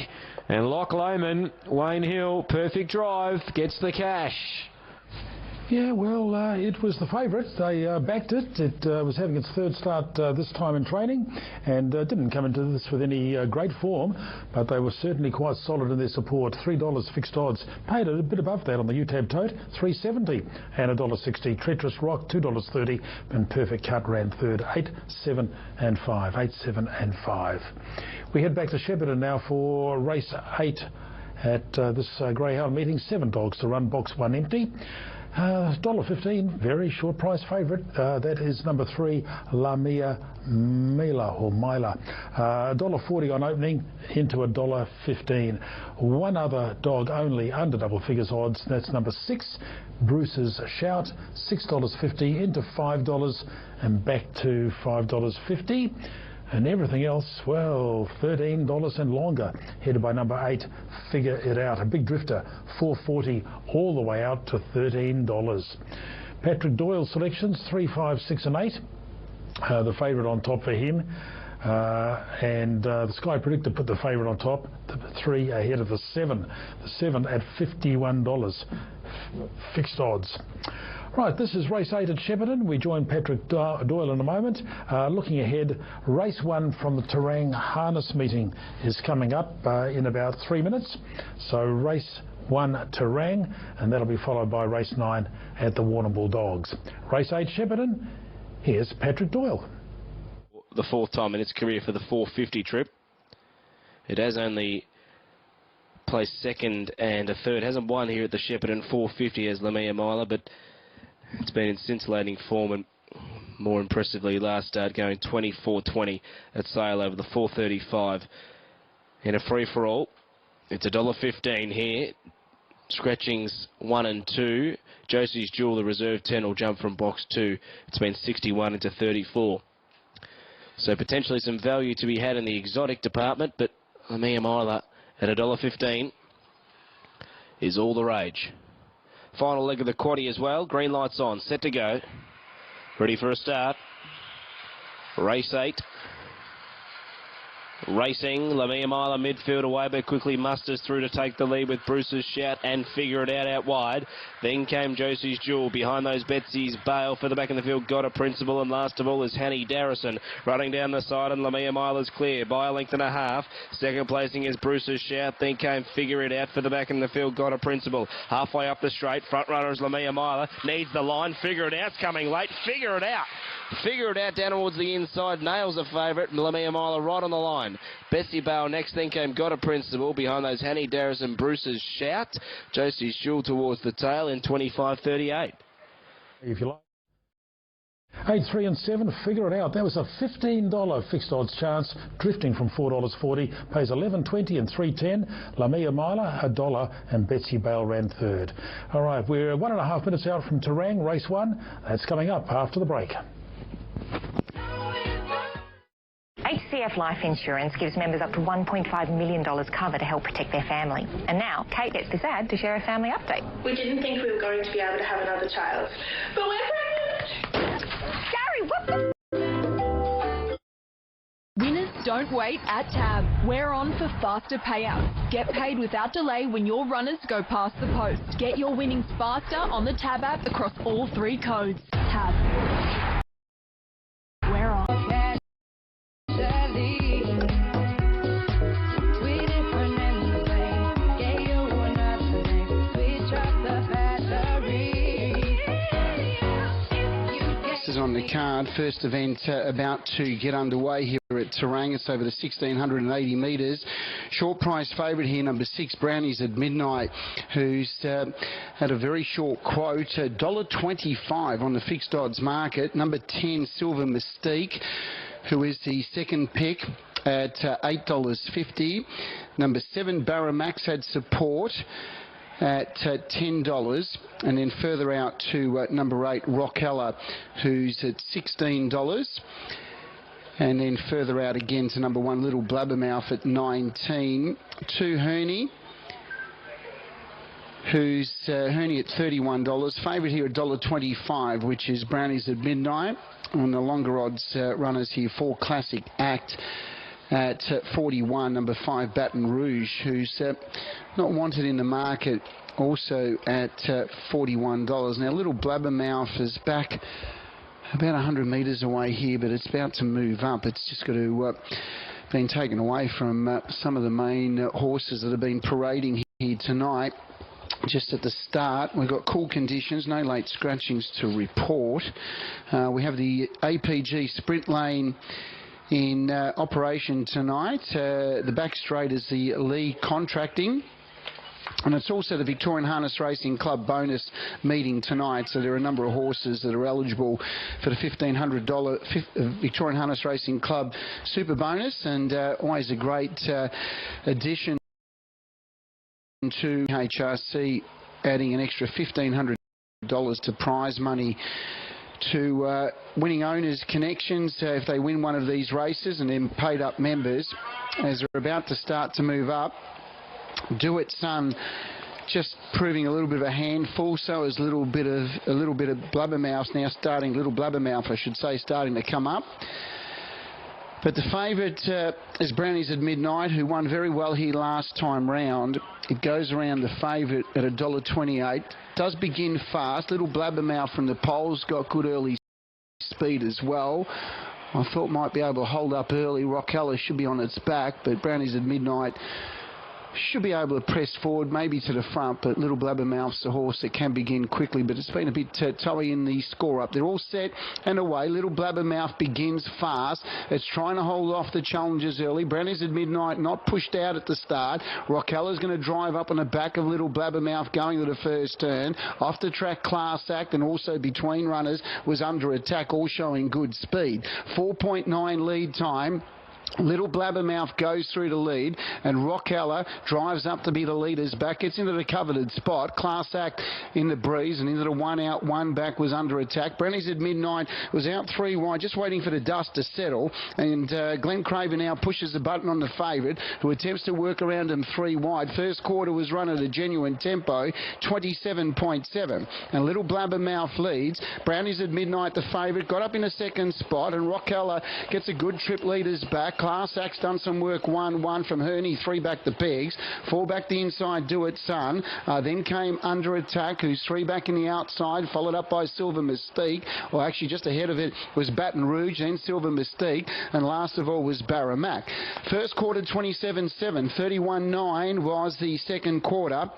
and Loch Lomond. Wayne Hill, Perfect Drive, gets the cash. Yeah, well, it was the favourite. They backed it. It was having its third start this time in training, and didn't come into this with any great form, but they were certainly quite solid in their support. $3 fixed odds. Paid a bit above that on the UTAB tote, $3.70 and $1.60. Treacherous Rock, $2.30, and Perfect Cut ran third, 8, 7 and 5. 8, 7 and 5. We head back to Shepparton now for race 8 at this greyhound meeting. 7 dogs to run, box 1 empty. $1.15, very short price favourite. That is number 3, La Mia Mila or Mila. $1.40 on opening into $1.15. One other dog only under double figures odds. That's number 6, Bruce's Shout. $6.50 into $5 and back to $5.50. And everything else, well, $13 and longer. Headed by number 8, Figure It Out. A big drifter, $4.40 all the way out to $13. Patrick Doyle selections, 3, 5, 6 and 8. The favourite on top for him. And the Sky Predictor put the favourite on top, the 3 ahead of the 7. The 7 at $51 fixed odds. Right, this is race 8 at Shepparton. We join Patrick Doyle in a moment. Looking ahead, race 1 from the Terang Harness meeting is coming up in about 3 minutes. So race 1 Terang, and that'll be followed by race 9 at the Warrnambool Dogs. Race 8 Shepparton, here's Patrick Doyle. The 4th time in its career for the 450 trip. It has only placed 2nd and a 3rd. Hasn't won here at the Shepparton 450 as Lamia Myler, but it's been in scintillating form, and more impressively last start going 24.20 at sale over the 435 in a free-for-all. It's $1.15 here. Scratchings 1 and 2. Josie's Jewel, the reserve 10, will jump from box 2. It's been 61 into 34. So potentially some value to be had in the exotic department, but Lamia Myler at $1.15 is all the rage. Final leg of the quaddie as well. Green lights on, set to go. Ready for a start. Race 8. Racing, Lamia Myler midfield away, but quickly musters through to take the lead with Bruce's Shout and Figure It Out wide. Then came Josie's Jewel. Behind those Betsy's Bale for the back in the field, Got a Principle, and last of all is Hanny Darrison running down the side, and Lamia Myler's clear by a length and a half. Second placing is Bruce's Shout. Then came Figure It Out for the back in the field, Got a Principle. Halfway up the straight, front runner is Lamia Myler. Needs the line. Figure It Out's coming late. Figure It Out. Figure It Out down towards the inside. Nails a favourite. Lamia Myler right on the line. Betsy Bale next, then came Got a Principle. Behind those, Hanny Darris and Bruce's Shout. Josie's Jewel towards the tail in 25.38. If you like. 8, 3 and 7, Figure It Out. That was a $15 fixed odds chance, drifting from $4.40. Pays $11.20 and $3.10. Lamia Myler, $1, and Betsy Bale ran third. All right, we're 1.5 minutes out from Terang, race 1. That's coming up after the break. HCF Life Insurance gives members up to $1.5 million cover to help protect their family. And now, Kate gets this ad to share a family update. We didn't think we were going to be able to have another child, but we're pregnant! Gary, what the... Winners don't wait at Tab. We're on for faster payouts. Get paid without delay when your runners go past the post. Get your winnings faster on the Tab app across all 3 codes. Tab. We're on the card. First event about to get underway here at Terang. It's over the 1,680 metres. Short price favourite here, number 6, Brownies at Midnight, who's had a very short quote, $1.25 on the fixed odds market. Number 10, Silver Mystique, who is the second pick at $8.50. Number 7, Barramax had support at $10, and then further out to number 8, Rockella, who's at $16, and then further out again to number 1, Little Blabbermouth at $19. 2, Herney, who's Herney at $31. Favourite here at $1.25, which is Brownies at Midnight. On the longer odds runners here, 4, Classic Act at 41, number 5, Baton Rouge, who's not wanted in the market, also at $41. Now, Little Blabbermouth is back about 100 metres away here, but it's about to move up. It's just got to been taken away from some of the main horses that have been parading here tonight. Just at the start, we've got cool conditions, no late scratchings to report. We have the APG Sprint Lane in operation tonight. The back straight is the Lee Contracting, and it's also the Victorian Harness Racing Club bonus meeting tonight, so there are a number of horses that are eligible for the $1,500 Victorian Harness Racing Club super bonus, and always a great addition to HRC, adding an extra $1,500 to prize money to winning owners' connections if they win one of these races, and then paid up members as they're about to start to move up. Do It Son just proving a little bit of a handful, so is a little bit of Blabbermouth now starting, Little Blabbermouth I should say, starting to come up. But the favourite is Brownies at Midnight, who won very well here last time round. It goes around the favourite at $1.28. Does begin fast. Little Blabbermouth from the poles got good early speed as well. I thought might be able to hold up early. Rockella should be on its back, but Brownies at Midnight should be able to press forward, maybe to the front, but Little Blabbermouth's a horse that can begin quickly, but it's been a bit toey in the score up. They're all set and away. Little Blabbermouth begins fast. It's trying to hold off the challengers early. Brownies at Midnight not pushed out at the start. Rockella's going to drive up on the back of Little Blabbermouth going to the first turn. Off the track, Class Act, and also Between Runners was under attack, all showing good speed. 4.9 lead time. Little Blabbermouth goes through the lead, and Rockella drives up to be the leader's back, gets into the coveted spot. Class Act in the breeze, and into the 1 out, 1 back was under attack. Brownies at Midnight was out 3 wide, just waiting for the dust to settle, and Glenn Craven now pushes the button on the favourite, who attempts to work around him 3 wide. First quarter was run at a genuine tempo, 27.7, and Little Blabbermouth leads. Brownies at Midnight, the favourite, got up in a second spot, and Rockella gets a good trip leader's back. Class Act's done some work, 1-1 from Herney, 3 back the pegs, 4 back the inside, Do It Son, then came Under Attack, who's 3 back in the outside, followed up by Silver Mystique, or actually just ahead of it was Baton Rouge, then Silver Mystique, and last of all was Barramac. First quarter 27.7, 31.9 was the second quarter.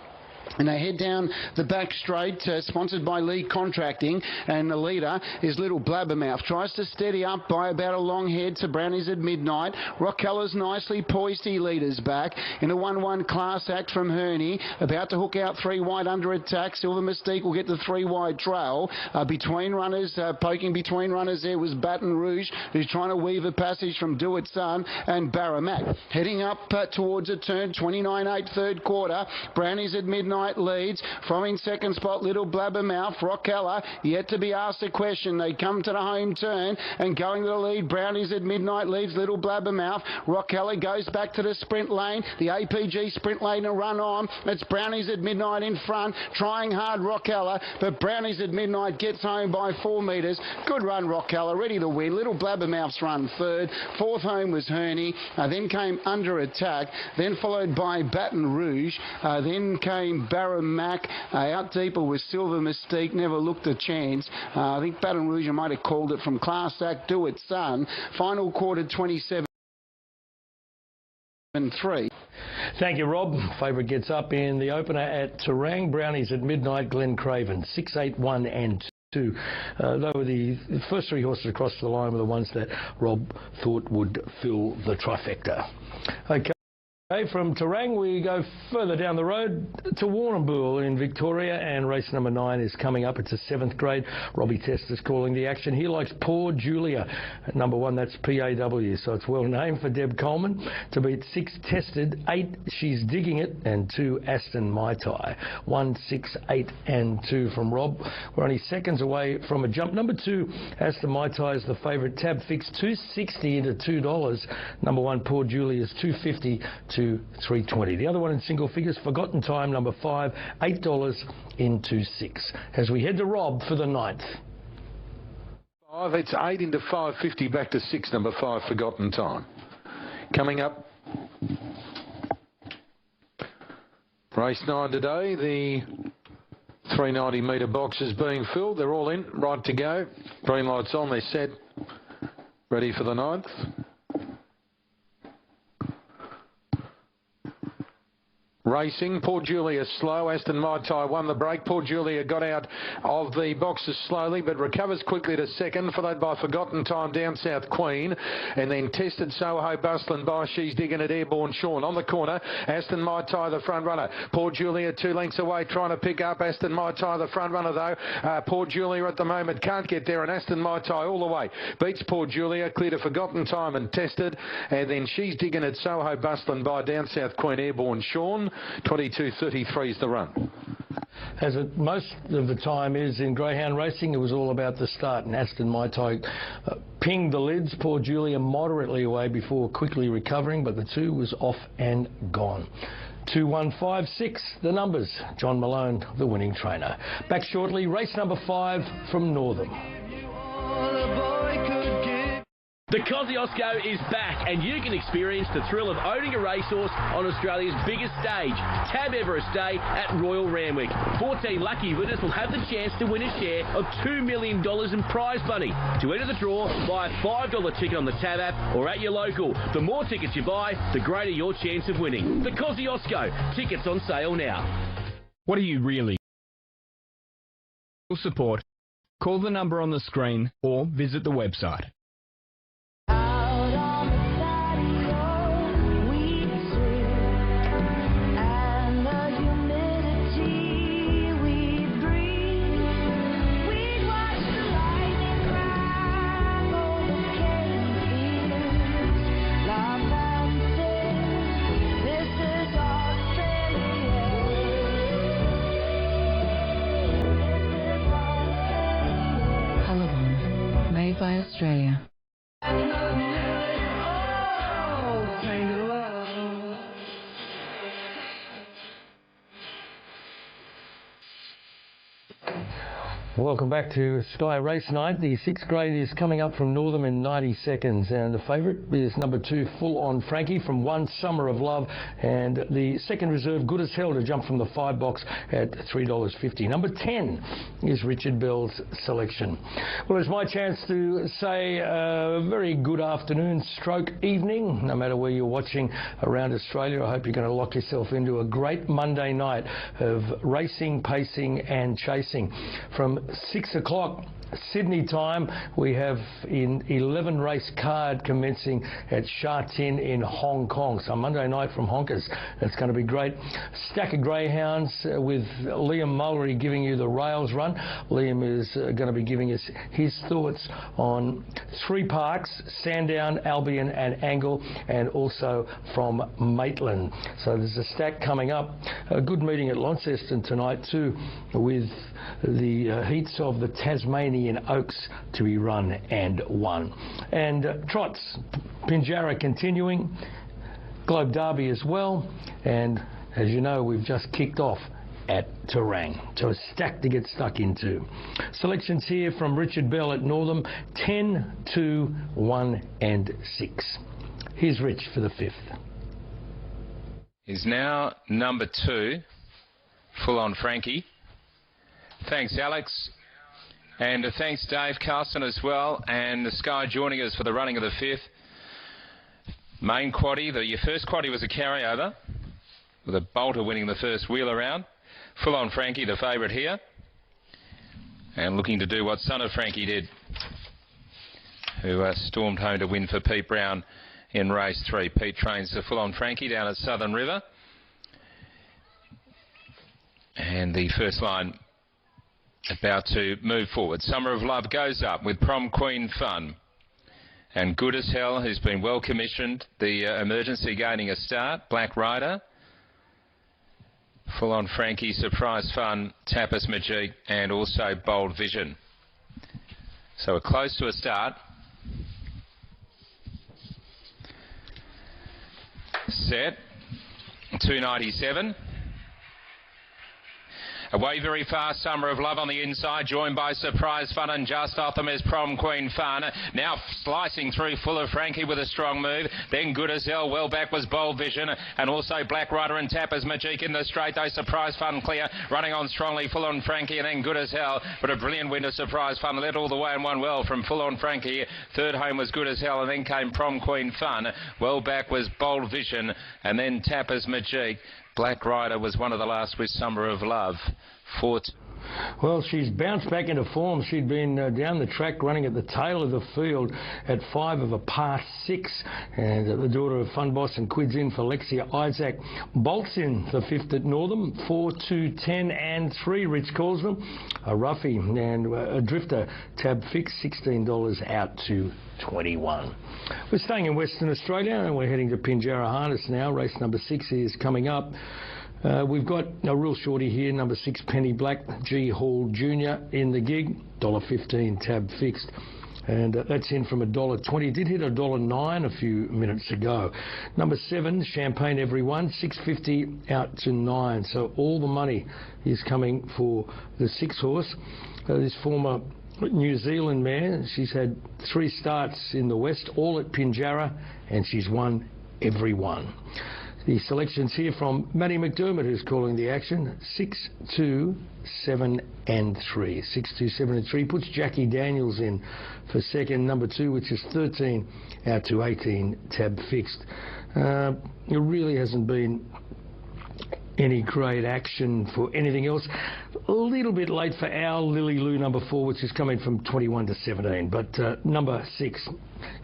And they head down the back straight, sponsored by Lee Contracting, and the leader is Little Blabbermouth. Tries to steady up by about a long head to Brownies at Midnight. Rockella's nicely poised, he leaders back. In a 1-1 Class Act from Herney, about to hook out 3 wide under attack. Silver Mystique will get the 3 wide trail. Between runners, poking between runners there was Baton Rouge, who's trying to weave a passage from Do It Son, and Barramac. Heading up towards a turn, 29.8 third quarter. Brownies at Midnight leads. From in second spot, Little Blabbermouth. Rockella yet to be asked a question. They come to the home turn and going to the lead. Brownies at Midnight leads Little Blabbermouth. Rockella goes back to the sprint lane. The APG sprint lane to run on. It's Brownies at Midnight in front, trying hard Rockella, but Brownies at Midnight gets home by 4 metres. Good run Rockella, ready to win. Little Blabbermouth's run third. Fourth home was Herney. Then came Under Attack. Then followed by Baton Rouge. Then came Barramac. Out deeper was Silver Mystique, never looked a chance. I think Baton Rouge might have called it from Class Act, Do It Son. Final quarter 27.3. Thank you, Rob. Favourite gets up in the opener at Terang. Brownies at Midnight, Glen Craven, 6, 8, 1 and 2. They were the first three horses across the line were the ones that Rob thought would fill the trifecta. Okay. From Terang, we go further down the road to Warrnambool in Victoria, and race number 9 is coming up. It's a 7th grade. Robbie Test is calling the action. He likes Poor Julia. Number 1, that's PAW, so it's well named for Deb Coleman. To beat 6 Tested, 8 She's Digging It, and 2 Aston Mai Tai. 1, 6, 8 and 2 from Rob. We're only seconds away from a jump. Number 2, Aston Mai Tai is the favourite. Tab fixed $2.60 into $2. Number 1, Poor Julia is $2.50 to $3.20. The other one in single figures, Forgotten Time, number 5, $8 into 6. As we head to Rob for the 9th. 5, it's 8 into 5.50 back to 6, number 5, Forgotten Time. Coming up, race 9 today, the 390 metre box is being filled. They're all in, right to go. Green lights on, they're set, ready for the 9th. Racing, Poor Julia slow. Aston Mai Tai won the break. Poor Julia got out of the boxes slowly, but recovers quickly to second, followed by Forgotten Time, Down South Queen, and then Tested Soho Bustling by She's Digging It, Airborne Sean. On the corner, Aston Mai Tai, the front runner. Poor Julia 2 lengths away, trying to pick up Aston Mai Tai, the front runner though. Poor Julia at the moment can't get there, and Aston Mai Tai all the way beats Poor Julia, clear to Forgotten Time and Tested, and then She's Digging It, Soho Bustling by Down South Queen, Airborne Sean. 22.33 is the run. As it most of the time is in greyhound racing, it was all about the start, and Aston Mai Tai pinged the lids. Poor Julia moderately away before quickly recovering, but the 2 was off and gone. 2, 1, 5, 6, the numbers. John Malone, the winning trainer. Back shortly, race number 5 from Northam. The Kosciuszko is back, and you can experience the thrill of owning a racehorse on Australia's biggest stage, Tab Everest Day at Royal Randwick. 14 lucky winners will have the chance to win a share of $2 million in prize money. To enter the draw, buy a $5 ticket on the Tab app or at your local. The more tickets you buy, the greater your chance of winning. The Kosciuszko. Tickets on sale now. What are you really? Support. Call the number on the screen or visit the website. By Australia. Welcome back to Sky Race Night. The 6th grade is coming up from Northam in 90 seconds, and the favourite is number 2, Full On Frankie from 1, Summer of Love, and the second reserve, Good as Hell, to jump from the 5 box at $3.50. Number 10 is Richard Bell's Selection. Well, it's my chance to say a very good afternoon stroke evening, no matter where you're watching around Australia. I hope you're going to lock yourself into a great Monday night of racing, pacing and chasing. From 6 o'clock Sydney time, we have an 11 race card commencing at Sha Tin in Hong Kong. So Monday night from Honkers. It's going to be great. Stack of greyhounds with Liam Mullery giving you the rails run. Liam is going to be giving us his thoughts on 3 parks, Sandown, Albion and Angle, and also from Maitland. So there's a stack coming up. A good meeting at Launceston tonight too, with the heats of the Tasmanian Oaks to be run and won. And trots, Pinjarra continuing, Globe Derby as well, and as you know, we've just kicked off at Terang. So a stack to get stuck into. Selections here from Richard Bell at Northam, 10, 2, 1 and 6. Here's Rich for the 5th. Is now number 2, Full On Frankie. Thanks, Alex. And thanks, Dave Carlson, as well. And the Sky joining us for the running of the 5th. Main quaddie. Your first quaddie was a carryover, with a bolter winning the first wheel around. Full On Frankie, the favourite here. and looking to do what Son of Frankie did, who stormed home to win for Pete Brown in race 3. Pete trains the full-on Frankie down at Southern River. And the first line about to move forward. Summer of Love goes up with Prom Queen Fun. And Good as Hell, who's been well commissioned. The emergency gaining a start. Black Rider. Full on Frankie, Surprise Fun, Tapas Magique, and also Bold Vision. So we're close to a start. Set. 297. Away very fast, Summer of Love on the inside, joined by Surprise Fun, and just off them is Prom Queen Fun. Now slicing through Full of Frankie with a strong move. Then Good as Hell, well back was Bold Vision, and also Black Rider and Tapas Magique in the straight, though Surprise Fun clear, running on strongly Full on Frankie, and then Good as Hell, but a brilliant win to Surprise Fun, led all the way and won well from Full on Frankie. Third home was Good as Hell, and then came Prom Queen Fun. Well back was Bold Vision, and then Tapas Magique. Black Rider was one of the last with Summer of Love. Well, she's bounced back into form. She'd been down the track running at the tail of the field at 5 of a par 6. And the daughter of Fun Boss and Quids in for Lexia Isaac. Bolts in the 5th at Northam. 4, 2, 10 and 3. Rich calls them. A roughie and a drifter. Tab fix $16 out to 21. We're staying in Western Australia and we're heading to Pinjarra Harness now. Race number 6 is coming up. We've got a real shorty here, number 6 Penny Black, G Hall Jr. in the gig, $1.15 tab fixed. And that's in from $1.20. Did hit $1.09 a few minutes ago. Number 7, Champagne Everyone, $6.50 out to 9. So all the money is coming for the 6 horse. This former New Zealand mare, she's had 3 starts in the West, all at Pinjarra, and she's won every one. The selections here from Matty McDermott, who's calling the action. 6, 2, 7 and 3. 6, 2, 7 and 3 puts Jackie Daniels in for second. Number 2, which is 13 out to 18, tab fixed. There really hasn't been any great action for anything else. A little bit late for our Lily Lou number 4, which is coming from 21 to 17. But number 6,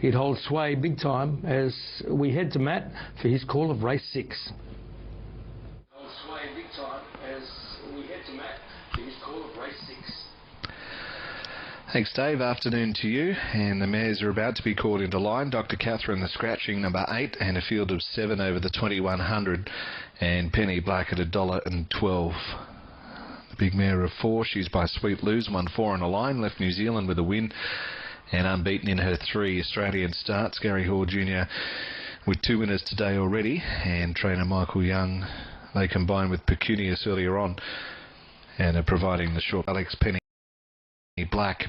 it holds sway big time as we head to Matt for his call of race 6. Holds sway big time as we head to Matt for his call of race 6. Thanks, Dave. Afternoon to you. And the mares are about to be called into line. Dr. Catherine, the scratching, number 8, and a field of 7 over the 2100. And Penny Black at $1.12. The big mare of 4, she's by Sweet Lose, won 4 on a line, left New Zealand with a win, and unbeaten in her 3 Australian starts. Gary Hall Jr. with 2 winners today already, and trainer Michael Young, they combined with Pecunious earlier on, and are providing the short. Alex Penny Black,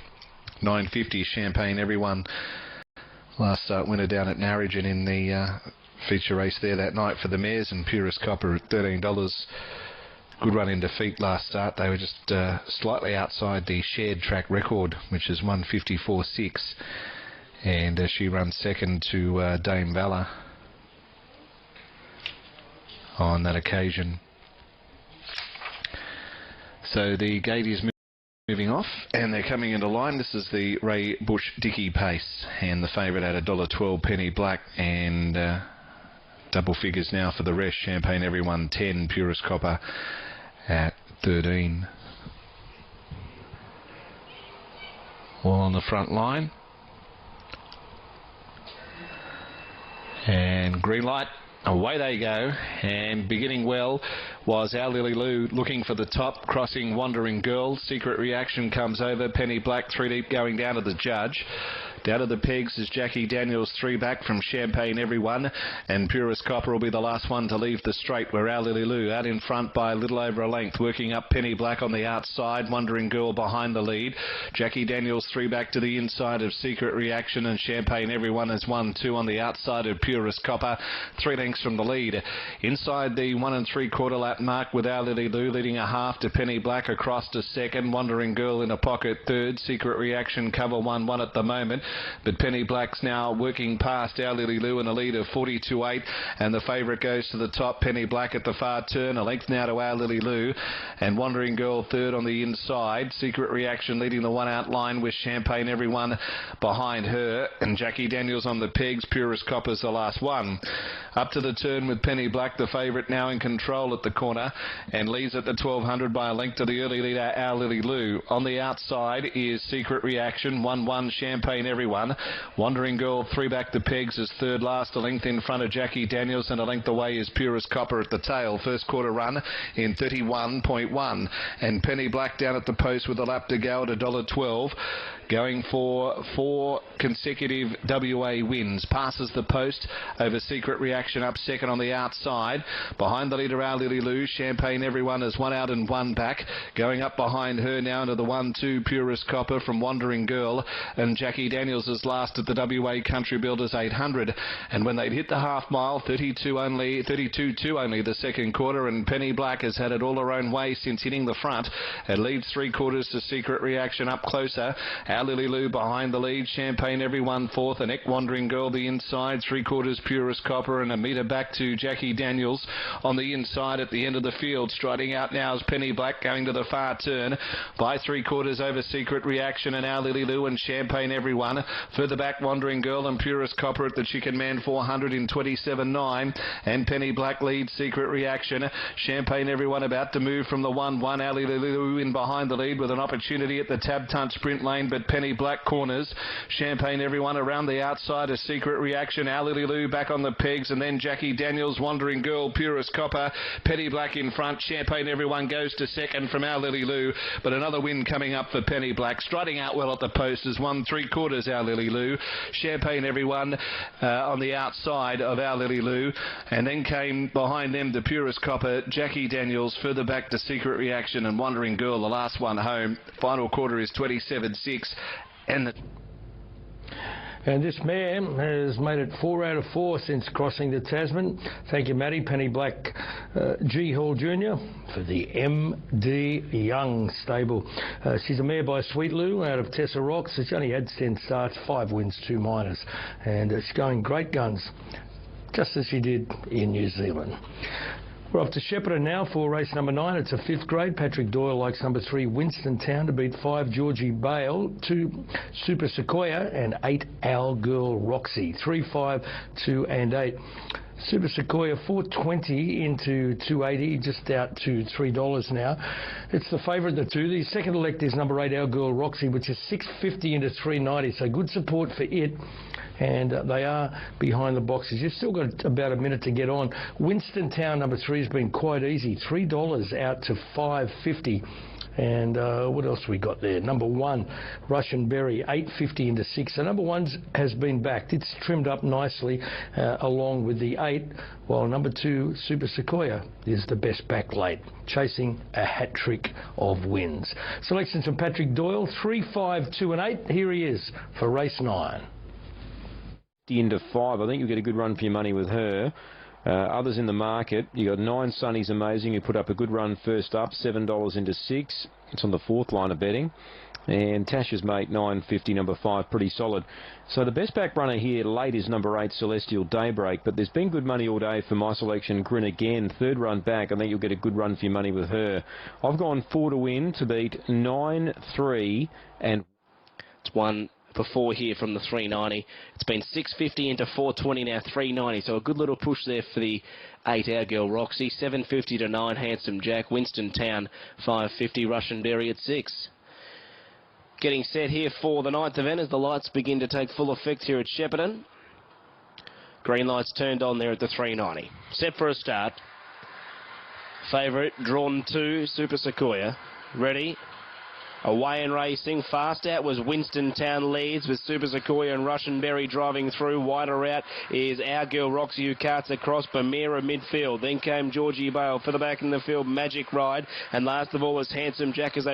$9.50 Champagne Everyone. Last start winner down at Narrogin in the feature race there that night for the mares, and Purist Copper at $13. Good run in defeat last start. They were just slightly outside the shared track record, which is 154.6, and she runs second to Dame Valor on that occasion. So the gate is moving off, and they're coming into line. This is the Ray Bush Dickey pace, and the favourite at $1.12, Penny Black, and double figures now for the rest. Champagne Everyone 10, Purist Copper at 13. All on the front line. And green light. Away they go, and beginning well was our Lily Lou, looking for the top, crossing Wandering Girl. Secret Reaction comes over. Penny Black 3 deep going down to the judge. Down to the pegs is Jackie Daniels 3 back from Champagne Everyone, and Purist Copper will be the last one to leave the straight, where our Lily Lou out in front by a little over a length, working up Penny Black on the outside, Wandering Girl behind the lead. Jackie Daniels 3 back to the inside of Secret Reaction, and Champagne Everyone has 1-2 on the outside of Purist Copper, 3 lengths from the lead. Inside the 1 3/4 lap lap mark with Our Lily Lou leading a half to Penny Black across to second. Wandering Girl in a pocket third. Secret Reaction cover 1-1 at the moment. But Penny Black's now working past Our Lily Lou in a lead of 42.8. And the favourite goes to the top. Penny Black at the far turn. A length now to Our Lily Lou. And Wandering Girl third on the inside. Secret Reaction leading the one out line with Champagne Everyone behind her. And Jackie Daniels on the pegs. Purest Copper's the last one. Up to the turn with Penny Black, the favourite now in control at the corner, and leads at the 1200 by a length to the early leader, Our Lily Lou. On the outside is Secret Reaction, 1-1 Champagne Everyone. Wandering Girl, 3 back the pegs is third last, a length in front of Jackie Daniels, and a length away is Purest Copper at the tail. First quarter run in 31.1, and Penny Black down at the post with a lap to go at $1.12. Going for 4 consecutive WA wins. Passes the post over Secret Reaction up second on the outside. Behind the leader, Our Lily Lou. Champagne Everyone is 1 out and 1 back. Going up behind her now into the 1-2 Purest Copper from Wandering Girl. And Jackie Daniels is last at the WA Country Builders 800. And when they'd hit the half mile, 32-2 only the second quarter. And Penny Black has had it all her own way since hitting the front. It leads 3 quarters to Secret Reaction up closer. Our Lily Lou behind the lead. Champagne Everyone fourth. And Wandering Girl the inside. 3 quarters Purest Copper and a metre back to Jackie Daniels on the inside at the end of the field. Striding out now is Penny Black going to the far turn by 3 quarters over Secret Reaction and Our Lily Lou and Champagne Everyone. Further back Wandering Girl and Purest Copper at the Chicken Man 400 in 27.9. And Penny Black leads Secret Reaction. Champagne Everyone about to move from the 1-1. Our Lily Lou in behind the lead with an opportunity at the Tab Tunt sprint lane, but Penny Black corners. Champagne Everyone around the outside. A Secret Reaction. Our Lily Lou back on the pegs, and then Jackie Daniels, Wandering Girl, Purest Copper, Penny Black in front. Champagne Everyone goes to second from Our Lily Lou, but another win coming up for Penny Black. Striding out well at the post has won 3 quarters Our Lily Lou. Champagne Everyone on the outside of Our Lily Lou, and then came behind them to Purest Copper, Jackie Daniels, further back to Secret Reaction and Wandering Girl, the last one home. Final quarter is 27.6. And this mare has made it 4 out of 4 since crossing the Tasman. Thank you, Matty. Penny Black, G. Hall Jr. for the MD Young stable. She's a mare by Sweet Lou out of Tessa Rocks. She's only had 10 starts, 5 wins, 2 minors. And she's going great guns, just as she did in New Zealand. We're off to Shepparton now for race number 9. It's a 5th grade. Patrick Doyle likes number 3, Winston Town, to beat 5, Georgie Bale, 2, Super Sequoia, and 8, Our Girl Roxy. 3, 5, 2, and 8. Super Sequoia 420 into 280, just out to $3 now. It's the favourite, the 2. The second elect is number 8, Our Girl Roxy, which is 650 into 390. So good support for it. And they are behind the boxes. You've still got about a minute to get on. Winston Town, number 3, has been quite easy. $3 out to $5.50. And what else we got there? Number 1, Russian Berry, 850 into 6. So number 1 has been backed. It's trimmed up nicely along with the 8, while number 2, Super Sequoia, is the best back late, chasing a hat trick of wins. Selections from Patrick Doyle, 3, 5, 2, and 8. Here he is for race 9. Into 5. I think you'll get a good run for your money with her. Others in the market, you got 9 Sunny's Amazing, who put up a good run first up, $7 into 6. It's on the 4th line of betting. And Tasha's Mate, 950, number 5, pretty solid. So the best back runner here late is number 8, Celestial Daybreak, but there's been good money all day for my selection, Grin Again, 3rd run back. I think you'll get a good run for your money with her. I've gone 4 to win to beat 9, 3, and it's 1 before here from the 390. It's been 650 into 420, now 390. So a good little push there for the 8, Our Girl Roxy. 750 to 9, Handsome Jack. Winston Town, 550. Russian Berry at 6. Getting set here for the 9th event as the lights begin to take full effect here at Shepparton. Green lights turned on there at the 390. Set for a start. Favourite, drawn 2, Super Sequoia. Ready. Away and racing. Fast out was Winston Town leads with Super Sequoia and Russian Berry driving through. Wider out is Our Girl Roxy, who carts across. Bamira midfield. Then came Georgie Bale. For the back in the field, Magic Ride. And last of all was Handsome Jack as they